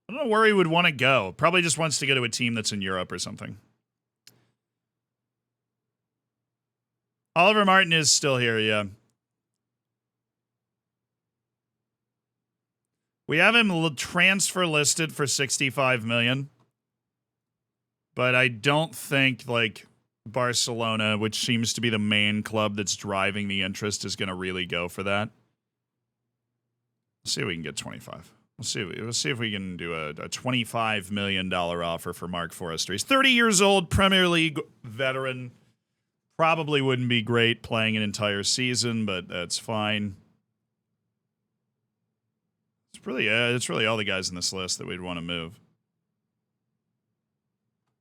don't know where he would want to go. Probably just wants to go to a team that's in Europe or something. Oliver Martin is still here, yeah. We have him transfer listed for $65 million. But I don't think, like, Barcelona, which seems to be the main club that's driving the interest, is going to really go for that. Let's see if we can get 25. Let's see if we can do a $25 million offer for Mark Forrester. He's 30 years old, Premier League veteran. Probably wouldn't be great playing an entire season, but that's fine. It's really all the guys in this list that we'd want to move.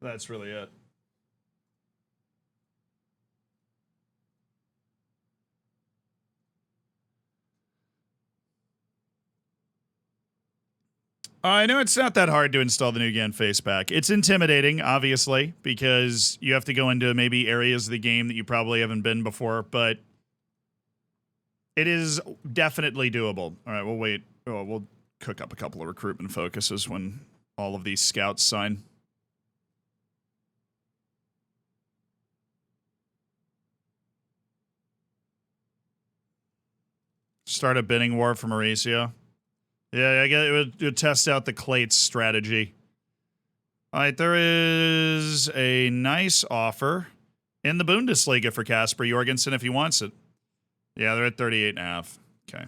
That's really it. I know it's not that hard to install the new GAN face pack. It's intimidating, obviously, because you have to go into maybe areas of the game that you probably haven't been before, but it is definitely doable. All right, we'll wait. Oh, we'll cook up a couple of recruitment focuses when all of these scouts sign. Start a bidding war for Mauricio. Yeah, I guess it would test out the Clates strategy. All right, there is a nice offer in the Bundesliga for Kasper Jorgensen if he wants it. Yeah, they're at 38.5. Okay.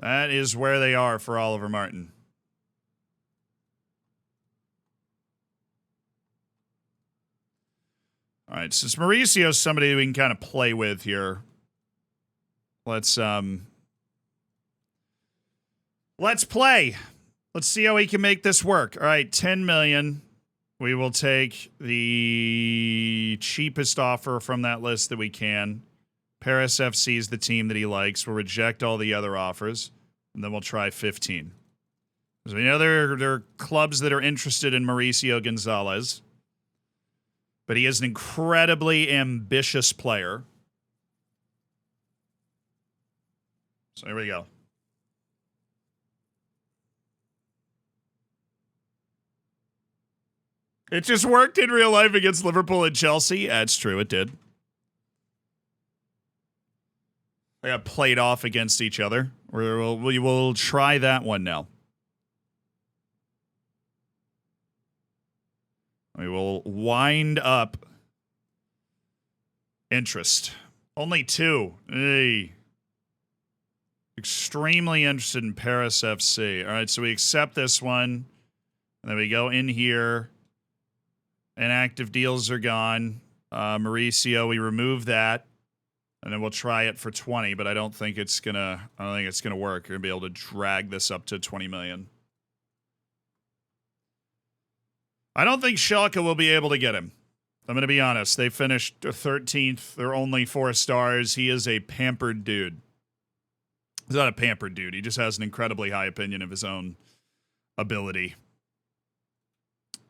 That is where they are for Oliver Martin. All right, since Mauricio's somebody we can kind of play with here, let's play. Let's see how we can make this work. All right, 10 million. We will take the cheapest offer from that list that we can. Paris FC is the team that he likes. We'll reject all the other offers, and then we'll try 15. Because we know there are clubs that are interested in Mauricio Gonzalez, but he is an incredibly ambitious player. So here we go. It just worked in real life against Liverpool and Chelsea. That's true, it did. They got played off against each other. We will try that one now. We will wind up interest. Only 2. Hey. Extremely interested in Paris FC. All right, so we accept this one. And then we go in here. Inactive deals are gone. Mauricio, we remove that. And then we'll try it for 20, but I don't think it's gonna work. You're gonna be able to drag this up to 20 million. I don't think Schalke will be able to get him. I'm gonna be honest. They finished 13th. They're only 4 stars. He is a pampered dude. He's not a pampered dude. He just has an incredibly high opinion of his own ability.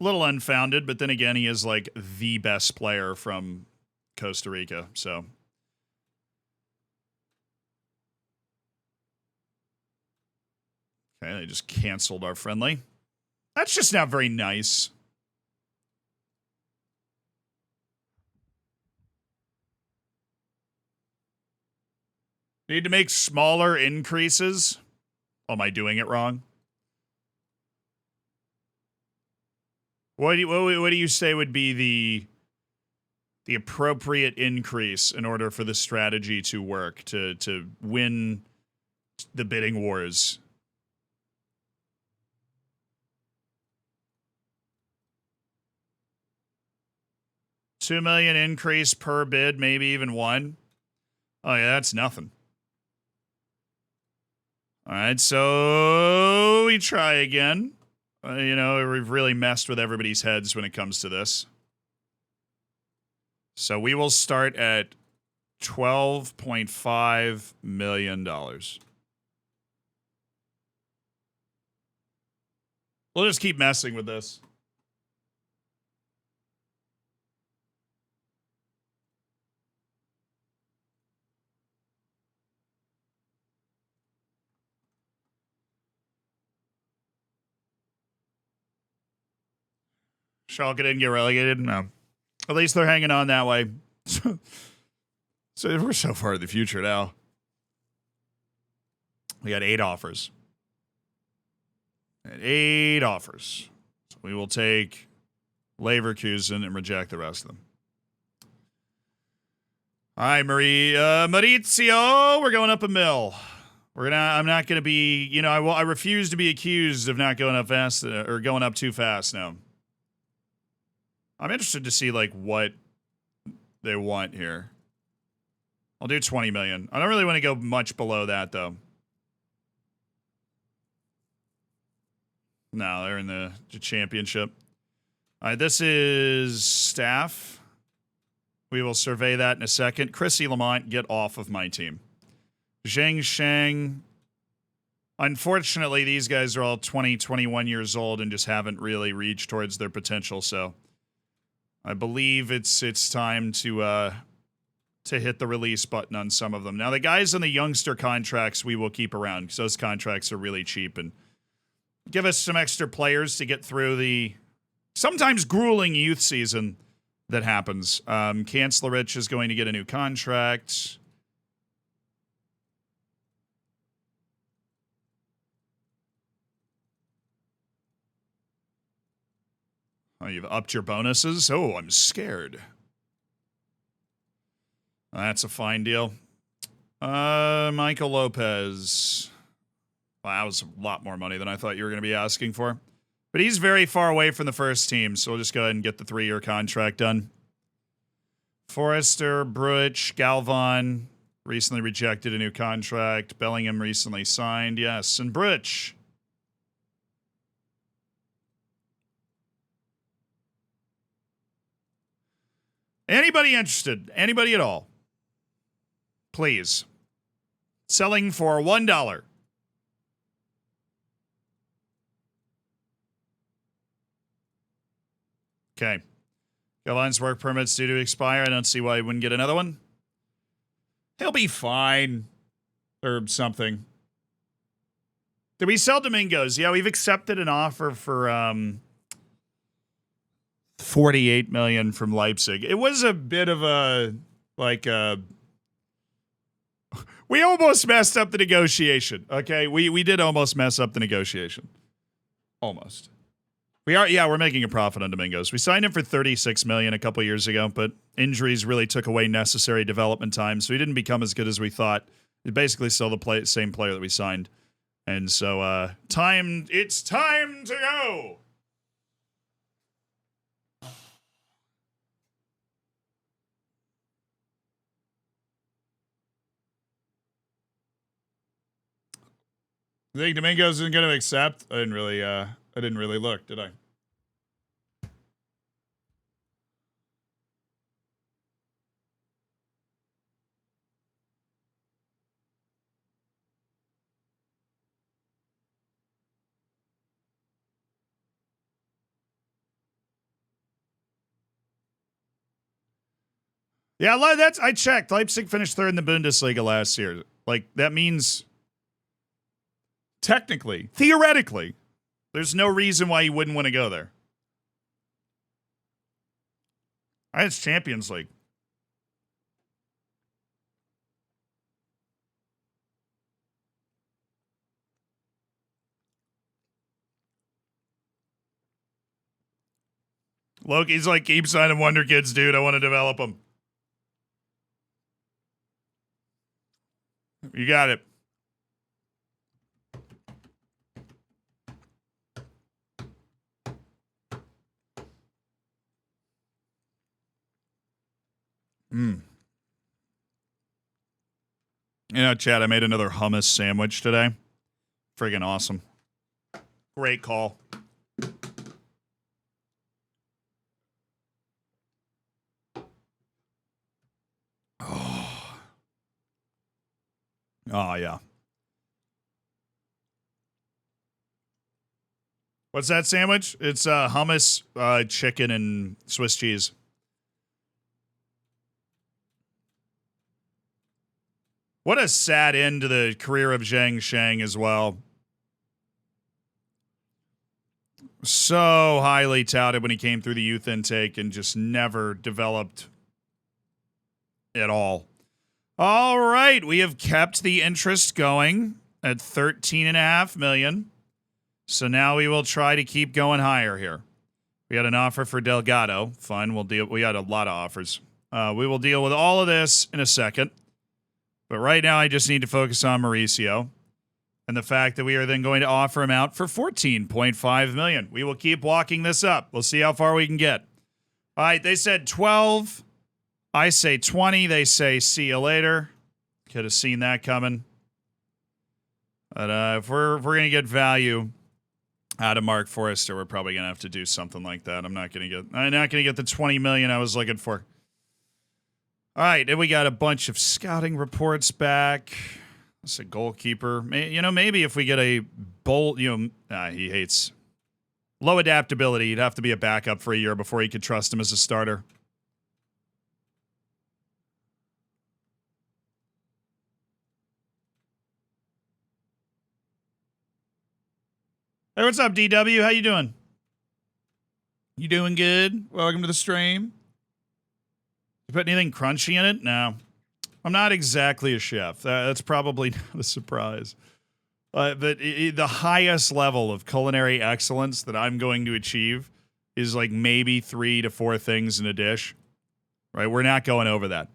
A little unfounded, but then again, he is like the best player from Costa Rica, so. Okay, they just canceled our friendly. That's just not very nice. Need to make smaller increases. Oh, am I doing it wrong? What do you say would be the appropriate increase in order for the strategy to work, to win the bidding wars? $2 million increase per bid, maybe even 1. Oh yeah, that's nothing. All right, so we try again. We've really messed with everybody's heads when it comes to this. So we will start at $12.5 million. We'll just keep messing with this. Schalke didn't get relegated? No. At least they're hanging on that way. So we're so far in the future now. We got 8 offers. And 8 offers. So we will take Leverkusen and reject the rest of them. All right, Maurizio, we're going up a mill. I'm not gonna be, I refuse to be accused of not going up fast or going up too fast now. I'm interested to see like what they want here. I'll do 20 million. I don't really want to go much below that though. No, they're in the championship. All right, this is staff. We will survey that in a second. Chrissy Lamont, get off of my team. Zhang Shang. Unfortunately, these guys are all 20, 21 years old and just haven't really reached towards their potential. So I believe it's time to hit the release button on some of them. Now, the guys on the youngster contracts we will keep around because those contracts are really cheap and give us some extra players to get through the sometimes grueling youth season that happens. Kancelarich is going to get a new contract. Oh, you've upped your bonuses? Oh, I'm scared. That's a fine deal. Michael Lopez. Wow, that was a lot more money than I thought you were going to be asking for. But he's very far away from the first team, so we'll just go ahead and get the 3-year contract done. Forrester, Bruich, Galvan recently rejected a new contract. Bellingham recently signed, yes. And Bruich. Anybody interested? Anybody at all? Please. Selling for $1. Okay. Galvan's work permit's due to expire. I don't see why he wouldn't get another one. He'll be fine. Or something. Did we sell Domingos? Yeah, we've accepted an offer for $48 million from Leipzig. It was a bit of a we almost messed up the negotiation. Okay, we did almost mess up the negotiation. Almost. We're making a profit on Domingos. We signed him for $36 million a couple years ago, but injuries really took away necessary development time, so he didn't become as good as we thought. He's basically still the same player that we signed. And so it's time to go. You think Domingos isn't going to accept? I didn't really look, did I? Yeah, I checked. Leipzig finished 3rd in the Bundesliga last year. Like, that means technically, theoretically, there's no reason why you wouldn't want to go there. It's Champions League. Loki's like, keep signing Wonder Kids, dude. I want to develop them. You got it. Chad, I made another hummus sandwich today. Friggin' awesome. Great call. Oh, yeah. What's that sandwich? It's hummus, chicken, and Swiss cheese. What a sad end to the career of Zhang Shang as well. So highly touted when he came through the youth intake and just never developed at all. All right, we have kept the interest going at 13.5 million. So now we will try to keep going higher here. We had an offer for Delgado. Fine, we'll deal. We had a lot of offers. We will deal with all of this in a second. But right now, I just need to focus on Mauricio and the fact that we are then going to offer him out for 14.5 million. We will keep walking this up. We'll see how far we can get. All right, they said 12. I say 20. They say see you later. Could have seen that coming. But if we're going to get value out of Mark Forrester, we're probably going to have to do something like that. I'm not going to get the 20 million I was looking for. All right, and we got a bunch of scouting reports back. That's a goalkeeper. Maybe if we get a bolt, he hates low adaptability. He'd have to be a backup for a year before he could trust him as a starter. Hey, what's up, DW? How you doing? You doing good? Welcome to the stream. You put anything crunchy in it? No. I'm not exactly a chef. That's probably not a surprise. But the highest level of culinary excellence that I'm going to achieve is like maybe 3 to 4 things in a dish. Right? We're not going over that.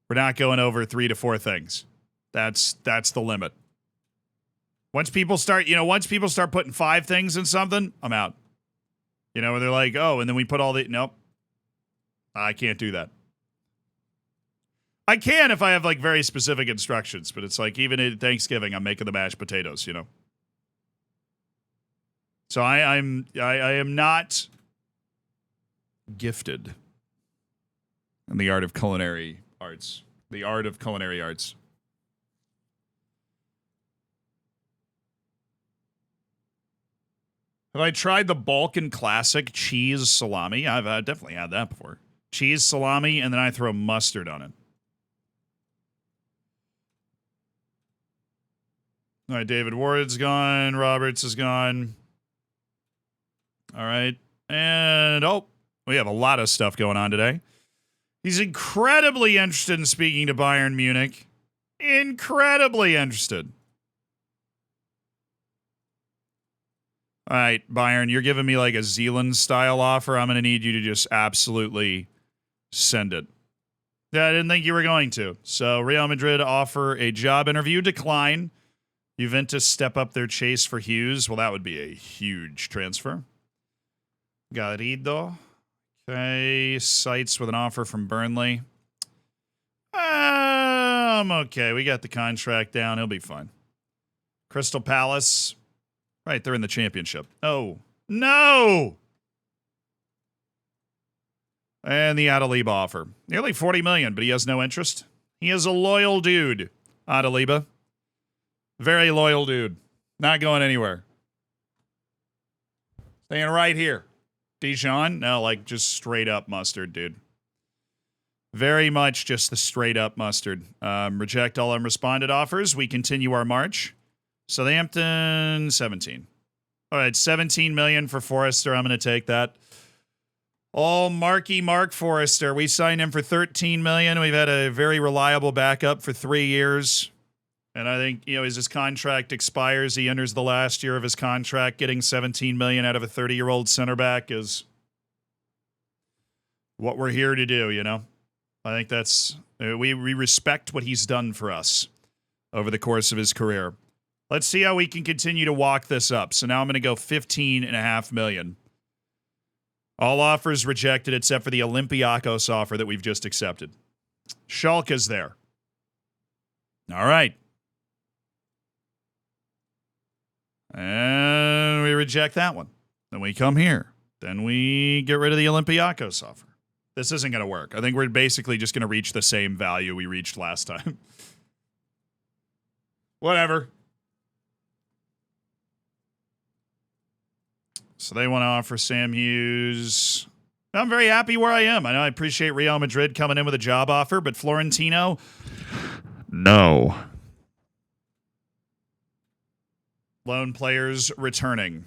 We're not going over 3 to 4 things. That's the limit. Once people start putting 5 things in something, I'm out. Where they're like, oh, and then we put all the, nope. I can't do that. I can if I have like very specific instructions, but it's like even at Thanksgiving, I'm making the mashed potatoes, So I am not gifted in the art of culinary arts. The art of culinary arts. Have I tried the Balkan Classic cheese salami? I've definitely had that before. Cheese salami, and then I throw mustard on it. All right, David Ward's gone. Roberts is gone. All right. And, we have a lot of stuff going on today. He's incredibly interested in speaking to Bayern Munich. Incredibly interested. All right, Bayern, you're giving me like a Zealand-style offer. I'm going to need you to just absolutely send it. Yeah, I didn't think you were going to. So Real Madrid offer a job interview, decline. Juventus step up their chase for Hughes. Well, that would be a huge transfer. Garrido. Okay, Sites with an offer from Burnley. I'm okay. We got the contract down. He'll be fine. Crystal Palace. Right, they're in the championship. Oh, no! And the Adaliba offer. Nearly 40 million, but he has no interest. He is a loyal dude, Adaliba. Very loyal dude. Not going anywhere. Staying right here. Dijon? No, like just straight up mustard, dude. Very much just the straight up mustard. Reject all unresponded offers. We continue our march. Southampton, 17. All right, 17 million for Forrester. I'm going to take that. Oh, Mark Forrester. We signed him for 13 million. We've had a very reliable backup for 3 years. And I think, as his contract expires, he enters the last year of his contract. Getting 17 million out of a 30-year-old center back is what we're here to do, I think that's, we respect what he's done for us over the course of his career. Let's see how we can continue to walk this up. So now I'm going to go 15.5 million. All offers rejected except for the Olympiacos offer that we've just accepted. Schalke's there. All right. And we reject that one. Then we come here. Then we get rid of the Olympiacos offer. This isn't going to work. I think we're basically just going to reach the same value we reached last time. Whatever. So they want to offer Sam Hughes. I'm very happy where I am. I know I appreciate Real Madrid coming in with a job offer, but Florentino, no. Lone players returning.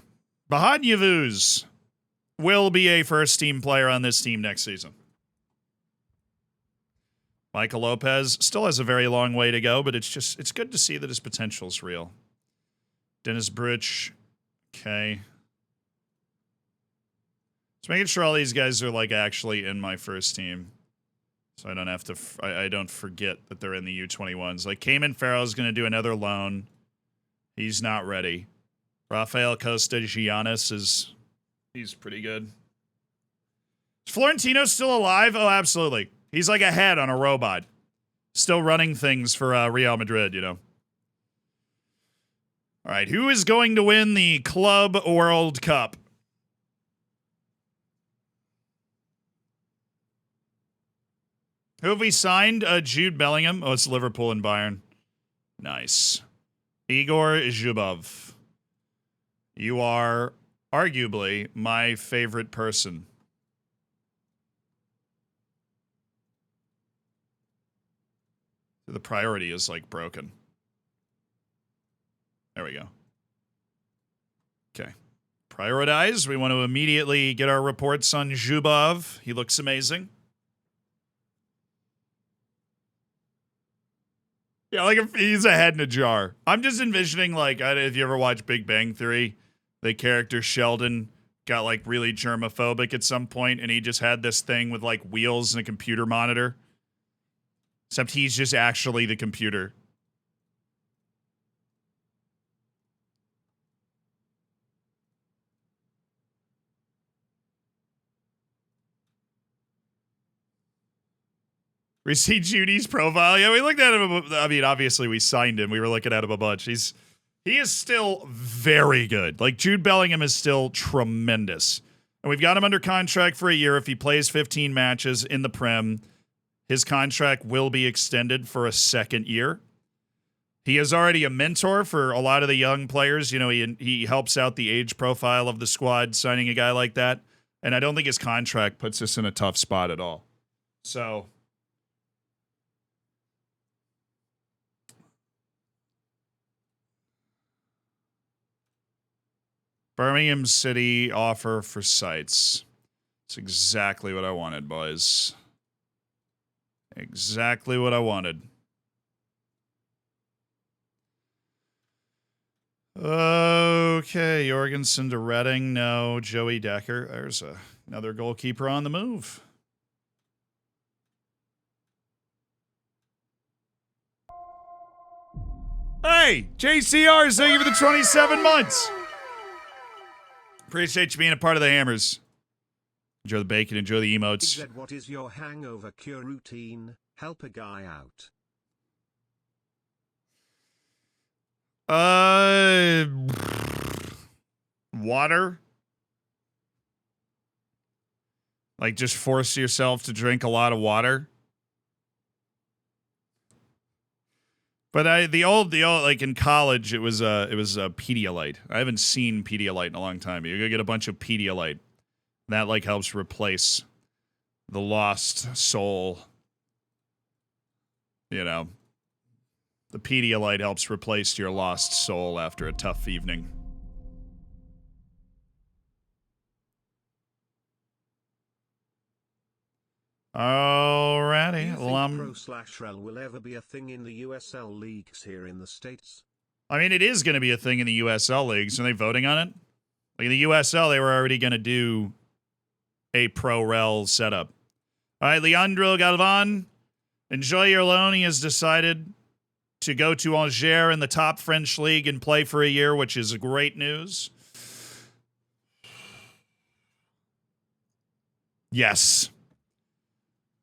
Bahanyavuz will be a first-team player on this team next season. Michael Lopez still has a very long way to go, but it's good to see that his potential is real. Dennis Bridge, okay. Just making sure all these guys are like actually in my first team, so I don't have to. I don't forget that they're in the U21s. Like Cayman Farrell is going to do another loan. He's not ready. Rafael Costa Giannis he's pretty good. Is Florentino still alive? Oh, absolutely. He's like a head on a robot. Still running things for Real Madrid, you know. All right, who is going to win the Club World Cup? Who have we signed? Jude Bellingham. Oh, it's Liverpool and Bayern. Nice. Igor Zhubov. You are arguably my favorite person. The priority is like broken. There we go. Okay. Prioritize. We want to immediately get our reports on Zhubov. He looks amazing. Yeah, like if he's a head in a jar. I'm just envisioning, like, if you ever watch Big Bang Theory, the character Sheldon got, like, really germophobic at some point, and he just had this thing with, like, wheels and a computer monitor. Except he's just actually the computer. We see Judy's profile. Yeah, we looked at him. I mean, obviously we signed him. We were looking at him a bunch. He is still very good. Like, Jude Bellingham is still tremendous. And we've got him under contract for a year. If he plays 15 matches in the Prem, his contract will be extended for a second year. He is already a mentor for a lot of the young players. You know, he helps out the age profile of the squad, signing a guy like that. And I don't think his contract puts us in a tough spot at all. So... Birmingham City offer for sites. It's exactly what I wanted, boys. Exactly what I wanted. Okay, Jorgensen to Reading. No. Joey Decker. There's another goalkeeper on the move. Hey, JCR, thank you for the 27 months. Appreciate you being a part of the Hammers. Enjoy the bacon, enjoy the emotes. Gadjet, what is your hangover cure routine? Help a guy out. Water. Like, just force yourself to drink a lot of water. But the old, like in college, it was a Pedialyte. I haven't seen Pedialyte in a long time. You're gonna get a bunch of Pedialyte. That like helps replace the lost soul. You know, the Pedialyte helps replace your lost soul after a tough evening. Alrighty. Pro/rel will ever be a thing in the USL leagues here in the States? I mean, it is going to be a thing in the USL leagues. Are they voting on it? Like in the USL, they were already going to do a pro-rel setup. All right, Leandro Galvan, enjoy your loan. He has decided to go to Angers in the top French league and play for a year, which is great news. Yes.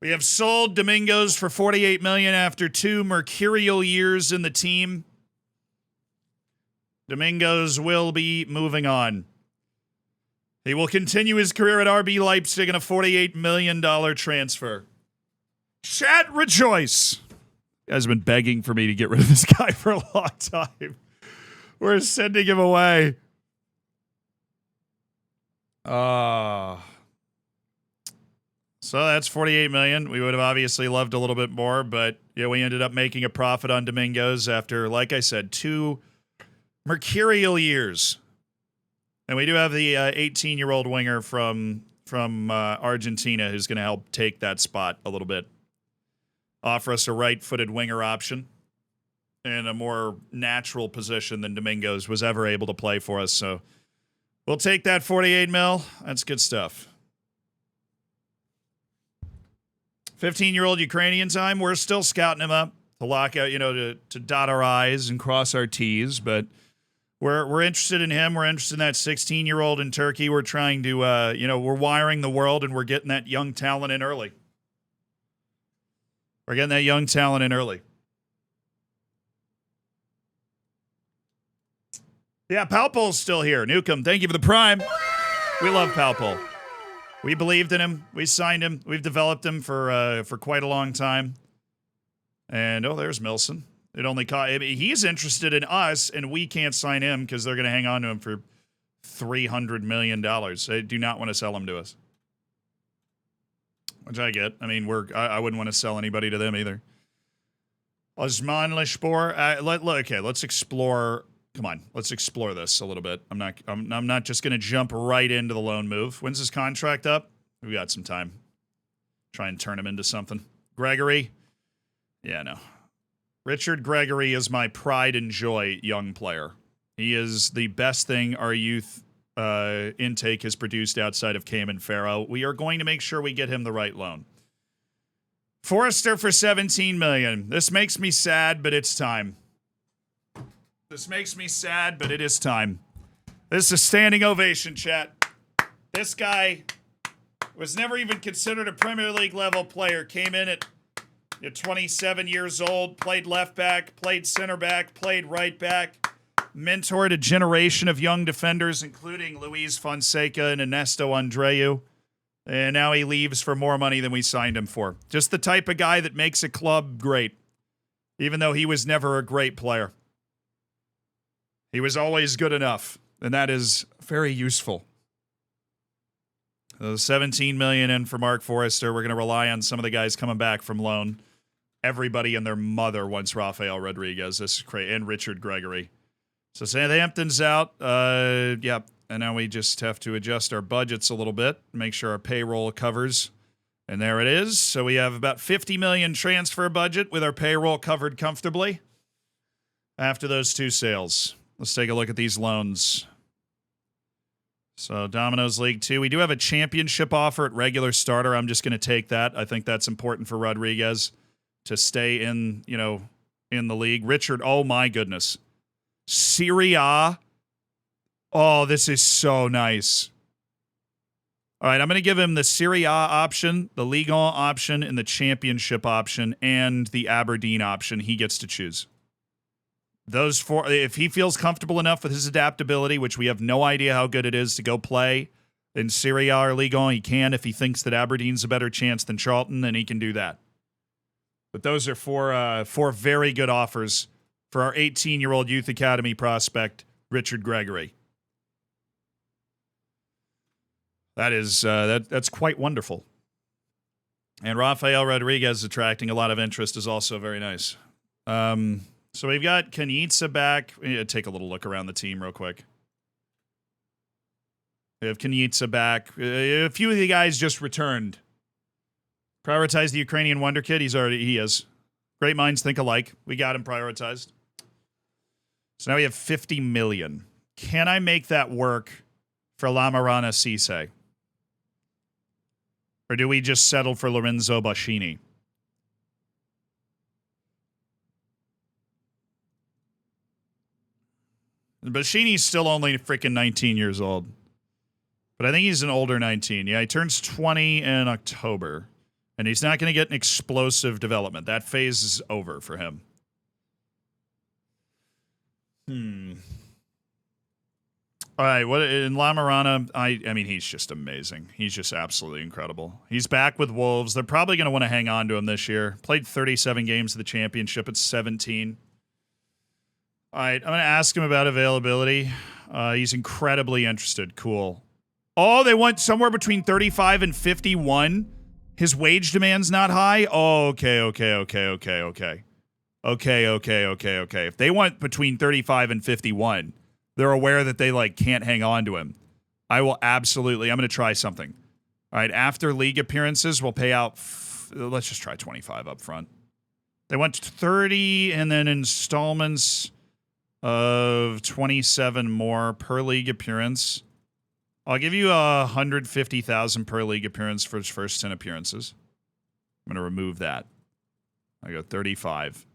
We have sold Domingos for $48 million after 2 mercurial years in the team. Domingos will be moving on. He will continue his career at RB Leipzig in a $48 million transfer. Chat, rejoice. You guys have been begging for me to get rid of this guy for a long time. We're sending him away. So that's $48 million. We would have obviously loved a little bit more, but yeah, we ended up making a profit on Domingos after, like I said, 2 mercurial years. And we do have the 18-year-old winger from Argentina who's going to help take that spot a little bit. Offer us a right-footed winger option in a more natural position than Domingos was ever able to play for us. So we'll take that 48 mil. That's good stuff. 15-year-old Ukrainian time. We're still scouting him up to lock out, to dot our I's and cross our T's, but we're interested in him. We're interested in that 16-year-old in Turkey. We're trying to, we're wiring the world and we're getting that young talent in early. We're getting that young talent in early. Yeah, Palpol's still here. Newcomb, thank you for the prime. We love Palpol. We believed in him. We signed him. We've developed him for quite a long time. And, there's Milson. It only cost. He's interested in us, and we can't sign him because they're going to hang on to him for $300 million. They do not want to sell him to us. Which I get. I mean, I wouldn't want to sell anybody to them either. Osman Lishbor. Okay, let's explore. Come on, let's explore this a little bit. I'm not just going to jump right into the loan move. When's his contract up? We got some time. Try and turn him into something. Gregory. Yeah, no. Richard Gregory is my pride and joy young player. He is the best thing our youth intake has produced outside of Cayman Farrow. We are going to make sure we get him the right loan. Forrester for $17 million. This makes me sad, but it's time. This makes me sad, but it is time. This is a standing ovation, chat. This guy was never even considered a Premier League level player. Came in at 27 years old, played left back, played center back, played right back, mentored a generation of young defenders, including Luis Fonseca and Ernesto Andreu. And now he leaves for more money than we signed him for. Just the type of guy that makes a club great, even though he was never a great player. He was always good enough, and that is very useful. $17 million in for Mark Forrester. We're going to rely on some of the guys coming back from loan. Everybody and their mother wants Rafael Rodriguez. This is crazy. And Richard Gregory. So Southampton's out. Yeah. And now we just have to adjust our budgets a little bit, make sure our payroll covers. And there it is. So we have about $50 million transfer budget with our payroll covered comfortably after those two sales. Let's take a look at these loans. So Domino's League 2. We do have a championship offer at regular starter. I'm just going to take that. I think that's important for Rodriguez to stay in the league. Richard, oh my goodness. Serie A. Oh, this is so nice. All right, I'm going to give him the Serie A option, the Ligue 1 option, and the championship option, and the Aberdeen option. He gets to choose. Those four, if he feels comfortable enough with his adaptability, which we have no idea how good it is to go play in Serie A or Ligue 1, he can. If he thinks that Aberdeen's a better chance than Charlton, then he can do that. But those are four very good offers for our 18-year-old youth academy prospect, Richard Gregory. That is that's quite wonderful. And Rafael Rodriguez attracting a lot of interest is also very nice. So we've got Kanitsa back. We need to take a little look around the team real quick. We have Kanitsa back. A few of the guys just returned. Prioritize the Ukrainian Wonder Kid. He is. Great minds think alike. We got him prioritized. So now we have $50 million. Can I make that work for Lamarana Cisse? Or do we just settle for Lorenzo Boscini? Boscini's still only freaking 19 years old. But I think he's an older 19. Yeah, he turns 20 in October. And he's not going to get an explosive development. That phase is over for him. All right, what in Lamarana? I mean, he's just amazing. He's just absolutely incredible. He's back with Wolves. They're probably going to want to hang on to him this year. Played 37 games of the championship at 17. All right, I'm going to ask him about availability. He's incredibly interested. Cool. Oh, they want somewhere between 35 and 51. His wage demand's not high. Oh, okay. If they want between 35 and 51, They're aware that they like can't hang on to him. I will absolutely. I'm going to try something. All right, after league appearances, we'll pay out. Let's just try 25 up front. They went 30 and then installments of 27 more per league appearance. I'll give you 150,000 per league appearance for his first 10 appearances. I'm going to remove that. I go 35.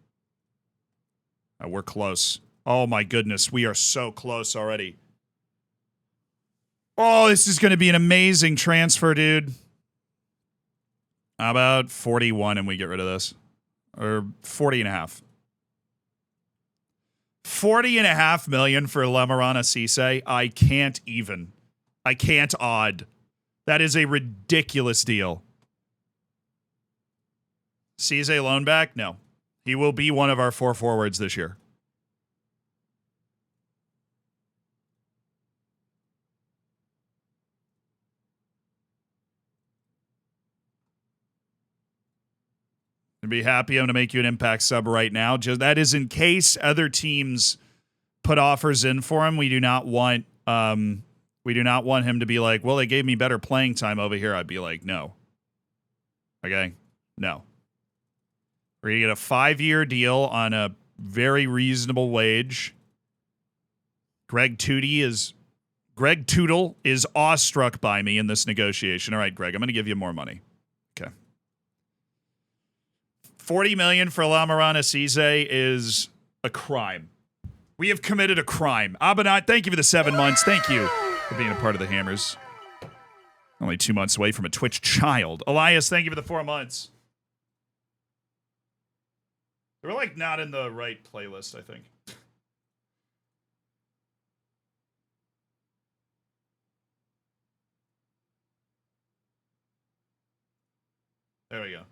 We're close. Oh my goodness, we are so close already. Oh, this is going to be an amazing transfer, dude. How about 41 and we get rid of this? Or 40 and a half. 40.5 million for Lamarana Cisse. I can't even. I can't odd. That is a ridiculous deal. Cisse loan back? No. He will be one of our 4 forwards this year. I'd be happy. I'm going to make you an impact sub right now. Just that is in case other teams put offers in for him. We do not want him to be like, well, they gave me better playing time over here. I'd be like, no. Okay? No. We're going to get a 5-year deal on a very reasonable wage. Greg Tootle is awestruck by me in this negotiation. All right, Greg, I'm going to give you more money. Okay. 40 million for Lamarana Cisse is a crime. We have committed a crime. Abanat, thank you for the 7 months. Thank you for being a part of the Hammers. Only 2 months away from a Twitch child. Elias, thank you for the 4 months. We're like not in the right playlist, I think. There we go.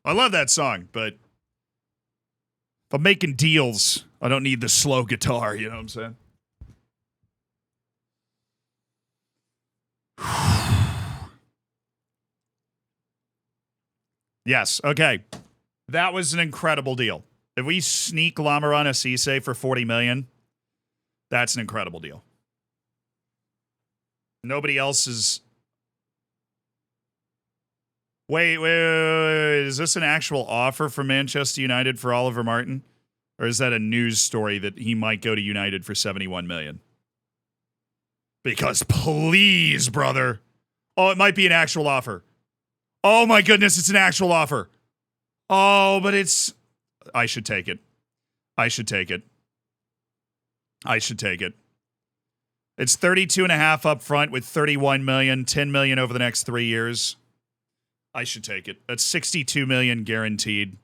I love that song, but if I'm making deals, I don't need the slow guitar, you know what I'm saying? Yes, okay. That was an incredible deal. If we sneak Lamarana Cisse for 40 million, that's an incredible deal. Nobody else is... Wait. Is this an actual offer from Manchester United for Oliver Martin? Or is that a news story that he might go to United for 71 million? Because please, brother. Oh, it might be an actual offer. Oh my goodness, it's an actual offer. Oh, but it's... I should take it. It's 32.5 up front with 31 million, 10 million over the next 3 years. I should take it. That's 62 million guaranteed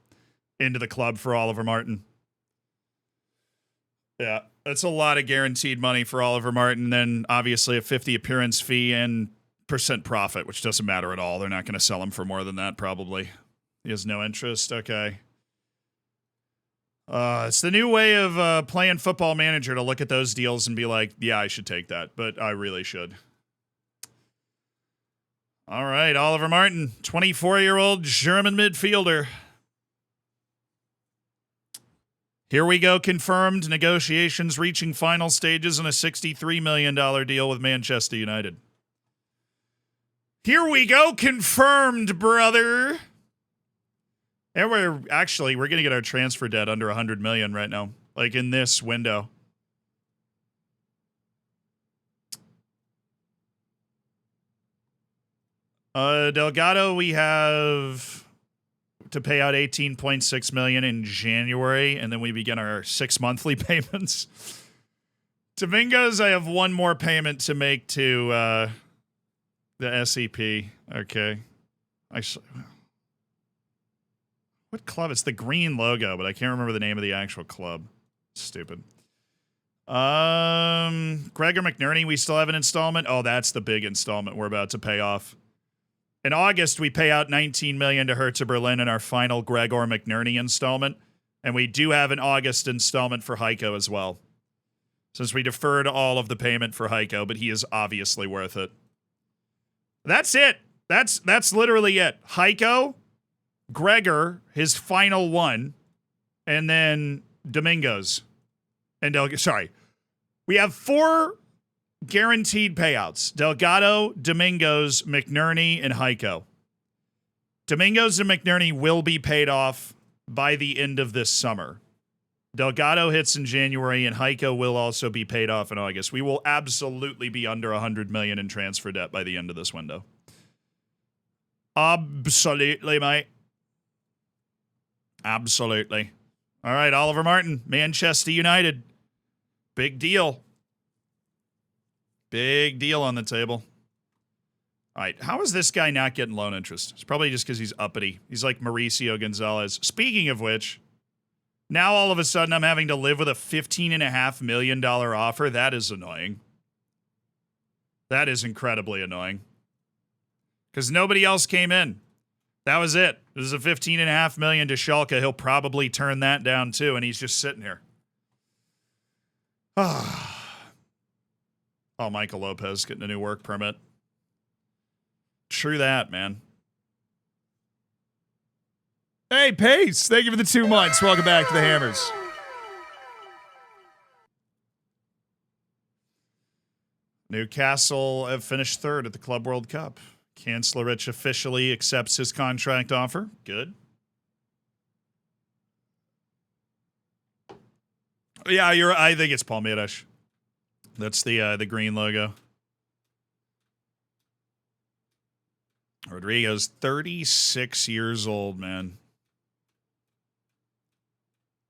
into the club for Oliver Martin. Yeah, that's a lot of guaranteed money for Oliver Martin. Then obviously a 50 appearance fee and % profit, which doesn't matter at all. They're not going to sell him for more than that, probably. He has no interest. Okay. It's the new way of playing Football Manager to look at those deals and be like, yeah, I should take that, but I really should. All right, Oliver Martin, 24-year-old German midfielder. Here we go, confirmed. Negotiations reaching final stages on a $63 million deal with Manchester United. Here we go, confirmed, brother. And we're going to get our transfer debt under 100 million right now, like in this window. Delgado, we have to pay out 18.6 million in January, and then we begin our 6 monthly payments. Domingos, I have one more payment to make to the SEP. Okay. What club? It's the green logo, but I can't remember the name of the actual club. Stupid. Gregor McNerney, we still have an installment. Oh, that's the big installment we're about to pay off. In August, we pay out 19 million to Hertha Berlin in our final Gregor McNerney installment. And we do have an August installment for Heiko as well. Since we deferred all of the payment for Heiko, but he is obviously worth it. That's it. That's literally it. Heiko, Gregor, his final one, and then Domingos. And We have 4 guaranteed payouts. Delgado, Domingos, McNerney, and Heiko. Domingos and McNerney will be paid off by the end of this summer. Delgado hits in January, and Heiko will also be paid off in August. We will absolutely be under $100 million in transfer debt by the end of this window. Absolutely, mate. Absolutely. All right, Oliver Martin, Manchester United. Big deal. Big deal on the table. All right, how is this guy not getting loan interest? It's probably just because he's uppity. He's like Mauricio Gonzalez. Speaking of which, now all of a sudden I'm having to live with a $15.5 million offer. That is annoying. That is incredibly annoying. Because nobody else came in. That was it. This is a $15.5 million to Schalke. He'll probably turn that down too, and he's just sitting here. Oh, Michael Lopez getting a new work permit. True that, man. Hey, Pace, thank you for the 2 months. Welcome back to the Hammers. Newcastle have finished 3rd at the Club World Cup. Kancelarich officially accepts his contract offer. Good. Yeah, I think it's Palmeiras. That's the green logo. Rodrigo's 36 years old, man.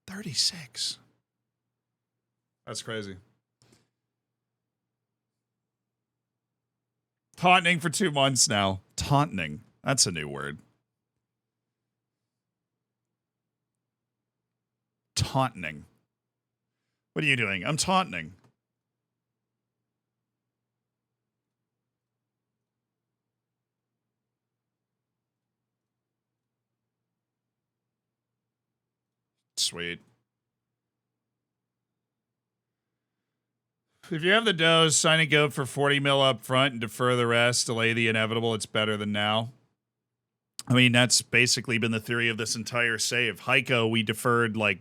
36. That's crazy. Taunting for 2 months now. Taunting. That's a new word. Taunting. What are you doing? I'm taunting. Sweet. If you have the dough, sign a goat for 40 mil up front and defer the rest, delay the inevitable. It's better than now. I mean, that's basically been the theory of this entire save. Heiko, we deferred like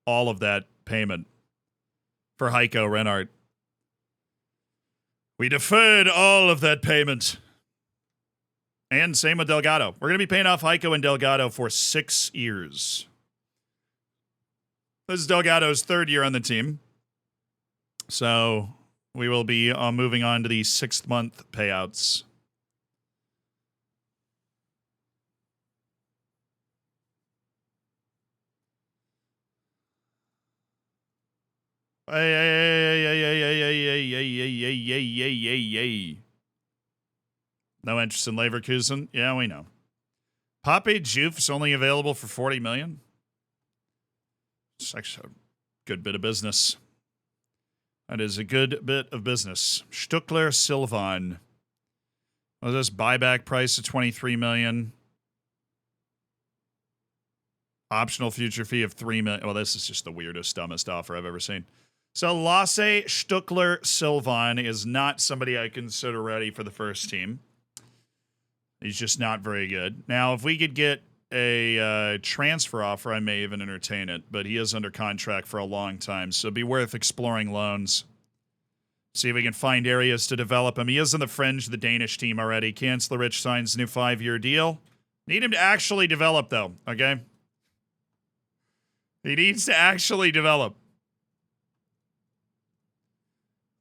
all of that payment for Heiko Reinhardt. We deferred all of that payment. And same with Delgado. We're going to be paying off Heiko and Delgado for 6 years. This is Delgado's 3rd year on the team. So we will be moving on to the 6th month payouts. No interest in Leverkusen? Yeah, we know. Pape Diouf's only available for $40 million. It's actually a good bit of business. That is a good bit of business. Stuckler Silvan. What is this? Buyback price of $23 million. Optional future fee of $3 million. Well, this is just the weirdest, dumbest offer I've ever seen. So Lasse Stuckler Silvan is not somebody I consider ready for the first team. He's just not very good. Now, if we could get a transfer offer, I may even entertain it, but he is under contract for a long time, so it'd be worth exploring loans. See if we can find areas to develop him. He is on the fringe of the Danish team already. Kancelarich signs a new 5-year deal. Need him to actually develop, though, okay? He needs to actually develop.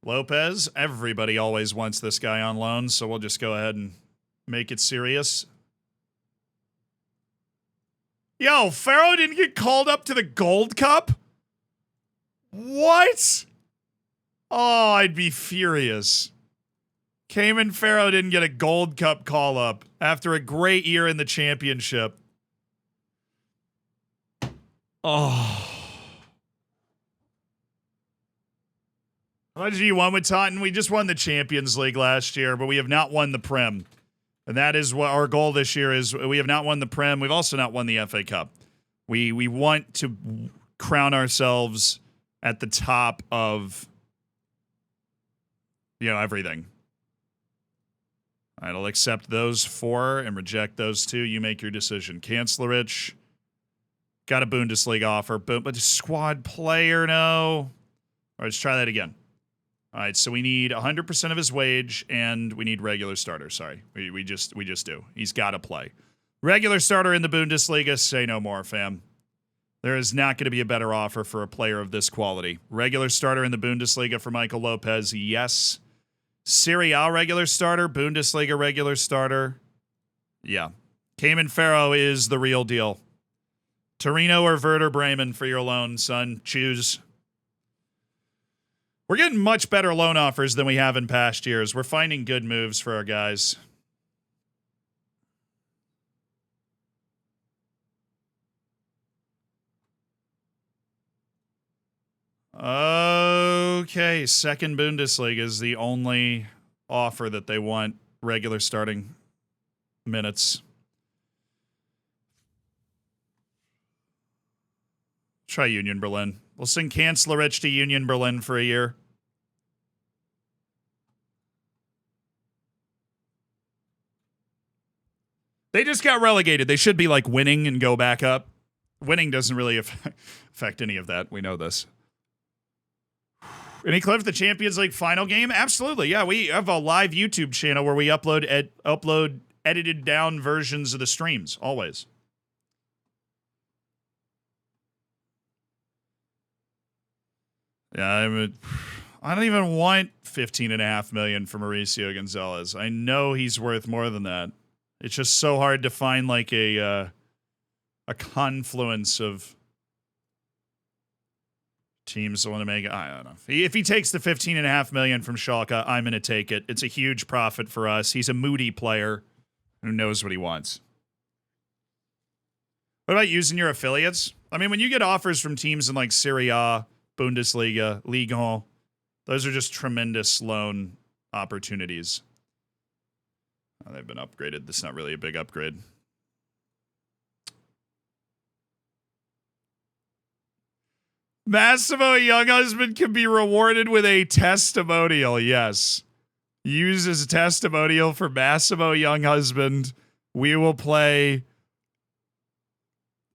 Lopez, everybody always wants this guy on loan, so we'll just go ahead and make it serious. Yo, Pharaoh didn't get called up to the Gold Cup? What? Oh, I'd be furious. Cayman Pharaoh didn't get a Gold Cup call-up after a great year in the championship. Oh. How much do you won with Taunton? We just won the Champions League last year, but we have not won the Prem. And that is what our goal this year is. We have not won the Prem. We've also not won the FA Cup. We want to crown ourselves at the top of, everything. All right, I'll accept those 4 and reject those 2. You make your decision. Kancelarich. Got a Bundesliga offer, but squad player, no. All right, let's try that again. All right, so we need 100% of his wage, and we need regular starter. Sorry, we just do. He's got to play. Regular starter in the Bundesliga, say no more, fam. There is not going to be a better offer for a player of this quality. Regular starter in the Bundesliga for Michael Lopez, yes. Serie A regular starter, Bundesliga regular starter, yeah. Cayman Farrow is the real deal. Torino or Werder Bremen for your loan, son. Choose. We're getting much better loan offers than we have in past years. We're finding good moves for our guys. Okay, second Bundesliga is the only offer that they want regular starting minutes. Try Union Berlin. We'll send Kanzlerich to Union Berlin for a year. They just got relegated. They should be like winning and go back up. Winning doesn't really affect any of that. We know this. Any clip of the Champions League final game? Absolutely. Yeah, we have a live YouTube channel where we upload edited down versions of the streams, always. Yeah, I don't even want $15.5 million for Mauricio Gonzalez. I know he's worth more than that. It's just so hard to find like a confluence of teams that want to make it. I don't know. If he takes the $15.5 million from Schalke, I'm going to take it. It's a huge profit for us. He's a moody player who knows what he wants. What about using your affiliates? I mean, when you get offers from teams in like Serie A, Bundesliga, Ligue 1, those are just tremendous loan opportunities. Oh, they've been upgraded. This is not really a big upgrade. Massimo Younghusband can be rewarded with a testimonial. Yes. Use as a testimonial for Massimo Younghusband. We will play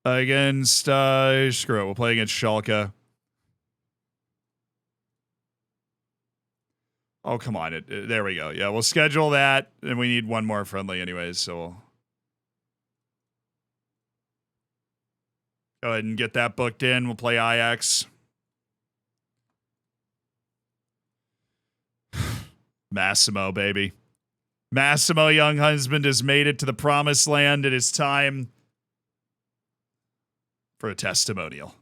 against, screw it. We'll play against Schalke. Oh, come on. There we go. Yeah, we'll schedule that. And we need one more friendly anyways, so we'll go ahead and get that booked in. We'll play Ajax. Massimo, baby. Massimo Younghusband has made it to the promised land. It is time for a testimonial.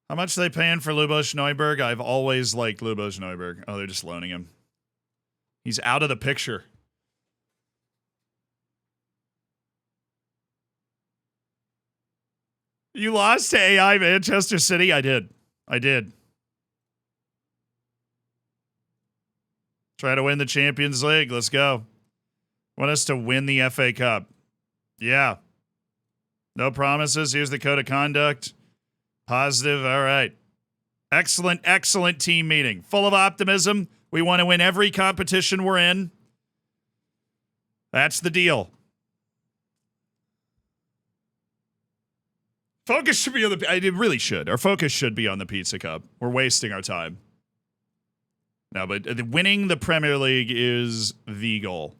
How much are they paying for Lubos Neuberg? I've always liked Lubos Neuberg. Oh, they're just loaning him. He's out of the picture. You lost to AI Manchester City? I did. Try to win the Champions League. Let's go. Want us to win the FA Cup. Yeah. No promises. Here's the code of conduct. Positive. All right. Excellent team meeting. Full of optimism. We want to win every competition we're in. That's the deal. Focus should be on the... It really should. Our focus should be on the Pizza Cup. We're wasting our time. No, but winning the Premier League is the goal.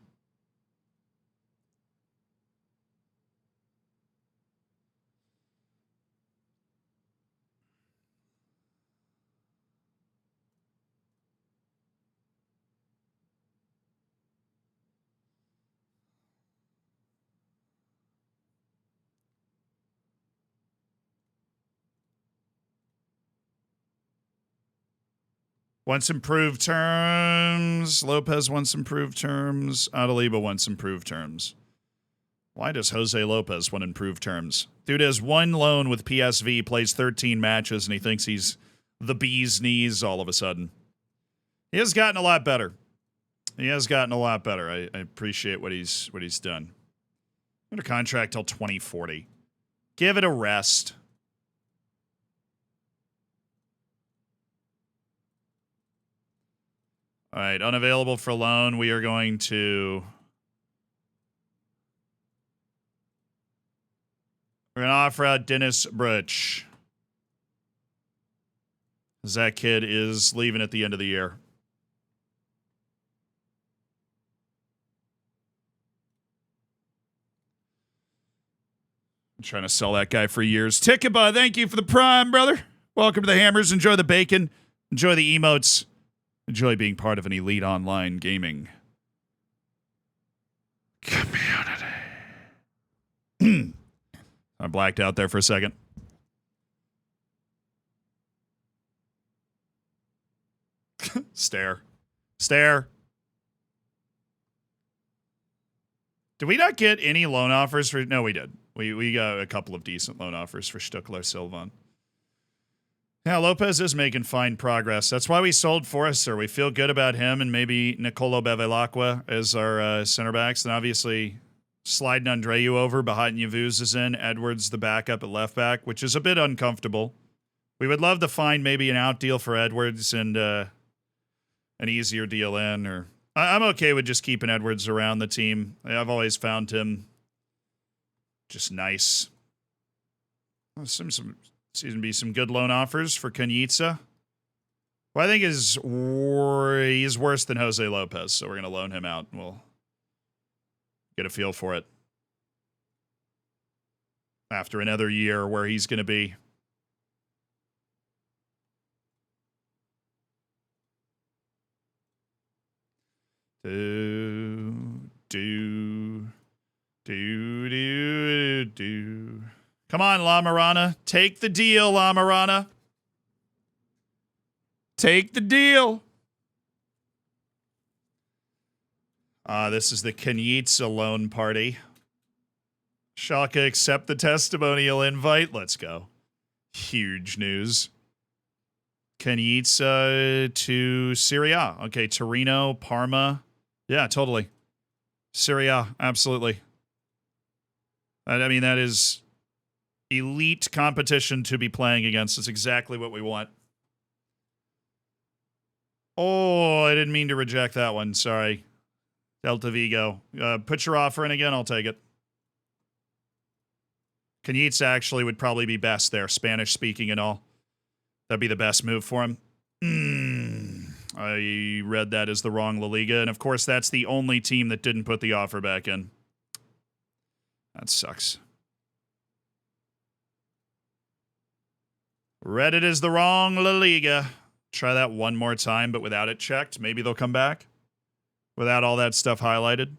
Wants improved terms. Lopez wants improved terms. Adaliba wants improved terms. Why does Jose Lopez want improved terms? Dude has one loan with PSV, plays 13 matches, and he thinks he's the bee's knees all of a sudden. He has gotten a lot better. I appreciate what he's done. Under contract till 2040. Give it a rest. All right, unavailable for loan. We're going to offer out Dennis Brich. 'Cause that kid is leaving at the end of the year. I'm trying to sell that guy for years. Ticketba, thank you for the prime, brother. Welcome to the Hammers. Enjoy the bacon. Enjoy the emotes. Enjoy being part of an elite online gaming community. I blacked out there for a second. Stare. Stare. Did we not get any loan offers for... No, we did. We got a couple of decent loan offers for Stuckler Silvan. Yeah, Lopez is making fine progress. That's why we sold Forrester. We feel good about him and maybe Nicolo Bevilacqua as our center backs. And obviously, sliding Andreu over behind Yavuz is in. Edwards, the backup at left back, which is a bit uncomfortable. We would love to find maybe an out deal for Edwards and an easier deal in. Or I'm okay with just keeping Edwards around the team. I've always found him just nice. Seems to be some good loan offers for Kanyica. Well, I think he's worse than Jose Lopez, so we're going to loan him out. And we'll get a feel for it after another year where he's going to be. Come on, La Marana. Take the deal, La Marana. Take the deal. This is the Kanyica loan party. Schalke accept the testimonial invite. Let's go. Huge news. Kanyica to Serie A. Okay, Torino, Parma. Yeah, totally. Serie A, absolutely. I mean, that is elite competition to be playing against. It's exactly what we want. Oh, I didn't mean to reject that one. Sorry. Delta Vigo. Put your offer in again. I'll take it. Kanyica actually would probably be best there, Spanish speaking and all. That'd be the best move for him. I read that as the wrong La Liga, and of course that's the only team that didn't put the offer back in. That sucks. Read it as the wrong La Liga. Try that one more time, but without it checked. Maybe they'll come back. Without all that stuff highlighted.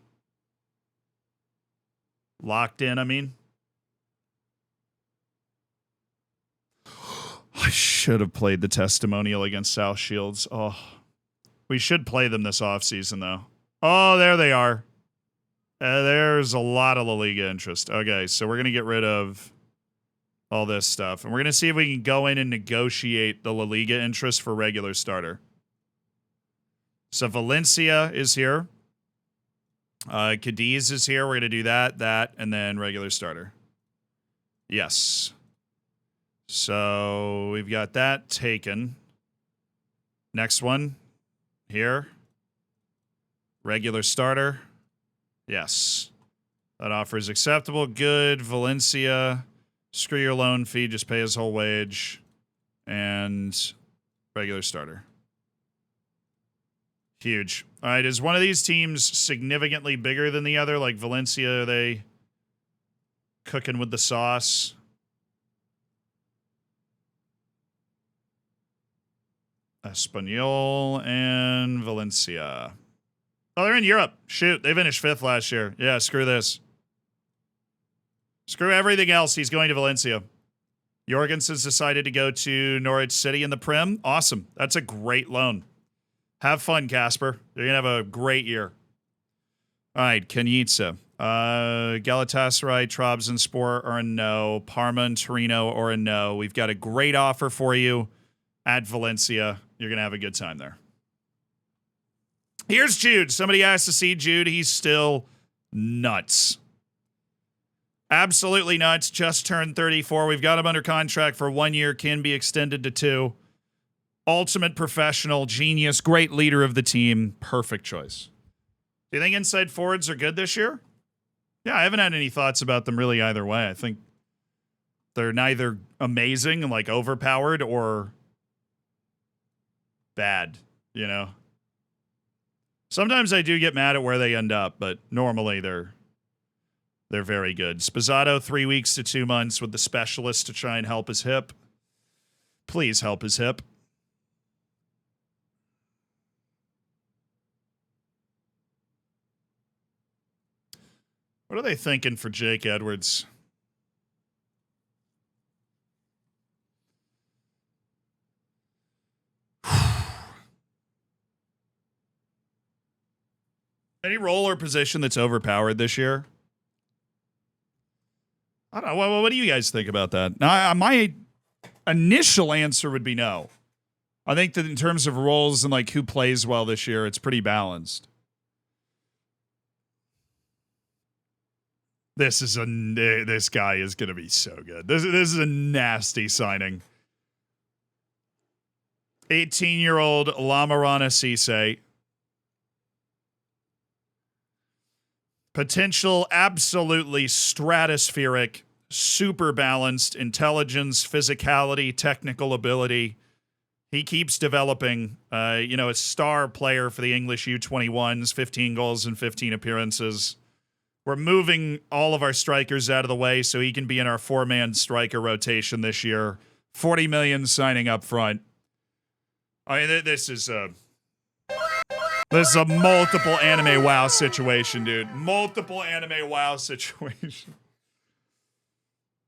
Locked in, I mean. I should have played the testimonial against South Shields. Oh, we should play them this offseason, though. Oh, there they are. There's a lot of La Liga interest. Okay, so we're going to get rid of all this stuff. And we're going to see if we can go in and negotiate the La Liga interest for regular starter. So Valencia is here. Cadiz is here. We're going to do that, and then regular starter. Yes. So we've got that taken. Next one. Here. Regular starter. Yes. That offer is acceptable. Good. Valencia. Screw your loan fee. Just pay his whole wage. And regular starter. Huge. All right. Is one of these teams significantly bigger than the other? Like Valencia, are they cooking with the sauce? Espanyol and Valencia. Oh, they're in Europe. Shoot, they finished 5th last year. Yeah, screw this. Screw everything else. He's going to Valencia. Jorgensen's decided to go to Norwich City in the Prim. Awesome. That's a great loan. Have fun, Casper. You're going to have a great year. All right, Kanyica. Galatasaray, Trabzonspor are a no. Parma and Torino are a no. We've got a great offer for you at Valencia. You're going to have a good time there. Here's Jude. Somebody asked to see Jude. He's still nuts. Absolutely nuts. Just turned 34. We've got him under contract for 1 year. Can be extended to 2. Ultimate professional, genius, great leader of the team. Perfect choice. Do you think inside forwards are good this year? Yeah, I haven't had any thoughts about them really either way. I think they're neither amazing and like overpowered or bad, you know? Sometimes I do get mad at where they end up, but normally they're very good. Spazzato, 3 weeks to 2 months with the specialist to try and help his hip. Please help his hip. What are they thinking for Jake Edwards? Any role or position that's overpowered this year? I don't know. What do you guys think about that? Now, my initial answer would be no. I think that in terms of roles and like who plays well this year, it's pretty balanced. This guy is going to be so good. This is a nasty signing. 18-year-old Lamarana Cisse. Potential absolutely stratospheric, super balanced intelligence, physicality, technical ability. He keeps developing, a star player for the English U21s, 15 goals and 15 appearances. We're moving all of our strikers out of the way so he can be in our 4-man striker rotation this year. 40 million signing up front. I mean, this is a multiple anime WoW situation, dude. Multiple anime WoW situation.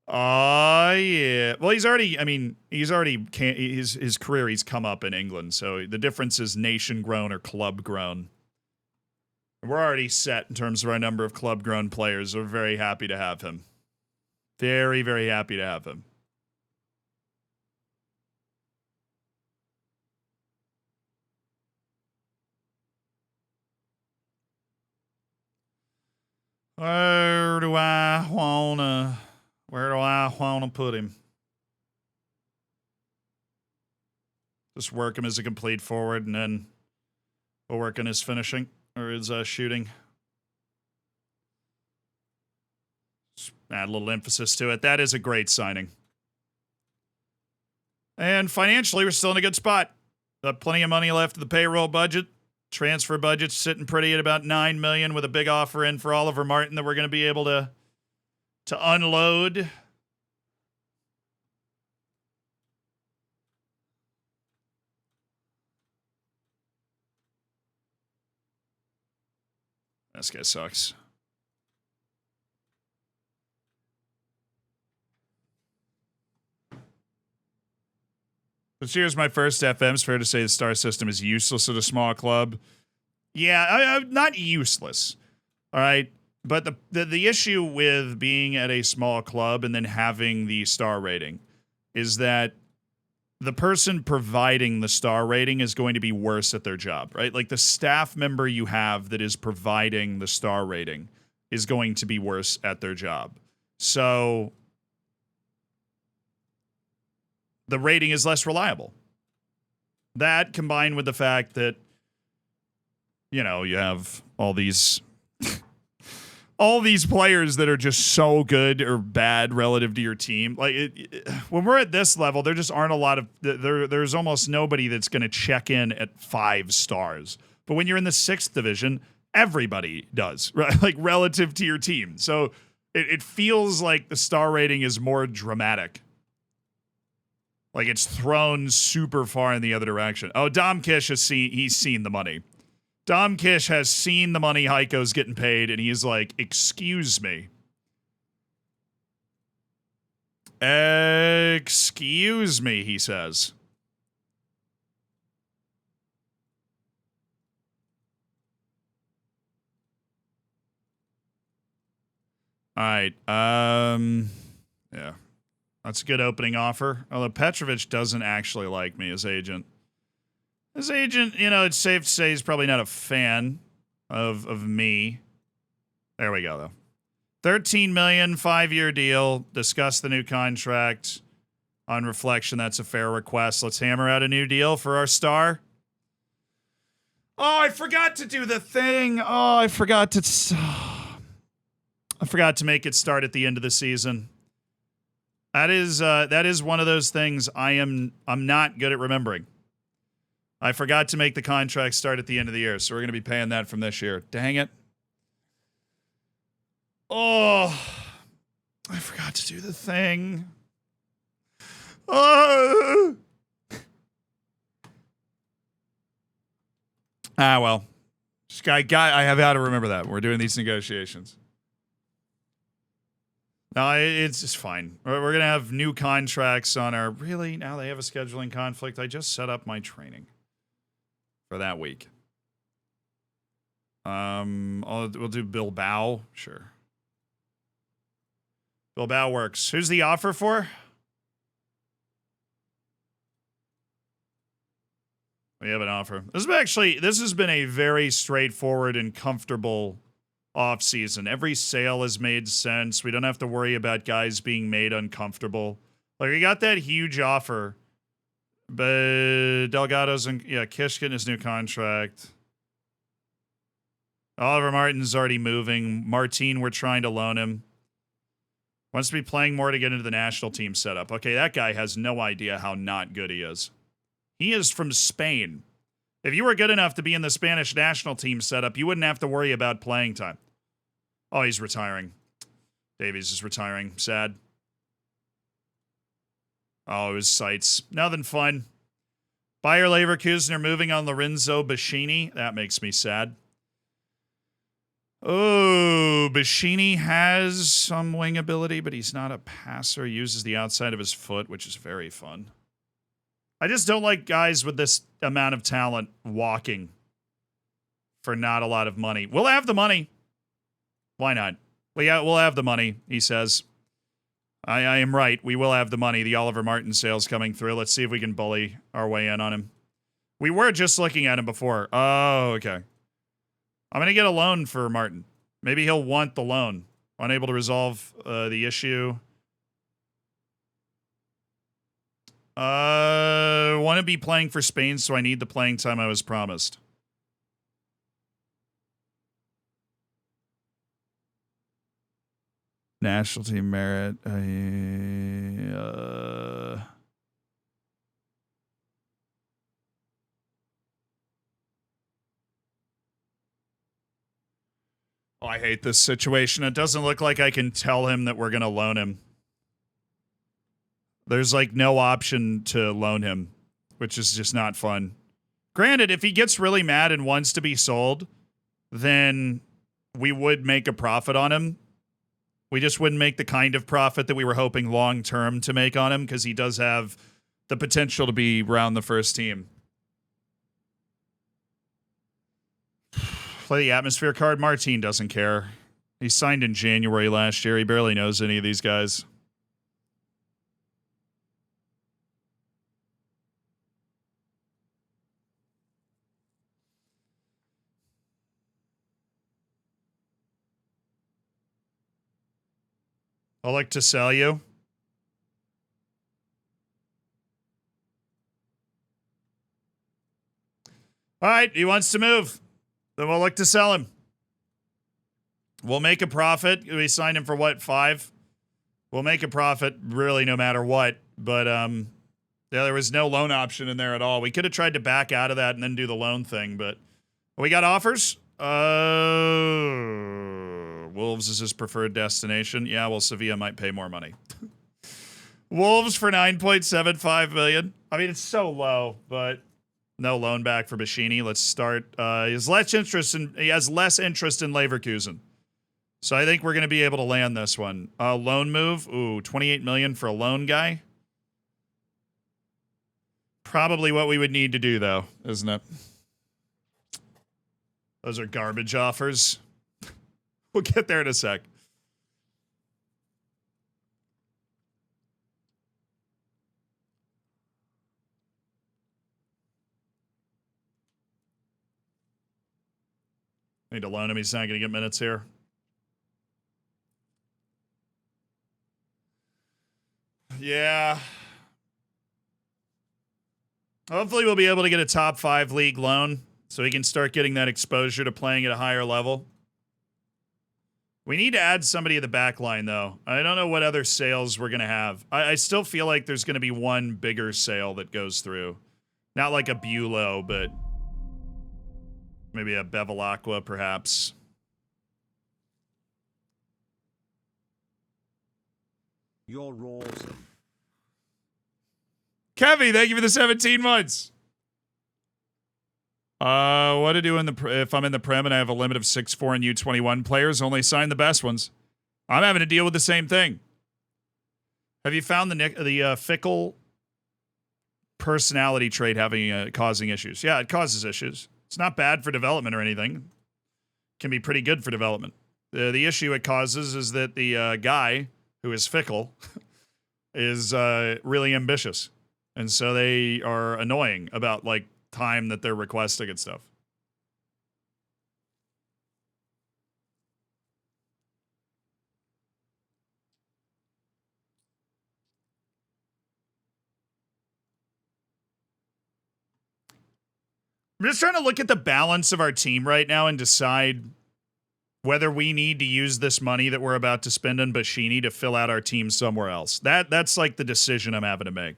Yeah. Well, his career, he's come up in England. So the difference is nation grown or club grown. We're already set in terms of our number of club grown players. We're very happy to have him. Very, very happy to have him. Where do I wanna put him? Just work him as a complete forward, and then we'll work on his finishing or his shooting. Just add a little emphasis to it. That is a great signing. And financially, we're still in a good spot. Got plenty of money left in the payroll budget. Transfer budget's sitting pretty at about $9 million with a big offer in for Oliver Martin that we're going to be able to unload. This guy sucks. This year's my first FM. It's fair to say the star system is useless at a small club. Yeah, not useless. All right. But the issue with being at a small club and then having the star rating is that the person providing the star rating is going to be worse at their job, right? Like the staff member you have that is providing the star rating is going to be worse at their job. So the rating is less reliable. That combined with the fact that, you have all these players that are just so good or bad relative to your team. Like when we're at this level, there just aren't a lot of there's almost nobody that's going to check in at 5 stars. But when you're in the 6th division, everybody does, right? Like relative to your team. So it feels like the star rating is more dramatic. Like it's thrown super far in the other direction. Oh, Dom Kish he's seen the money. Dom Kish has seen the money Heiko's getting paid, and he's like, excuse me. Excuse me, he says. All right. Yeah. That's a good opening offer. Although Petrovic doesn't actually like me as agent. His agent, it's safe to say he's probably not a fan of me. There we go, though. $13 million, 5-year deal. Discuss the new contract. On reflection, that's a fair request. Let's hammer out a new deal for our star. Oh, I forgot to do the thing. Oh, I forgot to make it start at the end of the season. That is one of those things I'm not good at remembering. I forgot to make the contract start at the end of the year, so we're going to be paying that from this year. Dang it. Oh, I forgot to do the thing. Oh. Well. I have got to remember that. We're doing these negotiations. No, it's just fine. We're going to have new contracts on our... Really? Now they have a scheduling conflict? I just set up my training for that week. We'll do Bilbao. Sure. Bilbao works. Who's the offer for? We have an offer. This has been a very straightforward and comfortable off-season. Every sale has made sense. We don't have to worry about guys being made uncomfortable. Like, we got that huge offer, but Delgado's and Kish getting his new contract. Oliver Martin's already moving. Martin, we're trying to loan him. Wants to be playing more to get into the national team setup. Okay, that guy has no idea how not good he is. He is from Spain. If you were good enough to be in the Spanish national team setup, you wouldn't have to worry about playing time. Oh, he's retiring. Davies is retiring. Sad. Oh, his sights. Nothing fun. Bayer Leverkusen are moving on Lorenzo Bashini. That makes me sad. Oh, Bashini has some wing ability, but he's not a passer. He uses the outside of his foot, which is very fun. I just don't like guys with this amount of talent walking for not a lot of money. We'll have the money. Why not? We'll have the money, he says. I am right. We will have the money. The Oliver Martin sale's coming through. Let's see if we can bully our way in on him. We were just looking at him before. Oh, okay. I'm going to get a loan for Martin. Maybe he'll want the loan. Unable to resolve the issue. Want to be playing for Spain, so I need the playing time I was promised. National team merit. Oh, I hate this situation. It doesn't look like I can tell him that we're going to loan him. There's like no option to loan him, which is just not fun. Granted, if he gets really mad and wants to be sold, then we would make a profit on him. We just wouldn't make the kind of profit that we were hoping long-term to make on him, because he does have the potential to be around the first team. Play the atmosphere card. Martin doesn't care. He signed in January last year. He barely knows any of these guys. I'd like to sell you. All right, he wants to move. Then we'll look to sell him. We'll make a profit. We signed him for what, 5? We'll make a profit really no matter what. But yeah, there was no loan option in there at all. We could have tried to back out of that and then do the loan thing, but we got offers. Wolves is his preferred destination. Yeah, well, Sevilla might pay more money. Wolves for 9.75 million. I mean, it's so low, but no loan back for Bashini. Let's start. He has less interest in Leverkusen. So I think we're going to be able to land this one. Loan move. Ooh, 28 million for a loan guy. Probably what we would need to do, though, isn't it? Those are garbage offers. We'll get there in a sec. Need to loan him. He's not going to get minutes here. Yeah. Hopefully we'll be able to get a top 5 league loan so he can start getting that exposure to playing at a higher level. We need to add somebody at the back line, though. I don't know what other sales we're going to have. I still feel like there's going to be one bigger sale that goes through. Not like a Bulow, but maybe a Bevilacqua, perhaps. You're awesome. Kevy, thank you for the 17 months. What to do if I'm in the Prem and I have a limit of 6'4" and U21 players, only sign the best ones. I'm having to deal with the same thing. Have you found the fickle personality trait causing issues? Yeah, it causes issues. It's not bad for development or anything. It can be pretty good for development. The issue it causes is that the guy who is fickle is really ambitious. And so they are annoying about, like, time that they're requesting and stuff. I'm just trying to look at the balance of our team right now and decide whether we need to use this money that we're about to spend on Bashini to fill out our team somewhere else. That's like the decision I'm having to make.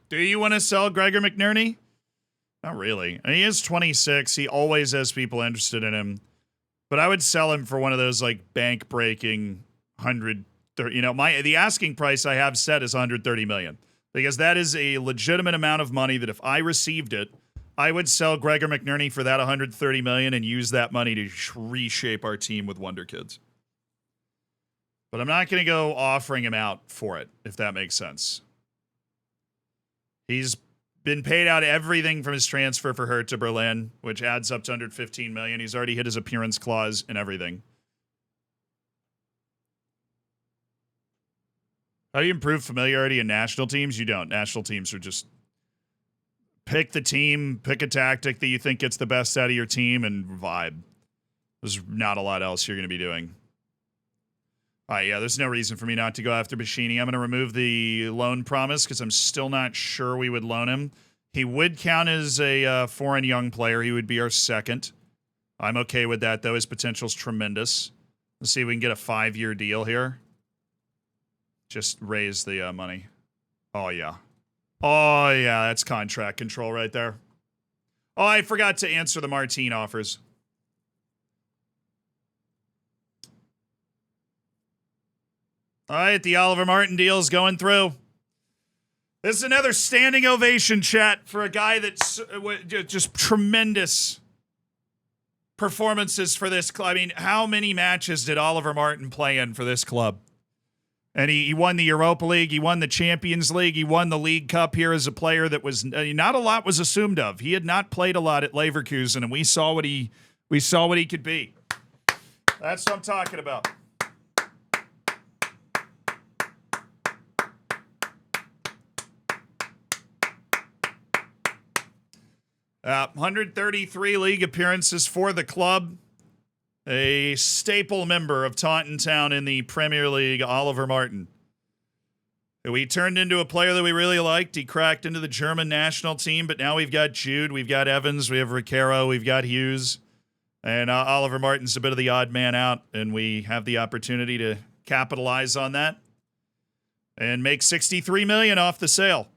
Do you want to sell Gregor McNerney? Not really. I mean, he is 26. He always has people interested in him. But I would sell him for one of those, like, bank-breaking 130. You know, the asking price I have set is 130 million. Because that is a legitimate amount of money that if I received it, I would sell Gregor McNerney for that 130 million and use that money to reshape our team with Wonder Kids. But I'm not going to go offering him out for it, if that makes sense. He's been paid out everything from his transfer for Hertha Berlin, which adds up to 115 million. He's already hit his appearance clause and everything. How do you improve familiarity in national teams? You don't. National teams are just pick the team, pick a tactic that you think gets the best out of your team, and vibe. There's not a lot else you're going to be doing. All right, yeah, there's no reason for me not to go after Bashini. I'm going to remove the loan promise because I'm still not sure we would loan him. He would count as a foreign young player. He would be our second. I'm okay with that, though. His potential's tremendous. Let's see if we can get a 5-year deal here. Just raise the money. Oh, yeah. Oh, yeah, that's contract control right there. Oh, I forgot to answer the Martine offers. All right, the Oliver Martin deal is going through. This is another standing ovation, chat, for a guy that's just tremendous performances for this club. I mean, how many matches did Oliver Martin play in for this club? And he won the Europa League. He won the Champions League. He won the League Cup here as a player that was not a lot was assumed of. He had not played a lot at Leverkusen, and we saw what he could be. That's what I'm talking about. 133 league appearances for the club. A staple member of Taunton Town in the Premier League, Oliver Martin. We turned into a player that we really liked. He cracked into the German national team, but now we've got Jude, we've got Evans, we have Riquero, we've got Hughes. And Oliver Martin's a bit of the odd man out, and we have the opportunity to capitalize on that and make 63 million off the sale.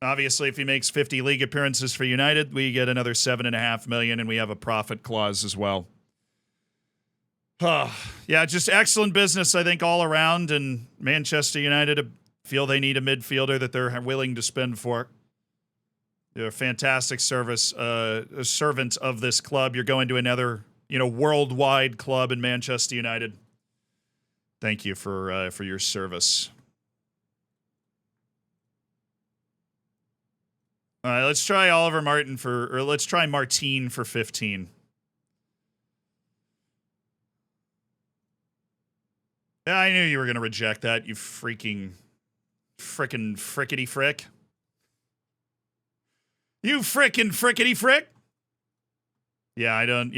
Obviously, if he makes 50 league appearances for United, we get another 7.5 million, and we have a profit clause as well. Yeah, just excellent business, I think, all around. And Manchester United feel they need a midfielder that they're willing to spend for. You're a fantastic service, a servant of this club. You're going to another, worldwide club in Manchester United. Thank you for your service. All right, let's try Oliver Martin let's try Martine for 15. Yeah, I knew you were going to reject that, you frickin' frickety frick. You frickin' frickety frick. Yeah, I don't,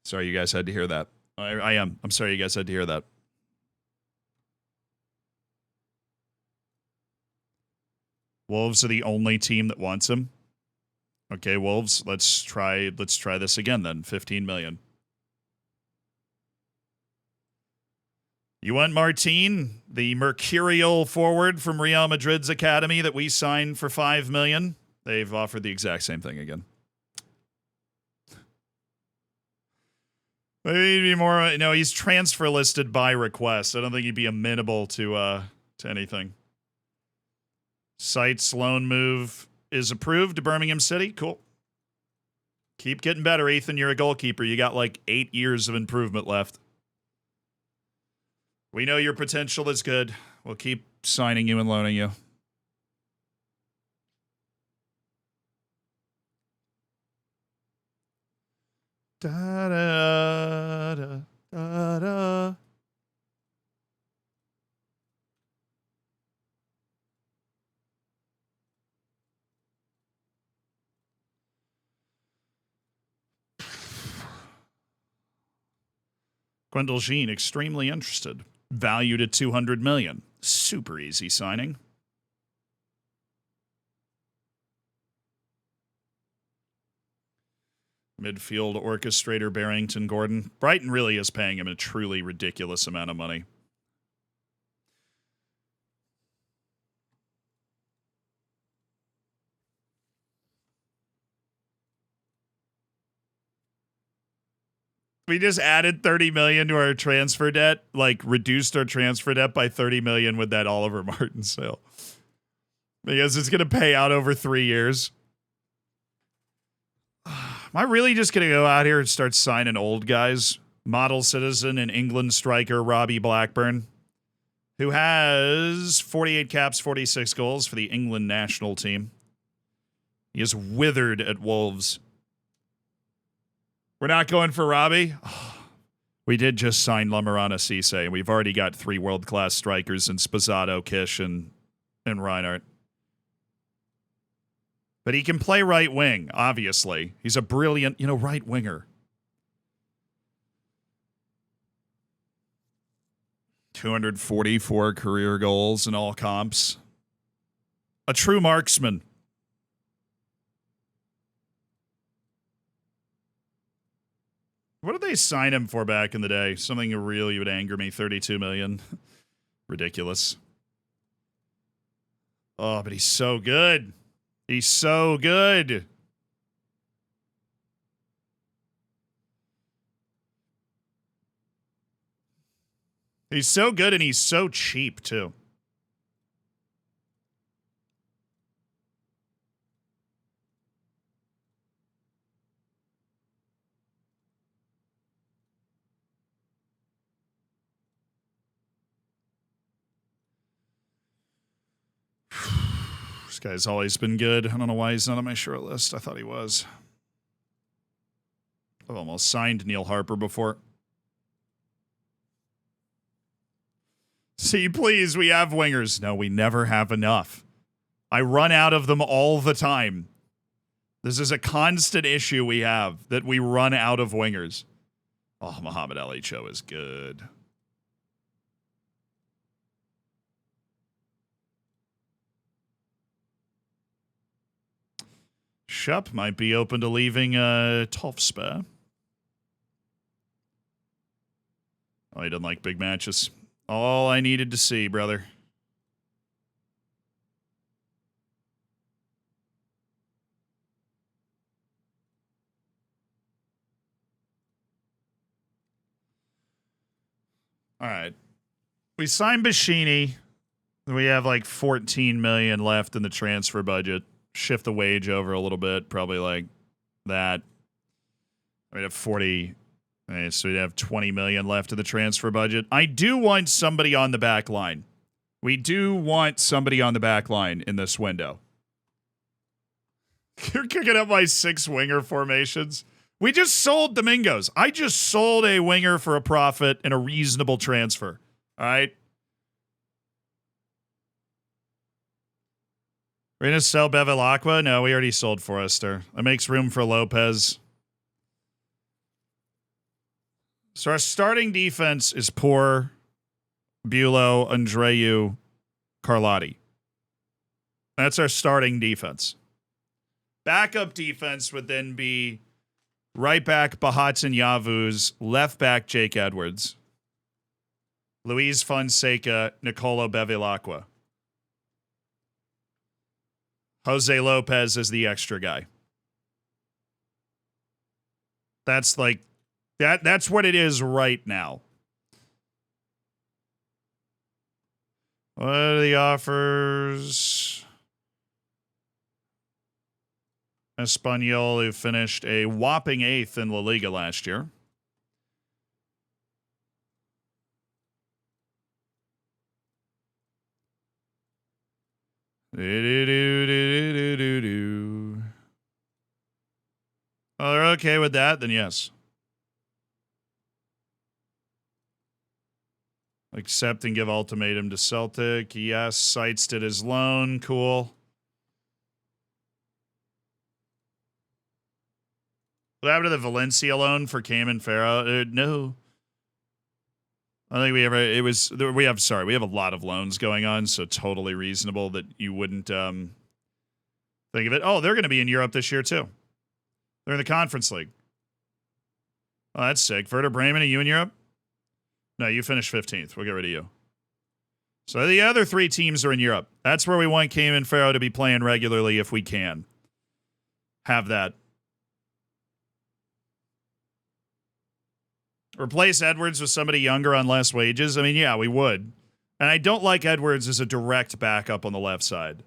Sorry you guys had to hear that. I am. I'm sorry you guys had to hear that. Wolves are the only team that wants him. Okay, Wolves, let's try this again then. 15 million. You want Martin, the mercurial forward from Real Madrid's academy that we signed for 5 million? They've offered the exact same thing again. Maybe he'd be more. No, he's transfer listed by request. I don't think he'd be amenable to anything. Sight's loan move is approved to Birmingham City. Cool. Keep getting better, Ethan. You're a goalkeeper. You got like 8 years of improvement left. We know your potential is good. We'll keep signing you and loaning you. Da da da da da. Gwendol Jean, extremely interested. Valued at 200 million. Super easy signing. Midfield orchestrator Barrington Gordon. Brighton really is paying him a truly ridiculous amount of money. We just added 30 million to our transfer debt, like reduced our transfer debt by 30 million with that Oliver Martin sale. Because it's going to pay out over 3 years. Am I really just going to go out here and start signing old guys? Model citizen and England striker Robbie Blackburn, who has 48 caps, 46 goals for the England national team. He is withered at Wolves. We're not going for Robbie? Oh, we did just sign Lamarana Cisse, and we've already got 3 world-class strikers in Spazzato, Kish, and Reinhardt. But he can play right wing, obviously. He's a brilliant, right winger. 244 career goals in all comps. A true marksman. What did they sign him for back in the day? Something that really would anger me. 32 million. Ridiculous. Oh, but he's so good. He's so good. He's so good and he's so cheap, too. This guy's always been good. I don't know why he's not on my short list. I thought he was. I've almost signed Neil Harper before. See, please, we have wingers. No, we never have enough. I run out of them all the time. This is a constant issue we have, that we run out of wingers. Oh, Muhammad Ali Cho is good. Shup might be open to leaving Tolfspa. Oh, he doesn't like big matches. All I needed to see, brother. All right. We signed Bashini. We have like 14 million left in the transfer budget. Shift the wage over a little bit, probably like that. We have 40. Okay, so we have 20 million left in the transfer budget. I do want somebody on the back line. We do want somebody on the back line in this window. You're kicking up my 6 winger formations. We just sold Domingos. I just sold a winger for a profit and a reasonable transfer. All right. We're going to sell Bevilacqua? No, we already sold Forrester. That makes room for Lopez. So our starting defense is poor. Bulow, Andreu, Carlotti. That's our starting defense. Backup defense would then be right back Bahats and Yavuz, left back Jake Edwards, Luis Fonseca, Nicolo Bevilacqua. Jose Lopez is the extra guy. That's like that's what it is right now. What are the offers? Espanyol, who finished a whopping 8th in La Liga last year. Oh, they're okay with that? Then yes. Accept and give ultimatum to Celtic. Yes. Cites did his loan. Cool. What happened to the Valencia loan for Cayman Farrow? No. I think we have a lot of loans going on, so totally reasonable that you wouldn't think of it. Oh, they're going to be in Europe this year too. They're in the Conference League. Oh, that's sick. Werder Bremen, are you in Europe? No, you finished 15th. We'll get rid of you. So the other 3 teams are in Europe. That's where we want Cayman Farrow to be playing regularly if we can. Have that. Replace Edwards with somebody younger on less wages? I mean, yeah, we would. And I don't like Edwards as a direct backup on the left side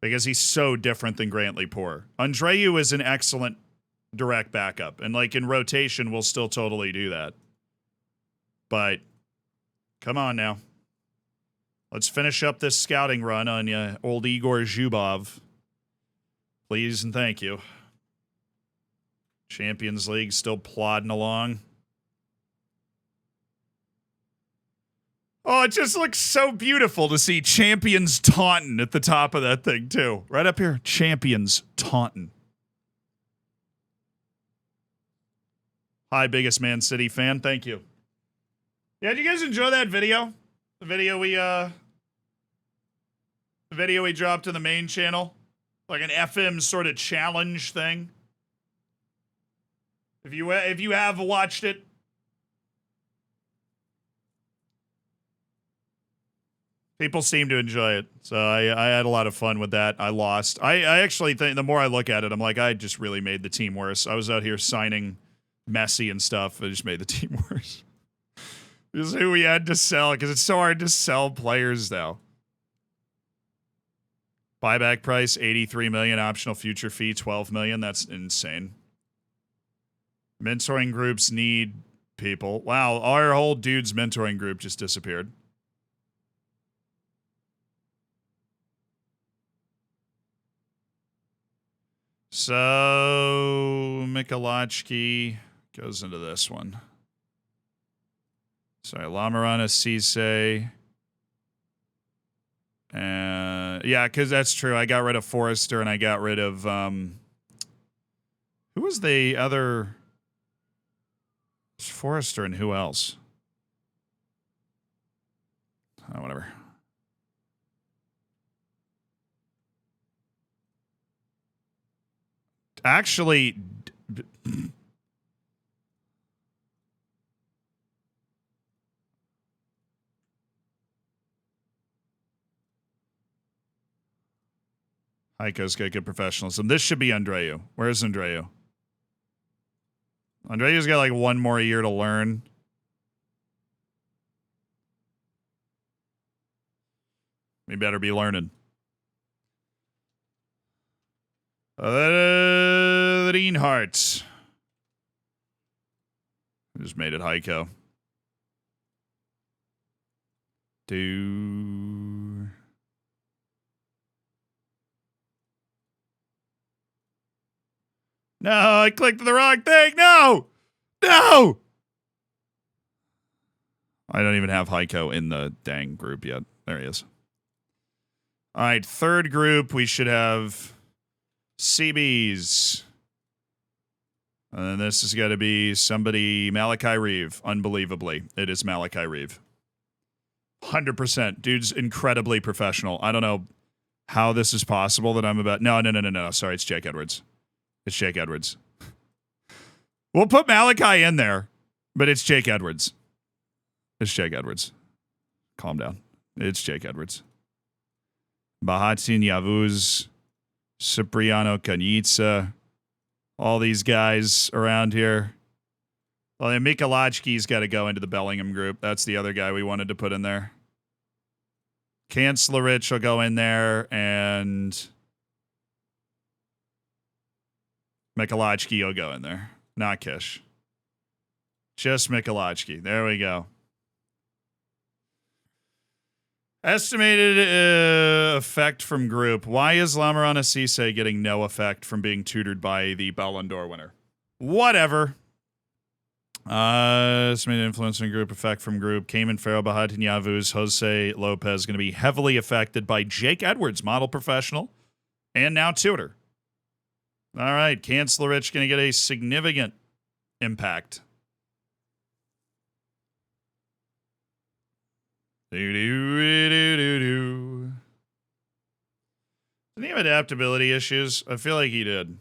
because he's so different than Grantley Poor. Andreu is an excellent direct backup, and like in rotation, we'll still totally do that. But come on now. Let's finish up this scouting run on old Igor Zhubov. Please and thank you. Champions League still plodding along. Oh, it just looks so beautiful to see Champions Taunton at the top of that thing, too. Right up here, Champions Taunton. Hi, biggest Man City fan. Thank you. Yeah, did you guys enjoy that video? The video we dropped to the main channel? Like an FM sort of challenge thing. If you have watched it, people seem to enjoy it. So I had a lot of fun with that. I lost. I actually think the more I look at it, I'm like, I just really made the team worse. I was out here signing Messi and stuff. I just made the team worse. This is who we had to sell because it's so hard to sell players now. Buyback price, 83 million. Optional future fee, 12 million. That's insane. Mentoring groups need people. Wow, our whole dude's mentoring group just disappeared. So Mikolajki goes into this one. Sorry, Lamarana Cisse. Yeah, because that's true. I got rid of Forrester and I got rid of who was the other? Forrester and who else? Oh, whatever. Actually, Heiko's got good professionalism. This should be Andreu. Where's Andreu? Andreu's got like one more year to learn. He better be learning. Reinhardt. Just made it Heiko. No, I clicked the wrong thing. No! No! I don't even have Heiko in the dang group yet. There he is. All right, third group, we should have CBs. And then this has got to be somebody, Malachi Reeve. Unbelievably, it is Malachi Reeve. 100%. Dude's incredibly professional. I don't know how this is possible that I'm about... No. Sorry, it's Jake Edwards. It's Jake Edwards. We'll put Malachi in there, but it's Jake Edwards. It's Jake Edwards. Calm down. It's Jake Edwards. Bahatsin Yavuz, Cipriano Kanitsa, all these guys around here. Well, then Mikolajki's got to go into the Bellingham group. That's the other guy we wanted to put in there. Kanclerich will go in there, and Mikolajki will go in there. Not Kish. Just Mikolajki. There we go. Estimated effect from group. Why is Lamarana Cisse getting no effect from being tutored by the Ballon d'Or winner? Whatever. Estimated influence in group effect from group. Cayman Farrell, Bahatin Yavuz, Jose Lopez going to be heavily affected by Jake Edwards, model professional, and now tutor. All right, Kanclerich going to get a significant impact. Didn't he have adaptability issues? I feel like he did.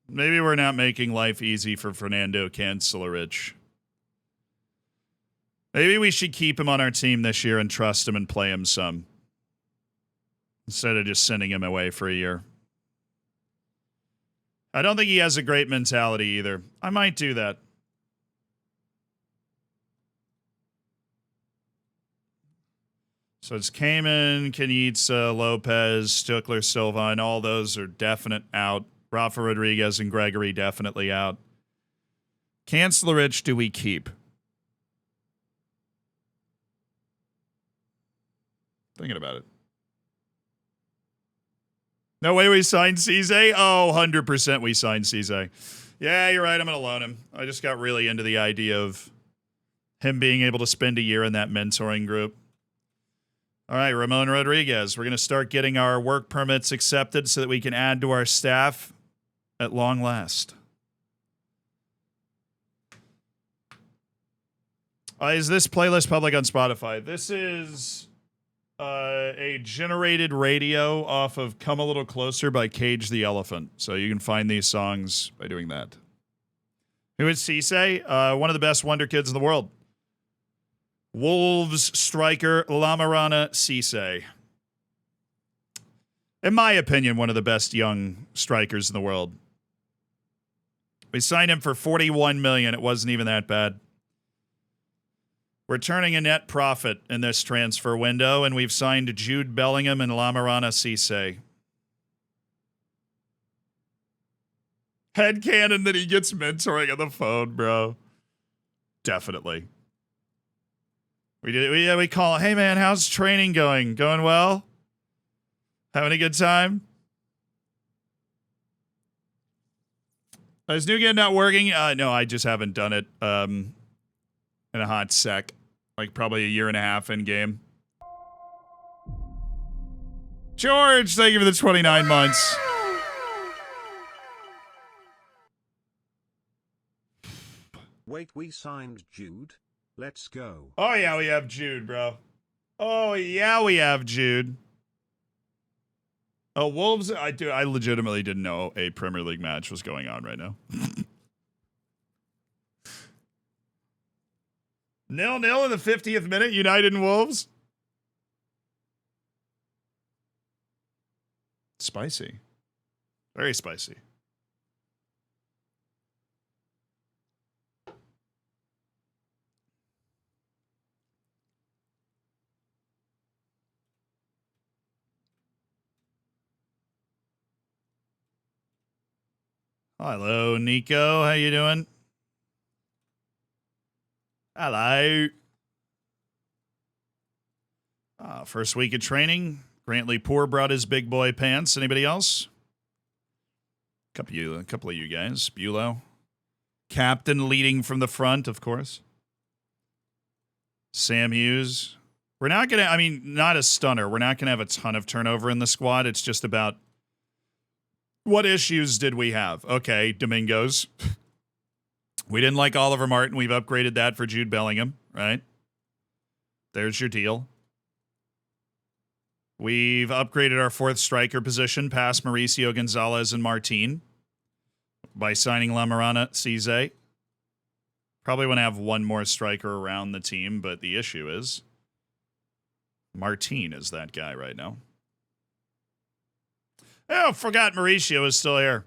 Maybe we're not making life easy for Fernando Kanclerich. Maybe we should keep him on our team this year and trust him and play him some, instead of just sending him away for a year. I don't think he has a great mentality either. I might do that. So it's Cayman, Kanitsa, Lopez, Stuckler, Silva, and all those are definite out. Rafa Rodriguez and Gregory definitely out. Kanclerich, do we keep? Thinking about it. No way we signed Cisse? Oh, 100% we signed Cisse. Yeah, you're right. I'm going to loan him. I just got really into the idea of him being able to spend a year in that mentoring group. All right, Ramon Rodriguez. We're going to start getting our work permits accepted so that we can add to our staff at long last. Is this playlist public on Spotify? This is a generated radio off of Come a Little Closer by Cage the Elephant. So you can find these songs by doing that. Who is Cisse? One of the best wonder kids in the world. Wolves striker Lamarana Cisse. In my opinion, one of the best young strikers in the world. We signed him for $41 million. It wasn't even that bad. We're turning a net profit in this transfer window, and we've signed Jude Bellingham and Lamarana Cisse. Headcanon that he gets mentoring on the phone, bro. Definitely. We call, hey man, how's training going? Going well? Having a good time? Is Nougat not working? No, I just haven't done it in a hot sec. Like probably a year and a half in game. George, thank you for the 29 months. Wait, we signed Jude? Let's go. Oh, yeah, we have Jude, bro. Oh, yeah, we have Jude. Oh, Wolves, I legitimately didn't know a Premier League match was going on right now. 0-0 in the 50th minute, United and Wolves. Spicy. Very spicy. Hello, Nico. How you doing? Hello. First week of training. Grantley Poor brought his big boy pants. Anybody else? A couple of you guys. Bulow. Captain leading from the front, of course. Sam Hughes. We're not going to, I mean, not a stunner. We're not going to have a ton of turnover in the squad. It's just about what issues did we have? Okay, Domingos. We didn't like Oliver Martin. We've upgraded that for Jude Bellingham, right? There's your deal. We've upgraded our fourth striker position past Mauricio Gonzalez and Martin by signing Lamarana Cisse. Probably want to have one more striker around the team, but the issue is Martin is that guy right now. Oh, forgot Mauricio is still here.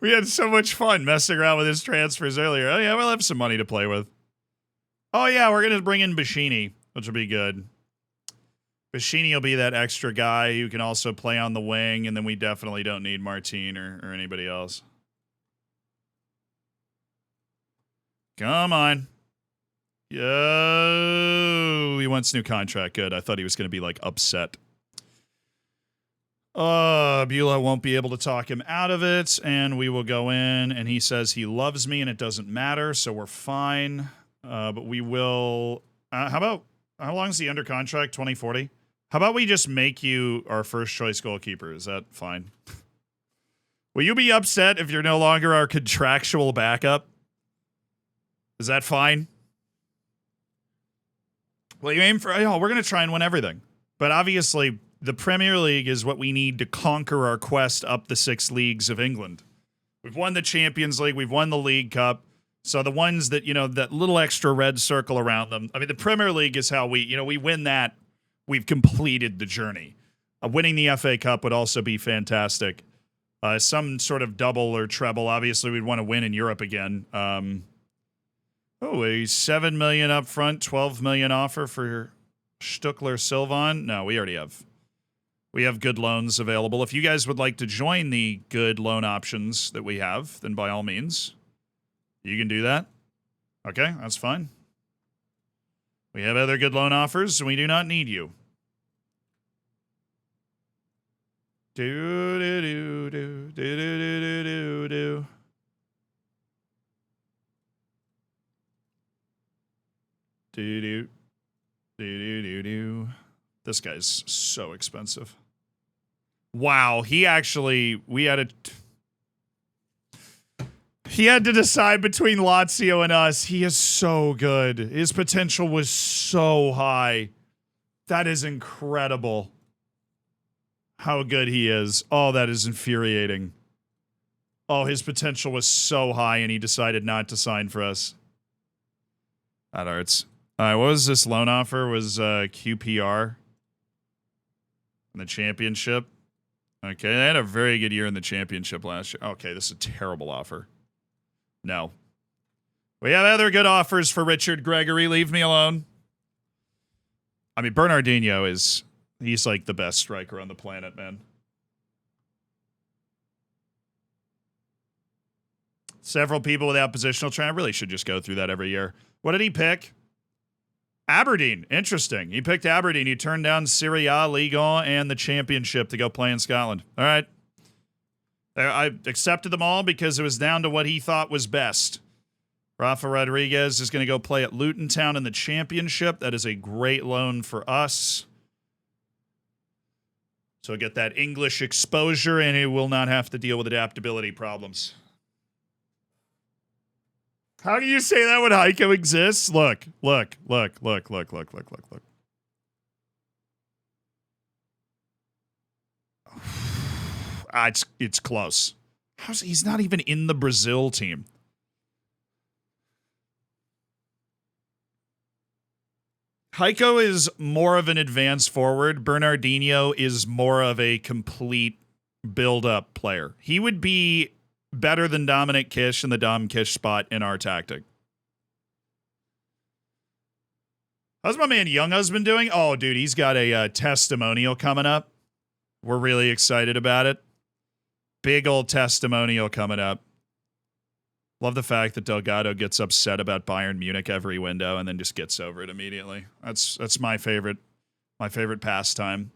We had so much fun messing around with his transfers earlier. Oh, yeah, we'll have some money to play with. Oh, yeah, we're going to bring in Bashini, which will be good. Bashini will be that extra guy who can also play on the wing, and then we definitely don't need Martin or anybody else. Come on. Yo, he wants new contract. Good. I thought he was going to be, like, upset. Beulah won't be able to talk him out of it, and we will go in, and he says he loves me, and it doesn't matter, so we're fine. But we will... how long is he under contract? 2040? How about we just make you our first choice goalkeeper? Is that fine? Will you be upset if you're no longer our contractual backup? Is that fine? Well, you aim for... Oh, we're going to try and win everything. But obviously, the Premier League is what we need to conquer our quest up the 6 leagues of England. We've won the Champions League. We've won the League Cup. So the ones that, that little extra red circle around them. I mean, the Premier League is how we win that. We've completed the journey. Winning the FA Cup would also be fantastic. Some sort of double or treble. Obviously, we'd want to win in Europe again. A $7 million up front, $12 million offer for Stuckler Sylvan. No, we already have. We have good loans available. If you guys would like to join the good loan options that we have, then by all means, you can do that. Okay, that's fine. We have other good loan offers, and we do not need you. Do. This guy's so expensive. Wow, he had to decide between Lazio and us. He is so good. His potential was so high. That is incredible. How good he is. Oh, that is infuriating. Oh, his potential was so high and he decided not to sign for us. That hurts. All right, what was this loan offer? Was QPR in the championship? Okay, they had a very good year in the championship last year. Okay, this is a terrible offer. No. We have other good offers for Richard Gregory. Leave me alone. I mean, Bernardinho he's like the best striker on the planet, man. Several people without positional training. I really should just go through that every year. What did he pick? Aberdeen. Interesting. He picked Aberdeen. He turned down Serie A, Ligue 1, and the championship to go play in Scotland. All right. I accepted them all because it was down to what he thought was best. Rafa Rodriguez is going to go play at Luton Town in the championship. That is a great loan for us. So get that English exposure, and he will not have to deal with adaptability problems. How do you say that when Heiko exists? Look. It's close. He's not even in the Brazil team. Heiko is more of an advanced forward. Bernardinho is more of a complete build-up player. He would be better than Dominic Kish in the Dom Kish spot in our tactic. How's my man Young Husband doing? Oh, dude, he's got a testimonial coming up. We're really excited about it. Big old testimonial coming up. Love the fact that Delgado gets upset about Bayern Munich every window and then just gets over it immediately. That's my favorite pastime.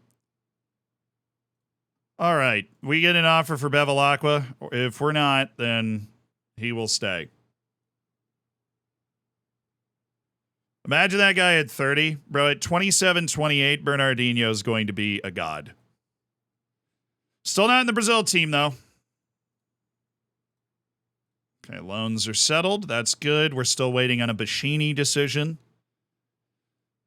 All right, we get an offer for Bevilacqua. If we're not, then he will stay. Imagine that guy at 30. Bro, at 27, 28, Bernardinho is going to be a god. Still not in the Brazil team, though. Okay, loans are settled. That's good. We're still waiting on a Bashini decision,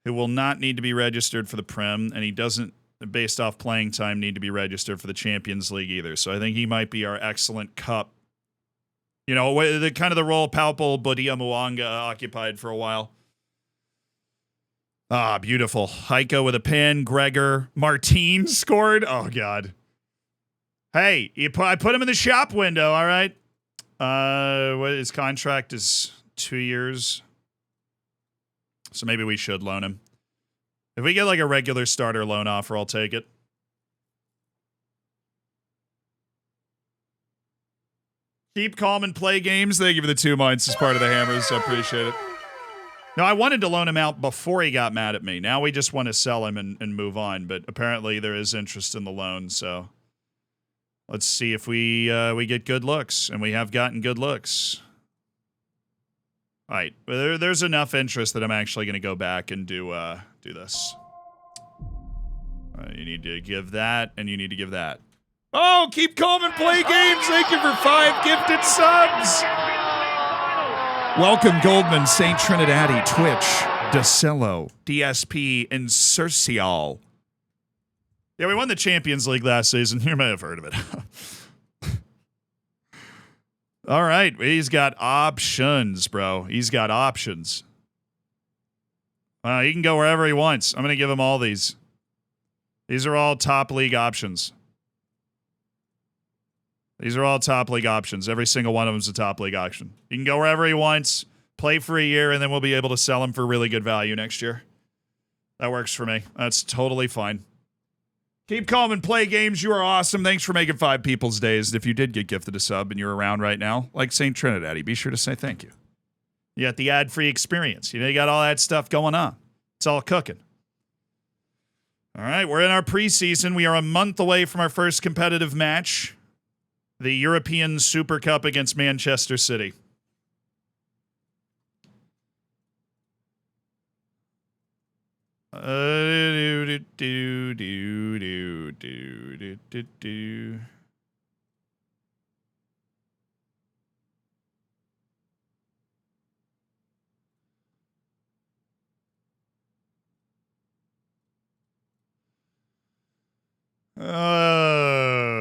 who will not need to be registered for the Prem, and he doesn't, based off playing time, need to be registered for the Champions League either. So I think he might be our excellent cup. You know, the kind of the role Palpal Bodia Muanga occupied for a while. Ah, beautiful. Heiko with a pin. Gregor. Martin scored. Oh, God. Hey, I put him in the shop window, all right? His contract is 2 years. So maybe we should loan him. If we get like a regular starter loan offer, I'll take it. Keep calm and play games. Thank you for the 2 months as part of the Hammers. I appreciate it. No, I wanted to loan him out before he got mad at me. Now we just want to sell him and move on. But apparently there is interest in the loan. So let's see if we get good looks. And we have gotten good looks. All right. There's enough interest that I'm actually going to go back and do this. You need to give that, and you need to give that. Oh, keep calm and play games. Thank you for 5 gifted subs. Welcome, Goldman, St. Trinidadi, Twitch, DeCello, DSP, and Cercial. Yeah, we won the Champions League last season. You may have heard of it. All right, he's got options, bro. He's got options. He can go wherever he wants. I'm going to give him all these. These are all top league options. These are all top league options. Every single one of them is a top league option. He can go wherever he wants, play for a year, and then we'll be able to sell him for really good value next year. That works for me. That's totally fine. Keep calm and play games. You are awesome. Thanks for making 5 people's days. If you did get gifted a sub and you're around right now, like St. Trinidad, be sure to say thank you. You got the ad-free experience. You know, you got all that stuff going on. It's all cooking. All right, we're in our preseason. We are a month away from our first competitive match. The European Super Cup against Manchester City.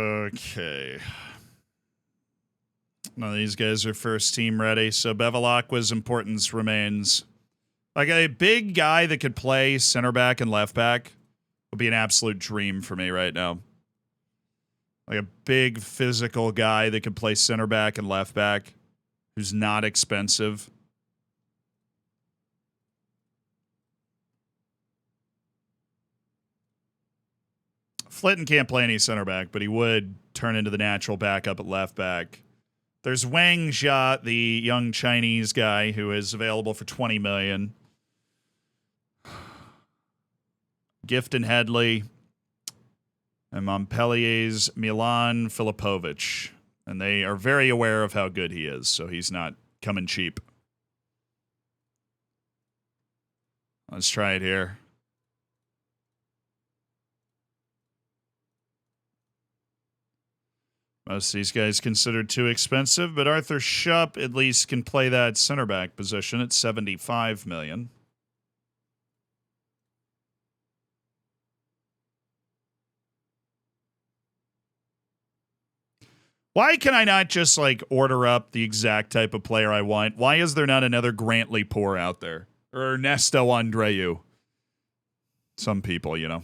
Okay. None of these guys are first team ready, so Bevilacqua's importance remains. Like a big guy that could play center back and left back would be an absolute dream for me right now. Like a big physical guy that could play center back and left back who's not expensive. Flitton can't play any center back, but he would turn into the natural backup at left back. There's Wang Jia, the young Chinese guy who is available for $20 million. Gifton Headley. And Montpellier's Milan Filipovic. And they are very aware of how good he is, so he's not coming cheap. Let's try it here. Most of these guys considered too expensive, but Arthur Shupp at least can play that center back position at $75 million. Why can I not just like order up the exact type of player I want? Why is there not another Grantley Poor out there? Or Ernesto Andreu? Some people, you know.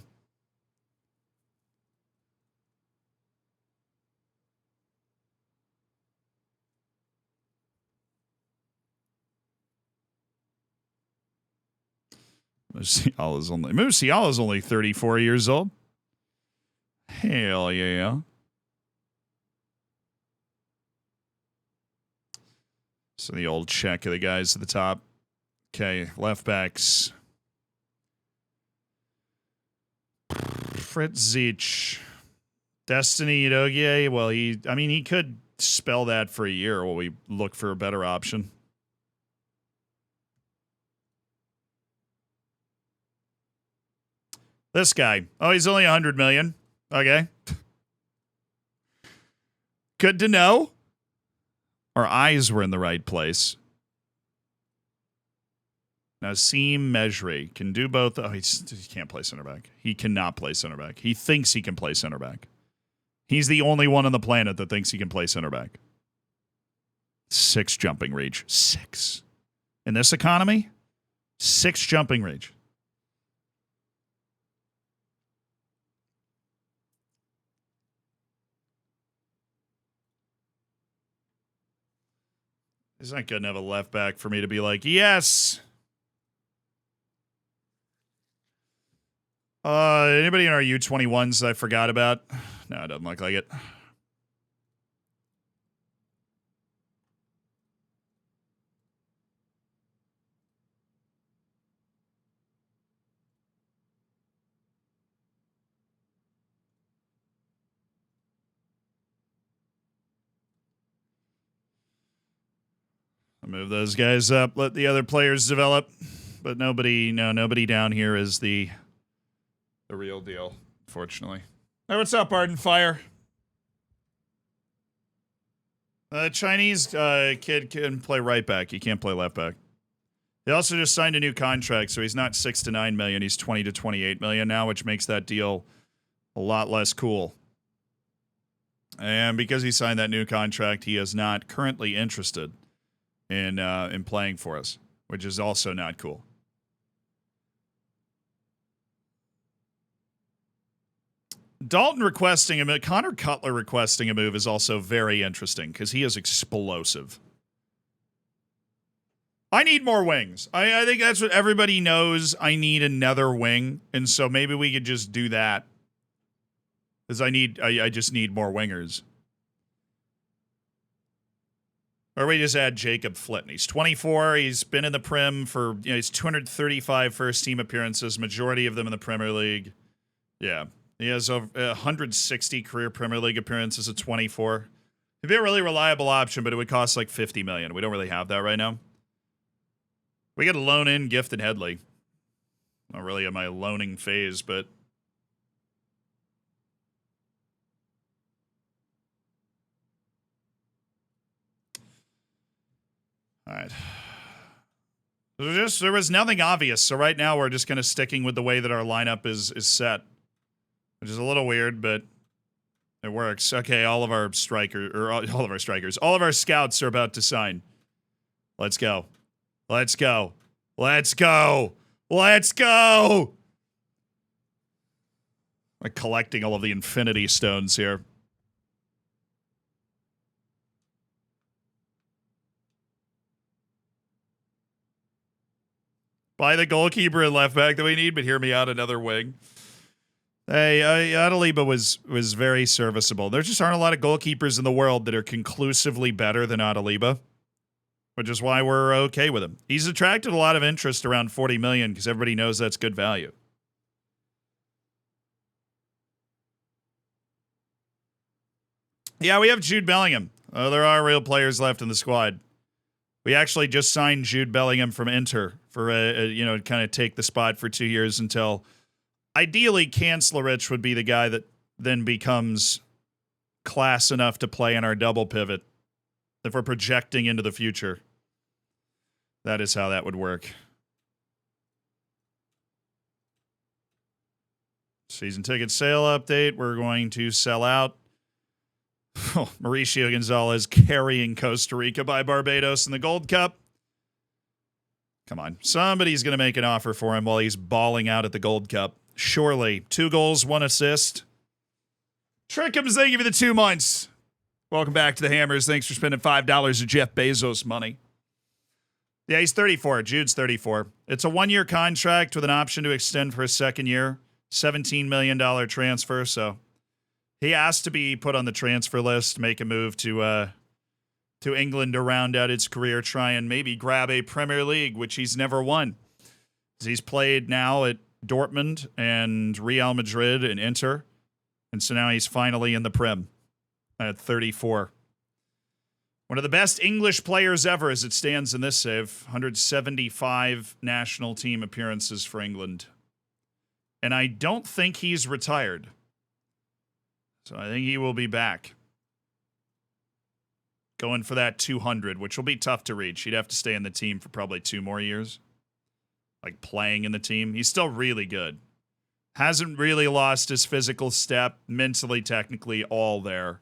Musiala's only 34 years old. Hell yeah. So the old check of the guys at the top. Okay, left backs. Fritz Zeech. Destiny Udogie. Well, he could spell that for a year while we look for a better option. This guy. Oh, he's only 100 million. Okay. Good to know. Our eyes were in the right place. Nassim Mejri can do both. Oh, he can't play center back. He cannot play center back. He thinks he can play center back. He's the only one on the planet that thinks he can play center back. 6 jumping reach. 6. In this economy, 6 jumping reach. He's not good enough a left back for me to be like, yes. Anybody in our U21s that I forgot about? No, it doesn't look like it. I'll move those guys up, let the other players develop. But nobody down here is the real deal, unfortunately. Hey, what's up, Arden Fire? Chinese kid can play right back. He can't play left back. He also just signed a new contract, so he's not 6 to 9 million. He's 20 to 28 million now, which makes that deal a lot less cool. And because he signed that new contract, he is not currently interested in playing for us, which is also not cool. Dalton requesting a move, Connor Cutler requesting a move is also very interesting because he is explosive. I need more wings. I think that's what everybody knows. I need another wing, and so maybe we could just do that. Because I just need more wingers. Or we just add Jacob Flitton. He's 24. He's been in the Prem for, he's 235 first team appearances, majority of them in the Premier League. Yeah. He has over 160 career Premier League appearances at 24. He'd be a really reliable option, but it would cost like 50 million. We don't really have that right now. We got to loan in Gifted Headley. Not really in my loaning phase, but all right. There was nothing obvious, so right now we're just kind of sticking with the way that our lineup is set, which is a little weird, but it works. Okay, all of our scouts are about to sign. Let's go. Let's go. Let's go. Let's go. I'm collecting all of the infinity stones here. Buy the goalkeeper and left back that we need, but hear me out, another wing. Hey, Adaliba was very serviceable. There just aren't a lot of goalkeepers in the world that are conclusively better than Adaliba, which is why we're okay with him. He's attracted a lot of interest around 40 million because everybody knows that's good value. Yeah, we have Jude Bellingham. There are real players left in the squad. We actually just signed Jude Bellingham from Inter for kind of take the spot for 2 years until ideally Kancelarich would be the guy that then becomes class enough to play in our double pivot. If we're projecting into the future, that is how that would work. Season ticket sale update. We're going to sell out. Oh, Mauricio Gonzalez carrying Costa Rica by Barbados in the Gold Cup. Come on. Somebody's going to make an offer for him while he's balling out at the Gold Cup. Surely. 2 goals, 1 assist. Trickums, thank you for the 2 months. Welcome back to the Hammers. Thanks for spending $5 of Jeff Bezos money. Yeah, he's 34. Jude's 34. It's a 1-year contract with an option to extend for a 2nd year. $17 million transfer, so he asked to be put on the transfer list, make a move to England to round out its career, try and maybe grab a Premier League, which he's never won. He's played now at Dortmund and Real Madrid and Inter, and so now he's finally in the Prem at 34. One of the best English players ever as it stands in this save. 175 national team appearances for England. And I don't think he's retired. So I think he will be back. Going for that 200, which will be tough to reach. He'd have to stay in the team for probably 2 more years. Like playing in the team. He's still really good. Hasn't really lost his physical step. Mentally, technically, all there.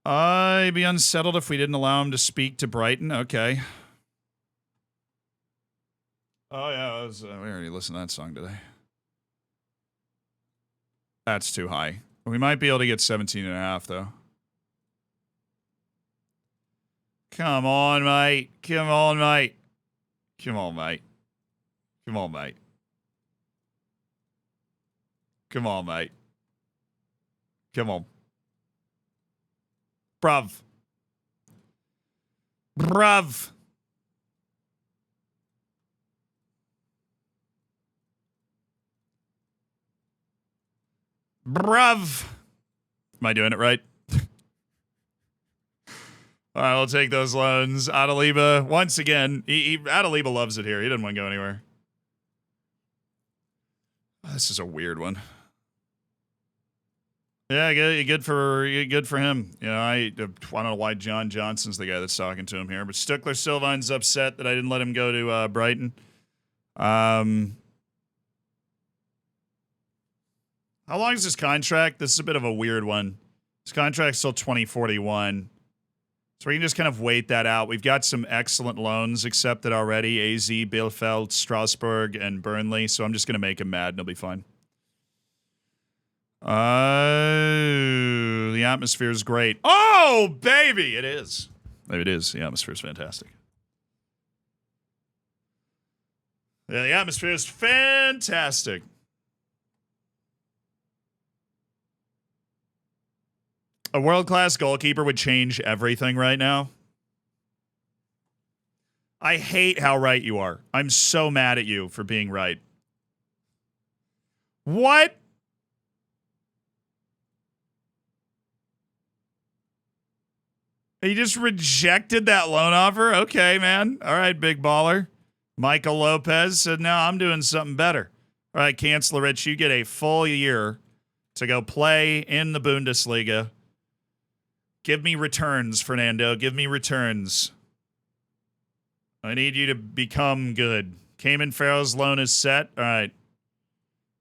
I'd be unsettled if we didn't allow him to speak to Brighton. Okay. Oh, yeah. We already listened to that song today. That's too high. We might be able to get 17.5, though. Come on, mate. Come on, mate. Come on, mate. Come on, mate. Come on, mate. Come on. Bruv. Bruv. Bruv. Am I doing it right? All right, we'll take those loans. Adaliba, once again, Adaliba loves it here. He doesn't want to go anywhere. This is a weird one. Yeah, good for him. You know, I don't know why John Johnson's the guy that's talking to him here, but Stuckler Sylvine's upset that I didn't let him go to Brighton. How long is this contract? This is a bit of a weird one. This contract's till 2041. So we can just kind of wait that out. We've got some excellent loans accepted already. AZ, Bielefeld, Strasbourg, and Burnley. So I'm just going to make him mad and he'll be fine. The atmosphere is great. Oh, baby! It is. It is. The atmosphere is fantastic. Yeah, the atmosphere is fantastic. A world-class goalkeeper would change everything right now. I hate how right you are. I'm so mad at you for being right. What? He just rejected that loan offer? Okay, man. All right, big baller. Michael Lopez said, no, I'm doing something better. All right, Kanzlerich, you get a full year to go play in the Bundesliga. Give me returns, Fernando. Give me returns. I need you to become good. Cayman Farrell's loan is set. All right.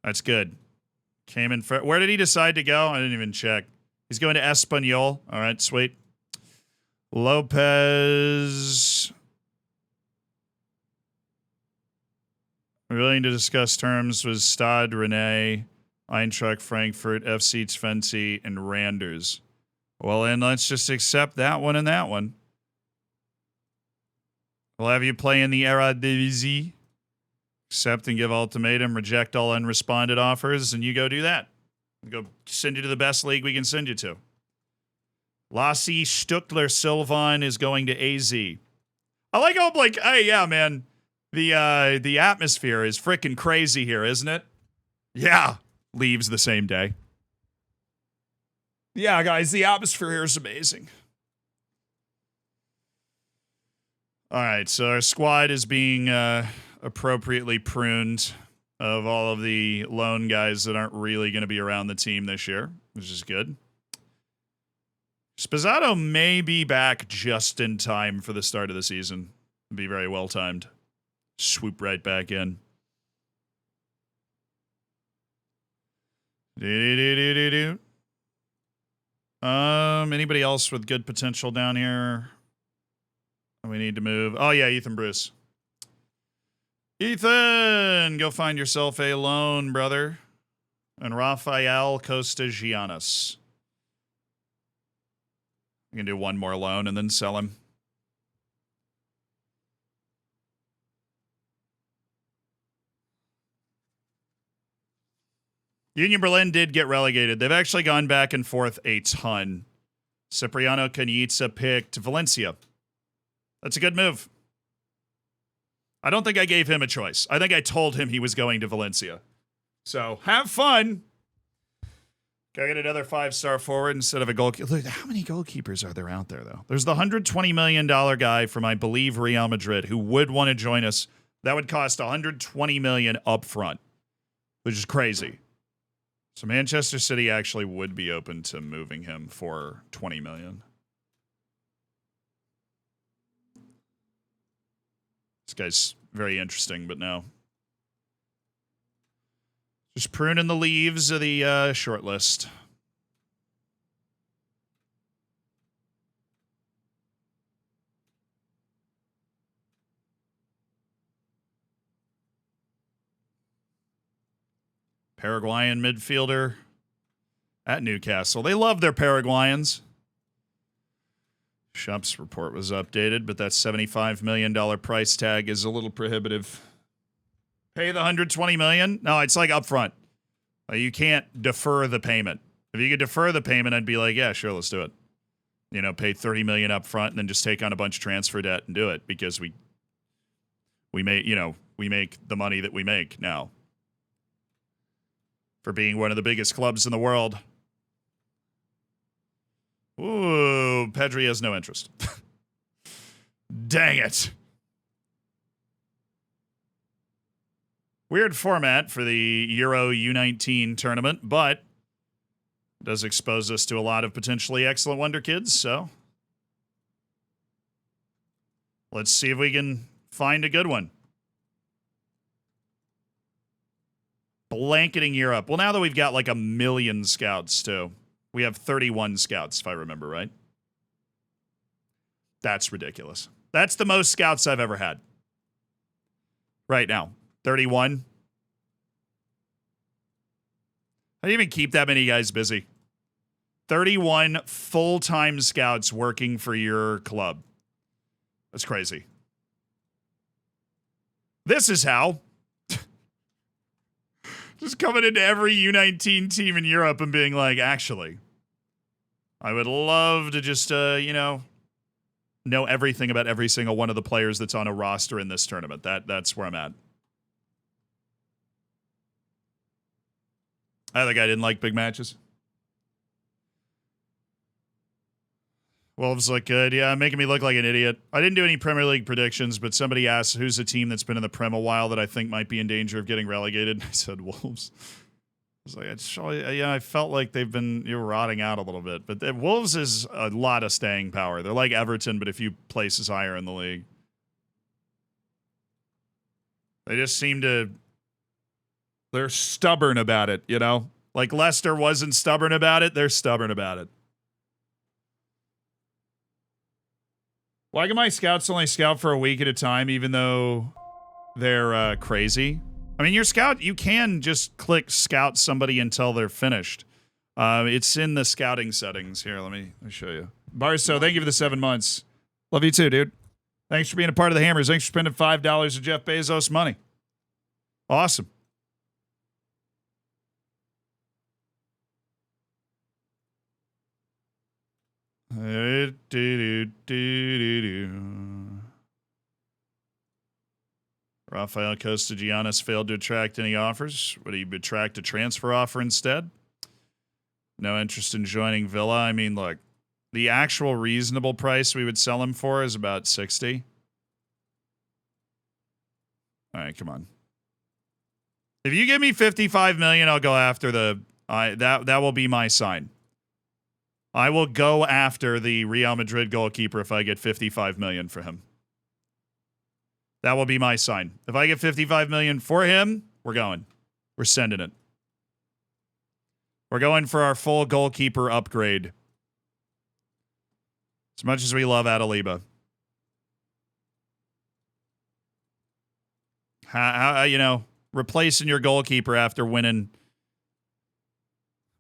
That's good. Cayman Farrell. Where did he decide to go? I didn't even check. He's going to Espanyol. All right, sweet. Lopez. Willing to discuss terms with Stade Rennais, Eintracht Frankfurt, FC Twente, and Randers. Well, then let's just accept that one and that one. We'll have you play in the Eredivisie. Accept and give ultimatum, reject all unresponded offers, and you go do that. We'll go send you to the best league we can send you to. Lassie Stuckler Sylvan is going to AZ. I like how I'm like, hey, yeah, man. The atmosphere is freaking crazy here, isn't it? Yeah. Leaves the same day. Yeah, guys, the atmosphere here is amazing. All right, so our squad is being appropriately pruned of all of the lone guys that aren't really going to be around the team this year, which is good. Spazzato may be back just in time for the start of the season. It'd be very well timed. Swoop right back in. Anybody else with good potential down here? We need to move. Oh, yeah, Ethan Bruce. Ethan, go find yourself a loan, brother. And Rafael Costa-Giannis. We can do one more loan and then sell him. Union Berlin did get relegated. They've actually gone back and forth a ton. Cipriano Canizza picked Valencia. That's a good move. I don't think I gave him a choice. I think I told him he was going to Valencia. So, have fun. Go get another 5-star forward instead of a goalkeeper. Look, how many goalkeepers are there out there, though? There's the $120 million guy from, I believe, Real Madrid who would want to join us. That would cost $120 million up front. which is crazy. So Manchester City actually would be open to moving him for 20 million. This guy's very interesting, but no. Just pruning the leaves of the short list. Paraguayan midfielder at Newcastle. They love their Paraguayans. Shop's report was updated, but that $75 million price tag is a little prohibitive. Pay the $120 million? No, it's like upfront. You can't defer the payment. If you could defer the payment, I'd be like, yeah, sure, let's do it. You know, pay $30 million up front and then just take on a bunch of transfer debt and do it because we make the money that we make now for being one of the biggest clubs in the world. Ooh, Pedri has no interest. Dang it. Weird format for the Euro U19 tournament, but does expose us to a lot of potentially excellent wonder kids, so let's see if we can find a good one. Blanketing Europe. Well, now that we've got like 1 million scouts, too. We have 31 scouts, if I remember right. That's ridiculous. That's the most scouts I've ever had. Right now. 31. I didn't even keep that many guys busy. 31 full-time scouts working for your club. That's crazy. This is how. Just coming into every U19 team in Europe and being like, actually, I would love to just, know everything about every single one of the players that's on a roster in this tournament. That's where I'm at. I think I didn't like big matches. Wolves look good. Yeah, making me look like an idiot. I didn't do any Premier League predictions, but somebody asked who's a team that's been in the Prem a while that I think might be in danger of getting relegated. I said Wolves. I was like, I felt like they've been rotting out a little bit. But Wolves is a lot of staying power. They're like Everton, but a few places higher in the league. They just seem to... They're stubborn about it, you know? Like Leicester wasn't stubborn about it. They're stubborn about it. Why can my scouts only scout for a week at a time, even though they're crazy? I mean, your scout, you can just click scout somebody until they're finished. It's in the scouting settings. Here, let me show you. Barso, thank you for the 7 months. Love you too, dude. Thanks for being a part of the Hammers. Thanks for spending $5 of Jeff Bezos money. Awesome. Rafael Costa-Giannis failed to attract any offers. Would he attract a transfer offer instead? No interest in joining Villa. I mean, look, the actual reasonable price we would sell him for is about 60. All right, come on. If you give me 55 million, I'll go after that will be my sign. I will go after the Real Madrid goalkeeper if I get 55 million for him. That will be my sign. If I get 55 million for him, we're going. We're sending it. We're going for our full goalkeeper upgrade. As much as we love Adaliba. How replacing your goalkeeper after winning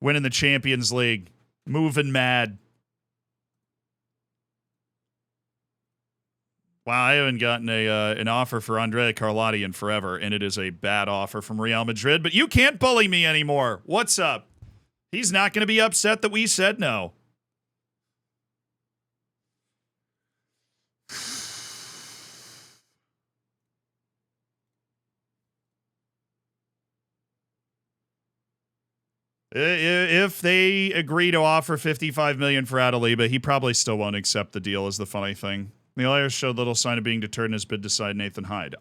the Champions League. Moving mad. Wow, I haven't gotten an offer for Andrea Carlotti in forever, and it is a bad offer from Real Madrid, but you can't bully me anymore. What's up? He's not going to be upset that we said no. If they agree to offer $55 million for Adaliba, he probably still won't accept the deal, is the funny thing. The Oilers showed little sign of being deterred in his bid to sign Nathan Hyde.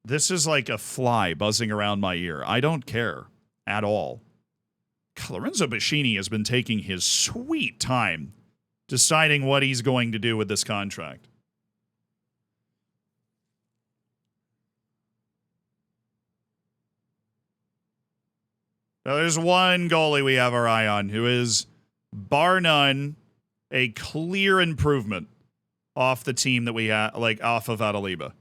This is like a fly buzzing around my ear. I don't care at all. Lorenzo Bacchini has been taking his sweet time deciding what he's going to do with this contract. Now, there's one goalie we have our eye on who is, bar none, a clear improvement off the team that we have, like off of Adaliba.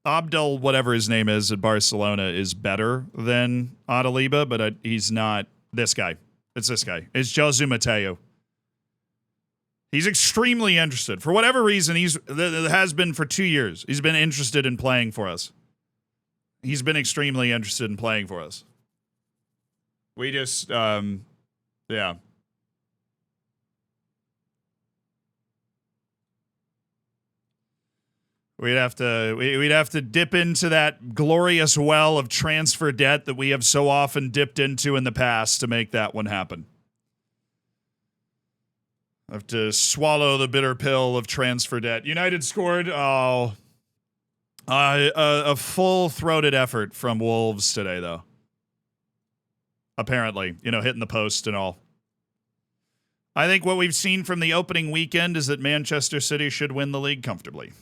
Abdul, whatever his name is at Barcelona, is better than Adaliba, but he's not this guy. It's this guy. It's Josu Mateo. He's extremely interested. For whatever reason, has been for 2 years. He's been interested in playing for us. He's been extremely interested in playing for us. We just, yeah. We'd have to dip into that glorious well of transfer debt that we have so often dipped into in the past to make that one happen. I have to swallow the bitter pill of transfer debt. United scored a full-throated effort from Wolves today, though. Apparently, hitting the post and all. I think what we've seen from the opening weekend is that Manchester City should win the league comfortably.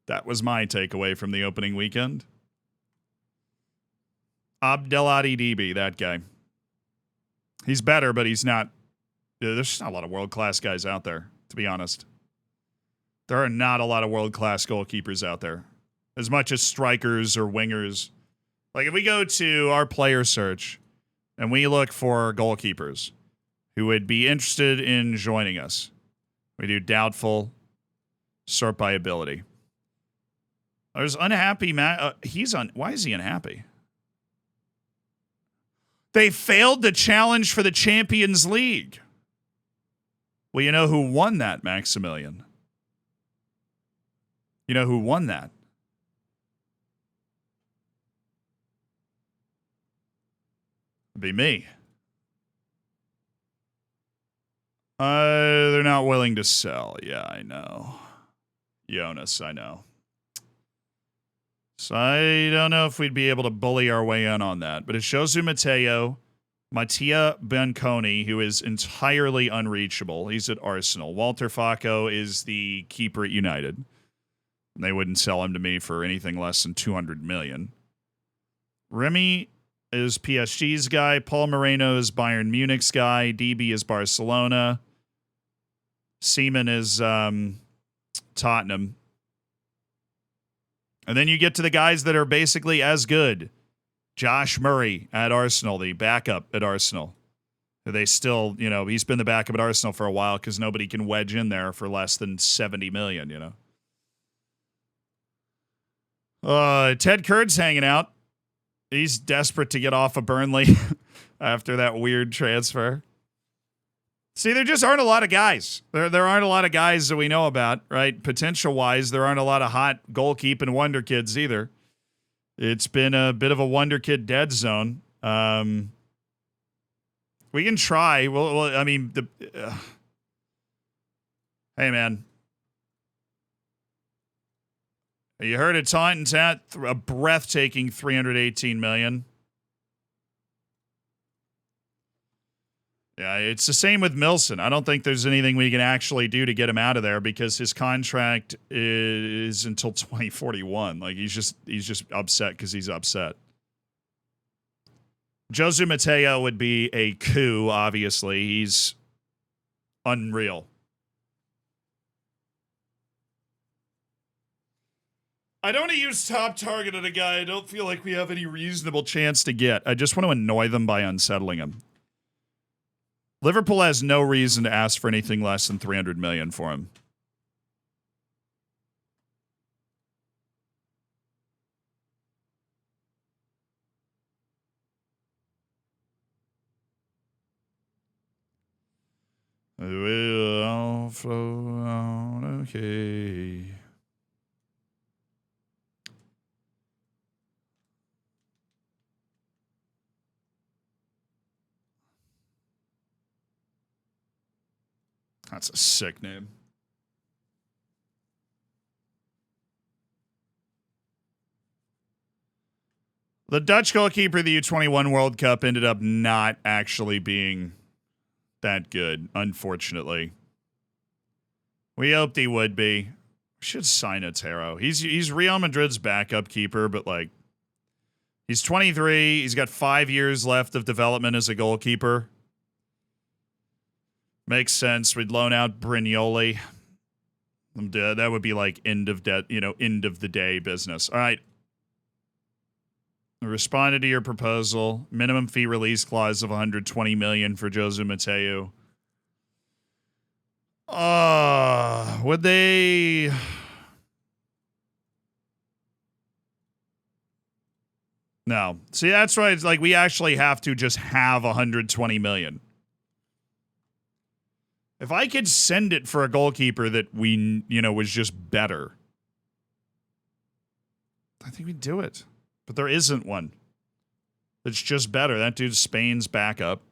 That was my takeaway from the opening weekend. Abdelhadi Dibi, that guy. He's better, but he's not. There's just not a lot of world-class guys out there, to be honest. There are not a lot of world-class goalkeepers out there. As much as strikers or wingers. Like, if we go to our player search and we look for goalkeepers who would be interested in joining us, we do doubtful, sort by ability. There's unhappy why is he unhappy? They failed the challenge for the Champions League. Well, you know who won that, Maximilian? You know who won that? It'd be me. They're not willing to sell. Yeah, I know. Jonas, I know. So I don't know if we'd be able to bully our way in on that. But it's Josu Mateo, Mattia Bianconi, who is entirely unreachable. He's at Arsenal. Walter Facco is the keeper at United. And they wouldn't sell him to me for anything less than $200 million. Remy is PSG's guy. Paul Moreno is Bayern Munich's guy. DB is Barcelona. Seaman is Tottenham. And then you get to the guys that are basically as good. Josh Murray at Arsenal, the backup at Arsenal. They still, he's been the backup at Arsenal for a while because nobody can wedge in there for less than $70 million, Ted Kurd's hanging out. He's desperate to get off of Burnley after that weird transfer. See, there just aren't a lot of guys. There aren't a lot of guys that we know about, right? Potential-wise, there aren't a lot of hot goalkeeping wonder kids either. It's been a bit of a wonder kid dead zone. We can try. Well, I mean, hey, man. You heard it, Tauntons at a breathtaking $318 million. Yeah, it's the same with Milson. I don't think there's anything we can actually do to get him out of there because his contract is until 2041. Like he's just upset because he's upset. Josu Mateo would be a coup, obviously. He's unreal. I don't want to use top target on a guy I don't feel like we have any reasonable chance to get. I just want to annoy them by unsettling him. Liverpool has no reason to ask for anything less than $300 million for him. It will all flow out okay. That's a sick name. The Dutch goalkeeper of the U21 World Cup ended up not actually being that good, unfortunately. We hoped he would be. We should sign Otero. He's Real Madrid's backup keeper, but like he's 23. He's got 5 years left of development as a goalkeeper. Makes sense. We'd loan out Brignoli. That would be like end of the day business. All right. I responded to your proposal. Minimum fee release clause of $120 million for Jose Mateu. Would they? No. See, that's right. It's like we actually have to just have $120 million. If I could send it for a goalkeeper that we, was just better, I think we'd do it. But there isn't one. It's just better. That dude's Spain's backup.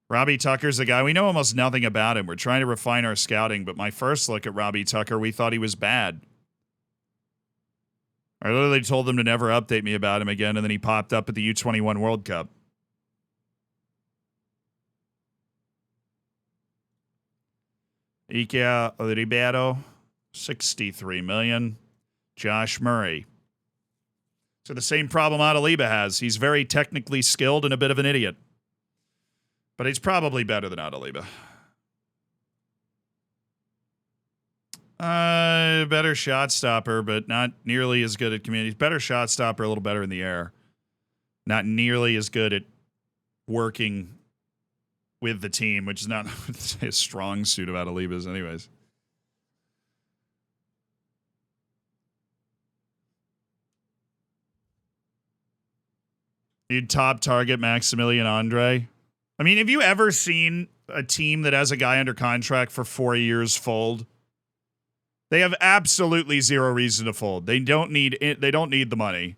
Robbie Tucker's a guy. We know almost nothing about him. We're trying to refine our scouting, but my first look at Robbie Tucker, we thought he was bad. I literally told them to never update me about him again, and then he popped up at the U21 World Cup. Ike Ribeiro, $63 million. Josh Murray. So the same problem Adaliba has. He's very technically skilled and a bit of an idiot. But he's probably better than Adaliba. Better shot stopper, but not nearly as good at community. Better shot stopper, a little better in the air. Not nearly as good at working with the team, which is not a strong suit of Adaliba's anyways. You'd top target Maximilian Andre. I mean, have you ever seen a team that has a guy under contract for 4 years fold? They have absolutely zero reason to fold. They don't need it. They don't need the money.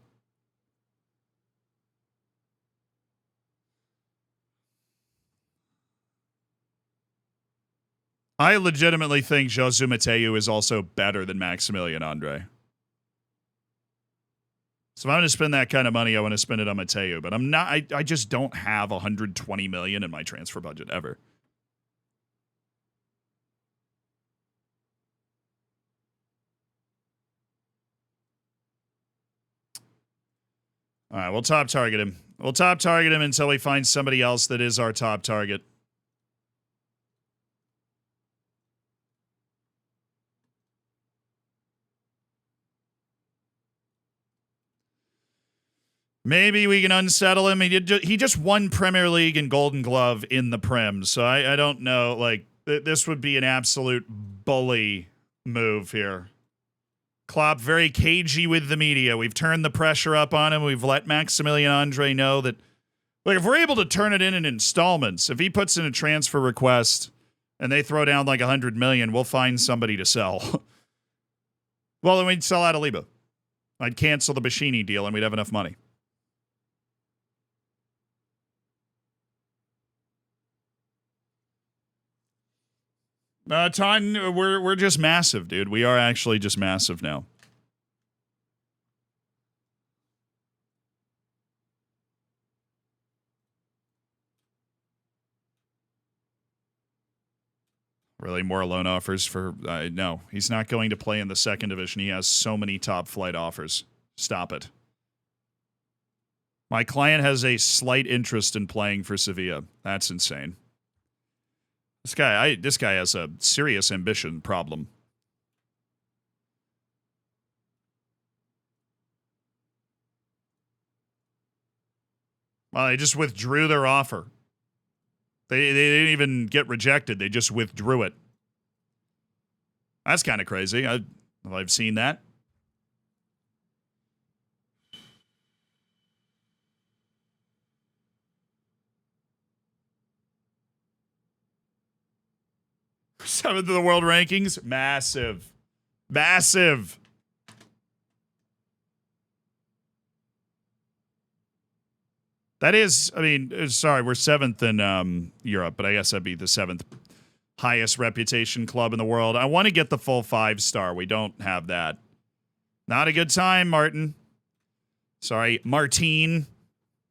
I legitimately think Jose Mateu is also better than Maximilian Andre. So if I'm going to spend that kind of money, I want to spend it on Mateu. But I'm not. I just don't have $120 million in my transfer budget ever. All right, we'll top target him. We'll top target him until we find somebody else that is our top target. Maybe we can unsettle him. He just won Premier League and Golden Glove in the Prem, so I don't know. Like, this would be an absolute bully move here. Klopp very cagey with the media. We've turned the pressure up on him. We've let Maximilian Andre know that, like, if we're able to turn it in installments, if he puts in a transfer request and they throw down like $100 million, we'll find somebody to sell. Well, then we'd sell Adaliba. I'd cancel the Bashini deal and we'd have enough money. Ton, we're just massive, dude. We are actually just massive now. Really, more loan offers for... no, he's not going to play in the second division. He has so many top flight offers. Stop it. My client has a slight interest in playing for Sevilla. That's insane. This guy has a serious ambition problem. Well, they just withdrew their offer. They didn't even get rejected. They just withdrew it. That's kind of crazy. I've seen that. Seventh of the world rankings. Massive. Massive. That is, I mean, sorry, we're seventh in Europe, but I guess that'd be the seventh highest reputation club in the world. I want to get the full 5-star. We don't have that. Not a good time, Martin. Sorry, Martine.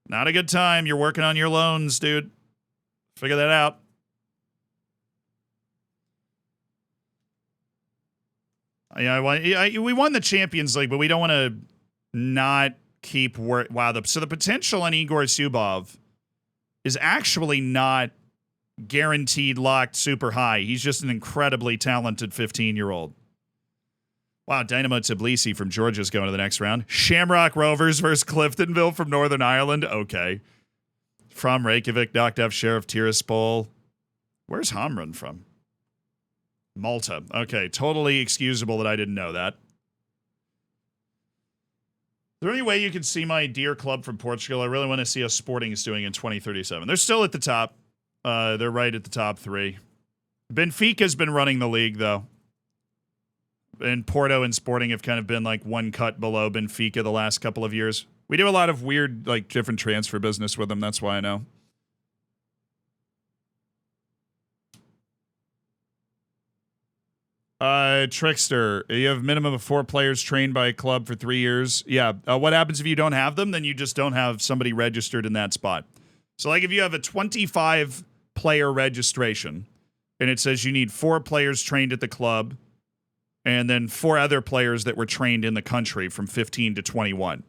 Not a good time. You're working on your loans, dude. Figure that out. Yeah, we won the Champions League, but we don't want to not keep work. Wow, so the potential on Igor Zubov is actually not guaranteed locked super high. He's just an incredibly talented 15-year-old. Wow, Dynamo Tbilisi from Georgia's going to the next round. Shamrock Rovers versus Cliftonville from Northern Ireland. Okay. From Reykjavik, knocked off Sheriff Tiraspol. Where's Hamrun from? Malta. Okay, totally excusable that I didn't know that. Is there any way you can see my dear club from Portugal? I really want to see how Sporting is doing in 2037. They're still at the top. They're right at the top 3. Benfica's been running the league, though. And Porto and Sporting have kind of been like one cut below Benfica the last couple of years. We do a lot of weird, like, different transfer business with them. That's why I know. Trickster, you have a minimum of 4 players trained by a club for 3 years. Yeah. What happens if you don't have them? Then you just don't have somebody registered in that spot. So, like, if you have a 25-player registration and it says you need 4 players trained at the club and then 4 other players that were trained in the country from 15 to 21.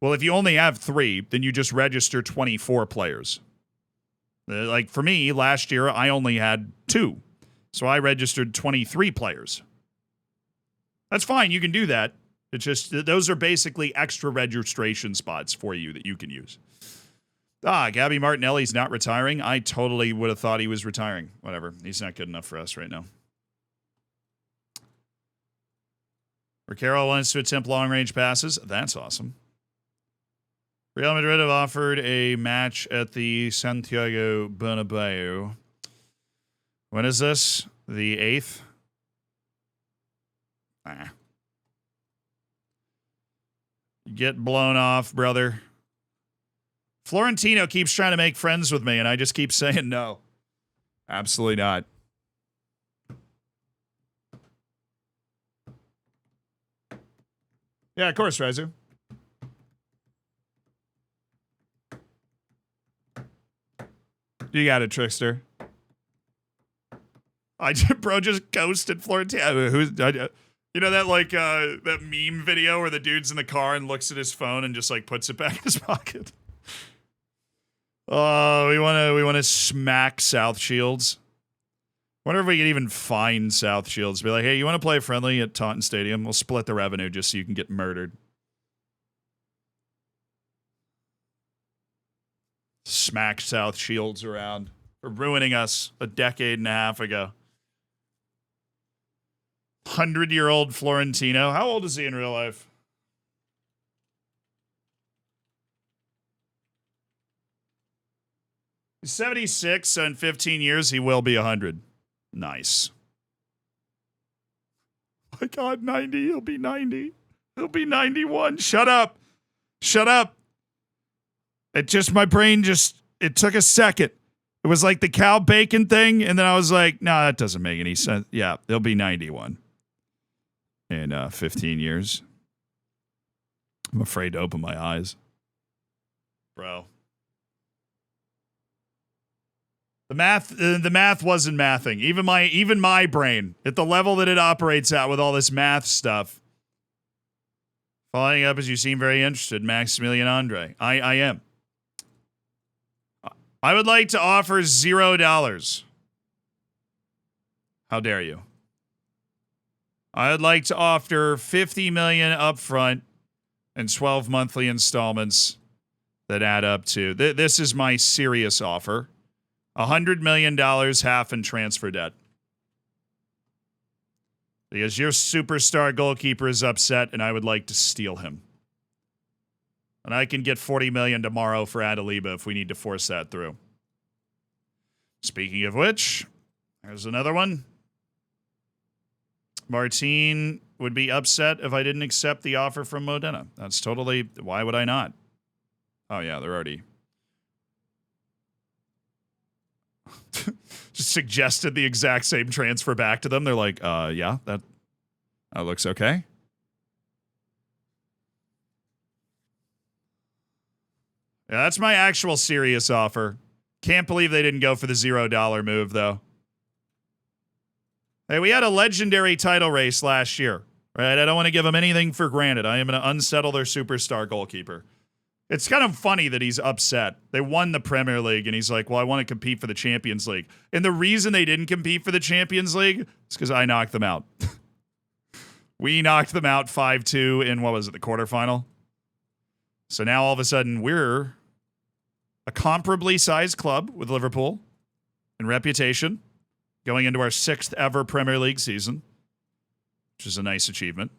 Well, if you only have 3, then you just register 24 players. Like, for me, last year, I only had 2. So I registered 23 players. That's fine. You can do that. It's just, those are basically extra registration spots for you that you can use. Gabby Martinelli's not retiring. I totally would have thought he was retiring. Whatever. He's not good enough for us right now. Recaro wants to attempt long-range passes. That's awesome. Real Madrid have offered a match at the Santiago Bernabeu. When is this? The 8th? Get blown off, brother. Florentino keeps trying to make friends with me, and I just keep saying no. Absolutely not. Yeah, of course, Rezu. You got it, Trickster. Bro just ghosted Florentino. You know that like that meme video where the dude's in the car and looks at his phone and just like puts it back in his pocket. Oh, we want to smack South Shields. Wonder if we could even find South Shields. Be like, hey, you want to play friendly at Taunton Stadium? We'll split the revenue just so you can get murdered. Smack South Shields around for ruining us a decade and a half ago. 100-year-old Florentino. How old is he in real life? He's 76, so in 15 years, he will be 100. Nice. Oh my God, 90. He'll be 90. He'll be 91. Shut up. Shut up. My brain it took a second. It was like the cow bacon thing, and then I was like, no, that doesn't make any sense. Yeah, he'll be 91 in 15 years. I'm afraid to open my eyes. Bro. The math wasn't mathing. Even my brain, at the level that it operates at with all this math stuff. Following up as you seem very interested, Maximilian Andre. I am. I would like to offer $0. How dare you? I would like to offer $50 million upfront and 12 monthly installments that add up to. This is my serious offer. $100 million, half in transfer debt. Because your superstar goalkeeper is upset and I would like to steal him. And I can get $40 million tomorrow for Adeliba if we need to force that through. Speaking of which, there's another one. Martine would be upset if I didn't accept the offer from Modena. That's totally, why would I not? Oh yeah, they're already just suggested the exact same transfer back to them. They're like, yeah, that looks okay. Yeah, that's my actual serious offer. Can't believe they didn't go for the $0 move, though. Hey, we had a legendary title race last year, right? I don't want to give them anything for granted. I am going to unsettle their superstar goalkeeper. It's kind of funny that he's upset. They won the Premier League, and he's like, well, I want to compete for the Champions League. And the reason they didn't compete for the Champions League is because I knocked them out. We knocked them out 5-2 in, what was it, the quarterfinal? So now all of a sudden we're a comparably sized club with Liverpool in reputation, going into our 6th ever Premier League season, which is a nice achievement.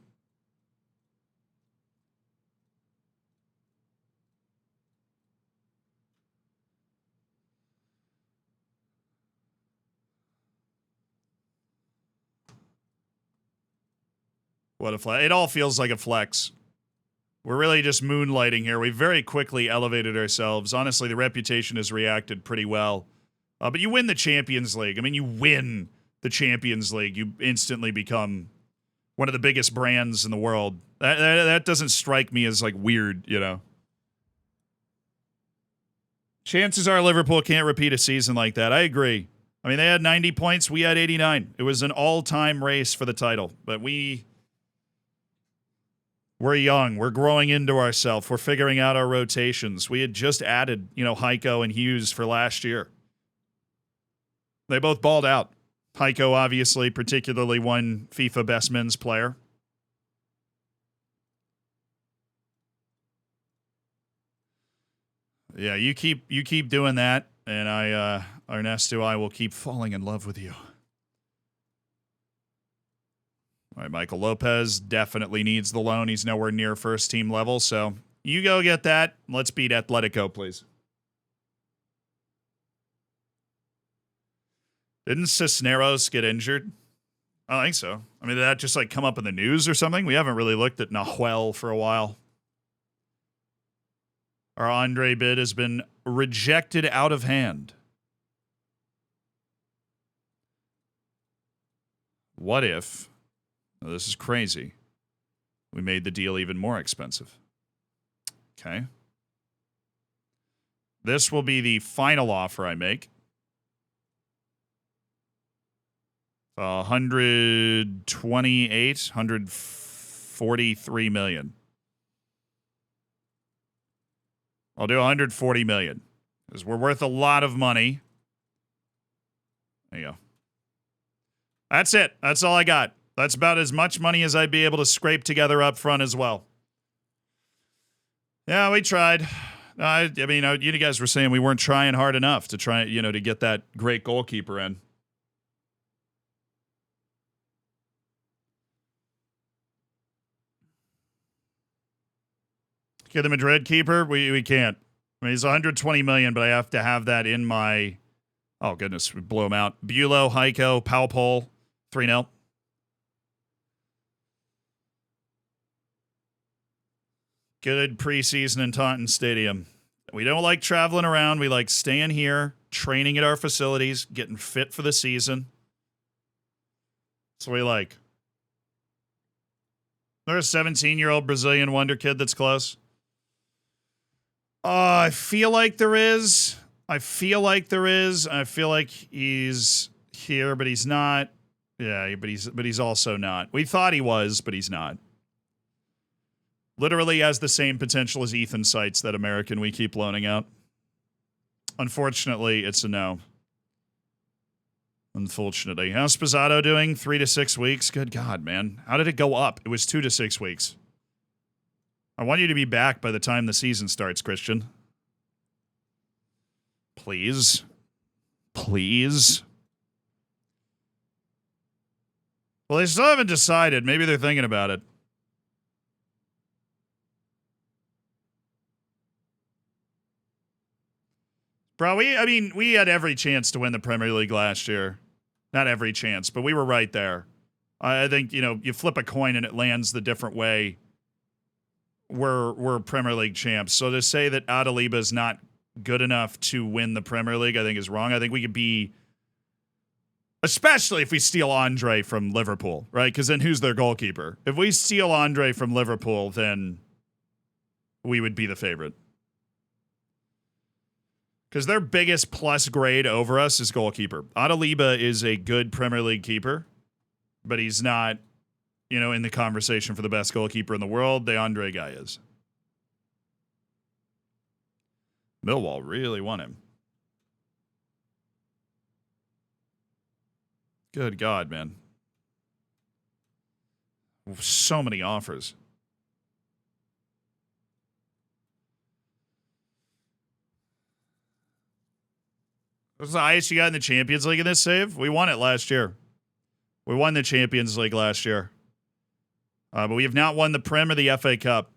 What a flex. It all feels like a flex. We're really just moonlighting here. We very quickly elevated ourselves. Honestly, the reputation has reacted pretty well. But you win the Champions League. I mean, you win the Champions League. You instantly become one of the biggest brands in the world. That doesn't strike me as, like, weird, you know? Chances are Liverpool can't repeat a season like that. I agree. I mean, they had 90 points. We had 89. It was an all-time race for the title. But we're young. We're growing into ourselves. We're figuring out our rotations. We had just added, Heiko and Hughes for last year. They both balled out. Heiko, obviously, particularly won FIFA Best Men's Player. Yeah, you keep doing that, and Ernesto, I will keep falling in love with you. All right, Michael Lopez definitely needs the loan. He's nowhere near first team level, so you go get that. Let's beat Atletico, please. Didn't Cisneros get injured? I don't think so. I mean, did that just come up in the news or something? We haven't really looked at Nahuel for a while. Our Andre bid has been rejected out of hand. What if... Now, this is crazy. We made the deal even more expensive. Okay. This will be the final offer I make. 143 million. I'll do 140 million because we're worth a lot of money. There you go. That's it. That's all I got. That's about as much money as I'd be able to scrape together up front as well. Yeah, we tried. I mean, you guys were saying we weren't trying hard enough to try, to get that great goalkeeper in. Get the Madrid keeper? We can't. I mean, he's 120 million, but I have to have that in my... Oh, goodness. We blew him out. Bulow, Heiko, Paupol, 3-0. Good preseason in Taunton Stadium. We don't like traveling around. We like staying here, training at our facilities, getting fit for the season. That's what we like. There's a 17-year-old Brazilian wonder kid that's close. I feel like there is. I feel like he's here, but he's not. Yeah, but he's also not. We thought he was, but he's not. Literally has the same potential as Ethan Sites, that American we keep loaning out. Unfortunately, it's a no. Unfortunately. How's Spazzato doing? 3 to 6 weeks? Good God, man. How did it go up? It was 2 to 6 weeks. I want you to be back by the time the season starts, Christian. Please. Please. Well, they still haven't decided. Maybe they're thinking about it. Bro, we had every chance to win the Premier League last year. Not every chance, but we were right there. I think, you flip a coin and it lands the different way. We're Premier League champs. So to say that Adaliba is not good enough to win the Premier League, I think is wrong. I think we could be, especially if we steal Andre from Liverpool, right? Because then who's their goalkeeper? If we steal Andre from Liverpool, then we would be the favorite. Because their biggest plus grade over us is goalkeeper. Adaliba is a good Premier League keeper, but he's not, in the conversation for the best goalkeeper in the world. The Andre guy is. Millwall really want him. Good God, man. So many offers. What's the highest you got in the Champions League in this save? We won it last year. We won the Champions League last year. But we have not won the Prem or the FA Cup.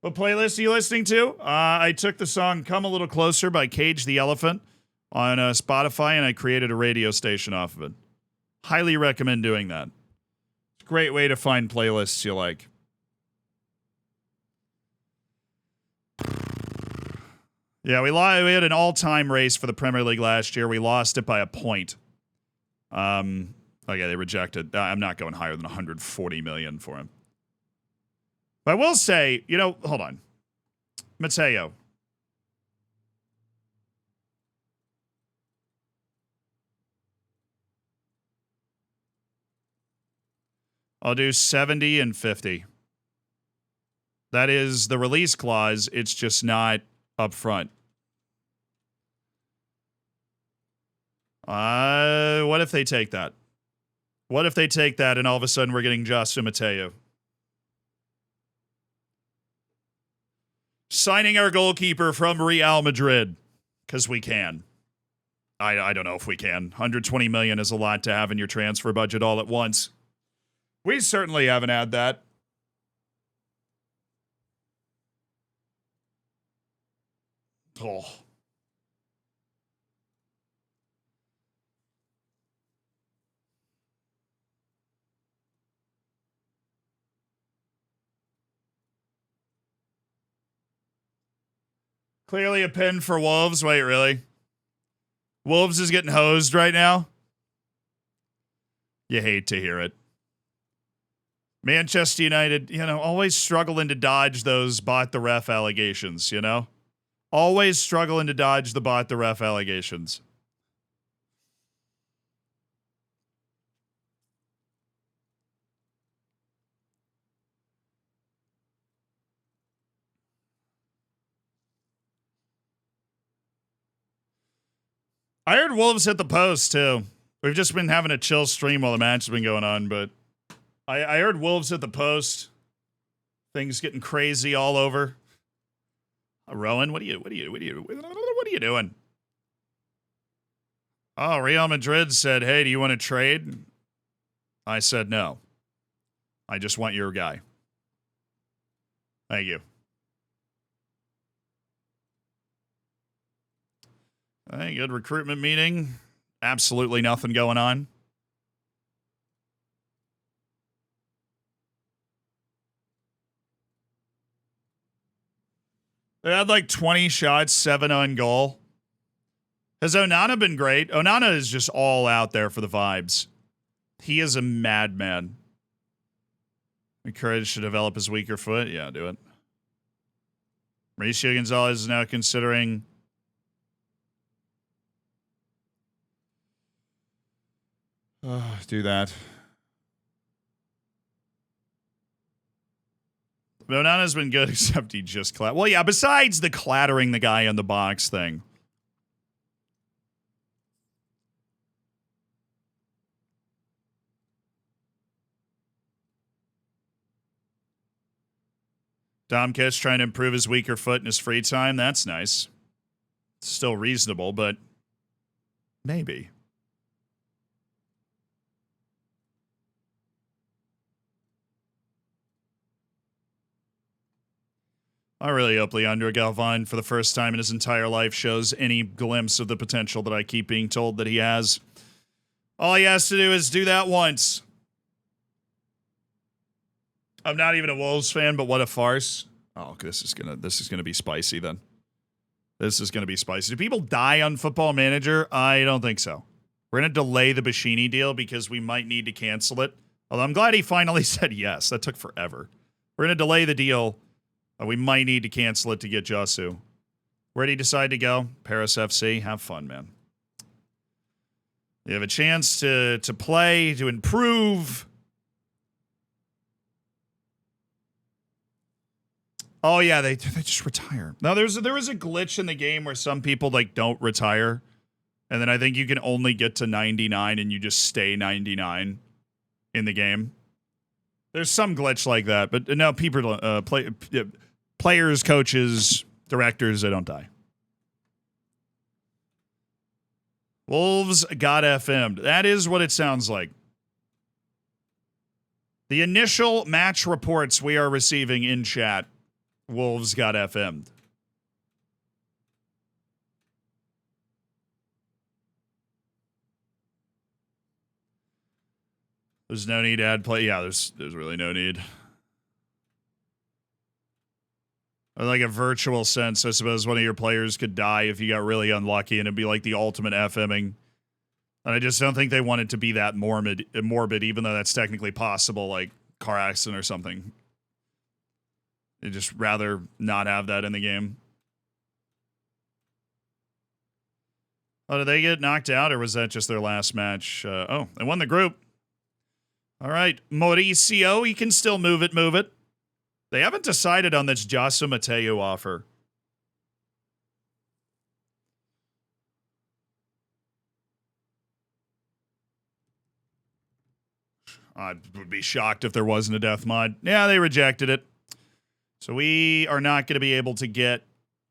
What playlist are you listening to? I took the song Come a Little Closer by Cage the Elephant on Spotify, and I created a radio station off of it. Highly recommend doing that. It's a great way to find playlists you like. Yeah, we had an all-time race for the Premier League last year. We lost it by a point. Okay, they rejected. I'm not going higher than 140 million for him. But I will say, hold on. Mateo. I'll do 70 and 50. That is the release clause. It's just not up front. What if they take that? What if they take that and all of a sudden we're getting Justin Mateo? Signing our goalkeeper from Real Madrid. Because we can. I don't know if we can. 120 million is a lot to have in your transfer budget all at once. We certainly haven't had that. Oh. Clearly a pin for Wolves. Wait, really? Wolves is getting hosed right now? You hate to hear it. Manchester United, always struggling to dodge those bought the ref allegations, Always struggling to dodge the bought the ref allegations. I heard Wolves hit the post, too. We've just been having a chill stream while the match has been going on, but I heard Wolves hit the post. Things getting crazy all over. Rowan, what are you doing? Oh, Real Madrid said, hey, do you want to trade? I said no. I just want your guy. Thank you. Hey, good recruitment meeting. Absolutely nothing going on. They had like 20 shots, 7 on goal. Has Onana been great? Onana is just all out there for the vibes. He is a madman. Encouraged to develop his weaker foot? Yeah, do it. Mauricio Gonzalez is now considering... do that. Onana's been good, except he just well, yeah, besides the clattering the guy in the box thing. Domkich trying to improve his weaker foot in his free time. That's nice. It's still reasonable, but maybe. I really hope Leandro Galvan, for the first time in his entire life, shows any glimpse of the potential that I keep being told that he has. All he has to do is do that once. I'm not even a Wolves fan, but what a farce. Oh, this is gonna be spicy then. This is gonna be spicy. Do people die on Football Manager? I don't think so. We're gonna delay the Bashini deal because we might need to cancel it. Although I'm glad he finally said yes. That took forever. We're gonna delay the deal We might need to cancel it to get Jasu. Where did he decide to go? Paris FC. Have fun, man. You have a chance to play, to improve. Oh, yeah, they just retire. Now, there is a glitch in the game where some people, like, don't retire. And then I think you can only get to 99 and you just stay 99 in the game. There's some glitch like that. But no, people, players, coaches, directors, they don't die. Wolves got FM'd. That is what it sounds like. The initial match reports we are receiving in chat, Wolves got FM'd. There's no need to add play. Yeah, there's really no need. Like a virtual sense, I suppose one of your players could die if you got really unlucky, and it'd be like the ultimate FMing. And I just don't think they want it to be that morbid, even though that's technically possible, like car accident or something. They'd just rather not have that in the game. Oh, did they get knocked out, or was that just their last match? Oh, they won the group. All right, Mauricio, he can still move it. They haven't decided on this Jasu Mateo offer. I would be shocked if there wasn't a death mod. Yeah, they rejected it. So we are not going to be able to get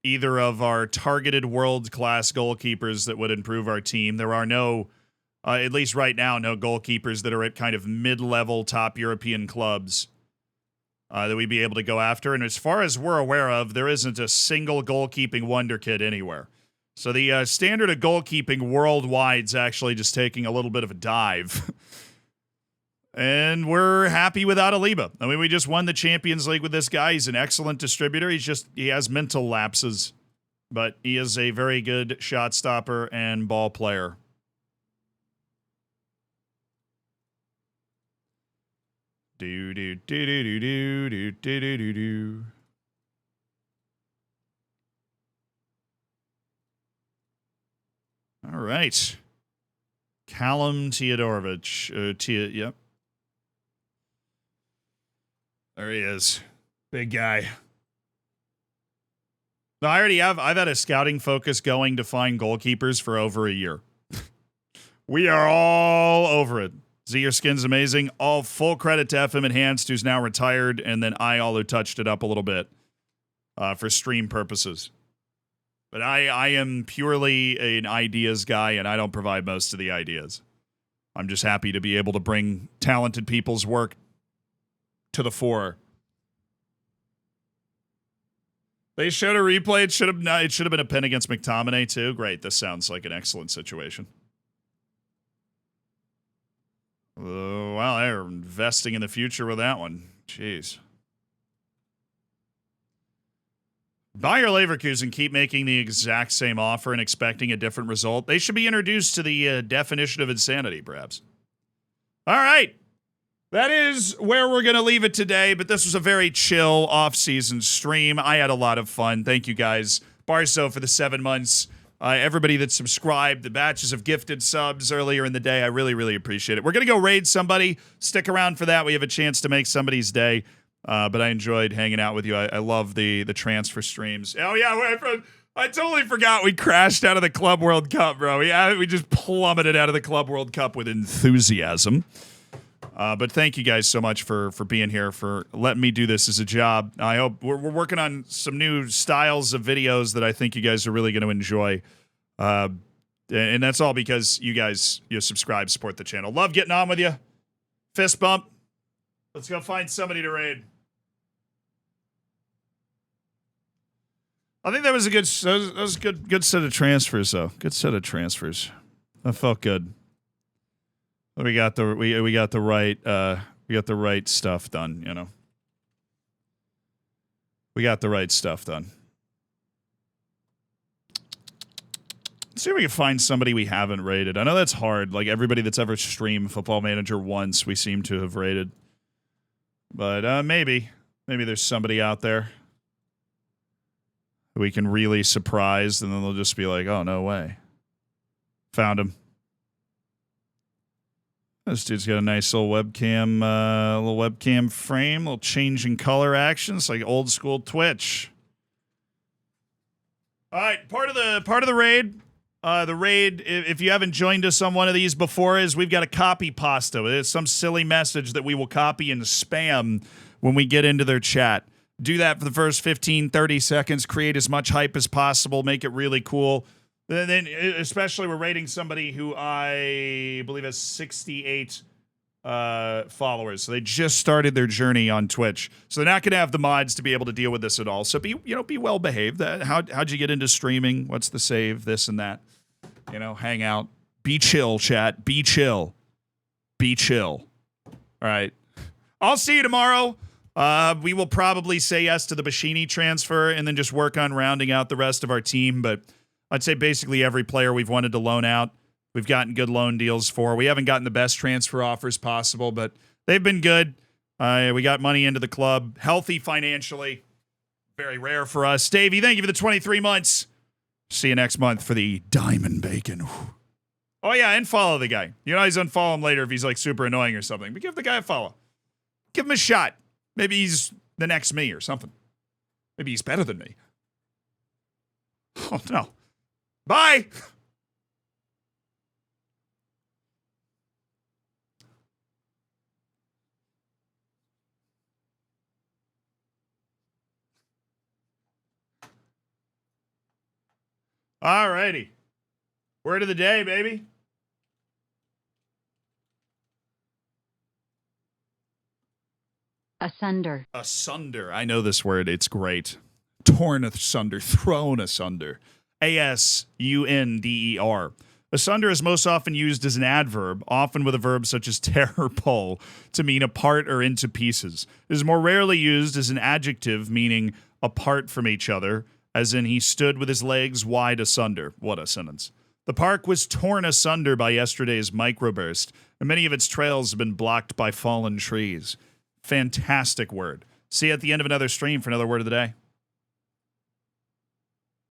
either of our targeted world-class goalkeepers that would improve our team. There are no, at least right now, no goalkeepers that are at kind of mid-level top European clubs that we'd be able to go after. And as far as we're aware of, there isn't a single goalkeeping wonder kid anywhere. So the standard of goalkeeping worldwide is actually just taking a little bit of a dive. And we're happy without Aliba. I mean, we just won the Champions League with this guy. He's an excellent distributor. He has mental lapses, but he is a very good shot stopper and ball player. Do do do do do do do do do do. All right, Callum Teodorovich. Yep. There he is. Big guy. No, I've had a scouting focus going to find goalkeepers for over a year. We are all over it. Z, your skin's amazing. All full credit to FM Enhanced, who's now retired, and then who touched it up a little bit for stream purposes. But I am purely an ideas guy, and I don't provide most of the ideas. I'm just happy to be able to bring talented people's work to the fore. They showed a replay. It should have been a pin against McTominay too. Great. This sounds like an excellent situation. Oh, wow, they're investing in the future with that one. Jeez. Bayer Leverkusen keep making the exact same offer and expecting a different result. They should be introduced to the definition of insanity, perhaps. All right. That is where we're going to leave it today, but this was a very chill off-season stream. I had a lot of fun. Thank you guys. Barso for the 7 months. Everybody that subscribed, the batches of gifted subs earlier in the day, I really, really appreciate it. We're going to go raid somebody. Stick around for that. We have a chance to make somebody's day. But I enjoyed hanging out with you. I love the transfer streams. Oh, yeah, I totally forgot we crashed out of the Club World Cup, bro. We just plummeted out of the Club World Cup with enthusiasm. But thank you guys so much for being here, for letting me do this as a job. I hope we're working on some new styles of videos that I think you guys are really going to enjoy. And that's all because you guys subscribe, support the channel. Love getting on with you. Fist bump. Let's go find somebody to raid. I think that was a good set of transfers, though. Good set of transfers. That felt good. We got the right stuff done, you know. We got the right stuff done. Let's see if we can find somebody we haven't rated. I know that's hard. Like everybody that's ever streamed Football Manager once, we seem to have rated. But maybe there's somebody out there. who we can really surprise, and then they'll just be like, oh, no way. Found him. This dude's got a nice little webcam frame, little change in color actions, like old school Twitch. All right, part of the raid. The raid, if you haven't joined us on one of these before, is we've got a copy pasta. It's some silly message that we will copy and spam when we get into their chat. Do that for the first 15, 30 seconds. Create as much hype as possible. Make it really cool. Then, especially, we're rating somebody who I believe has 68 followers. So they just started their journey on Twitch. So they're not going to have the mods to be able to deal with this at all. So be well behaved. How'd you get into streaming? What's the save? This and that. Hang out. Be chill, chat. Be chill. Be chill. All right. I'll see you tomorrow. We will probably say yes to the Bashini transfer and then just work on rounding out the rest of our team. But I'd say basically every player we've wanted to loan out, we've gotten good loan deals for. We haven't gotten the best transfer offers possible, but they've been good. We got money into the club, healthy financially. Very rare for us. Davey, thank you for the 23 months. See you next month for the Diamond Bacon. Whew. Oh, yeah, and follow the guy. You know, he's unfollow him later if he's like super annoying or something. But give the guy a follow. Give him a shot. Maybe he's the next me or something. Maybe he's better than me. Oh, no. Bye. All righty. Word of the day, baby. Asunder. Asunder. I know this word. It's great. Torn asunder. Thrown asunder. A-S-U-N-D-E-R. Asunder is most often used as an adverb, often with a verb such as tear or pull, to mean apart or into pieces. It is more rarely used as an adjective, meaning apart from each other, as in he stood with his legs wide asunder. What a sentence. The park was torn asunder by yesterday's microburst, and many of its trails have been blocked by fallen trees. Fantastic word. See you at the end of another stream for another word of the day.